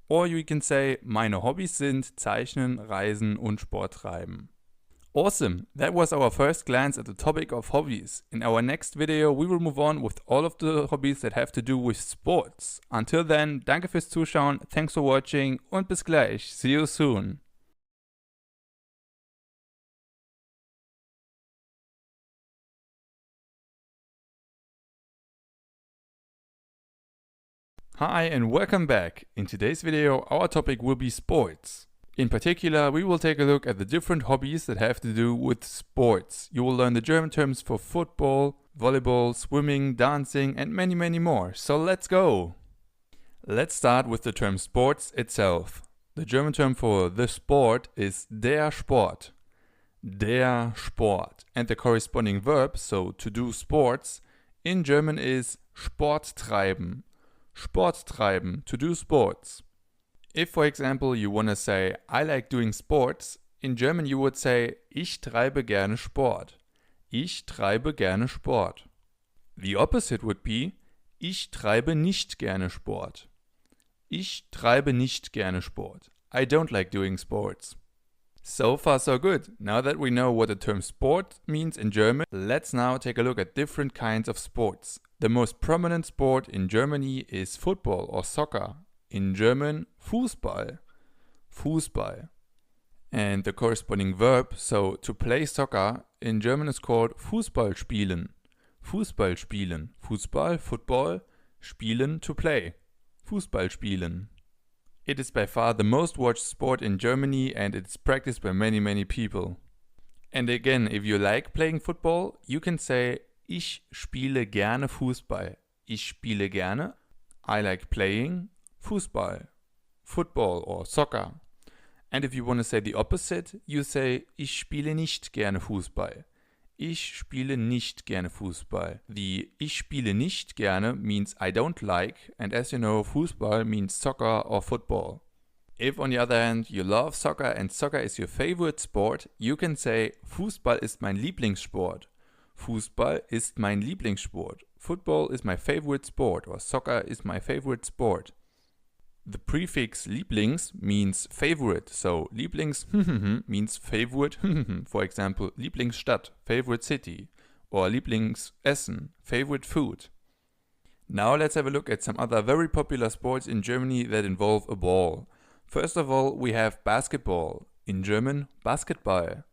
Or you can say meine Hobbys sind zeichnen, reisen und Sport treiben. Awesome! That was our first glance at the topic of hobbies. In our next video we will move on with all of the hobbies that have to do with sports. Until then, danke fürs Zuschauen, thanks for watching und bis gleich. See you soon! Hi and welcome back. In today's video our topic will be sports. In particular, we will take a look at the different hobbies that have to do with sports. You will learn the German terms for football, volleyball, swimming, dancing and many more. So let's go! Let's start with the term sports itself. The German term for the sport is der Sport. Der Sport. And the corresponding verb, so to do sports, in German is Sport treiben. Sport treiben, to do sports. If, for example, you want to say, I like doing sports, in German you would say, ich treibe gerne Sport. Ich treibe gerne Sport. The opposite would be, Ich treibe nicht gerne Sport. Ich treibe nicht gerne Sport. I don't like doing sports. So far so good. Now that we know what the term sport means in German, let's now take a look at different kinds of sports. The most prominent sport in Germany is football or soccer. In German, Fußball. Fußball. And the corresponding verb, so to play soccer, in German is called Fußball spielen. Fußball spielen. Fußball, football, spielen, to play. Fußball spielen. It is by far the most watched sport in Germany and it's practiced by many people. And again, if you like playing football, you can say Ich spiele gerne Fußball. Ich spiele gerne, I like playing, Fußball, football or soccer. And if you want to say the opposite, you say Ich spiele nicht gerne Fußball. Ich spiele nicht gerne Fußball. The Ich spiele nicht gerne means I don't like, and as you know, Fußball means soccer or football. If on the other hand you love soccer and soccer is your favorite sport, you can say Fußball ist mein Lieblingssport. Fußball ist mein Lieblingssport. Football is my favorite sport or soccer is my favorite sport. The prefix Lieblings means favorite, so Lieblings means favorite, for example, Lieblingsstadt, favorite city, or Lieblingsessen, favorite food. Now let's have a look at some other very popular sports in Germany that involve a ball. First of all, we have basketball. In German, Basketball.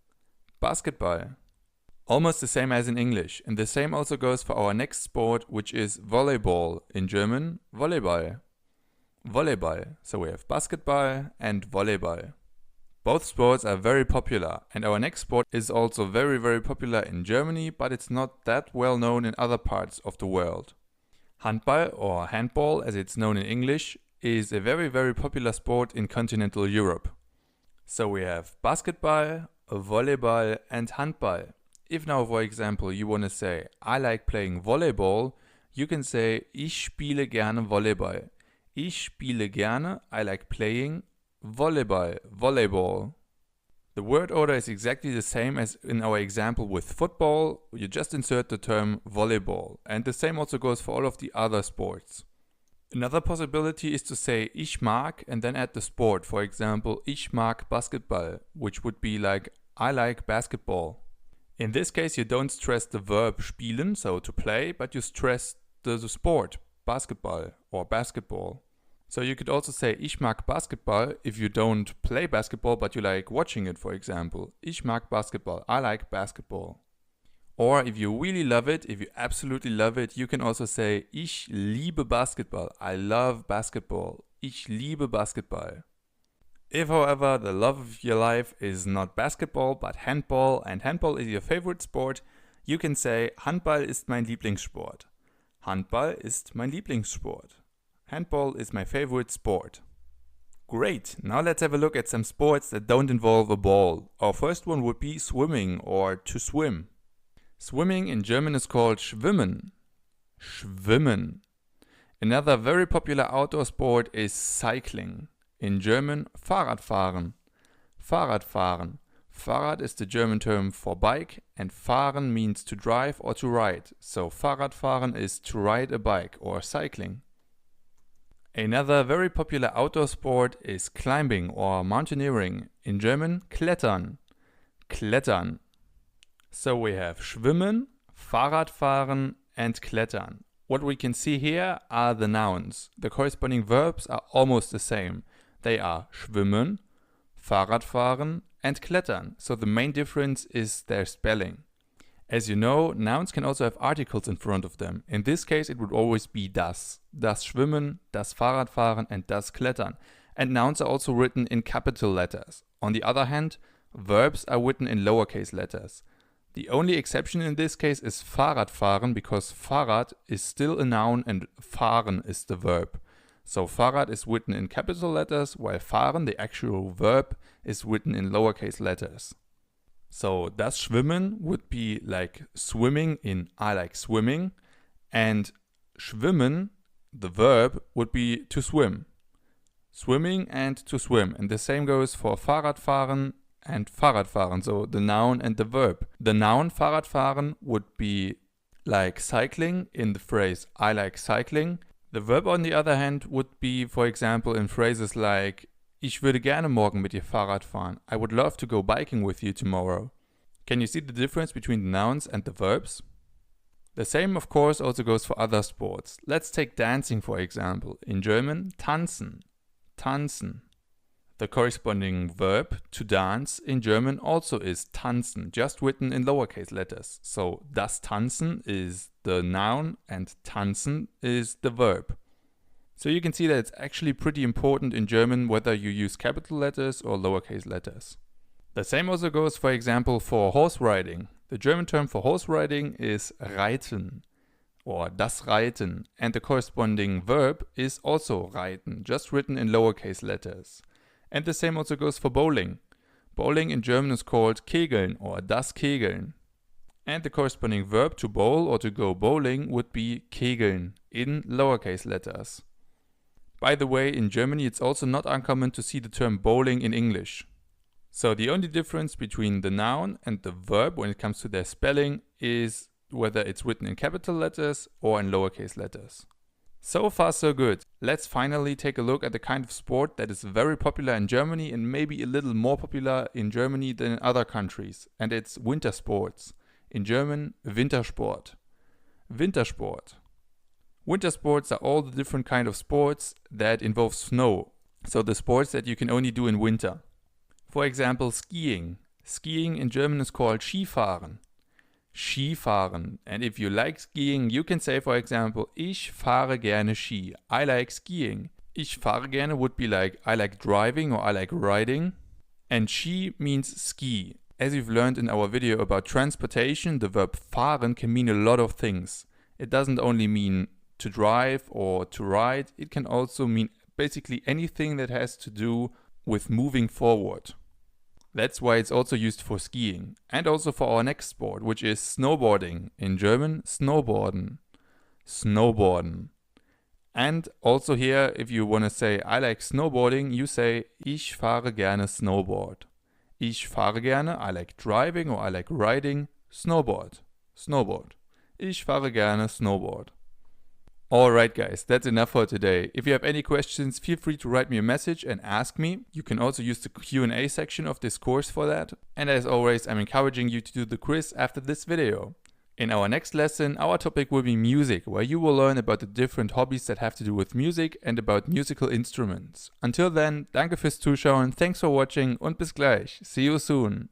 Basketball. Almost the same as in English, and the same also goes for our next sport, which is volleyball. In German, Volleyball. Volleyball. So we have basketball and volleyball. Both sports are very popular, and our next sport is also very popular in Germany, but it's not that well known in other parts of the world. Handball, or handball as it's known in English, is a very popular sport in continental Europe. So we have basketball, volleyball and handball. If now, for example, you want to say, I like playing volleyball, you can say, Ich spiele gerne Volleyball. Ich spiele gerne, I like playing, Volleyball, volleyball. The word order is exactly the same as in our example with football, you just insert the term volleyball. And the same also goes for all of the other sports. Another possibility is to say Ich mag and then add the sport. For example, Ich mag Basketball, which would be like I like basketball. In this case, you don't stress the verb spielen, so to play, but you stress the sport, basketball or basketball. So you could also say Ich mag Basketball if you don't play basketball but you like watching it, for example. Ich mag Basketball, I like basketball. Or if you really love it, if you absolutely love it, you can also say Ich liebe Basketball, I love basketball. Ich liebe Basketball. If, however, the love of your life is not basketball but handball and handball is your favorite sport, you can say Handball ist mein Lieblingssport. Handball ist mein Lieblingssport. Handball is my favorite sport. Great, now let's have a look at some sports that don't involve a ball. Our first one would be swimming or to swim. Swimming in German is called Schwimmen. Schwimmen. Another very popular outdoor sport is cycling. In German, Fahrradfahren. Fahrradfahren. Fahrrad is the German term for bike and fahren means to drive or to ride. So Fahrradfahren is to ride a bike or cycling. Another very popular outdoor sport is climbing or mountaineering. In German, Klettern. Klettern. So we have Schwimmen, Fahrradfahren and Klettern. What we can see here are the nouns. The corresponding verbs are almost the same. They are schwimmen, Fahrradfahren and Klettern. So the main difference is their spelling. As you know, nouns can also have articles in front of them. In this case, it would always be das. Das Schwimmen, das Fahrradfahren and das Klettern. And nouns are also written in capital letters. On the other hand, verbs are written in lowercase letters. The only exception in this case is Fahrradfahren because Fahrrad is still a noun and fahren is the verb. So Fahrrad is written in capital letters while fahren, the actual verb, is written in lowercase letters. So das Schwimmen would be like swimming in I like swimming, and schwimmen, the verb, would be to swim. Swimming and to swim. And the same goes for Fahrradfahren and Fahrradfahren, so the noun and the verb. The noun Fahrradfahren would be like cycling in the phrase I like cycling. The verb on the other hand would be, for example, in phrases like Ich würde gerne morgen mit dir Fahrrad fahren. I would love to go biking with you tomorrow. Can you see the difference between the nouns and the verbs? The same, of course, also goes for other sports. Let's take dancing, for example. In German, tanzen, tanzen. The corresponding verb to dance in German also is tanzen, just written in lowercase letters. So das Tanzen is the noun and tanzen is the verb. So you can see that it's actually pretty important in German whether you use capital letters or lowercase letters. The same also goes, for example, for horse riding. The German term for horse riding is reiten or das Reiten, and the corresponding verb is also reiten, just written in lowercase letters. And the same also goes for bowling. Bowling in German is called kegeln or das Kegeln. And the corresponding verb to bowl or to go bowling would be kegeln in lowercase letters. By the way, in Germany it's also not uncommon to see the term bowling in English. So the only difference between the noun and the verb when it comes to their spelling is whether it's written in capital letters or in lowercase letters. So far so good. Let's finally take a look at the kind of sport that is very popular in Germany and maybe a little more popular in Germany than in other countries. And it's winter sports. In German, Wintersport. Wintersport. Winter sports are all the different kind of sports that involve snow. So the sports that you can only do in winter. For example, skiing. Skiing in German is called Skifahren. Skifahren. And if you like skiing, you can say, for example, Ich fahre gerne Ski. I like skiing. Ich fahre gerne would be like I like driving or I like riding. And Ski means ski. As you've learned in our video about transportation, the verb fahren can mean a lot of things. It doesn't only mean to drive or to ride. It can also mean basically anything that has to do with moving forward. That's why it's also used for skiing. And also for our next sport, which is snowboarding. In German, snowboarden. Snowboarden. And also here, if you want to say I like snowboarding, you say Ich fahre gerne Snowboard. Ich fahre gerne, I like driving or I like riding, snowboard. Snowboard. Ich fahre gerne Snowboard. Alright guys, that's enough for today. If you have any questions, feel free to write me a message and ask me. You can also use the Q&A section of this course for that. And as always, I'm encouraging you to do the quiz after this video. In our next lesson, our topic will be music, where you will learn about the different hobbies that have to do with music and about musical instruments. Until then, danke fürs Zuschauen, thanks for watching und bis gleich. See you soon.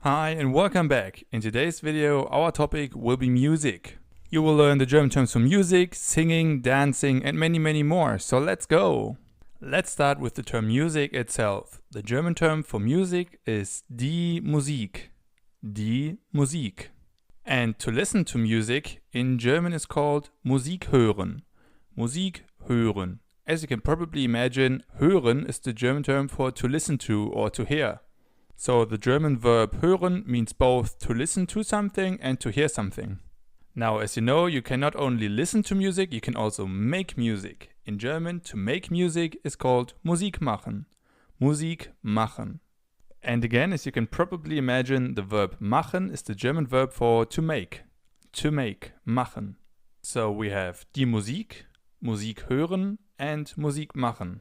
Hi and welcome back. In today's video, our topic will be music. You will learn the German terms for music, singing, dancing and many more. So let's go! Let's start with the term music itself. The German term for music is die Musik. Die Musik. And to listen to music in German is called Musik hören. Musik hören. As you can probably imagine, hören is the German term for to listen to or to hear. So the German verb hören means both to listen to something and to hear something. Now, as you know, you can not only listen to music, you can also make music. In German, to make music is called Musik machen. Musik machen. And again, as you can probably imagine, the verb machen is the German verb for to make. To make, machen. So we have die Musik, Musik hören, and Musik machen.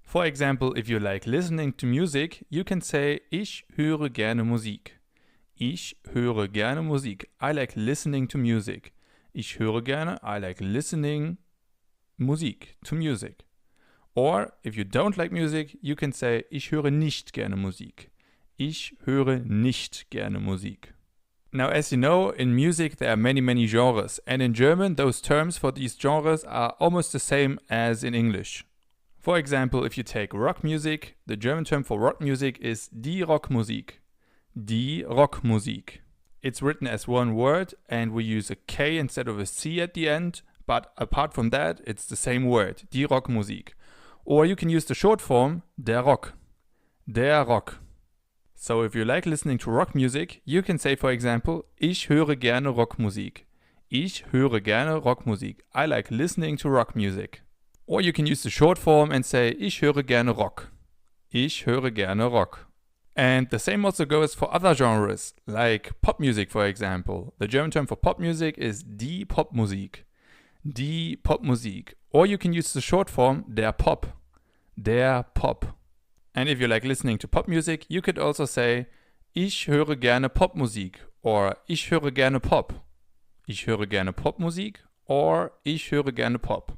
For example, if you like listening to music, you can say Ich höre gerne Musik. Ich höre gerne Musik. I like listening to music. Ich höre gerne, I like listening Musik, to music. Or, if you don't like music, you can say Ich höre nicht gerne Musik. Ich höre nicht gerne Musik. Now, as you know, in music there are many genres, and in German those terms for these genres are almost the same as in English. For example, if you take rock music, the German term for rock music is die Rockmusik. Die Rockmusik. It's written as one word and we use a K instead of a C at the end, but apart from that, it's the same word, die Rockmusik. Or you can use the short form, der Rock. Der Rock. So if you like listening to rock music, you can say, for example, ich höre gerne Rockmusik. Ich höre gerne Rockmusik. I like listening to rock music. Or you can use the short form and say, ich höre gerne Rock. Ich höre gerne Rock. And the same also goes for other genres, like pop music, for example. The German term for pop music is die Popmusik. Die Popmusik. Or you can use the short form der Pop. Der Pop. And if you like listening to pop music, you could also say, ich höre gerne Popmusik. Or ich höre gerne Pop. Ich höre gerne Popmusik. Or ich höre gerne Pop.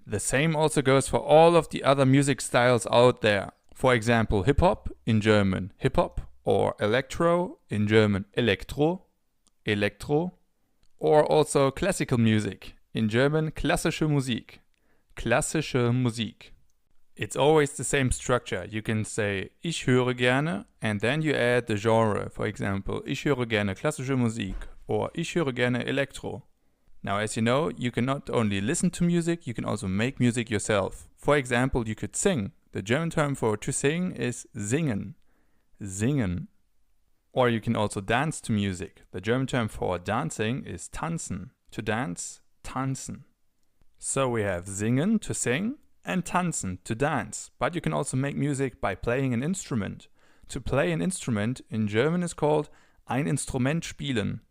The same also goes for all of the other music styles out there. For example, hip-hop, in German hip-hop, or electro, in German elektro, elektro, or also classical music, in German klassische Musik, klassische Musik. It's always the same structure. You can say, ich höre gerne, and then you add the genre. For example, ich höre gerne klassische Musik, or ich höre gerne elektro. Now, as you know, you can not only listen to music, you can also make music yourself. For example, you could sing. The German term for to sing is singen. Singen. Or you can also dance to music. The German term for dancing is tanzen. To dance, tanzen. So we have singen, to sing, and tanzen, to dance. But you can also make music by playing an instrument. To play an instrument in German is called ein Instrument spielen.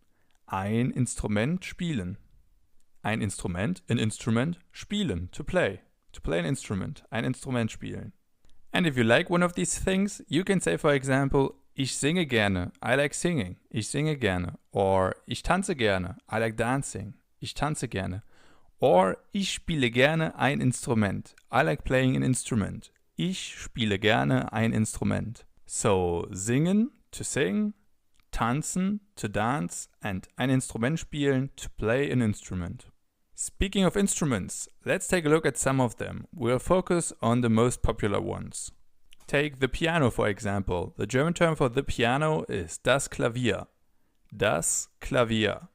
Ein Instrument spielen. Ein Instrument, an instrument, spielen, to play. To play an instrument, ein Instrument spielen. And if you like one of these things, you can say, for example, ich singe gerne, I like singing, ich singe gerne. Or ich tanze gerne, I like dancing, ich tanze gerne. Or ich spiele gerne ein Instrument, I like playing an instrument, ich spiele gerne ein Instrument. So, singen, to sing, tanzen, to dance, and ein Instrument spielen, to play an instrument. Speaking of instruments, let's take a look at some of them. We'll focus on the most popular ones. Take the piano, for example. The German term for the piano is das Klavier. Das Klavier.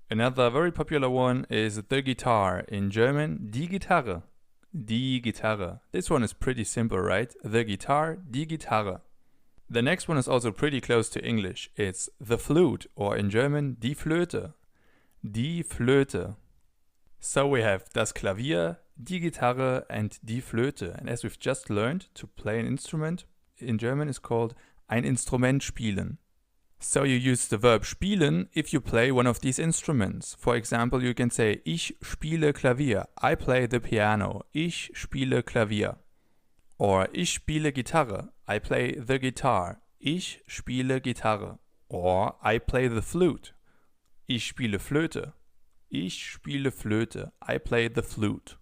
Another very popular one is the guitar. In German, die Gitarre. Die Gitarre. This one is pretty simple, right? The guitar, die Gitarre. The next one is also pretty close to English. It's the flute, or in German, die Flöte. Die Flöte. So we have das Klavier, die Gitarre, and die Flöte. And as we've just learned, to play an instrument in German is called ein Instrument spielen. So you use the verb spielen if you play one of these instruments. For example, you can say, ich spiele Klavier. I play the piano. Ich spiele Klavier. Or ich spiele Gitarre. I play the guitar. Ich spiele Gitarre. Or I play the flute. Ich spiele Flöte. Ich spiele Flöte. I play the flute.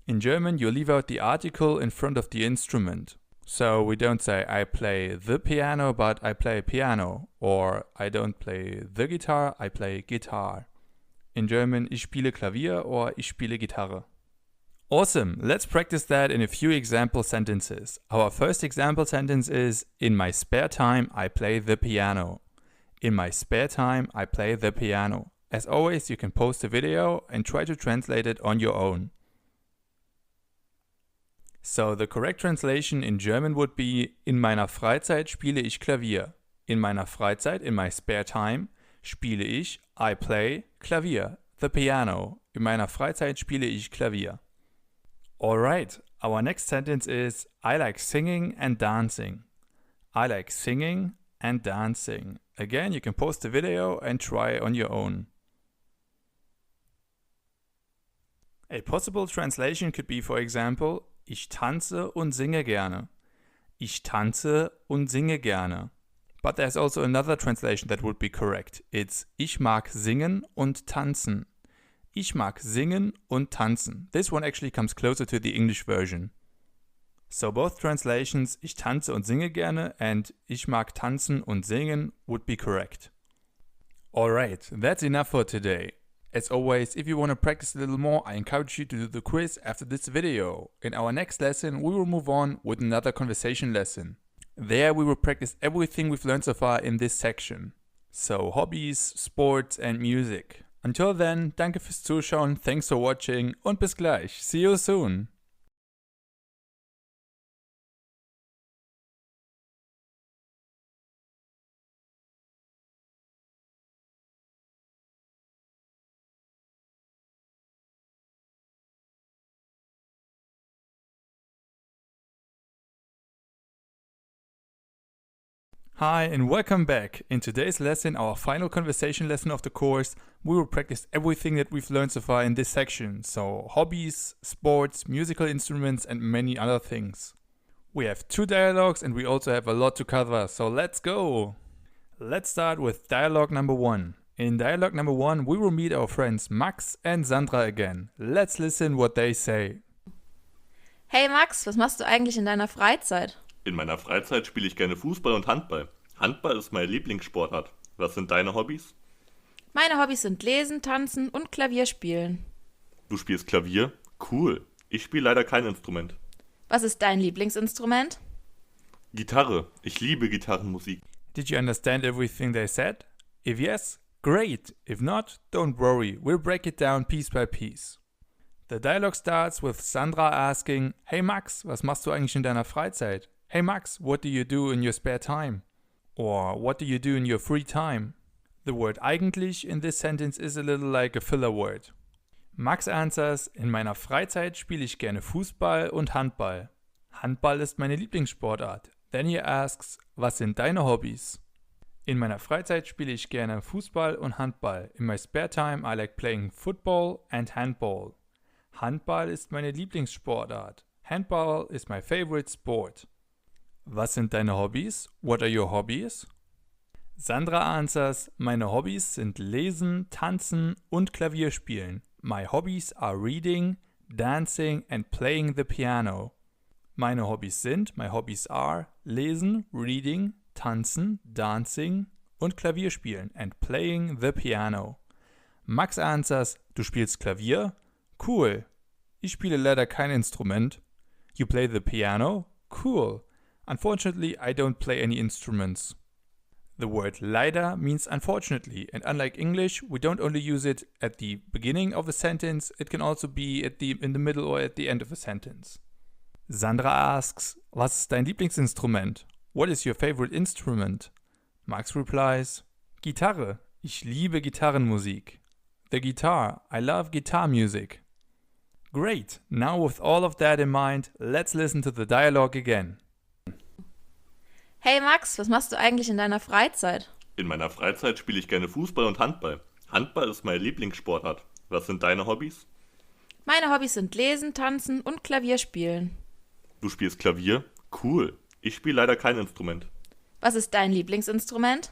In German, you leave out the article in front of the instrument. So we don't say I play the piano, but I play piano. Or I don't play the guitar, I play guitar. In German, ich spiele Klavier or ich spiele Gitarre. Awesome, let's practice that in a few example sentences. Our first example sentence is, in my spare time, I play the piano. In my spare time, I play the piano. As always, you can post a video and try to translate it on your own. So the correct translation in German would be, in meiner Freizeit spiele ich Klavier. In meiner Freizeit, in my spare time, spiele ich, I play, Klavier, the piano. In meiner Freizeit spiele ich Klavier. Alright, our next sentence is, I like singing and dancing. I like singing and dancing. Again, you can post a video and try on your own. A possible translation could be, for example, ich tanze und singe gerne. Ich tanze und singe gerne. But there's also another translation that would be correct. It's ich mag singen und tanzen. Ich mag singen und tanzen. This one actually comes closer to the English version. So both translations, ich tanze und singe gerne, and ich mag tanzen und singen would be correct. Alright, that's enough for today. As always, if you want to practice a little more, I encourage you to do the quiz after this video. In our next lesson, we will move on with another conversation lesson. There we will practice everything we've learned so far in this section. So hobbies, sports and music. Until then, danke fürs Zuschauen, thanks for watching und bis gleich. See you soon! Hi and welcome back. In today's lesson, our final conversation lesson of the course, we will practice everything that we've learned so far in this section. So hobbies, sports, musical instruments and many other things. We have 2 dialogues and we also have a lot to cover, so let's go! Let's start with dialogue number 1. In dialogue number 1, we will meet our friends Max and Sandra again. Let's listen what they say. Hey Max, was machst du eigentlich in deiner Freizeit? In meiner Freizeit spiele ich gerne Fußball und Handball. Handball ist meine Lieblingssportart. Was sind deine Hobbys? Meine Hobbys sind Lesen, Tanzen und Klavier spielen. Du spielst Klavier? Cool. Ich spiele leider kein Instrument. Was ist dein Lieblingsinstrument? Gitarre. Ich liebe Gitarrenmusik. Did you understand everything they said? If yes, great. If not, don't worry. We'll break it down piece by piece. The dialogue starts with Sandra asking, Hey Max, was machst du eigentlich in deiner Freizeit? Hey Max, what do you do in your spare time? Or what do you do in your free time? The word eigentlich in this sentence is a little like a filler word. Max answers, in meiner Freizeit spiele ich gerne Fußball und Handball. Handball ist meine Lieblingssportart. Then he asks, was sind deine Hobbys? In meiner Freizeit spiele ich gerne Fußball und Handball. In my spare time I like playing football and handball. Handball ist meine Lieblingssportart. Handball is my favorite sport. Was sind deine Hobbys? What are your hobbies? Sandra answers, meine Hobbys sind Lesen, Tanzen und Klavierspielen. My hobbies are reading, dancing and playing the piano. Meine Hobbys sind, my hobbies are, Lesen, Reading, Tanzen, Dancing und Klavierspielen and playing the piano. Max answers, du spielst Klavier? Cool. Ich spiele leider kein Instrument. You play the piano? Cool. Unfortunately, I don't play any instruments. The word leider means unfortunately, and unlike English, we don't only use it at the beginning of a sentence, it can also be in the middle or at the end of a sentence. Sandra asks, was ist dein Lieblingsinstrument? What is your favorite instrument? Max replies, Gitarre. Ich liebe Gitarrenmusik. The guitar. I love guitar music. Great. Now with all of that in mind, let's listen to the dialogue again. Hey Max, was machst du eigentlich in deiner Freizeit? In meiner Freizeit spiele ich gerne Fußball und Handball. Handball ist meine Lieblingssportart. Was sind deine Hobbys? Meine Hobbys sind Lesen, Tanzen und Klavier spielen. Du spielst Klavier? Cool. Ich spiele leider kein Instrument. Was ist dein Lieblingsinstrument?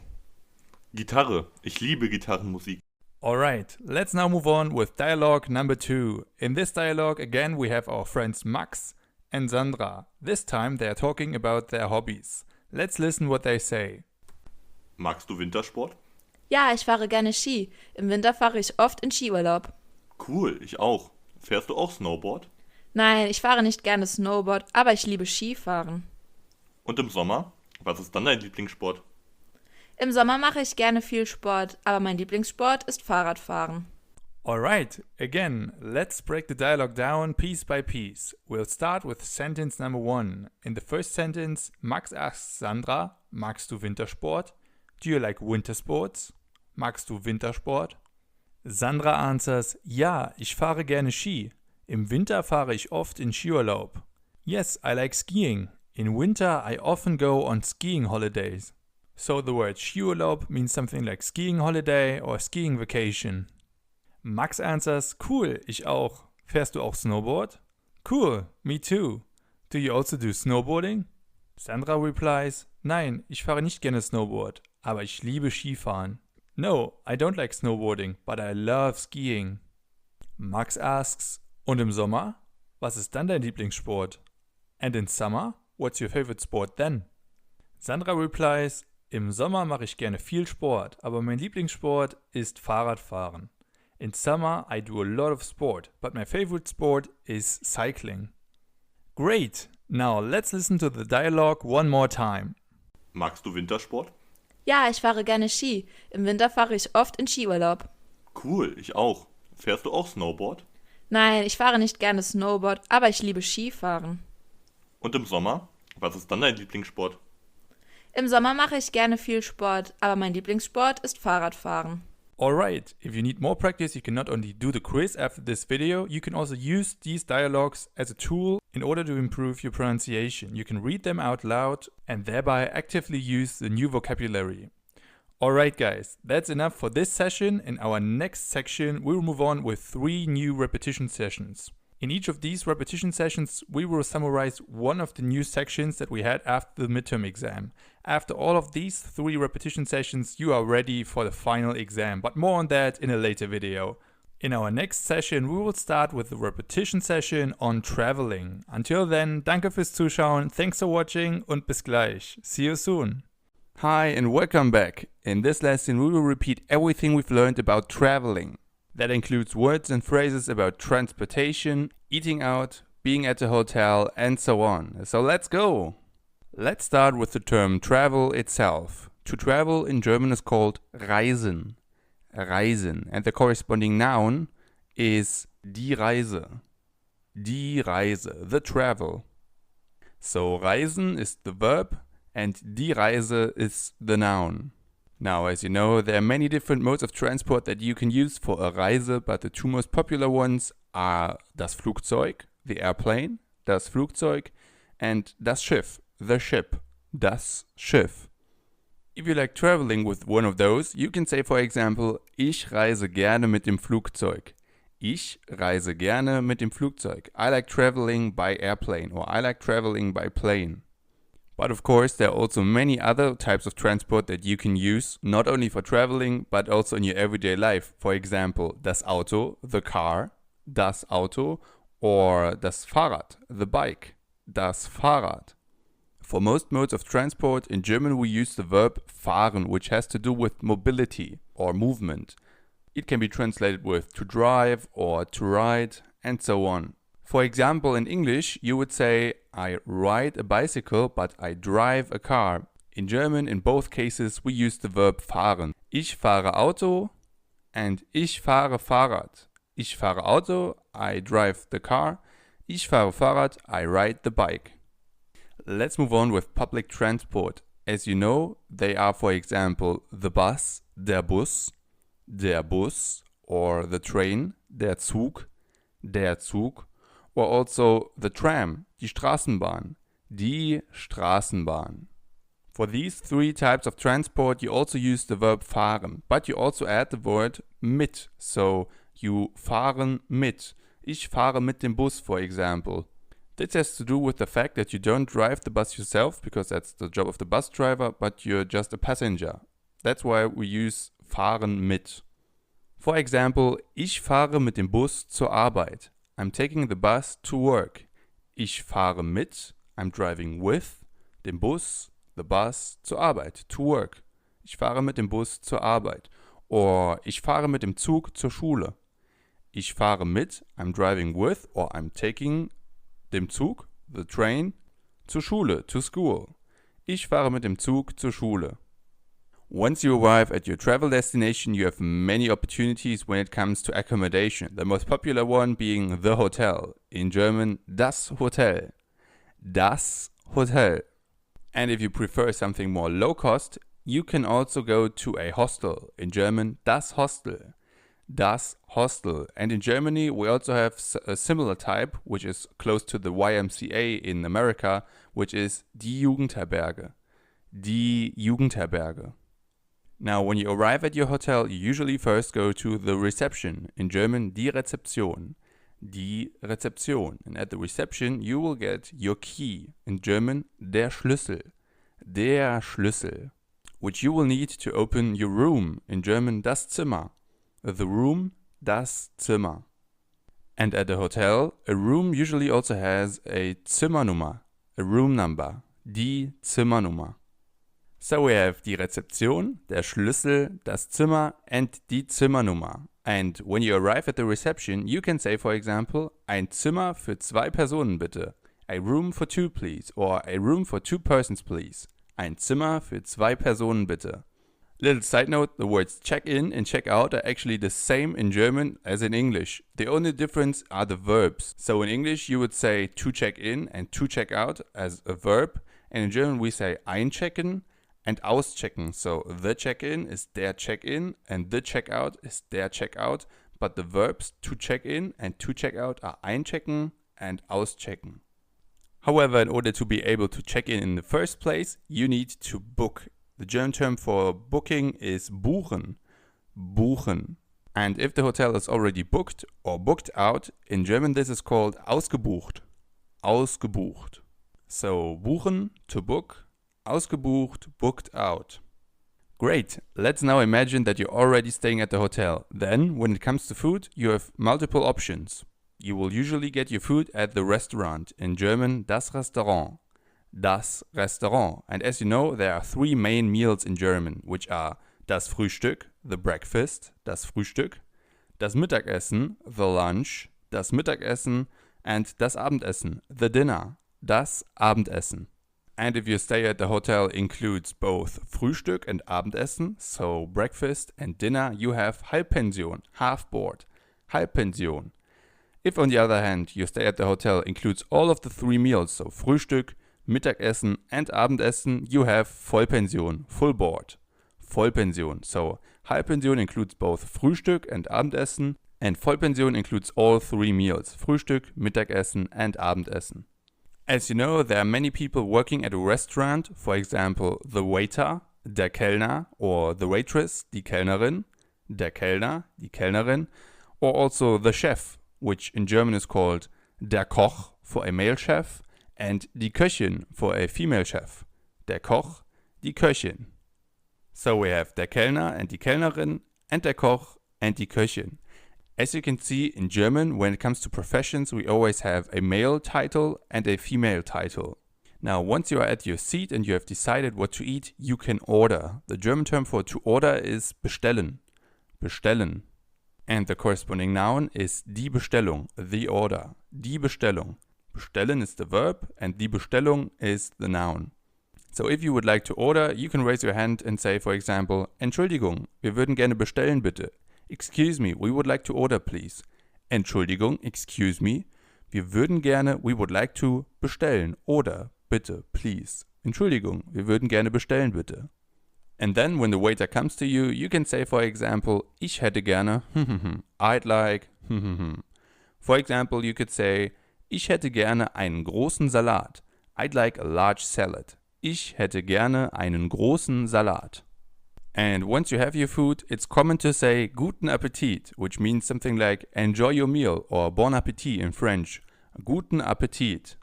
Gitarre. Ich liebe Gitarrenmusik. Alright, let's now move on with dialogue number 2. In this dialogue, again, we have our friends Max and Sandra. This time they are talking about their hobbies. Let's listen what they say. Magst du Wintersport? Ja, ich fahre gerne Ski. Im Winter fahre ich oft in Skiurlaub. Cool, ich auch. Fährst du auch Snowboard? Nein, ich fahre nicht gerne Snowboard, aber ich liebe Skifahren. Und im Sommer? Was ist dann dein Lieblingssport? Im Sommer mache ich gerne viel Sport, aber mein Lieblingssport ist Fahrradfahren. Alright, again, let's break the dialogue down piece by piece. We'll start with sentence number 1. In the first sentence, Max asks Sandra, magst du Wintersport? Do you like winter sports? Magst du Wintersport? Sandra answers, ja, ich fahre gerne Ski. Im Winter fahre ich oft in Skiurlaub. Yes, I like skiing. In winter I often go on skiing holidays. So the word Skiurlaub means something like skiing holiday or skiing vacation. Max answers, cool, ich auch. Fährst du auch Snowboard? Cool, me too. Do you also do snowboarding? Sandra replies, nein, ich fahre nicht gerne Snowboard, aber ich liebe Skifahren. No, I don't like snowboarding, but I love skiing. Max asks, und im Sommer? Was ist dann dein Lieblingssport? And in summer? What's your favorite sport then? Sandra replies, im Sommer mache ich gerne viel Sport, aber mein Lieblingssport ist Fahrradfahren. In summer, I do a lot of sport, but my favorite sport is cycling. Great! Now let's listen to the dialogue one more time. Magst du Wintersport? Ja, ich fahre gerne Ski. Im Winter fahre ich oft in Skiurlaub. Cool, ich auch. Fährst du auch Snowboard? Nein, ich fahre nicht gerne Snowboard, aber ich liebe Skifahren. Und im Sommer? Was ist dann dein Lieblingssport? Im Sommer mache ich gerne viel Sport, aber mein Lieblingssport ist Fahrradfahren. Alright, if you need more practice, you can not only do the quiz after this video, you can also use these dialogues as a tool in order to improve your pronunciation. You can read them out loud and thereby actively use the new vocabulary. Alright guys, that's enough for this session. In our next section, we will move on with 3 new repetition sessions. In each of these repetition sessions, we will summarize one of the new sections that we had after the midterm exam. After all of these 3 repetition sessions, you are ready for the final exam, but more on that in a later video. In our next session, we will start with the repetition session on traveling. Until then, danke fürs Zuschauen, thanks for watching und bis gleich. See you soon. Hi and welcome back. In this lesson, we will repeat everything we've learned about traveling. That includes words and phrases about transportation, eating out, being at a hotel, and so on. So let's go! Let's start with the term travel itself. To travel in German is called reisen. Reisen. And the corresponding noun is die Reise. Die Reise, the travel. So reisen is the verb and die Reise is the noun. Now, as you know, there are many different modes of transport that you can use for a Reise, but the 2 most popular ones are das Flugzeug, the airplane, das Flugzeug, and das Schiff, the ship, das Schiff. If you like traveling with one of those, you can say, for example, ich reise gerne mit dem Flugzeug. Ich reise gerne mit dem Flugzeug. I like traveling by airplane, or I like traveling by plane. But of course, there are also many other types of transport that you can use, not only for traveling, but also in your everyday life. For example, das Auto, the car, das Auto, or das Fahrrad, the bike, das Fahrrad. For most modes of transport, in German we use the verb fahren, which has to do with mobility or movement. It can be translated with to drive or to ride, and so on. For example, in English, you would say, I ride a bicycle, but I drive a car. In German, in both cases, we use the verb fahren. Ich fahre Auto and ich fahre Fahrrad. Ich fahre Auto, I drive the car. Ich fahre Fahrrad, I ride the bike. Let's move on with public transport. As you know, they are, for example, the bus, der Bus, or the train, der Zug, or also the tram, die Straßenbahn, die Straßenbahn. For these 3 types of transport, you also use the verb fahren, but you also add the word mit. So you fahren mit. Ich fahre mit dem Bus, for example. This has to do with the fact that you don't drive the bus yourself, because that's the job of the bus driver, but you're just a passenger. That's why we use fahren mit. For example, ich fahre mit dem Bus zur Arbeit. I'm taking the bus to work. Ich fahre mit, I'm driving with, dem Bus, the bus, zur Arbeit, to work. Ich fahre mit dem Bus zur Arbeit. Or ich fahre mit dem Zug zur Schule. Ich fahre mit, I'm driving with, or I'm taking dem Zug, the train, zur Schule, to school. Ich fahre mit dem Zug zur Schule. Once you arrive at your travel destination, you have many opportunities when it comes to accommodation. The most popular one being the hotel. In German, das Hotel. Das Hotel. And if you prefer something more low cost, you can also go to a hostel. In German, das Hostel. Das Hostel. And in Germany, we also have a similar type, which is close to the YMCA in America, which is die Jugendherberge. Die Jugendherberge. Now, when you arrive at your hotel, you usually first go to the reception. In German, die Rezeption. Die Rezeption. And at the reception, you will get your key. In German, der Schlüssel. Der Schlüssel. Which you will need to open your room. In German, das Zimmer. The room, das Zimmer. And at a hotel, a room usually also has a Zimmernummer, a room number. Die Zimmernummer. So we have die Rezeption, der Schlüssel, das Zimmer, and die Zimmernummer. And when you arrive at the reception, you can say, for example, ein Zimmer für 2 Personen bitte. A room for 2 please. Or a room for 2 persons please. Ein Zimmer für 2 Personen bitte. Little side note, the words check in and check out are actually the same in German as in English. The only difference are the verbs. So in English you would say to check in and to check out as a verb. And in German we say einchecken, and auschecken. So the check-in is der check-in and the check-out is der check-out. But the verbs to check in and to check out are einchecken and auschecken. However, in order to be able to check in the first place, you need to book. The German term for booking is buchen. Buchen. And if the hotel is already booked or booked out, in German this is called ausgebucht. Ausgebucht. So buchen, to book, ausgebucht, booked out. Great, let's now imagine that you're already staying at the hotel. Then, when it comes to food, you have multiple options. You will usually get your food at the restaurant, in German das Restaurant. Das Restaurant. And as you know, there are 3 main meals in German, which are das Frühstück, the breakfast, das Frühstück, das Mittagessen, the lunch, das Mittagessen, and das Abendessen, the dinner, das Abendessen. And if your stay at the hotel includes both Frühstück and Abendessen, so breakfast and dinner, you have Halbpension, half board, Halbpension. If on the other hand, your stay at the hotel includes all of the 3 meals, so Frühstück, Mittagessen and Abendessen, you have Vollpension, full board, Vollpension. So Halbpension includes both Frühstück and Abendessen, and Vollpension includes all 3 meals, Frühstück, Mittagessen and Abendessen. As you know, there are many people working at a restaurant, for example, the waiter, der Kellner, or the waitress, die Kellnerin, der Kellner, die Kellnerin, or also the chef, which in German is called der Koch for a male chef, and die Köchin for a female chef, der Koch, die Köchin. So we have der Kellner and die Kellnerin, and der Koch and die Köchin. As you can see, in German, when it comes to professions, we always have a male title and a female title. Now, once you are at your seat and you have decided what to eat, you can order. The German term for to order is bestellen. Bestellen. And the corresponding noun is die Bestellung, the order. Die Bestellung. Bestellen is the verb and die Bestellung is the noun. So if you would like to order, you can raise your hand and say, for example, Entschuldigung, wir würden gerne bestellen bitte. Excuse me, we would like to order please. Entschuldigung, excuse me, wir würden gerne, we would like to bestellen, order, bitte, please. Entschuldigung, wir würden gerne bestellen bitte. And then when the waiter comes to you, you can say, for example, ich hätte gerne, I'd like, For example, you could say, ich hätte gerne einen großen Salat. I'd like a large salad. Ich hätte gerne einen großen Salat. And once you have your food, it's common to say guten Appetit, which means something like enjoy your meal or bon appétit in French. Guten Appetit.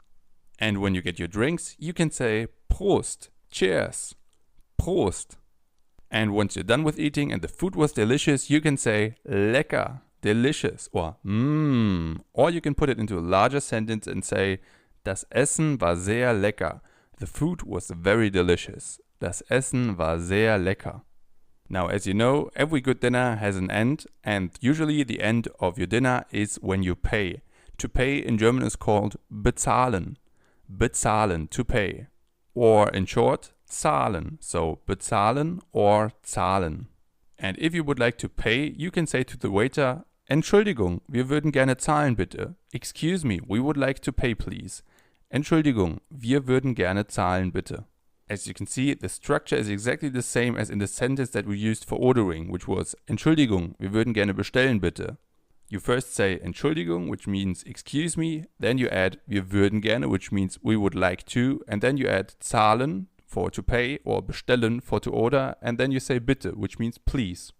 And when you get your drinks, you can say Prost, cheers, Prost. And once you're done with eating and the food was delicious, you can say lecker, delicious, or Or you can put it into a larger sentence and say das Essen war sehr lecker. The food was very delicious. Das Essen war sehr lecker. Now, as you know, every good dinner has an end, and usually the end of your dinner is when you pay. To pay in German is called bezahlen. Bezahlen, to pay. Or in short, zahlen. So bezahlen or zahlen. And if you would like to pay, you can say to the waiter, Entschuldigung, wir würden gerne zahlen bitte. Excuse me, we would like to pay please. Entschuldigung, wir würden gerne zahlen bitte. As you can see, the structure is exactly the same as in the sentence that we used for ordering, which was Entschuldigung, wir würden gerne bestellen bitte. You first say Entschuldigung, which means excuse me, then you add wir würden gerne, which means we would like to, and then you add zahlen for to pay or bestellen for to order, and then you say bitte, which means please.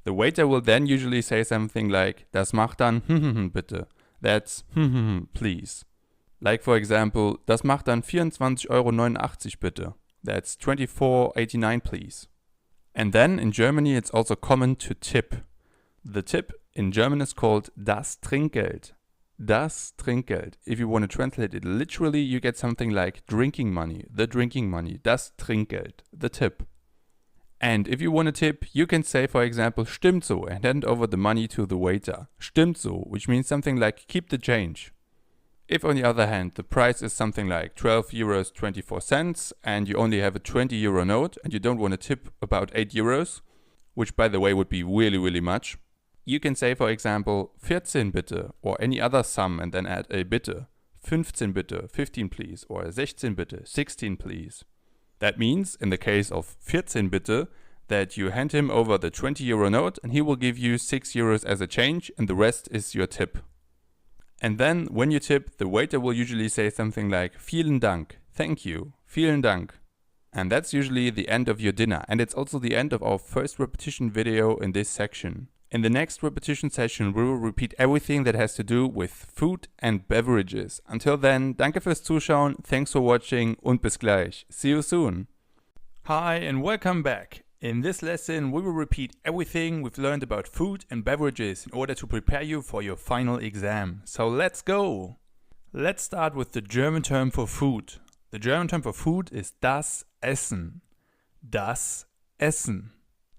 The waiter will then usually say something like das macht dann bitte. That's please. Like for example, das macht dann 24,89 € bitte. That's 24,89 please. And then in Germany it's also common to tip. The tip in German is called das Trinkgeld. Das Trinkgeld. If you want to translate it literally, you get something like drinking money, the drinking money, das Trinkgeld, the tip. And if you want to tip, you can say, for example, stimmt so, and hand over the money to the waiter. Stimmt so, which means something like keep the change. If on the other hand, the price is something like 12,24 €, and you only have a 20 euro note, and you don't want to tip about 8 euros, which by the way would be really, really much, you can say, for example, 14 bitte, or any other sum, and then add a bitte. 15 bitte, 15 please, or 16 bitte, 16 please. That means, in the case of 14 bitte, that you hand him over the 20 € note and he will give you 6 euros as a change and the rest is your tip. And then when you tip, the waiter will usually say something like vielen Dank, thank you, vielen Dank. And that's usually the end of your dinner, and it's also the end of our first repetition video in this section. In the next repetition session we will repeat everything that has to do with food and beverages. Until then, danke fürs Zuschauen, thanks for watching und bis gleich. See you soon. Hi and welcome back. In this lesson we will repeat everything we've learned about food and beverages in order to prepare you for your final exam. So let's go! Let's start with the German term for food. The German term for food is das Essen. Das Essen.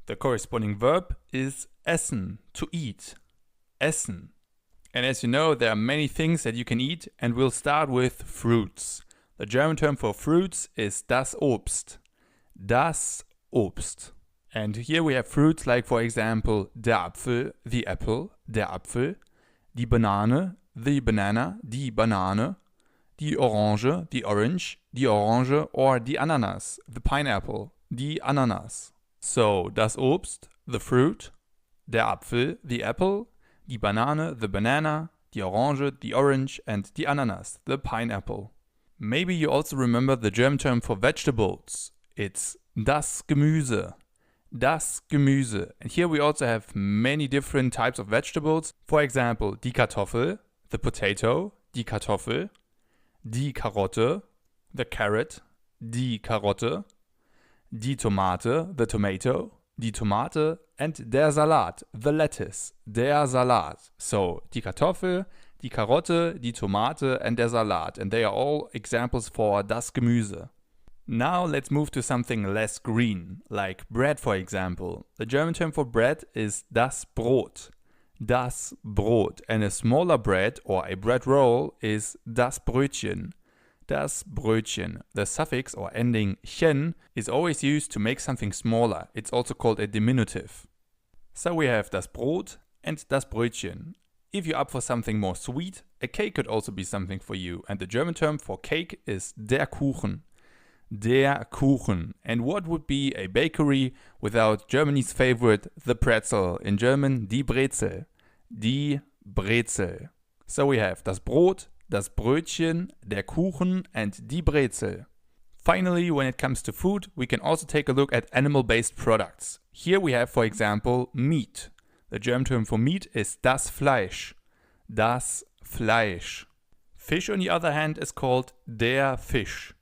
The corresponding verb is essen, to eat. Essen. And as you know, there are many things that you can eat, and we'll start with fruits. The German term for fruits is das Obst. Das Obst. And here we have fruits like, for example, der Apfel, the apple, der Apfel, die Banane, the banana, die Banane, die Orange, the orange, die Orange, or die Ananas, the pineapple, die Ananas. So, das Obst, the fruit, der Apfel, the apple, die Banane, the banana, die Orange, the orange, and die Ananas, the pineapple. Maybe you also remember the German term for vegetables. It's das Gemüse. Das Gemüse. And here we also have many different types of vegetables. For example, die Kartoffel, the potato, die Kartoffel, die Karotte, the carrot, die Karotte, die Tomate, the tomato, die Tomate, and der Salat, the lettuce, der Salat. So, die Kartoffel, die Karotte, die Tomate, and der Salat. And they are all examples for das Gemüse. Now let's move to something less green, like bread for example. The German term for bread is das Brot. Das Brot. And a smaller bread or a bread roll is das Brötchen. Das Brötchen. The suffix or ending chen is always used to make something smaller. It's also called a diminutive. So we have das Brot and das Brötchen. If you're up for something more sweet, a cake could also be something for you. And the German term for cake is der Kuchen. Der Kuchen. And what would be a bakery without Germany's favorite, the pretzel? In German, die Brezel. Die Brezel. So we have das Brot, das Brötchen, der Kuchen, and die Brezel. Finally, when it comes to food, we can also take a look at animal-based products. Here we have, for example, meat. The German term for meat is das Fleisch. Das Fleisch. Fish, on the other hand, is called der Fisch.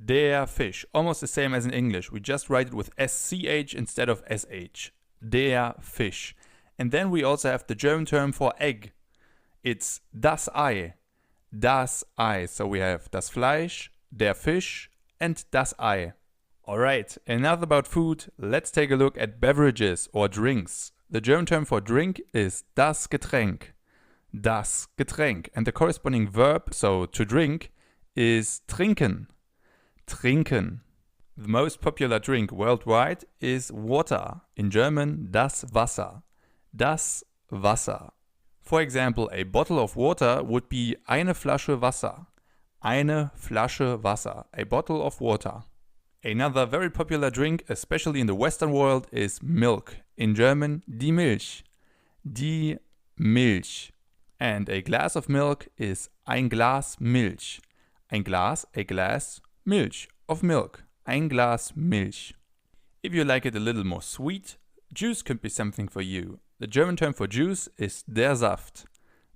Der Fisch. Almost the same as in English. We just write it with SCH instead of SH. Der Fisch. And then we also have the German term for egg. It's das Ei. Das Ei. So we have das Fleisch, der Fisch, and das Ei. Alright, enough about food. Let's take a look at beverages or drinks. The German term for drink is das Getränk. Das Getränk. And the corresponding verb, so to drink, is trinken. Trinken. The most popular drink worldwide is water. In German, das Wasser. Das Wasser. For example, a bottle of water would be eine Flasche Wasser. Eine Flasche Wasser. A bottle of water. Another very popular drink, especially in the Western world, is milk. In German, die Milch. Die Milch. And a glass of milk is ein Glas Milch. Ein Glas, a glass, Milch, of milk. Ein Glas Milch. If you like it a little more sweet, juice could be something for you. The German term for juice is der Saft.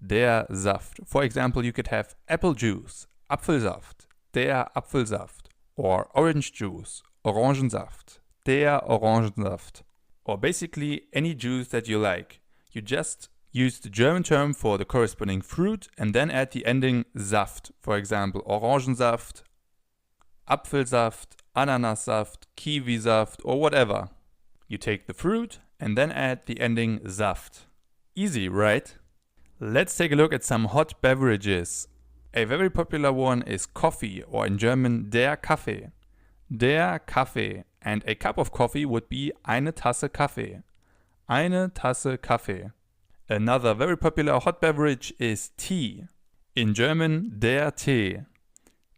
Der Saft. For example, you could have apple juice, Apfelsaft, der Apfelsaft. Or orange juice, Orangensaft, der Orangensaft. Or basically any juice that you like. You just use the German term for the corresponding fruit and then add the ending Saft. For example, Orangensaft, Apfelsaft, Ananassaft, Kiwisaft, or whatever. You take the fruit and then add the ending Saft. Easy, right? Let's take a look at some hot beverages. A very popular one is coffee, or in German, der Kaffee. Der Kaffee. And a cup of coffee would be eine Tasse Kaffee. Eine Tasse Kaffee. Another very popular hot beverage is tea. In German, der Tee.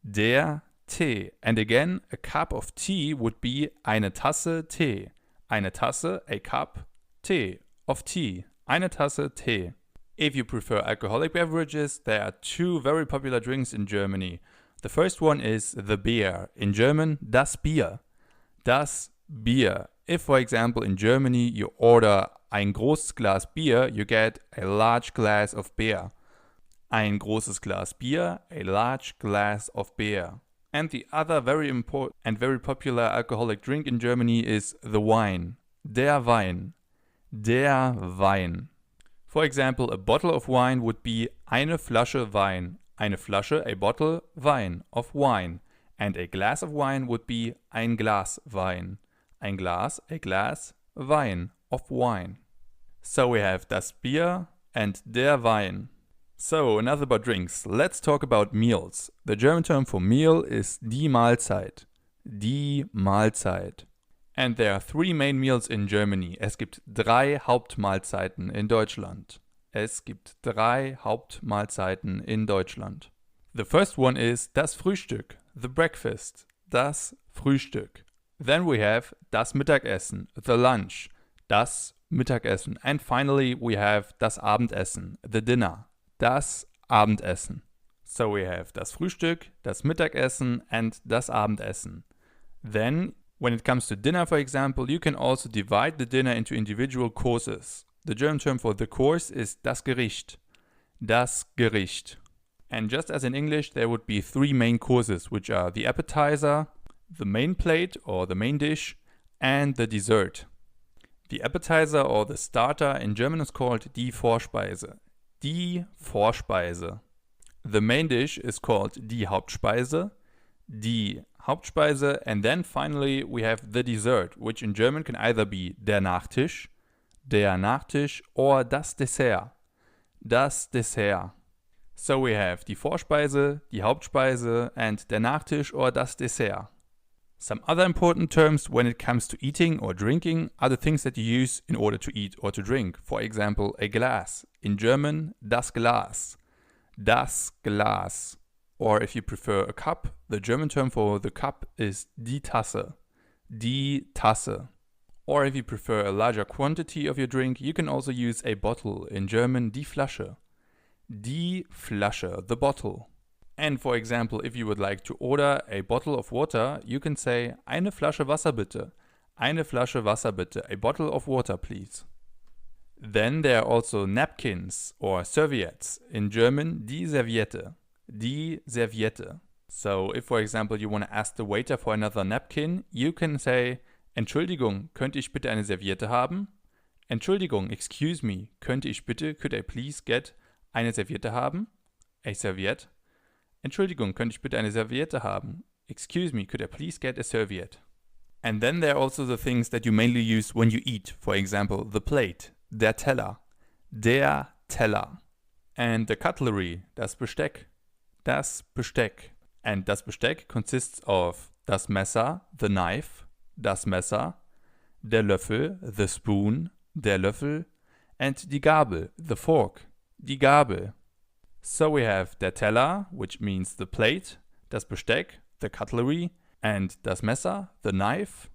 Der Tee. And again, a cup of tea would be eine Tasse Tee. Eine Tasse, a cup, Tee, of tea. Eine Tasse Tee. If you prefer alcoholic beverages, there are two very popular drinks in Germany. The first one is the beer. In German, das Bier. Das Bier. If, for example, in Germany you order ein großes Glas Bier, you get a large glass of beer. Ein großes Glas Bier, a large glass of beer. And the other very important and very popular alcoholic drink in Germany is the wine. Der Wein. Der Wein. For example, a bottle of wine would be eine Flasche Wein. Eine Flasche, a bottle, Wein, of wine. And a glass of wine would be ein Glas Wein. Ein Glas, a glass, Wein, of wine. So we have das Bier and der Wein. So, enough about drinks. Let's talk about meals. The German term for meal is die Mahlzeit. Die Mahlzeit. And there are three main meals in Germany. Es gibt drei Hauptmahlzeiten in Deutschland. Es gibt drei Hauptmahlzeiten in Deutschland. The first one is das Frühstück, the breakfast, das Frühstück. Then we have das Mittagessen, the lunch, das Mittagessen. And finally we have das Abendessen, the dinner, das Abendessen. So we have das Frühstück, das Mittagessen and das Abendessen. Then when it comes to dinner, for example, you can also divide the dinner into individual courses. The German term for the course is das Gericht. Das Gericht. And just as in English, there would be three main courses, which are the appetizer, the main plate or the main dish, and the dessert. The appetizer or the starter in German is called die Vorspeise. Die Vorspeise. The main dish is called die Hauptspeise. Die Hauptspeise. And then finally we have the dessert, which in German can either be der Nachtisch, or das Dessert. Das Dessert. So we have die Vorspeise, die Hauptspeise, and der Nachtisch or das Dessert. Some other important terms when it comes to eating or drinking are the things that you use in order to eat or to drink. For example, a glass. In German, das Glas. Das Glas. Or if you prefer a cup, the German term for the cup is die Tasse. Die Tasse. Or if you prefer a larger quantity of your drink, you can also use a bottle. In German, die Flasche. Die Flasche, the bottle. And for example, if you would like to order a bottle of water, you can say eine Flasche Wasser bitte. Eine Flasche Wasser bitte. A bottle of water, please. Then there are also napkins or serviettes. In German, die Serviette. Die Serviette. So if, for example, you want to ask the waiter for another napkin, you can say Entschuldigung, könnte ich bitte eine Serviette haben? Entschuldigung, excuse me, könnte ich bitte, could I please get eine Serviette haben? A serviette. Entschuldigung, könnte ich bitte eine Serviette haben? Excuse me, could I please get a serviette? And then there are also the things that you mainly use when you eat. For example, the plate, der Teller. Der Teller. And the cutlery, das Besteck. Das Besteck. And das Besteck consists of das Messer, the knife, das Messer, der Löffel, the spoon, der Löffel, and die Gabel, the fork, die Gabel. So we have der Teller, which means the plate, das Besteck, the cutlery, and das Messer, the knife,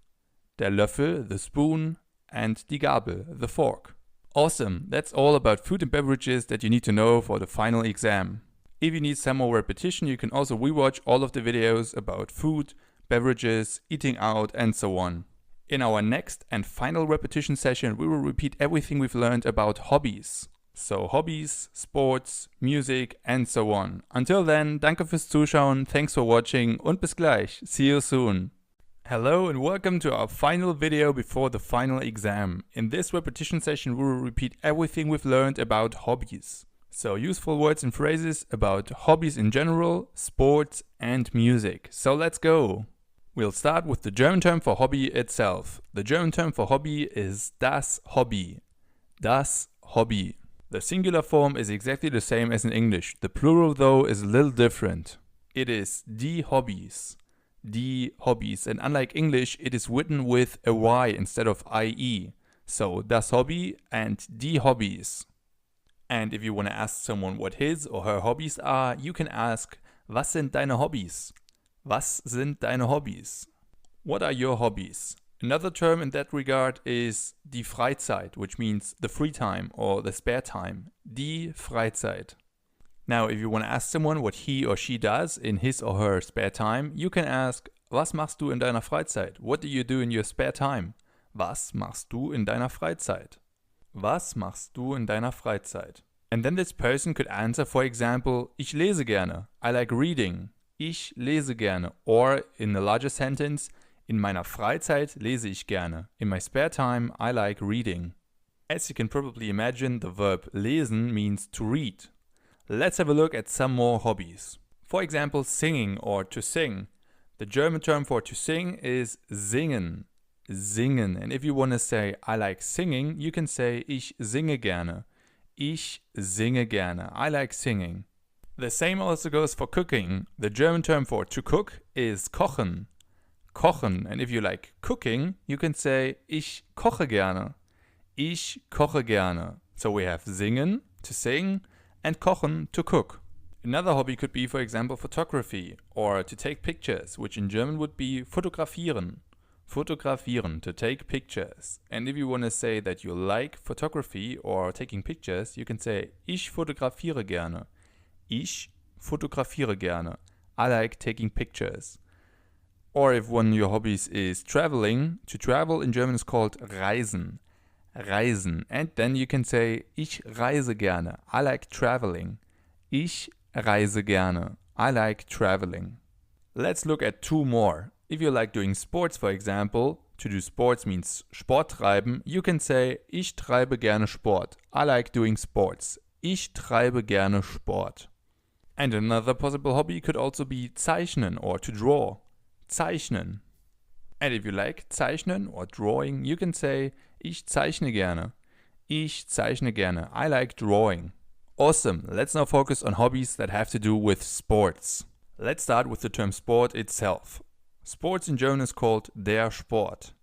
der Löffel, the spoon, and die Gabel, the fork. Awesome, that's all about food and beverages that you need to know for the final exam. If you need some more repetition, you can also rewatch all of the videos about food, beverages, eating out, and so on. In our next and final repetition session, we will repeat everything we've learned about hobbies. So hobbies, sports, music, and so on. Until then, danke fürs Zuschauen, thanks for watching und bis gleich. See you soon. Hello and welcome to our final video before the final exam. In this repetition session, we will repeat everything we've learned about hobbies. So useful words and phrases about hobbies in general, sports, and music. So let's go. We'll start with the German term for hobby itself. The German term for hobby is das Hobby. Das Hobby. The singular form is exactly the same as in English. The plural, though, is a little different. It is die Hobbys. Die Hobbys. And unlike English, it is written with a Y instead of IE. So, das Hobby and die Hobbys. And if you want to ask someone what his or her hobbies are, you can ask, was sind deine Hobbys? Was sind deine Hobbys? What are your hobbies? Another term in that regard is die Freizeit, which means the free time or the spare time. Die Freizeit. Now, if you want to ask someone what he or she does in his or her spare time, you can ask, was machst du in deiner Freizeit? What do you do in your spare time? Was machst du in deiner Freizeit? Was machst du in deiner Freizeit? And then this person could answer, for example, ich lese gerne. I like reading. Ich lese gerne. Or in a larger sentence, in meiner Freizeit lese ich gerne. In my spare time, I like reading. As you can probably imagine, the verb lesen means to read. Let's have a look at some more hobbies. For example, singing or to sing. The German term for to sing is singen. Singen. And if you want to say I like singing, you can say ich singe gerne. Ich singe gerne. I like singing. The same also goes for cooking. The German term for to cook is kochen. Kochen. And if you like cooking, you can say ich koche gerne. Ich koche gerne. So we have singen, to sing, and kochen, to cook. Another hobby could be, for example, photography or to take pictures, which in German would be fotografieren. Fotografieren, to take pictures. And if you want to say that you like photography or taking pictures, you can say ich fotografiere gerne. Ich fotografiere gerne. I like taking pictures. Or if one of your hobbies is traveling, to travel in German is called reisen. Reisen. And then you can say ich reise gerne. I like traveling. Ich reise gerne. I like traveling. Let's look at two more. If you like doing sports, for example, to do sports means Sport treiben, you can say ich treibe gerne Sport. I like doing sports. Ich treibe gerne Sport. And another possible hobby could also be zeichnen or to draw. Zeichnen. And if you like zeichnen or drawing, you can say ich zeichne gerne. Ich zeichne gerne. I like drawing. Awesome. Let's now focus on hobbies that have to do with sports. Let's start with the term sport itself. Sports in German is called der Sport.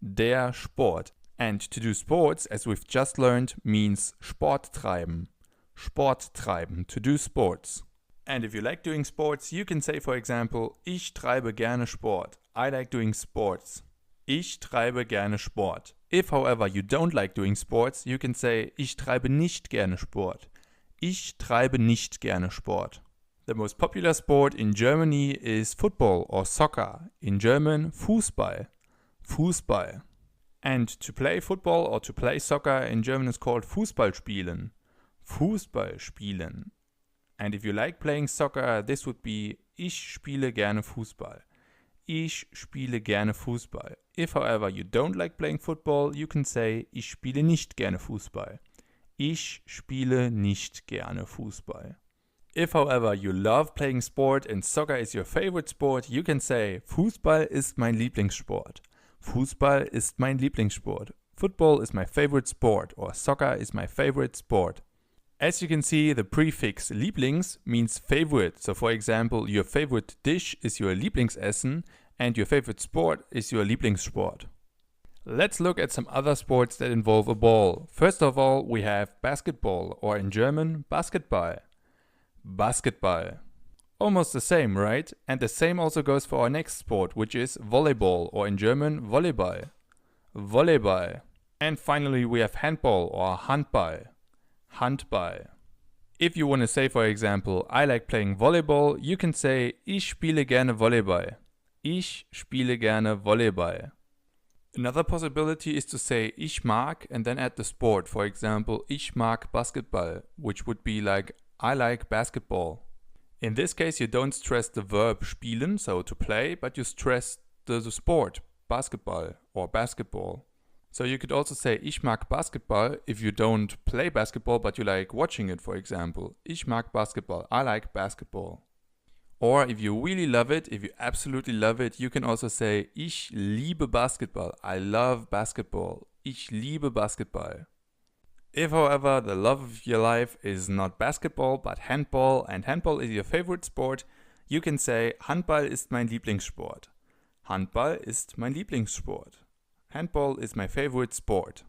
Der Sport. And to do sports, as we've just learned, means Sport treiben. Sport treiben. To do sports. And if you like doing sports, you can say, for example, ich treibe gerne Sport. I like doing sports. Ich treibe gerne Sport. If, however, you don't like doing sports, you can say, ich treibe nicht gerne Sport. Ich treibe nicht gerne Sport. The most popular sport in Germany is football or soccer. In German, Fußball. Fußball. And to play football or to play soccer in German is called Fußballspielen. Fußballspielen. And if you like playing soccer, this would be ich spiele gerne Fußball. Ich spiele gerne Fußball. If, however, you don't like playing football, you can say ich spiele nicht gerne Fußball. Ich spiele nicht gerne Fußball. If, however, you love playing sport and soccer is your favorite sport, you can say Fußball ist mein Lieblingssport. Fußball ist mein Lieblingssport. Football is my favorite sport or soccer is my favorite sport. As you can see, the prefix Lieblings means favorite. So for example, your favorite dish is your Lieblingsessen and your favorite sport is your Lieblingssport. Let's look at some other sports that involve a ball. First of all, we have basketball, or in German, Basketball. Basketball. Almost the same, right? And the same also goes for our next sport, which is volleyball, or in German, Volleyball. Volleyball. And finally, we have handball, or Handball. Handball. If you want to say, for example, I like playing volleyball, you can say ich spiele gerne Volleyball. Ich spiele gerne Volleyball. Another possibility is to say ich mag and then add the sport. For example, ich mag Basketball, which would be like I like basketball. In this case, you don't stress the verb spielen, so to play, but you stress the sport, basketball or basketball. So you could also say ich mag Basketball if you don't play basketball but you like watching it, for example. Ich mag Basketball. I like basketball. Or if you really love it, if you absolutely love it, you can also say ich liebe Basketball. I love basketball. Ich liebe Basketball. If, however, the love of your life is not basketball but handball and handball is your favorite sport, you can say Handball ist mein Lieblingssport. Handball ist mein Lieblingssport. Handball is my favorite sport.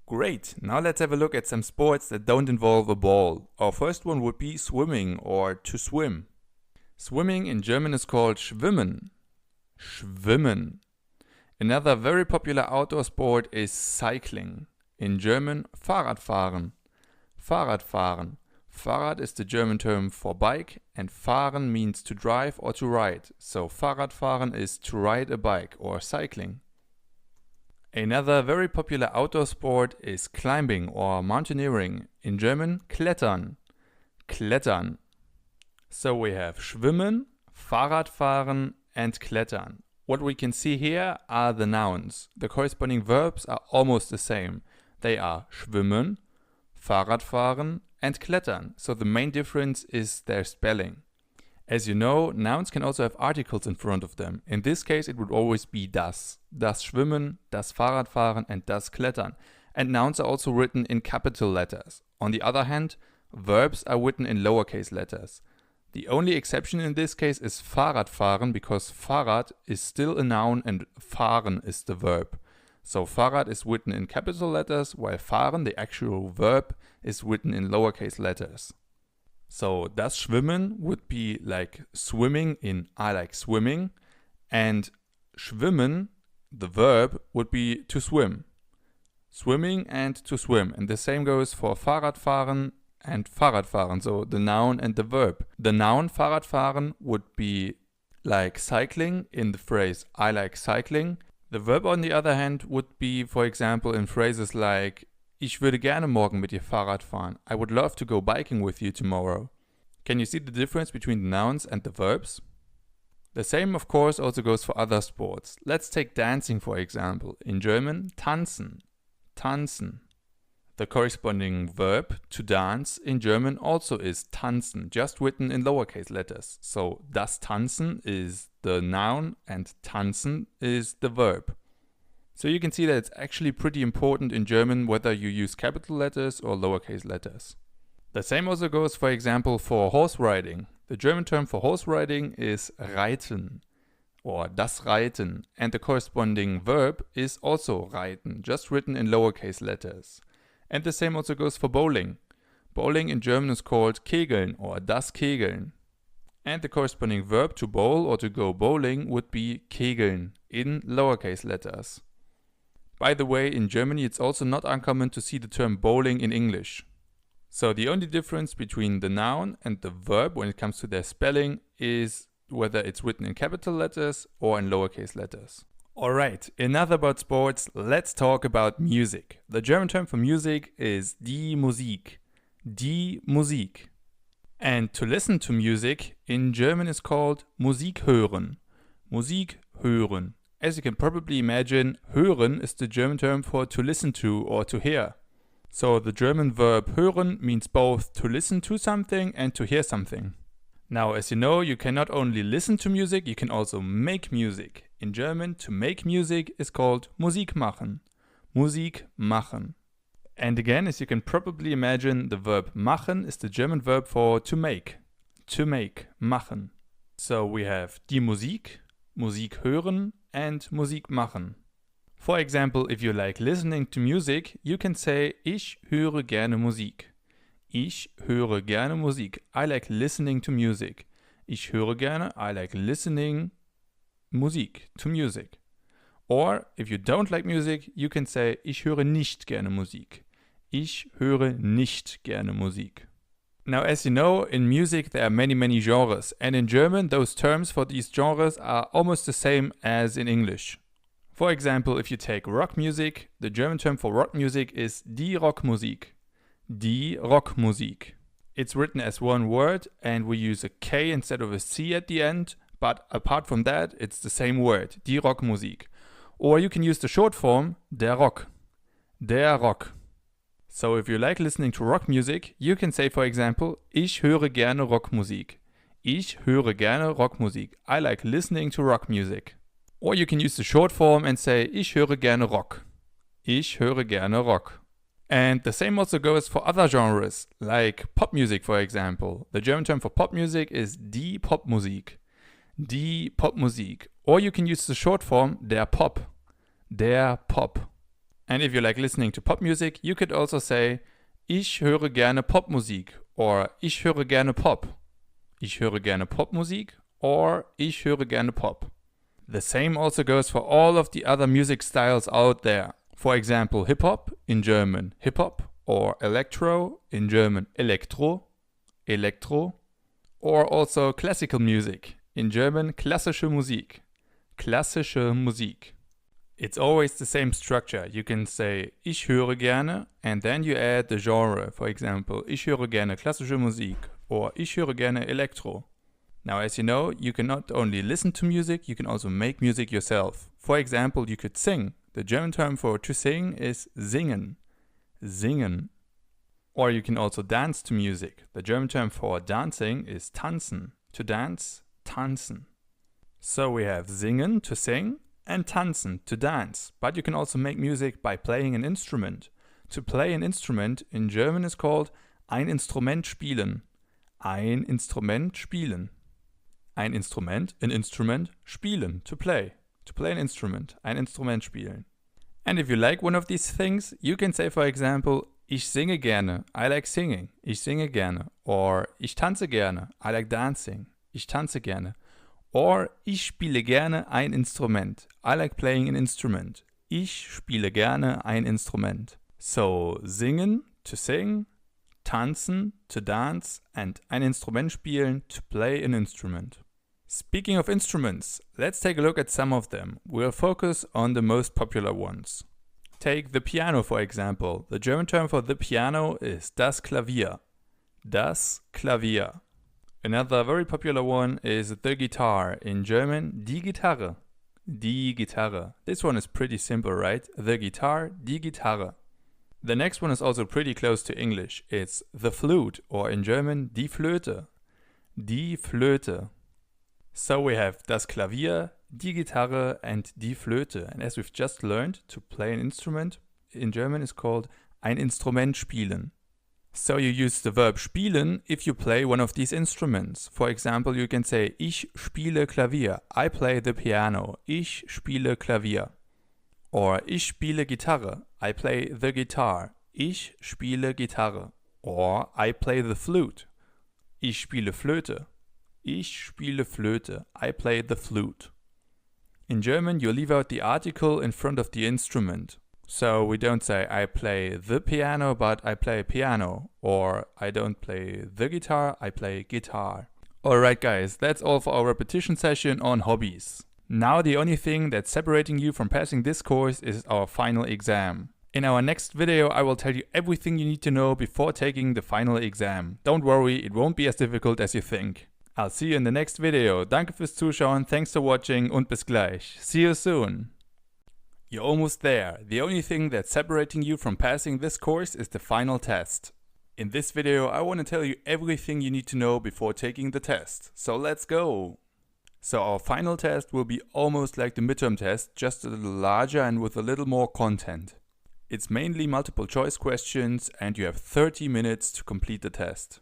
Great, now let's have a look at some sports that don't involve a ball. Our first one would be swimming or to swim. Swimming in German is called schwimmen. Schwimmen. Another very popular outdoor sport is cycling. In German, Fahrradfahren. Fahrradfahren. Fahrrad is the German term for bike, and fahren means to drive or to ride. So Fahrradfahren is to ride a bike or cycling. Another very popular outdoor sport is climbing or mountaineering. In German, klettern. Klettern. So we have schwimmen, Fahrradfahren, and klettern. What we can see here are the nouns. The corresponding verbs are almost the same. They are schwimmen, Fahrradfahren, and klettern. So the main difference is their spelling. As you know, nouns can also have articles in front of them. In this case, it would always be das. Das Schwimmen, das Fahrradfahren, and das Klettern. And nouns are also written in capital letters. On the other hand, verbs are written in lowercase letters. The only exception in this case is Fahrradfahren, because Fahrrad is still a noun and fahren is the verb. So Fahrrad is written in capital letters, while fahren, the actual verb, is written in lowercase letters. So das Schwimmen would be like swimming in I like swimming, and schwimmen, the verb, would be to swim. Swimming and to swim. And the same goes for Fahrradfahren and Fahrradfahren, so the noun and the verb. The noun Fahrradfahren would be like cycling in the phrase I like cycling. The verb, on the other hand, would be, for example, in phrases like Ich würde gerne morgen mit dir Fahrrad fahren. I would love to go biking with you tomorrow. Can you see the difference between the nouns and the verbs? The same, of course, also goes for other sports. Let's take dancing, for example. In German, tanzen. Tanzen. The corresponding verb to dance in German also is tanzen, just written in lowercase letters. So das Tanzen is the noun and tanzen is the verb. So you can see that it's actually pretty important in German whether you use capital letters or lowercase letters. The same also goes, for example, for horse riding. The German term for horse riding is reiten or das Reiten, and the corresponding verb is also reiten, just written in lowercase letters. And the same also goes for bowling. Bowling in German is called kegeln or das Kegeln. And the corresponding verb to bowl or to go bowling would be kegeln in lowercase letters. By the way, in Germany it's also not uncommon to see the term bowling in English. So the only difference between the noun and the verb when it comes to their spelling is whether it's written in capital letters or in lowercase letters. Alright, enough about sports, let's talk about music. The German term for music is die Musik. Die Musik. And to listen to music in German is called Musik hören. Musik hören. As you can probably imagine, hören is the German term for to listen to or to hear. So the German verb hören means both to listen to something and to hear something. Now, as you know, you can not only listen to music, you can also make music. In German, to make music is called Musik machen. Musik machen. And again, as you can probably imagine, the verb machen is the German verb for to make. To make, machen. So we have die Musik, Musik hören, and Musik machen. For example, if you like listening to music, you can say Ich höre gerne Musik. Ich höre gerne Musik. I like listening to music. Ich höre gerne, I like listening Musik, to music. Or, if you don't like music, you can say Ich höre nicht gerne Musik. Ich höre nicht gerne Musik. Now, as you know, in music there are many genres, and in German those terms for these genres are almost the same as in English. For example, if you take rock music, the German term for rock music is die Rockmusik. Die Rockmusik. It's written as one word and we use a K instead of a C at the end, but apart from that, it's the same word, die Rockmusik. Or you can use the short form, der Rock. Der Rock. So if you like listening to rock music, you can say, for example, Ich höre gerne Rockmusik. Ich höre gerne Rockmusik. I like listening to rock music. Or you can use the short form and say, Ich höre gerne Rock. Ich höre gerne Rock. And the same also goes for other genres, like pop music, for example. The German term for pop music is die Popmusik. Die Popmusik. Or you can use the short form, der Pop. Der Pop. And if you like listening to pop music, you could also say, Ich höre gerne Popmusik. Or Ich höre gerne Pop. Ich höre gerne Popmusik or ich höre gerne Pop. The same also goes for all of the other music styles out there. For example, hip-hop in German, hip-hop, or electro in German, elektro, elektro, or also classical music in German, klassische Musik, klassische Musik. It's always the same structure. You can say ich höre gerne and then you add the genre. For example, ich höre gerne klassische Musik or ich höre gerne elektro. Now, as you know, you can not only listen to music, you can also make music yourself. For example, you could sing. The German term for to sing is singen, singen. Or you can also dance to music. The German term for dancing is tanzen. To dance, tanzen. So we have singen, to sing, and tanzen, to dance. But you can also make music by playing an instrument. To play an instrument in German is called ein Instrument spielen. Ein Instrument spielen. Ein Instrument, an instrument, spielen, to play an instrument, ein Instrument spielen. And if you like one of these things, you can say, for example, ich singe gerne, I like singing, ich singe gerne. Or ich tanze gerne, I like dancing, ich tanze gerne. Or ich spiele gerne ein Instrument, I like playing an instrument, ich spiele gerne ein Instrument. So, singen, to sing, tanzen, to dance, and ein Instrument spielen, to play an instrument. Speaking of instruments, let's take a look at some of them. We'll focus on the most popular ones. Take the piano, for example. The German term for the piano is das Klavier. Das Klavier. Another very popular one is the guitar. In German, die Gitarre. Die Gitarre. This one is pretty simple, right? The guitar, die Gitarre. The next one is also pretty close to English. It's the flute, or in German, die Flöte. Die Flöte. So we have das Klavier, die Gitarre, and die Flöte. And as we've just learned, to play an instrument in German is called ein Instrument spielen. So you use the verb spielen if you play one of these instruments. For example, you can say ich spiele Klavier. I play the piano. Ich spiele Klavier. Or ich spiele Gitarre. I play the guitar. Ich spiele Gitarre. Or I play the flute. Ich spiele Flöte. Ich spiele Flöte. I play the flute. In German, you leave out the article in front of the instrument. So we don't say I play the piano, but I play piano. Or I don't play the guitar, I play guitar. Alright guys, that's all for our repetition session on hobbies. Now the only thing that's separating you from passing this course is our final exam. In our next video, I will tell you everything you need to know before taking the final exam. Don't worry, it won't be as difficult as you think. I'll see you in the next video. Danke fürs Zuschauen, thanks for watching und bis gleich. See you soon. You're almost there. The only thing that's separating you from passing this course is the final test. In this video, I want to tell you everything you need to know before taking the test. So let's go! So our final test will be almost like the midterm test, just a little larger and with a little more content. It's mainly multiple choice questions and you have 30 minutes to complete the test.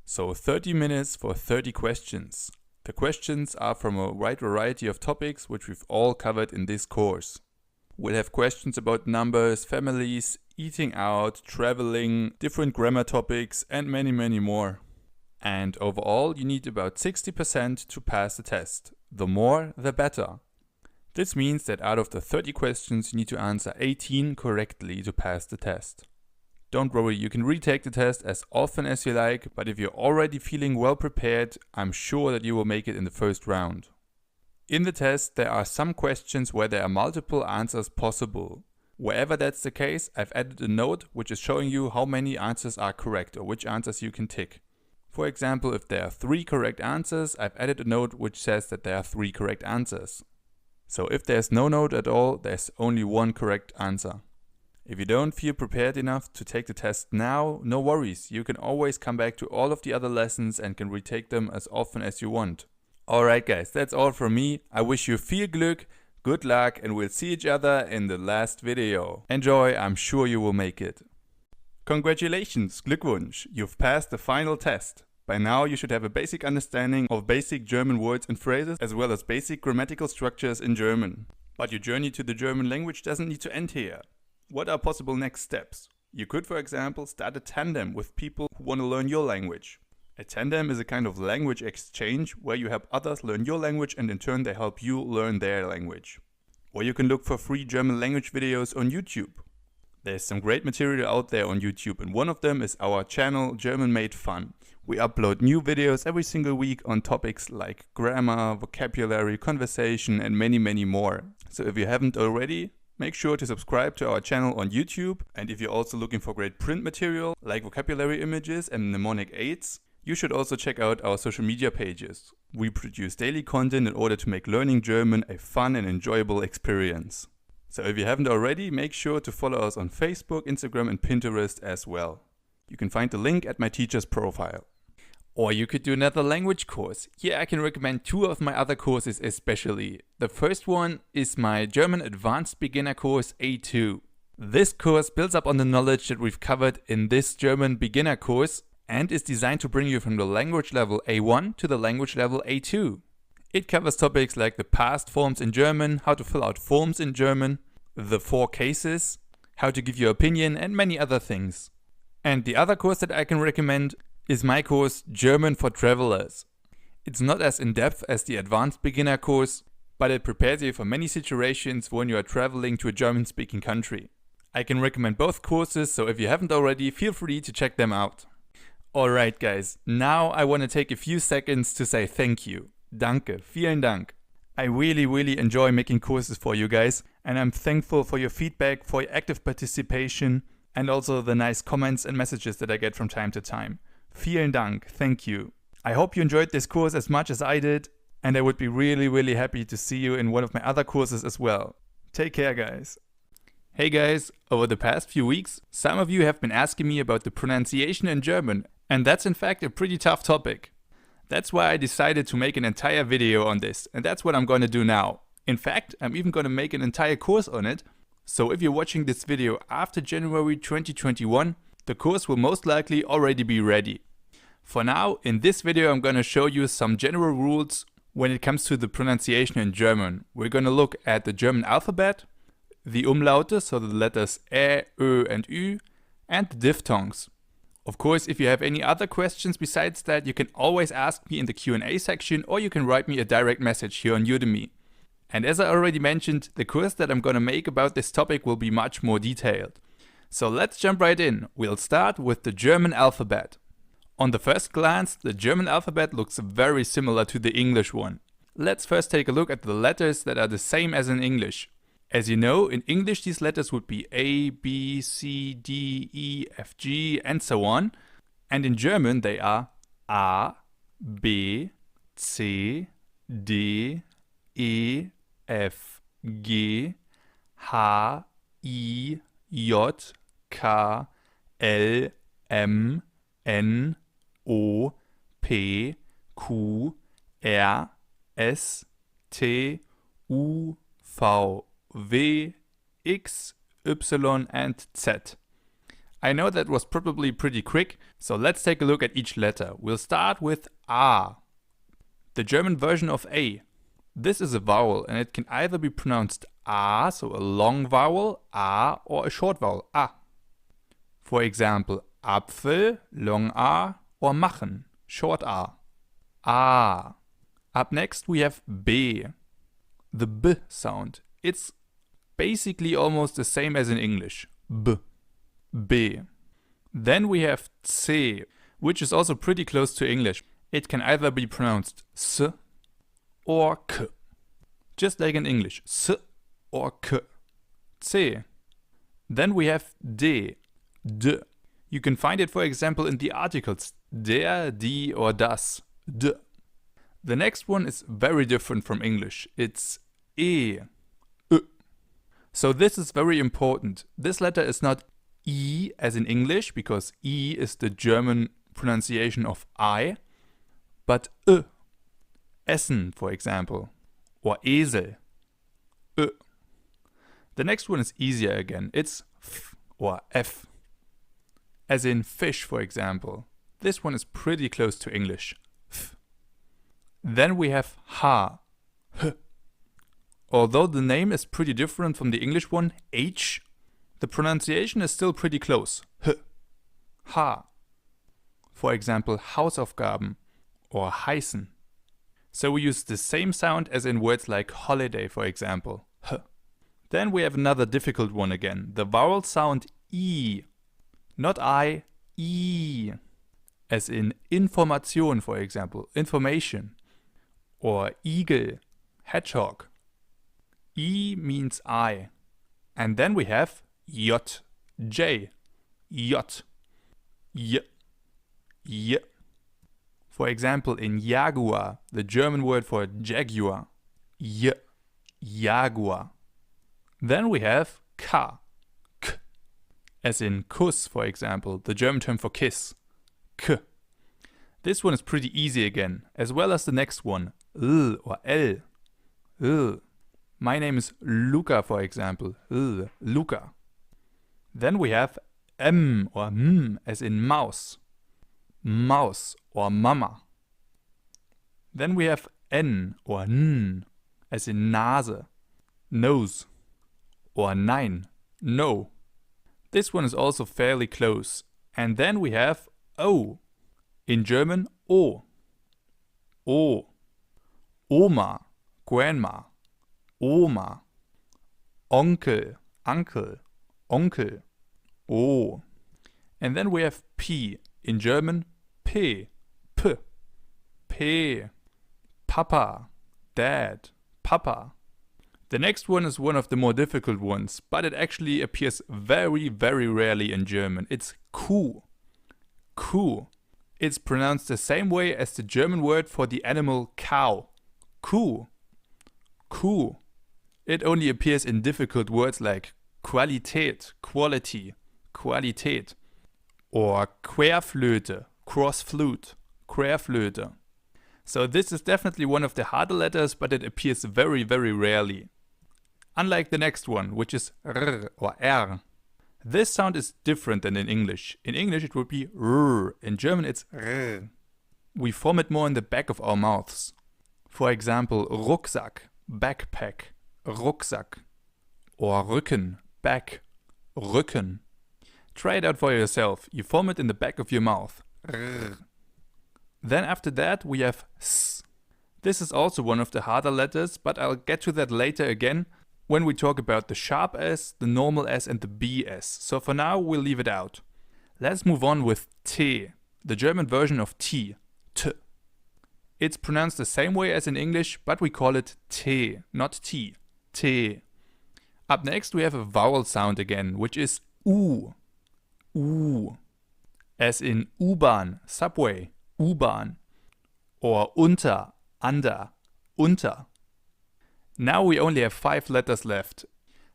So 30 minutes for 30 questions. The questions are from a wide variety of topics which we've all covered in this course. We'll have questions about numbers, families, eating out, traveling, different grammar topics and many more. And overall you need about 60% to pass the test. The more, the better. This means that out of the 30 questions you need to answer 18 correctly to pass the test. Don't worry, you can retake the test as often as you like, but if you're already feeling well prepared, I'm sure that you will make it in the first round. In the test, there are some questions where there are multiple answers possible. Wherever that's the case, I've added a note which is showing you how many answers are correct or which answers you can tick. For example, if there are 3 correct answers, I've added a note which says that there are 3 correct answers. So if there's no note at all, there's only 1 correct answer. If you don't feel prepared enough to take the test now, no worries, you can always come back to all of the other lessons and can retake them as often as you want. Alright guys, that's all from me. I wish you viel Glück, good luck, and we'll see each other in the last video. Enjoy, I'm sure you will make it. Congratulations, Glückwunsch, you've passed the final test. By now you should have a basic understanding of basic German words and phrases as well as basic grammatical structures in German. But your journey to the German language doesn't need to end here. What are possible next steps? You could, for example, start a tandem with people who want to learn your language. A tandem is a kind of language exchange where you help others learn your language and in turn they help you learn their language. Or you can look for free German language videos on YouTube. There's some great material out there on YouTube and one of them is our channel German Made Fun. We upload new videos every single week on topics like grammar, vocabulary, conversation and many more. So if you haven't already, make sure to subscribe to our channel on YouTube. And if you're also looking for great print material like vocabulary images and mnemonic aids, you should also check out our social media pages. We produce daily content in order to make learning German a fun and enjoyable experience. So if you haven't already, make sure to follow us on Facebook, Instagram and Pinterest as well. You can find the link at my teacher's profile. Or you could do another language course. Here I can recommend two of my other courses especially. The first one is my German Advanced Beginner course A2. This course builds up on the knowledge that we've covered in this German beginner course and is designed to bring you from the language level A1 to the language level A2. It covers topics like the past forms in German, how to fill out forms in German, the 4 cases, how to give your opinion and many other things. And the other course that I can recommend is my course German for Travelers. It's not as in-depth as the Advanced Beginner course, but it prepares you for many situations when you are traveling to a German-speaking country. I can recommend both courses, so if you haven't already, feel free to check them out. Alright guys, now I want to take a few seconds to say thank you. Danke, vielen Dank. I really enjoy making courses for you guys and I'm thankful for your feedback, for your active participation and also the nice comments and messages that I get from time to time. Vielen Dank, thank you. I hope you enjoyed this course as much as I did and I would be really happy to see you in one of my other courses as well. Take care guys. Hey guys, over the past few weeks, some of you have been asking me about the pronunciation in German. And that's in fact a pretty tough topic. That's why I decided to make an entire video on this and that's what I'm going to do now. In fact, I'm even going to make an entire course on it. So if you're watching this video after January 2021, the course will most likely already be ready. For now, in this video I'm going to show you some general rules when it comes to the pronunciation in German. We're going to look at the German alphabet, the Umlaute, so the letters Ä, Ö and Ü, and the diphthongs. Of course, if you have any other questions besides that, you can always ask me in the Q&A section or you can write me a direct message here on Udemy. And as I already mentioned, the course that I'm gonna make about this topic will be much more detailed. So let's jump right in. We'll start with the German alphabet. On the first glance, the German alphabet looks very similar to the English one. Let's first take a look at the letters that are the same as in English. As you know, in English these letters would be A, B, C, D, E, F, G and so on. And in German they are A, B, C, D, E, F, G, H, I, J, K, L, M, N, O, P, Q, R, S, T, U, V, W, X, Y and Z. I know that was probably pretty quick, so let's take a look at each letter. We'll start with A, the German version of A. This is a vowel and it can either be pronounced A, so a long vowel, A, or a short vowel, A. For example, Apfel, long A, or machen, short A. A. Up next we have B, the B sound. It's basically almost the same as in English, B. B. Then we have C, which is also pretty close to English. It can either be pronounced S or K. Just like in English, S or K. C. Then we have D, D. You can find it for example in the articles der, die or das, D. The next one is very different from English. It's E, Ö. So this is very important. This letter is not E as in English, because E is the German pronunciation of I, but Ö. Essen, for example, or Esel, Ö. The next one is easier again. It's F or F, as in fish, for example. This one is pretty close to English, F. Then we have H, H. Although the name is pretty different from the English one, H, the pronunciation is still pretty close, H, H. for example Hausaufgaben or heißen. So we use the same sound as in words like holiday, for example. H. Then we have another difficult one again, the vowel sound I. Not I, I. As in Information, for example, information. Or eagle, hedgehog. I means I. And then we have J, J, J, J, J. For example, in Jaguar, the German word for jaguar, J, Jaguar. Then we have K, K. As in Kuss, for example, the German term for kiss, K. This one is pretty easy again, as well as the next one, L or L, L. My name is Luca, for example, L, Luca. Then we have M or M, as in mouse, mouse or mama. Then we have N or N, as in Nase, nose. Or nein, no. This one is also fairly close. And then we have O. In German, O. O. Oma, grandma, Oma. Onkel, uncle, onkel, O. And then we have P. In German, P. P. P. Papa, dad, papa. The next one is one of the more difficult ones, but it actually appears very, very rarely in German. It's Kuh. Kuh. It's pronounced the same way as the German word for the animal cow. Kuh. Kuh. It only appears in difficult words like Qualität, quality, Qualität. Or Querflöte, cross flute, Querflöte. So this is definitely one of the harder letters, but it appears very, very rarely. Unlike the next one, which is R or R. This sound is different than in English. In English it would be R. In German it's R. We form it more in the back of our mouths. For example, Rucksack, backpack, Rucksack. Or Rücken, back, Rücken. Try it out for yourself. You form it in the back of your mouth. R. Then after that we have S. This is also one of the harder letters, but I'll get to that later again when we talk about the sharp S, the normal S and the BS. So for now we'll leave it out. Let's move on with T, the German version of T, T. It's pronounced the same way as in English, but we call it T, not T, T. Up next we have a vowel sound again, which is U, U. As in U-Bahn, subway, U-Bahn. Or unter, under, unter. Now we only have 5 letters left.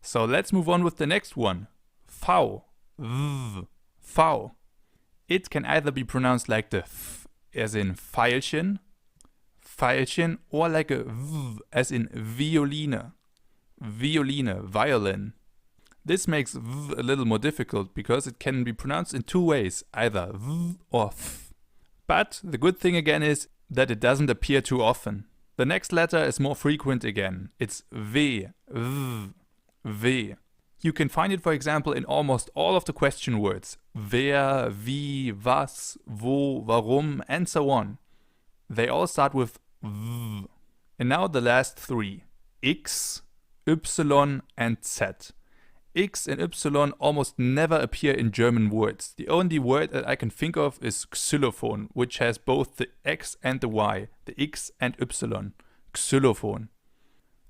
So let's move on with the next one. V, V, V. It can either be pronounced like the F, as in Veilchen, Veilchen, or like a V, as in Violine, Violine, violin. This makes V a little more difficult because it can be pronounced in 2 ways, either V or F. But the good thing again is that it doesn't appear too often. The next letter is more frequent again. It's V, V, V. You can find it, for example, in almost all of the question words. Wer, wie, was, wo, warum, and so on. They all start with V. And now the last 3. X, Y, and Z. X and Y almost never appear in German words. The only word that I can think of is xylophone, which has both the X and the Y, the X and Y. Xylophone.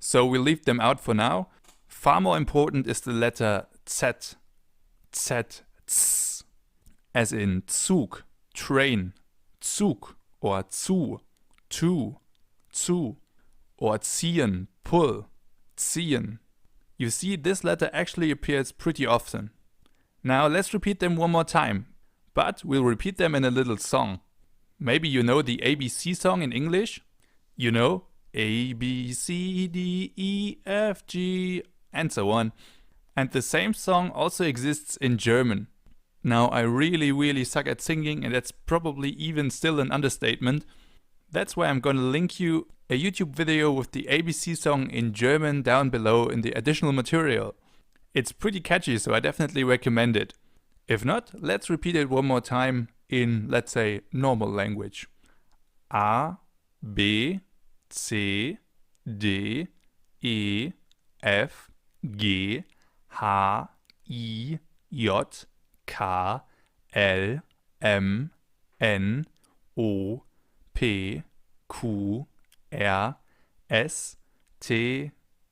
So we'll leave them out for now. Far more important is the letter Z. Z, Z. As in Zug, train, Zug, or zu, zu. Or ziehen, pull, ziehen. You see, this letter actually appears pretty often. Now let's repeat them one more time, but we'll repeat them in a little song. Maybe you know the ABC song in English? You know, A, B, C, D, E, F, G, and so on. And the same song also exists in German. Now I really suck at singing, and that's probably even still an understatement. That's why I'm gonna link you a YouTube video with the ABC song in German down below in the additional material. It's pretty catchy, so I definitely recommend it. If not, let's repeat it one more time in, let's say, normal language. A, B, C, D, E, F, G, H, I, J, K, L, M, N, O, P, Q, R, S, T,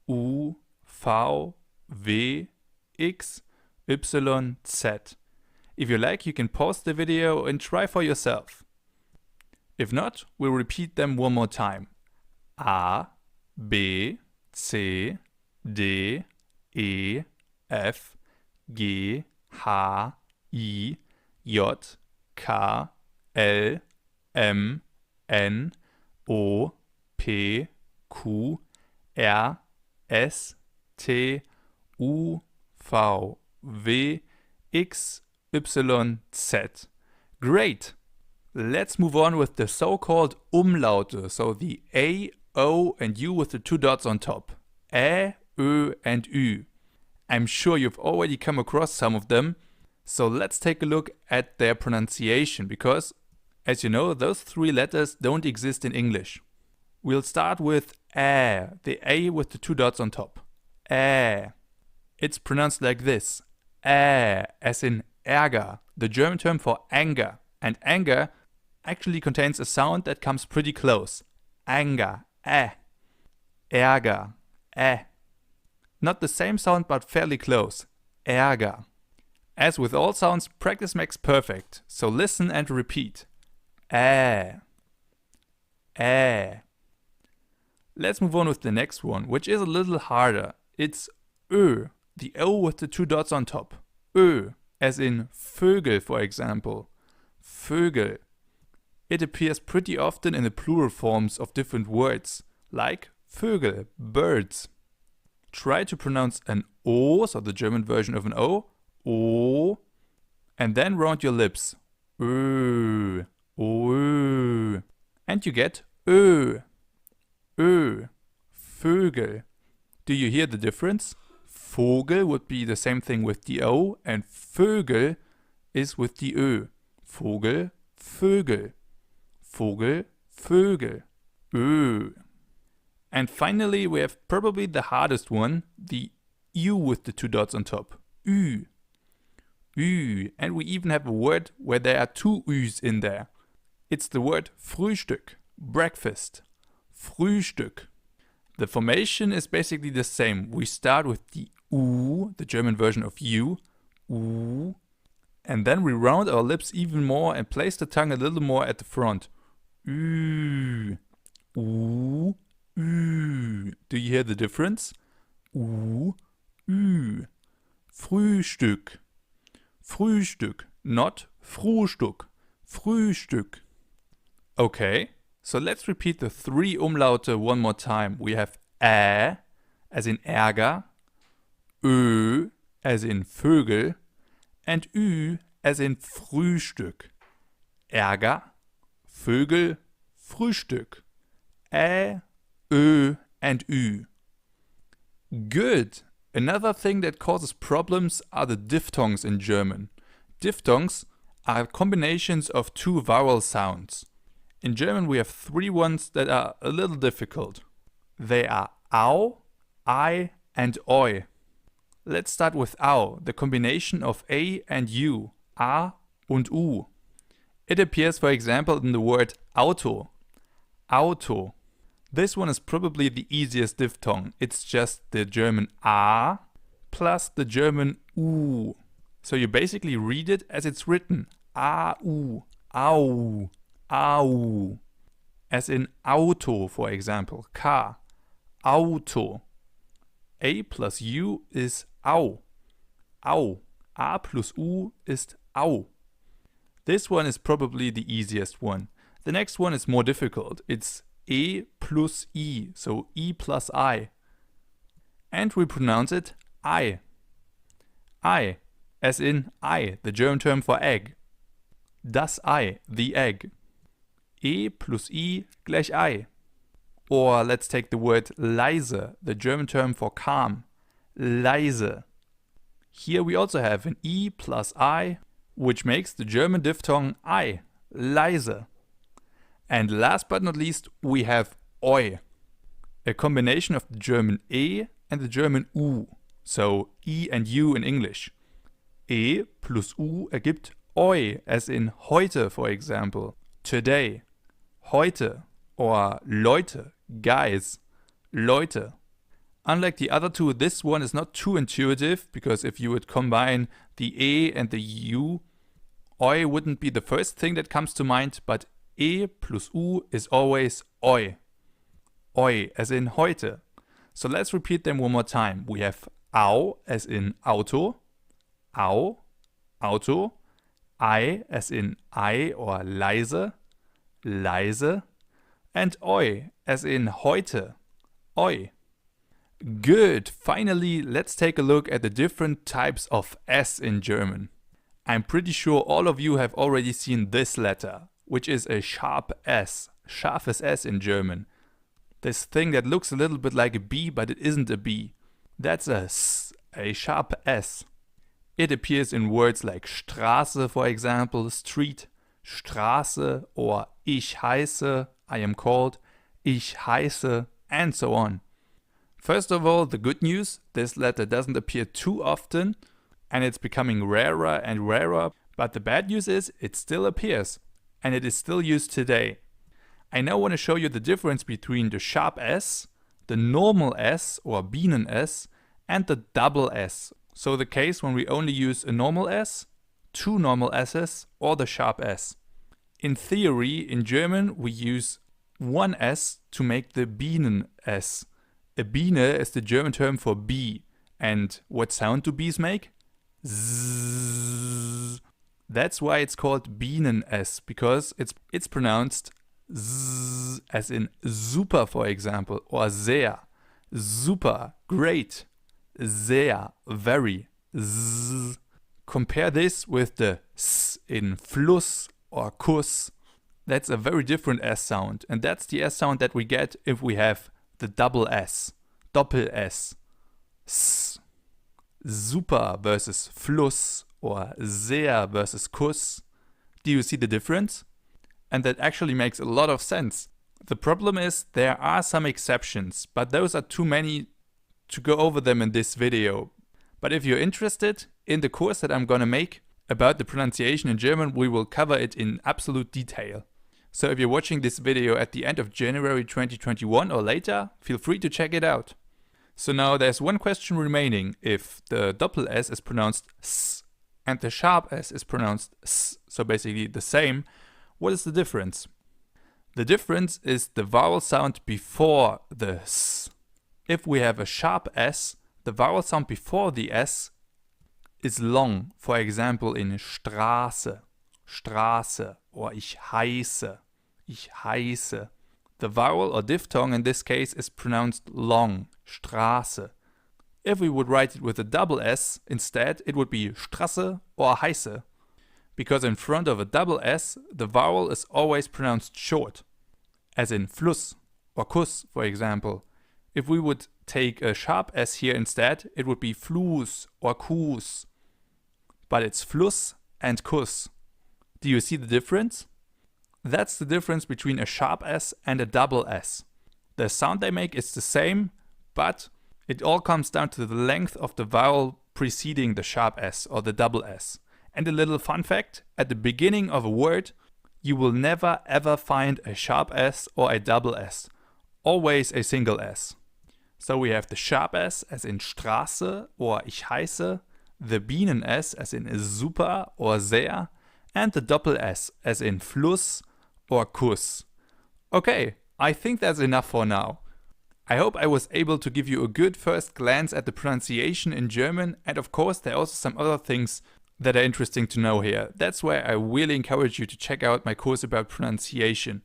U, V, W, X, Y, Z. If you like, you can pause the video and try for yourself. If not, we'll repeat them one more time. A, B, C, D, E, F, G, H, I, J, K, L, M, N, O, P, Q, R, S, T, U, V, W, X, Y, Z. Great! Let's move on with the so-called Umlaute, so the A, O and U with the two dots on top. Ä, Ö and Ü. I'm sure you've already come across some of them, so let's take a look at their pronunciation because, as you know, those three letters don't exist in English. We'll start with Ä, the A with the two dots on top. Ä. It's pronounced like this. Ä, as in Ärger, the German term for anger. And anger actually contains a sound that comes pretty close. Anger, Ä. Ärger, Ä. Not the same sound but fairly close. Ärger. As with all sounds, practice makes perfect. So listen and repeat. Ä. Ä. Let's move on with the next one, which is a little harder. It's Ö, the O with the two dots on top. Ö, as in Vögel, for example. Vögel. It appears pretty often in the plural forms of different words, like Vögel, birds. Try to pronounce an O, so the German version of an O, and then round your lips. Ö, Ö. And you get Ö. Ö, Vögel. Do you hear the difference? Vogel would be the same thing with the O, and Vögel is with the Ö. Vogel, Vögel. Vogel, Vögel. Ö. And finally, we have probably the hardest one, the U with the two dots on top. Ü. Ü. And we even have a word where there are two Ü's in there. It's the word Frühstück, breakfast. Frühstück. The formation is basically the same. We start with the U, the German version of U, U, and then we round our lips even more and place the tongue a little more at the front. Ü, U, Ü. Do you hear the difference? U, Ü. Frühstück. Frühstück, not Frühstück. Frühstück. Okay, so let's repeat the three Umlaute one more time. We have Ä, as in Ärger, Ö, as in Vögel, and Ü, as in Frühstück. Ärger, Vögel, Frühstück. Ä, Ö, and Ü. Good! Another thing that causes problems are the diphthongs in German. Diphthongs are combinations of two vowel sounds. In German we have three ones that are a little difficult. They are Au, I, and Oi. Let's start with Au, the combination of A and U, A und U. It appears, for example, in the word Auto. Auto. This one is probably the easiest diphthong. It's just the German A plus the German U. So you basically read it as it's written. A-U, Au, Au. As in Auto, for example. K. Auto. A plus U is Au. Au. A plus U ist Au. This one is probably the easiest one. The next one is more difficult. It's E plus I, so E plus I. And we pronounce it I. I, as in Ei, the German term for egg. Das Ei, the egg. E plus I gleich Ei. Or let's take the word leise, the German term for calm. Leise. Here we also have an E plus I which makes the German diphthong I, leise. And last but not least, we have oi, a combination of the German e and the German u, so e and u in English. E plus u ergibt oi, as in heute, for example, today, heute, or Leute, guys, Leute. Unlike the other two, this one is not too intuitive, because if you would combine the e and the u, oi wouldn't be the first thing that comes to mind, but e plus u is always oi. Oi, as in heute. So let's repeat them one more time. We have au, as in Auto, au, Auto, I, as in I or leise, leise, and oi, as in heute, oi. Good, finally let's take a look at the different types of S in German. I'm pretty sure all of you have already seen this letter, which is a sharp S, scharfes S in German. This thing that looks a little bit like a B, but it isn't a B. That's a S, a sharp S. It appears in words like Straße, for example, street, Straße, or ich heiße, I am called, ich heiße, and so on. First of all, the good news, this letter doesn't appear too often, and it's becoming rarer and rarer, but the bad news is it still appears, and it is still used today. I now want to show you the difference between the sharp S, the normal S or Bienen S, and the double S. So the case when we only use a normal S, two normal S's, or the sharp S. In theory, in German, we use one S to make the Bienen S. A Biene is the German term for bee. And what sound do bees make? Zzz. That's why it's called Bienen S, because it's pronounced Z, as in super, for example, or sehr, super, great, sehr, very, Z. Compare this with the S in Fluss or Kuss. That's a very different S sound, and that's the S sound that we get if we have the double S, Doppel S. S. Super versus Fluss or sehr versus Kuss. Do you see the difference? And that actually makes a lot of sense. The problem is there are some exceptions, but those are too many to go over them in this video. But if you're interested, in the course that I'm gonna make about the pronunciation in German, we will cover it in absolute detail. So if you're watching this video at the end of January 2021 or later, feel free to check it out. So now there's one question remaining. If the double S is pronounced S and the sharp S is pronounced S, so basically the same, what is the difference? The difference is the vowel sound before the S. If we have a sharp S, the vowel sound before the S is long. For example, in Straße, Straße, or ich heiße, ich heiße. The vowel or diphthong in this case is pronounced long, Straße. If we would write it with a double S, instead it would be Straße or heiße. Because in front of a double S, the vowel is always pronounced short, as in Fluss or Kuss, for example. If we would take a sharp S here instead, it would be Fluss or Kuss. But it's Fluss and Kuss. Do you see the difference? That's the difference between a sharp S and a double S. The sound they make is the same, but it all comes down to the length of the vowel preceding the sharp S or the double S. And a little fun fact, at the beginning of a word, you will never ever find a sharp S or a double S. Always a single S. So we have the sharp S as in Straße or ich heiße, the Bienen S as in super or sehr, and the double S as in Fluss or Kuss. Okay, I think that's enough for now. I hope I was able to give you a good first glance at the pronunciation in German, and of course there are also some other things that are interesting to know here. That's why I really encourage you to check out my course about pronunciation.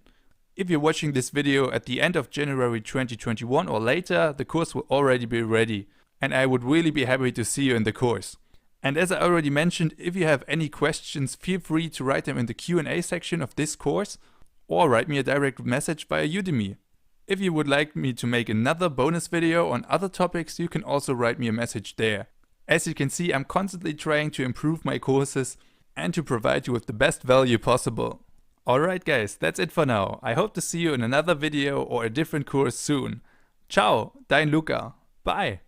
If you're watching this video at the end of January 2021 or later, the course will already be ready, and I would really be happy to see you in the course. And as I already mentioned, if you have any questions, feel free to write them in the Q&A section of this course, or write me a direct message via Udemy. If you would like me to make another bonus video on other topics, you can also write me a message there. As you can see, I'm constantly trying to improve my courses, and to provide you with the best value possible. Alright guys, that's it for now. I hope to see you in another video or a different course soon. Ciao, dein Luca. Bye.